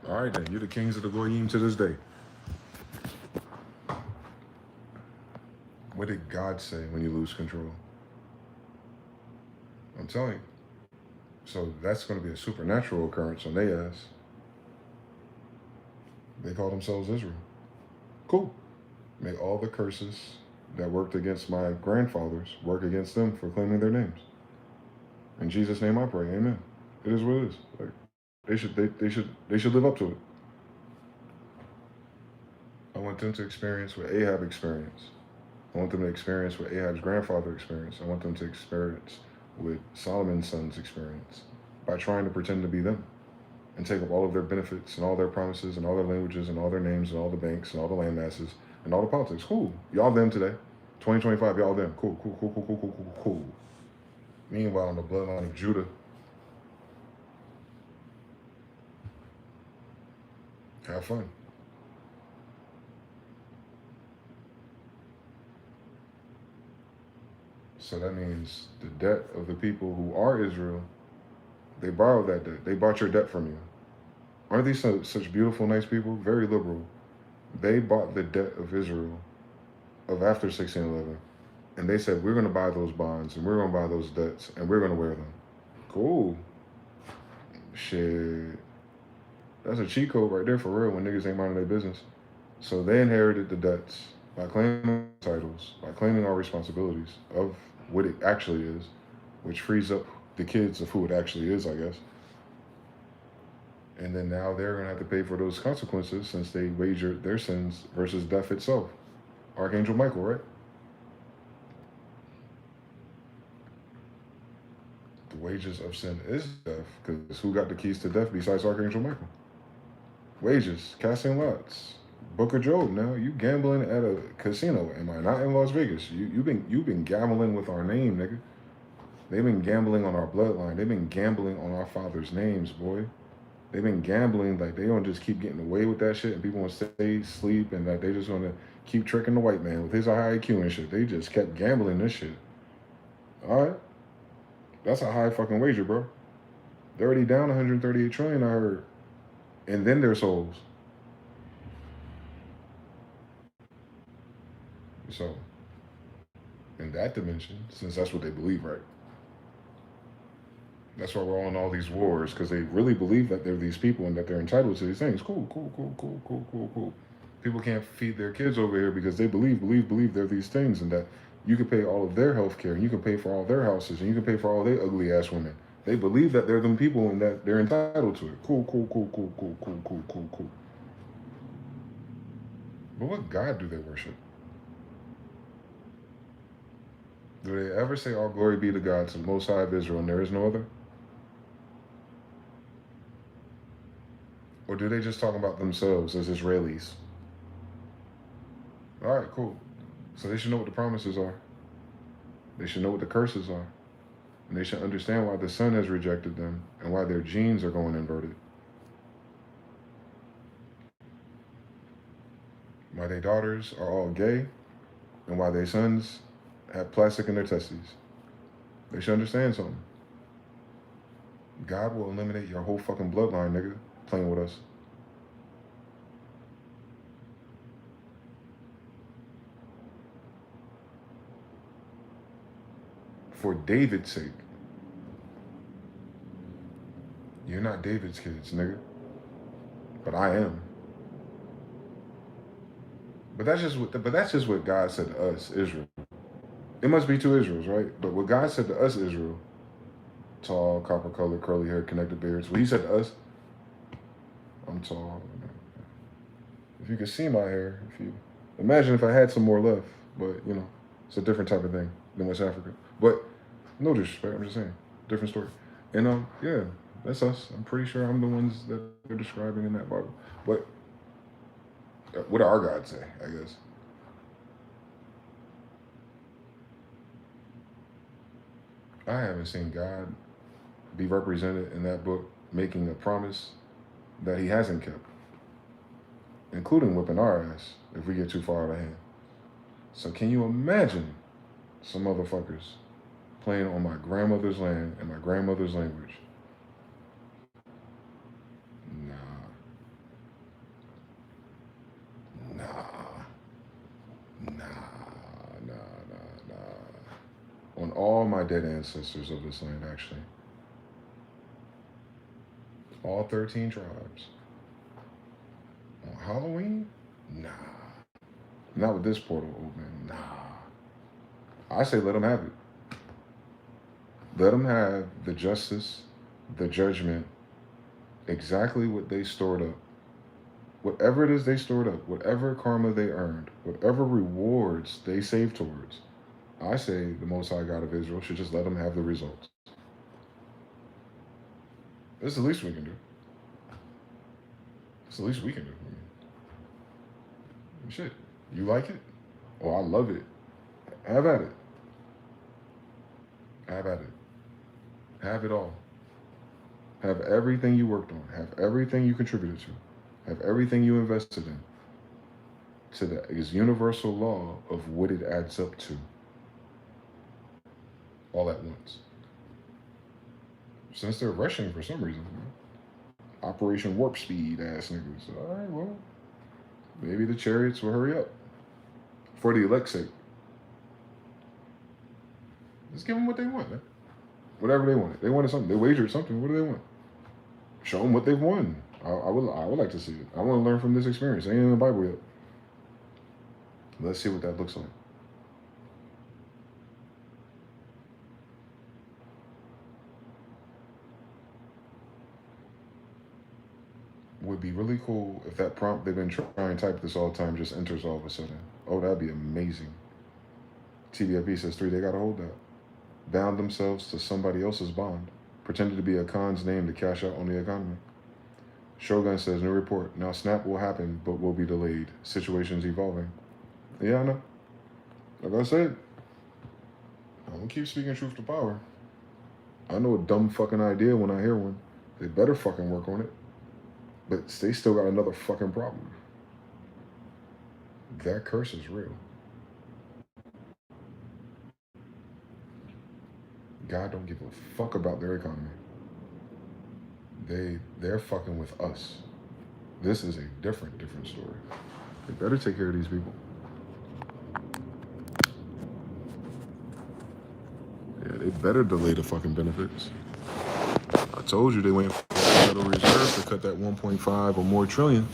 All right, then. You're the kings of the Goyim to this day. What did God say when you lose control? I'm telling you. So that's going to be a supernatural occurrence on their ass. They call themselves Israel. Cool. May all the curses that worked against my grandfathers work against them for claiming their names. In Jesus' name I pray, amen. It is what it is. Like, they should live up to it. I want them to experience what Ahab experienced. I want them to experience what Ahab's grandfather experienced. I want them to experience what Solomon's sons experienced by trying to pretend to be them and take up all of their benefits and all their promises and all their languages and all their names and all the banks and all the land masses and all the politics. Cool. Y'all them today. 2025, y'all them. Cool. Cool. Meanwhile, on the bloodline of Judah, have fun. So that means the debt of the people who are Israel, they borrowed that debt. They bought your debt from you. Aren't these such beautiful, nice people? Very liberal. They bought the debt of Israel of after 1611. And they said, we're going to buy those bonds and we're going to buy those debts and we're going to wear them. Cool. Shit. That's a cheat code right there for real when niggas ain't minding their business. So they inherited the debts by claiming titles, by claiming our responsibilities of what it actually is, which frees up the kids of who it actually is, I guess. And then now they're going to have to pay for those consequences since they wagered their sins versus death itself. Archangel Michael, right? The wages of sin is death, because who got the keys to death besides Archangel Michael? Wages, casting lots. Book of Job. Now you gambling at a casino. Am I not in Las Vegas? You've been gambling with our name, nigga. They've been gambling on our bloodline. They've been gambling on our father's names, boy. They've been gambling like they don't just keep getting away with that shit, and people want to stay sleep, and that they just want to keep tricking the white man with his high IQ and shit. They just kept gambling this shit. All right, that's a high fucking wager, bro. They're already down 138 trillion, I heard, and then their souls. So, in that dimension, since that's what they believe, right? That's why we're on all these wars, because they really believe that they're these people and that they're entitled to these things. Cool, cool, cool, cool, cool, cool, cool. People can't feed their kids over here because they believe they're these things, and that you can pay all of their health care and you can pay for all their houses and you can pay for all their ugly ass women. They believe that they're them people and that they're entitled to it. Cool, cool, cool, cool, cool, cool, cool, cool, cool. But what God do they worship? Do they ever say, "All glory be to God, to the Most High of Israel, and there is no other"? Or do they just talk about themselves as Israelis? All right, cool. So they should know what the promises are. They should know what the curses are. And they should understand why the sun has rejected them and why their genes are going inverted. Why their daughters are all gay and why their sons have plastic in their testes. They should understand something. God will eliminate your whole fucking bloodline, nigga, playing with us. For David's sake. You're not David's kids, nigga. But I am. But that's just what God said to us, Israel. It must be two Israels, right? But what God said to us, Israel, tall, copper colored, curly hair, connected beards. What he said to us, I'm tall. If you could see my hair, if you imagine if I had some more left, but you know, it's a different type of thing than West Africa. But no disrespect, I'm just saying, different story. And yeah, that's us. I'm pretty sure I'm the ones that they're describing in that Bible. But what do our God say, I guess? I haven't seen God be represented in that book making a promise that he hasn't kept, including whipping our ass if we get too far out of hand. So can you imagine some motherfuckers playing on my grandmother's land and my grandmother's language? Nah, nah, nah, nah, nah. On all my dead ancestors of this land, actually. All 13 tribes. On Halloween? Nah. Not with this portal open. Nah. I say let them have it. Let them have the justice, the judgment, exactly what they stored up. Whatever it is they stored up, whatever karma they earned, whatever rewards they saved towards, I say the Most High God of Israel should just let them have the results. That's the least we can do. It's the least we can do. Shit. You like it? Oh, I love it. Have at it. Have at it. Have it all. Have everything you worked on. Have everything you contributed to. Have everything you invested in. To the universal law of what it adds up to. All at once. Since they're rushing for some reason. Operation Warp Speed ass niggas. All right, well, maybe the chariots will hurry up. For the elect's sake. Just give them what they want, man. Whatever they wanted. They wanted something. They wagered something. What do they want? Show them what they've won. I would like to see it. I want to learn from this experience. It ain't in the Bible yet. Let's see what that looks like. Would be really cool if that prompt they've been trying to type this all the time just enters all of a sudden. Oh, that'd be amazing. TBFB says 3, they gotta hold that. Bound themselves to somebody else's bond. Pretended to be a Khan's name to cash out on the economy. Shogun says, new report. Now snap will happen, but will be delayed. Situation's evolving. Yeah, I know. Like I said, I'm gonna keep speaking truth to power. I know a dumb fucking idea when I hear one. They better fucking work on it. But they still got another fucking problem. That curse is real. God don't give a fuck about their economy. They're fucking with us. This is a different story. They better take care of these people. Yeah, they better delay the fucking benefits. I told you they went for the Federal Reserve to cut that 1.5 or more trillion,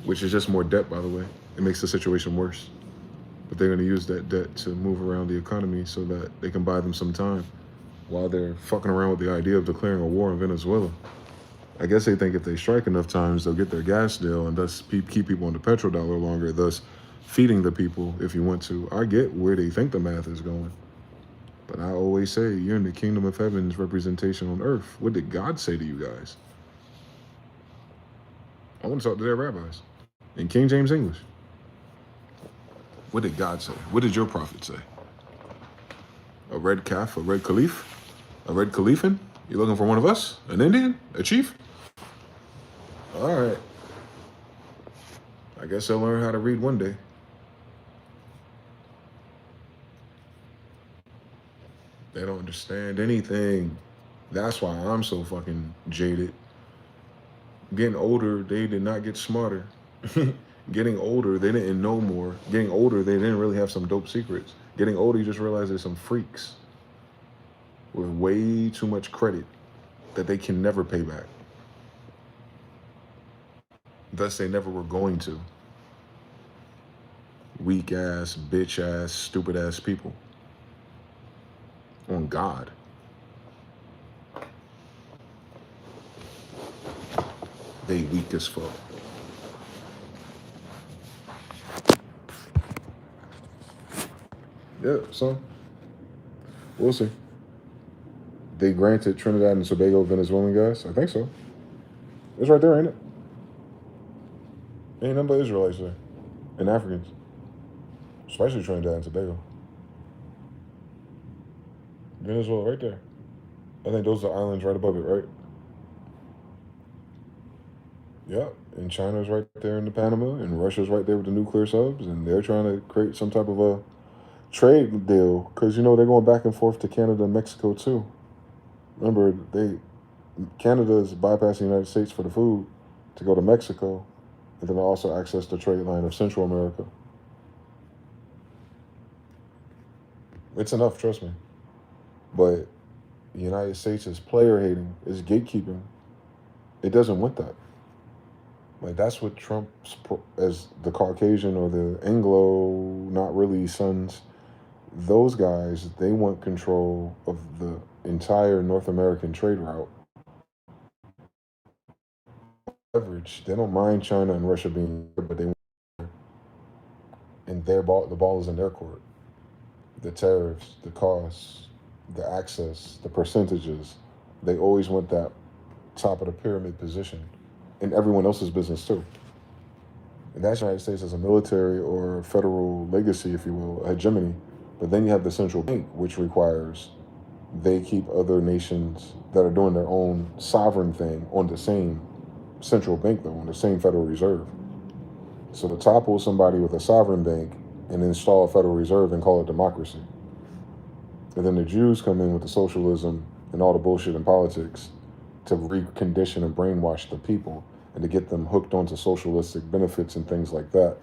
which is just more debt, by the way. It makes the situation worse. But they're going to use that debt to move around the economy so that they can buy them some time while they're fucking around with the idea of declaring a war on Venezuela. I guess they think if they strike enough times, they'll get their gas deal and thus keep people on the petrodollar longer, thus feeding the people if you want to. I get where they think the math is going. But I always say, you're in the kingdom of heaven's representation on earth. What did God say to you guys? I want to talk to their rabbis in King James English. What did God say? What did your prophet say? A red calf, a red caliph? A red caliphing? You looking for one of us? An Indian? A chief? All right. I guess I'll learn how to read one day. They don't understand anything. That's why I'm so fucking jaded. Getting older, they did not get smarter. Getting older, they didn't know more. Getting older, they didn't really have some dope secrets. Getting older, you just realize there's some freaks with way too much credit that they can never pay back. Thus, they never were going to. Weak ass, bitch ass, stupid ass people. On God. They weak as fuck. Yeah, son. We'll see. They granted Trinidad and Tobago Venezuelan gas? I think so. It's right there, ain't it? Ain't nothing but Israelites there. And Africans. Especially Trinidad and Tobago. Venezuela right there. I think those are islands right above it, right? Yeah. And China's right there in the Panama, and Russia's right there with the nuclear subs, and they're trying to create some type of a trade deal, because they're going back and forth to Canada and Mexico too. Remember, Canada is bypassing the United States for the food to go to Mexico, and then also access the trade line of Central America. It's enough, trust me. But the United States is player hating, is gatekeeping. It doesn't want that. Like, that's what Trump, as the Caucasian or the Anglo, not really sons, those guys, they want control of the entire North American trade route. Leverage. They don't mind China and Russia being there, but they want, and the ball is in their court. The tariffs, the costs, the access, the percentages, they always want that top of the pyramid position in everyone else's business too. And that's the United States as a military or federal legacy, if you will, hegemony. But then you have the central bank, which requires they keep other nations that are doing their own sovereign thing on the same central bank, though, on the same Federal Reserve. So to topple somebody with a sovereign bank and install a Federal Reserve and call it democracy. And then the Jews come in with the socialism and all the bullshit in politics to recondition and brainwash the people and to get them hooked onto socialistic benefits and things like that,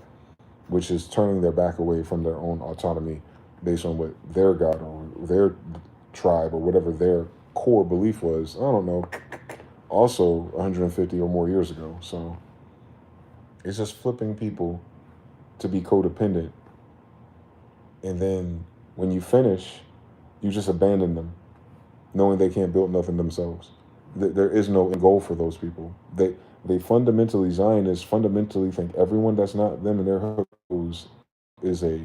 which is turning their back away from their own autonomy based on what their God or their tribe or whatever their core belief was. I don't know. Also 150 or more years ago. So it's just flipping people to be codependent. And then when you finish, you just abandon them, knowing they can't build nothing themselves. There is no end goal for those people. They fundamentally, Zionists fundamentally think everyone that's not them and their hoes is a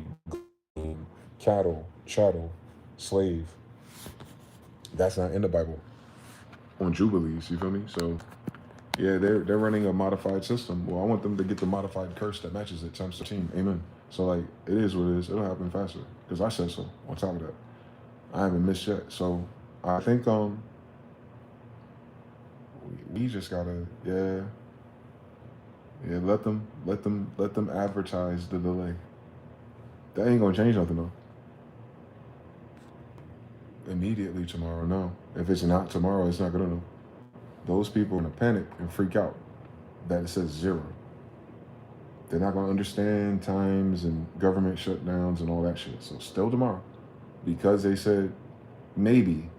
cattle, chattel, slave. That's not in the Bible. On Jubilees, you feel me? So, yeah, they're running a modified system. Well, I want them to get the modified curse that matches it times 13. Amen. So, like, it is what it is. It'll happen faster because I said so. On top of that, I haven't missed yet. So, I think we just gotta let them advertise the delay. That ain't gonna change nothing though. Immediately tomorrow, no. If it's not tomorrow, it's not gonna know. Those people are gonna panic and freak out that it says 0. They're not gonna understand times and government shutdowns and all that shit. So still tomorrow, because they said maybe,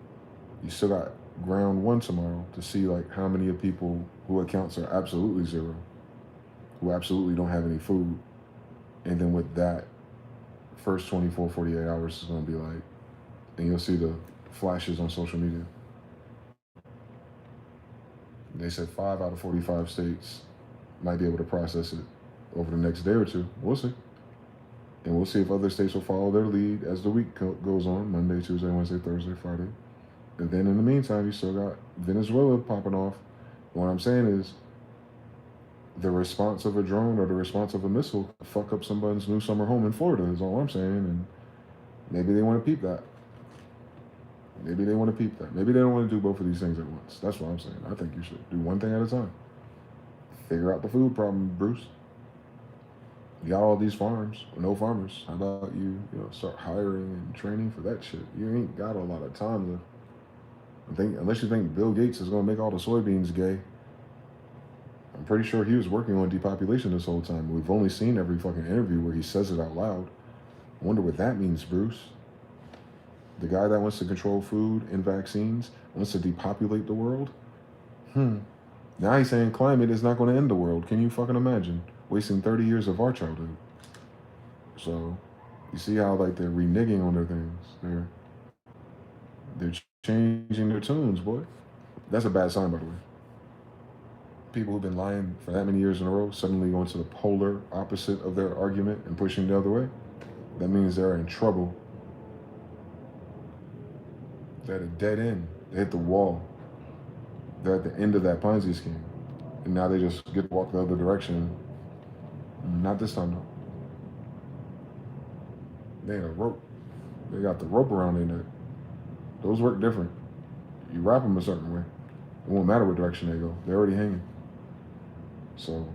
you still got ground one tomorrow to see like how many of people who accounts are absolutely zero, who absolutely don't have any food. And then with that, first 24, 48 hours is going to be like, and you'll see the flashes on social media. They said 5 out of 45 states might be able to process it over the next day or two. We'll see. And we'll see if other states will follow their lead as the week goes on, Monday, Tuesday, Wednesday, Thursday, Friday. And then in the meantime, you still got Venezuela popping off. What I'm saying is the response of a drone or the response of a missile could fuck up somebody's new summer home in Florida is all I'm saying. And maybe they want to peep that. Maybe they want to peep that. Maybe they don't want to do both of these things at once. That's what I'm saying. I think you should do one thing at a time. Figure out the food problem, Bruce. You got all these farms, no farmers. How about start hiring and training for that shit? You ain't got a lot of time left. Unless you think Bill Gates is going to make all the soybeans gay. I'm pretty sure he was working on depopulation this whole time. We've only seen every fucking interview where he says it out loud. I wonder what that means, Bruce. The guy that wants to control food and vaccines wants to depopulate the world? Now he's saying climate is not going to end the world. Can you fucking imagine? Wasting 30 years of our childhood. So, you see how like they're reneging on their things. They're changing their tunes, boy. That's a bad sign, by the way. People who've been lying for that many years in a row suddenly going to the polar opposite of their argument and pushing the other way. That means they're in trouble. They're at a dead end. They hit the wall. They're at the end of that Ponzi scheme. And now they just get to walk the other direction. Not this time, though. They had a rope. They got the rope around their neck. Those work different. You wrap them a certain way. It won't matter what direction they go. They're already hanging. So,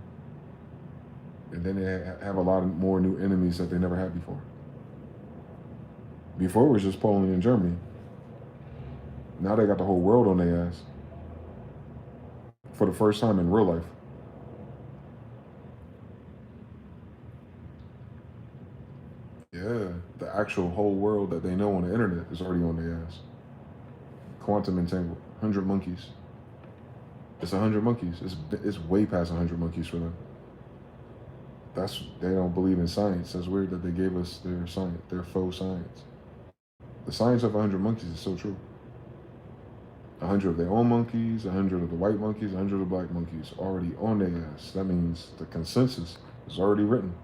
and then they have a lot more new enemies that they never had before. Before it was just Poland and Germany. Now they got the whole world on their ass. For the first time in real life. Yeah, the actual whole world that they know on the internet is already on their ass. Quantum entangled. 100 monkeys. It's 100 monkeys. It's way past 100 monkeys for them. They don't believe in science. That's weird that they gave us their science, their faux science. The science of 100 monkeys is so true. 100 of their own monkeys, 100 of the white monkeys, 100 of the black monkeys already on their ass. That means the consensus is already written.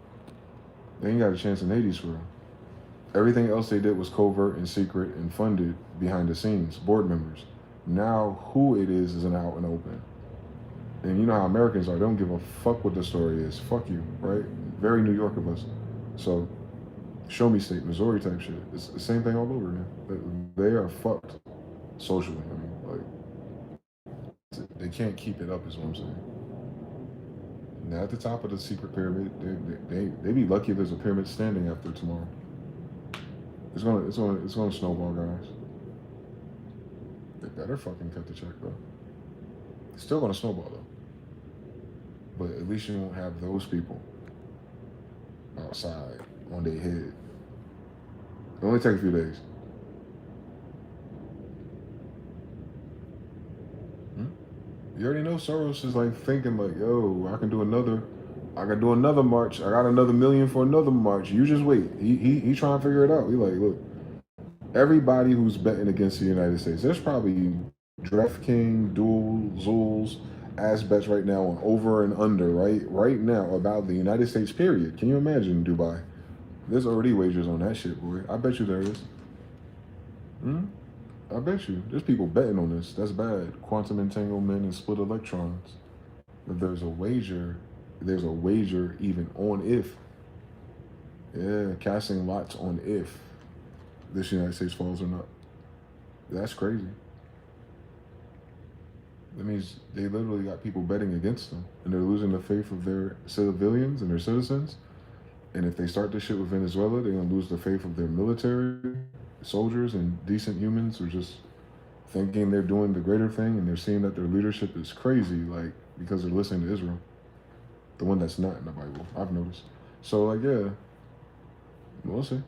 They ain't got a chance in Hades for real. Everything else they did was covert and secret and funded behind the scenes, board members. Now who it is an out and open. And you know how Americans are. They don't give a fuck what the story is. Fuck you, right? Very New York of us. So, show me state, Missouri type shit. It's the same thing all over again. They are fucked socially. I mean, like, they can't keep it up is what I'm saying. Now at the top of the secret pyramid, they be lucky if there's a pyramid standing after tomorrow. It's gonna snowball, guys. They better fucking cut the check though. It's still gonna snowball though. But at least you won't have those people outside on their head. It'll only take a few days. You already know Soros is like thinking like, yo, I can do another march. I got another million for another march. You just wait. He trying to figure it out. He like, look, everybody who's betting against the United States, there's probably DraftKings, Duel, Zul's, ass bets right now on over and under, right now about the United States, period. Can you imagine Dubai? There's already wagers on that shit, boy. I bet you there is. I bet you. There's people betting on this. That's bad. Quantum entanglement and split electrons. If there's a wager even on if. Yeah, casting lots on if this United States falls or not. That's crazy. That means they literally got people betting against them. And they're losing the faith of their civilians and their citizens. And if they start this shit with Venezuela, they're going to lose the faith of their military, soldiers, and decent humans who are just thinking they're doing the greater thing, and they're seeing that their leadership is crazy, like, because they're listening to Israel. The one that's not in the Bible, I've noticed. So, like, yeah, we'll see.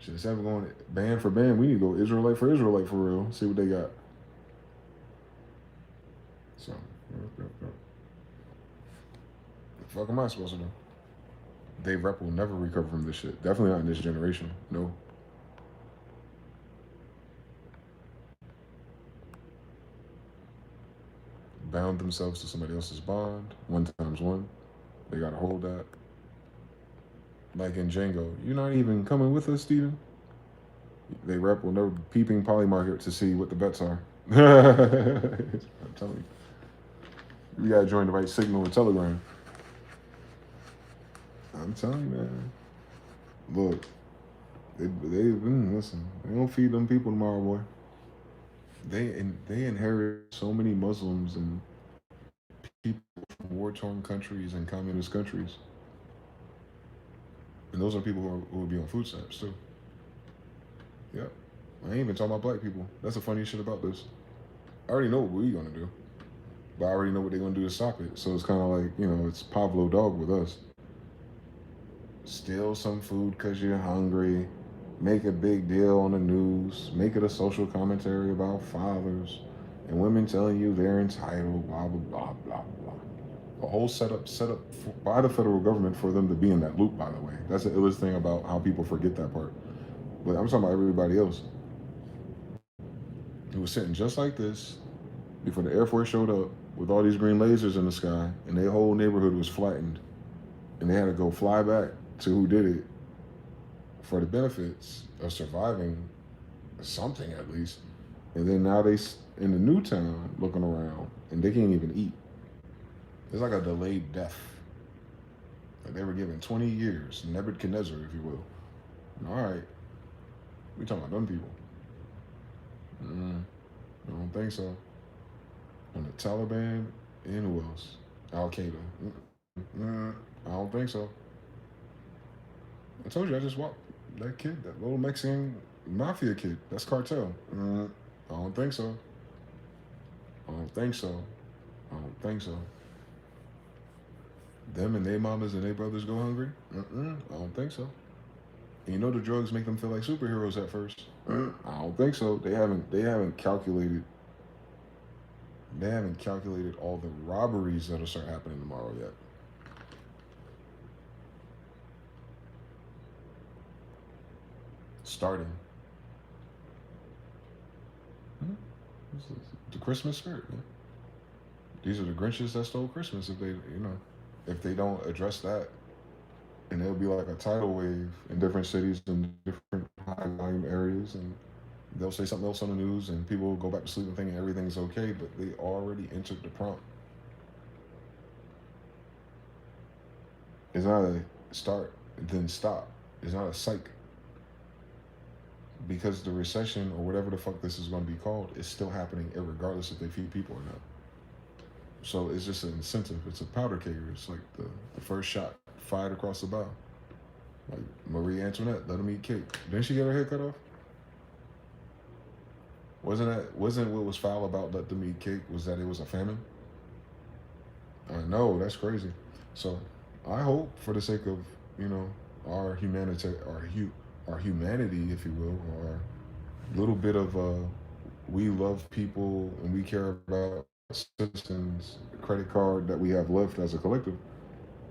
Shit, instead of going band for band, we need to go Israelite for real. See what they got. So, the fuck am I supposed to do? They rep will never recover from this shit. Definitely not in this generation. No. Bound themselves to somebody else's bond. One times one. They gotta hold that. Like in Django, you're not even coming with us, Steven. They rep will never be peeping Polymarket to see what the bets are. I'm telling you. You gotta join the right signal and Telegram. I'm telling you, man. Look, listen. They don't feed them people tomorrow, boy. They inherit so many Muslims and people from war torn countries and communist countries, and those are people who will be on food stamps too. Yep. I ain't even talking about black people. That's the funny shit about this. I already know what we're gonna do, but I already know what they're gonna do to stop it. So it's kind of like, it's Pavlo dog with us. Steal some food because you're hungry. Make a big deal on the news. Make it a social commentary about fathers and women telling you they're entitled. Blah blah blah blah blah. A whole setup by the federal government for them to be in that loop. By the way, that's the illest thing about how people forget that part. But I'm talking about everybody else. It was sitting just like this before the Air Force showed up with all these green lasers in the sky, and their whole neighborhood was flattened, and they had to go fly back to who did it for the benefits of surviving something at least. And then now they in the new town looking around, and they can't even eat. It's like a delayed death. Like they were given 20 years, Nebuchadnezzar, if you will. All right, we talking about them people. I don't think so. And the Taliban and who else? Al Qaeda. I don't think so. I told you I just walked that kid, that little Mexican mafia kid. That's cartel. I don't think so. I don't think so. I don't think so. Them and their mamas and their brothers go hungry? I don't think so. And you know the drugs make them feel like superheroes at first. I don't think so. They haven't calculated. They haven't calculated all the robberies that'll start happening tomorrow yet. Starting. This is the Christmas spirit, man. These are the Grinches that stole Christmas. If they don't address that, and it'll be like a tidal wave in different cities and different high volume areas, and they'll say something else on the news, and people will go back to sleep and thinking everything's okay, but they already entered the prompt. It's not a start, then stop. It's not a psych. Because the recession or whatever the fuck this is going to be called is still happening regardless if they feed people or not. So it's just an incentive. It's a powder kegger. It's like the first shot fired across the bow. Like Marie Antoinette, let them eat cake. Didn't she get her head cut off? Wasn't what was foul about let them eat cake was that it was a famine? I know, that's crazy. So I hope for the sake of, our humanity, our humanity, if you will, or a little bit of we love people and we care about citizens credit card that we have left as a collective.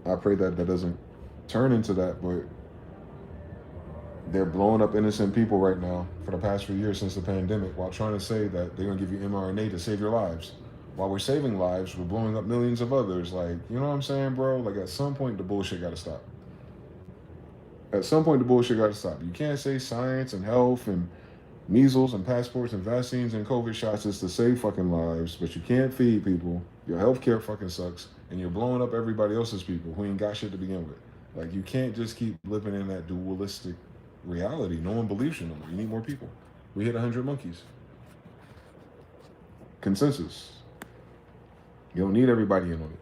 I pray that doesn't turn into that, but they're blowing up innocent people right now for the past few years since the pandemic while trying to say that they're going to give you mRNA to save your lives. While we're saving lives, we're blowing up millions of others. Like, you know what I'm saying, bro? Like, at some point, the bullshit got to stop. At some point, the bullshit got to stop. You can't say science and health and measles and passports and vaccines and COVID shots is to save fucking lives, but you can't feed people. Your healthcare fucking sucks, and you're blowing up everybody else's people who ain't got shit to begin with. Like, you can't just keep living in that dualistic reality. No one believes you no more. You need more people. We hit 100 monkeys. Consensus. You don't need everybody in on it.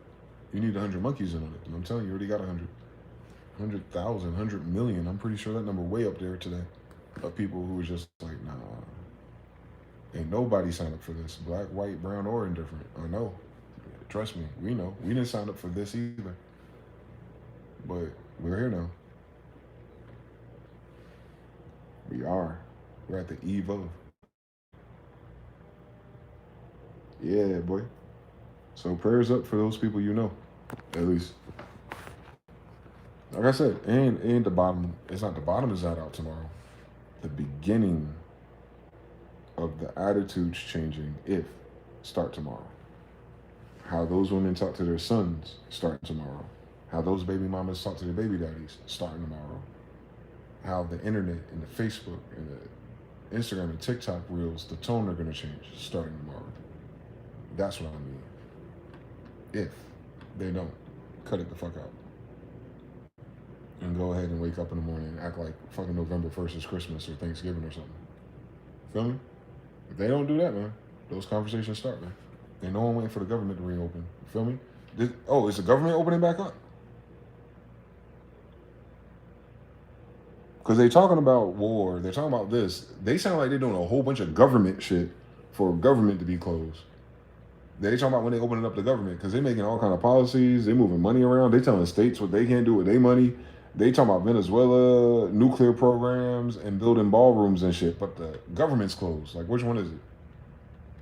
You need 100 monkeys in on it. And I'm telling you, you already got 100,000, 100 million. I'm pretty sure that number way up there today of people who was just like, nah, ain't nobody signed up for this. Black, white, brown, or indifferent. I know. Trust me, we know. We didn't sign up for this either. But we're here now. We are. We're at the eve of. Yeah, boy. So prayers up for those people you know. At least. Like I said, and the bottom. It's not the bottom is not out tomorrow. The beginning of the attitudes changing if start tomorrow. How those women talk to their sons starting tomorrow. How those baby mamas talk to their baby daddies starting tomorrow. How the internet and the Facebook and the Instagram and TikTok reels, the tone are going to change starting tomorrow. That's what I mean. If they don't, cut it the fuck out. And go ahead and wake up in the morning and act like fucking November 1st is Christmas or Thanksgiving or something. Feel me? If they don't do that, man, those conversations start, man. Ain't no one waiting for the government to reopen. You feel me? Is the government opening back up? Because they talking about war. They're talking about this. They sound like they're doing a whole bunch of government shit for government to be closed. They talking about when they opening up the government because they making all kind of policies. They moving money around. They telling states what they can't do with their money. They talking about Venezuela, nuclear programs, and building ballrooms and shit. But the government's closed. Like, which one is it?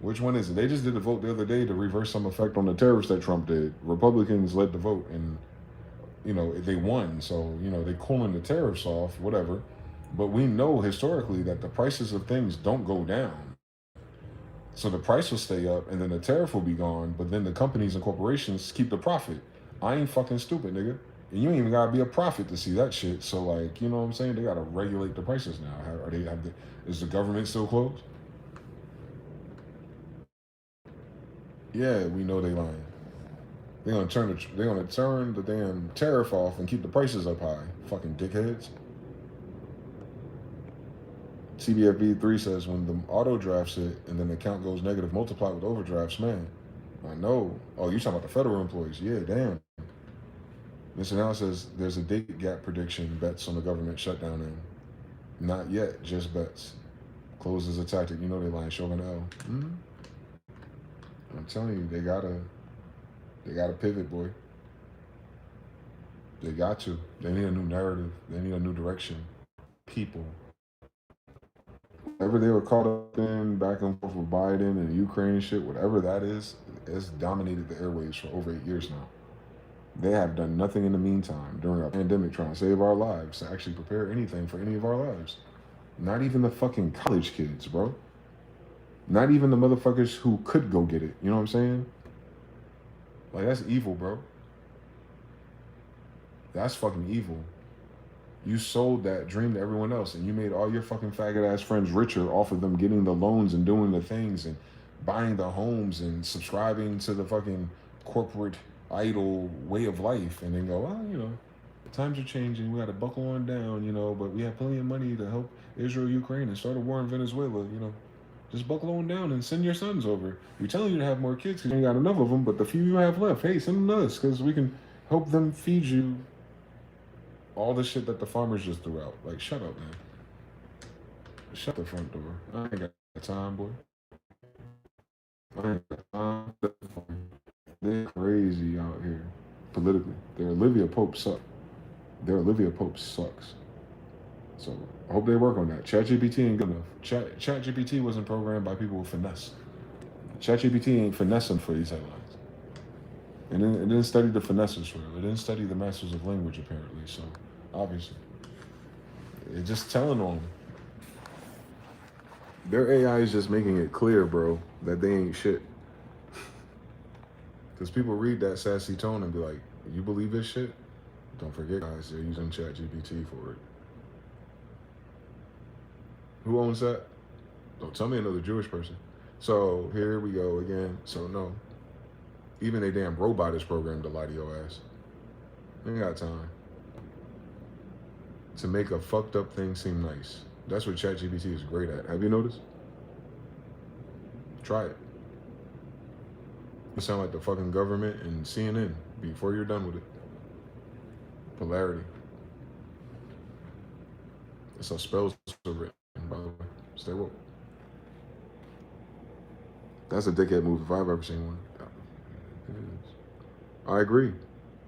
Which one is it? They just did a vote the other day to reverse some effect on the tariffs that Trump did. Republicans led the vote, and they won. So they cooling the tariffs off, whatever. But we know historically that the prices of things don't go down. So the price will stay up, and then the tariff will be gone. But then the companies and corporations keep the profit. I ain't fucking stupid, nigga. And you ain't even gotta be a prophet to see that shit. So like, you know what I'm saying? They gotta regulate the prices now. Is the government still closed? Yeah, we know they lying. They're gonna turn the damn tariff off and keep the prices up high. Fucking dickheads. CBFB3 says when the auto drafts it and then the account goes negative, multiply with overdrafts, man. I know. Oh, you talking about the federal employees? Yeah, damn. Mr. Now says there's a date gap prediction bets on the government shutdown in. Not yet, just bets. Close is a tactic. You know they lying. Shogun L. Mm-hmm. I'm telling you, they gotta pivot, boy. They got to. They need a new narrative. They need a new direction. People. Whatever they were caught up in back and forth with Biden and Ukraine and shit, whatever that is, it's dominated the airwaves for over 8 years now. They have done nothing in the meantime during a pandemic trying to save our lives to actually prepare anything for any of our lives. Not even the fucking college kids, bro. Not even the motherfuckers who could go get it. You know what I'm saying? Like, that's evil, bro. That's fucking evil. You sold that dream to everyone else, and you made all your fucking faggot ass friends richer off of them getting the loans and doing the things and buying the homes and subscribing to the fucking corporate idol way of life, and then go, well, times are changing. We got to buckle on down, but we have plenty of money to help Israel, Ukraine, and start a war in Venezuela, Just buckle on down and send your sons over. We're telling you to have more kids because you ain't got enough of them, but the few you have left, hey, send them to us because we can help them feed you all the shit that the farmers just threw out. Like, shut up, man. Shut the front door. I ain't got time, boy. I ain't got time. They're crazy out here politically. Their Olivia Pope sucks. So I hope they work on that. ChatGPT ain't good enough. ChatGPT wasn't programmed by people with finesse. ChatGPT ain't finessing for these headlines. And then it didn't study the finesses for it. It didn't study the masters of language, apparently. So, obviously. It's just telling on them. Their AI is just making it clear, bro, that they ain't shit. Because people read that sassy tone and be like, you believe this shit? Don't forget, guys, they're using ChatGPT for it. Who owns that? Don't tell me another Jewish person. So, here we go again. So, no. Even a damn robot is programmed to lie to your ass. They ain't got time to make a fucked up thing seem nice. That's what ChatGPT is great at. Have you noticed? Try it. You sound like the fucking government and CNN before you're done with it. Polarity. That's how spells are written, by the way. Stay woke. That's a dickhead move if I've ever seen one. It is. I agree.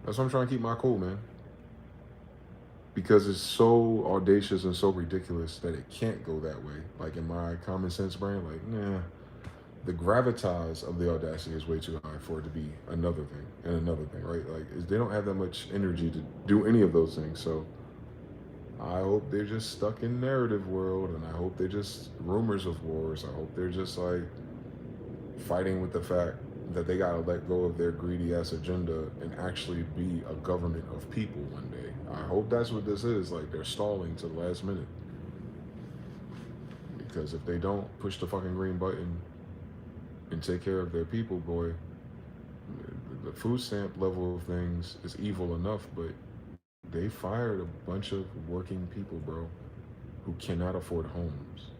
That's why I'm trying to keep my cool, man. because it's so audacious and so ridiculous that it can't go that way. Like in my common sense brain, like, nah, the gravitas of the audacity is way too high for it to be another thing and another thing, right? Like they don't have that much energy to do any of those things. So I hope they're just stuck in narrative world, and I hope they're just rumors of wars. I hope they're just like fighting with the fact that they gotta let go of their greedy ass agenda and actually be a government of people one day. I hope that's what this is. Like they're stalling to the last minute. Because if they don't push the fucking green button and take care of their people, boy, the food stamp level of things is evil enough, but they fired a bunch of working people, bro, who cannot afford homes,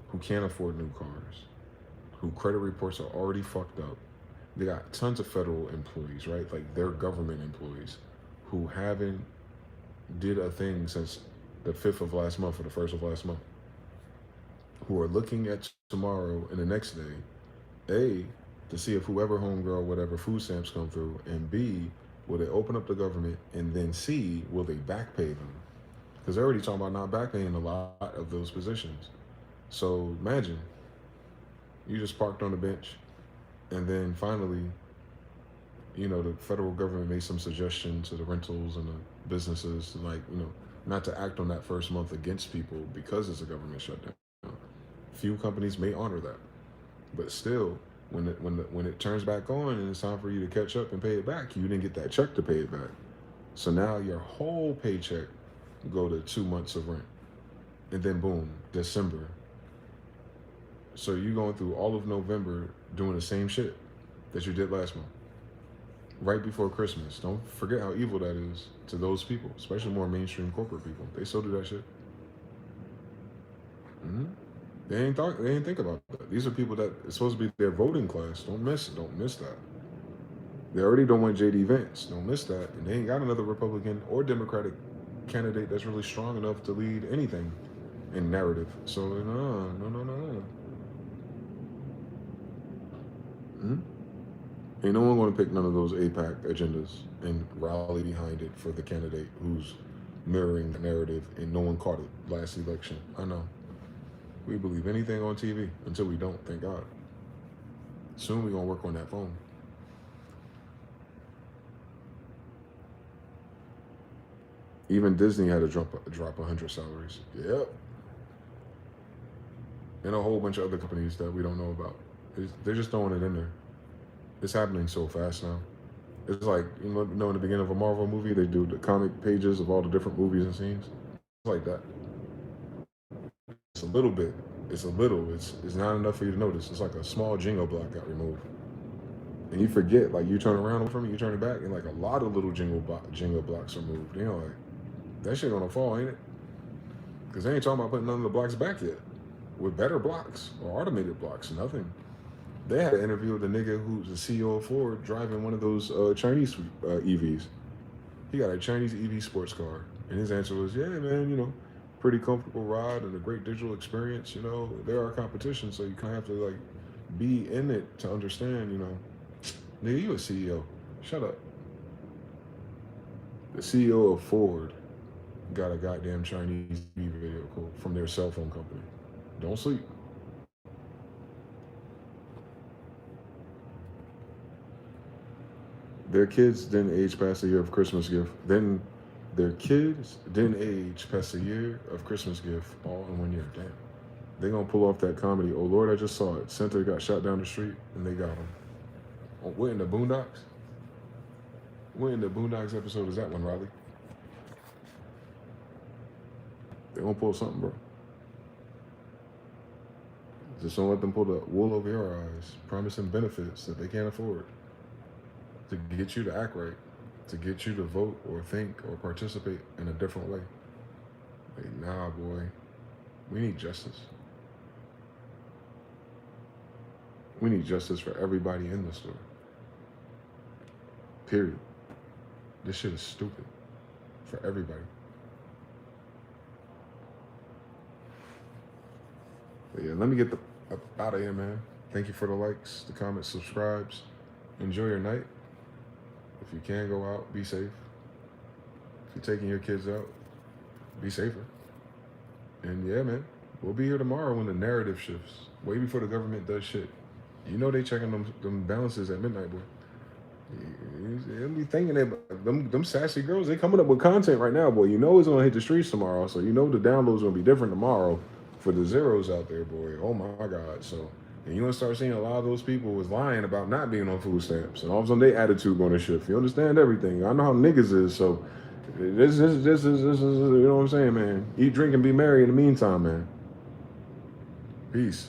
who can't afford new cars, who credit reports are already fucked up. They got tons of federal employees, right? Like they're government employees who haven't did a thing since the 5th of last month or the 1st of last month, who are looking at tomorrow and the next day, A, to see if whoever homegirl, whatever food stamps come through, and B, will they open up the government, and then C, will they back pay them? Because they're already talking about not back paying a lot of those positions. So imagine you just parked on the bench, and then finally, the federal government made some suggestion to the rentals and the businesses, like, not to act on that first month against people because it's a government shutdown. Few companies may honor that, but still, when it turns back on and it's time for you to catch up and pay it back, you didn't get that check to pay it back. So now your whole paycheck go to 2 months of rent, and then boom, December. So you going through all of November doing the same shit that you did last month, right before Christmas. Don't forget how evil that is to those people, especially more mainstream corporate people. They still do that shit. Mm-hmm. They ain't think about that. These are people that it's supposed to be their voting class. Don't miss that. They already don't want JD Vance. Don't miss that. And they ain't got another Republican or Democratic candidate that's really strong enough to lead anything in narrative. So no. Mm-hmm. Ain't no one going to pick none of those APAC agendas and rally behind it for the candidate who's mirroring the narrative, and no one caught it last election. I know. We believe anything on TV until we don't, thank God. Soon we're going to work on that phone. Even Disney had to drop 100 salaries. Yep. And a whole bunch of other companies that we don't know about. They're just throwing it in there. It's happening so fast now. It's like, in the beginning of a Marvel movie, they do the comic pages of all the different movies and scenes. It's like that. It's a little bit. It's not enough for you to notice. It's like a small jingle block got removed. And you forget, like you turn around from it, you turn it back, and like a lot of little jingle blocks are moved. Like, that shit gonna fall, ain't it? Because they ain't talking about putting none of the blocks back yet. With better blocks or automated blocks, nothing. They had an interview with a nigga who's the CEO of Ford driving one of those Chinese EVs. He got a Chinese EV sports car. And his answer was, yeah, man, pretty comfortable ride and a great digital experience. There are competition, so you kind of have to, like, be in it to understand, Nigga, you a CEO. Shut up. The CEO of Ford got a goddamn Chinese EV vehicle from their cell phone company. Don't sleep. Their kids didn't age past a year of Christmas gift. Then their kids didn't age past a year of Christmas gift all in 1 year. Damn. They gonna pull off that comedy. Oh Lord, I just saw it. Santa got shot down the street and they got him. Oh, we're in the Boondocks? What in the Boondocks episode is that one, Riley? They gonna pull something, bro. Just don't let them pull the wool over your eyes, promising benefits that they can't afford to get you to act right, to get you to vote or think or participate in a different way. Like, nah, boy. We need justice. We need justice for everybody in the story. Period. This shit is stupid. For everybody. But yeah, let me get out of here, man. Thank you for the likes, the comments, subscribes. Enjoy your night. If you can go out, be safe. If you're taking your kids out, be safer. And yeah, man, we'll be here tomorrow when the narrative shifts. Way before the government does shit. You know they checking them balances at midnight, boy. They'll be thinking that them sassy girls, they coming up with content right now, boy. You know it's gonna hit the streets tomorrow, so you know the downloads gonna be different tomorrow for the zeros out there, boy. Oh my God. So and you're gonna start seeing a lot of those people was lying about not being on food stamps, and all of a sudden their attitude gonna shift. You understand everything. I know how niggas is, so this is you know what I'm saying, man. Eat, drink, and be merry in the meantime, man. Peace.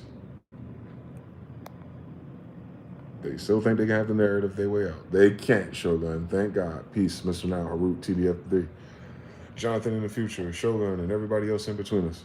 They still think they can have the narrative their way out. They can't, Shogun. Thank God. Peace, Mr. Now, Harut, TDF3. Jonathan in the future, Shogun, and everybody else in between us.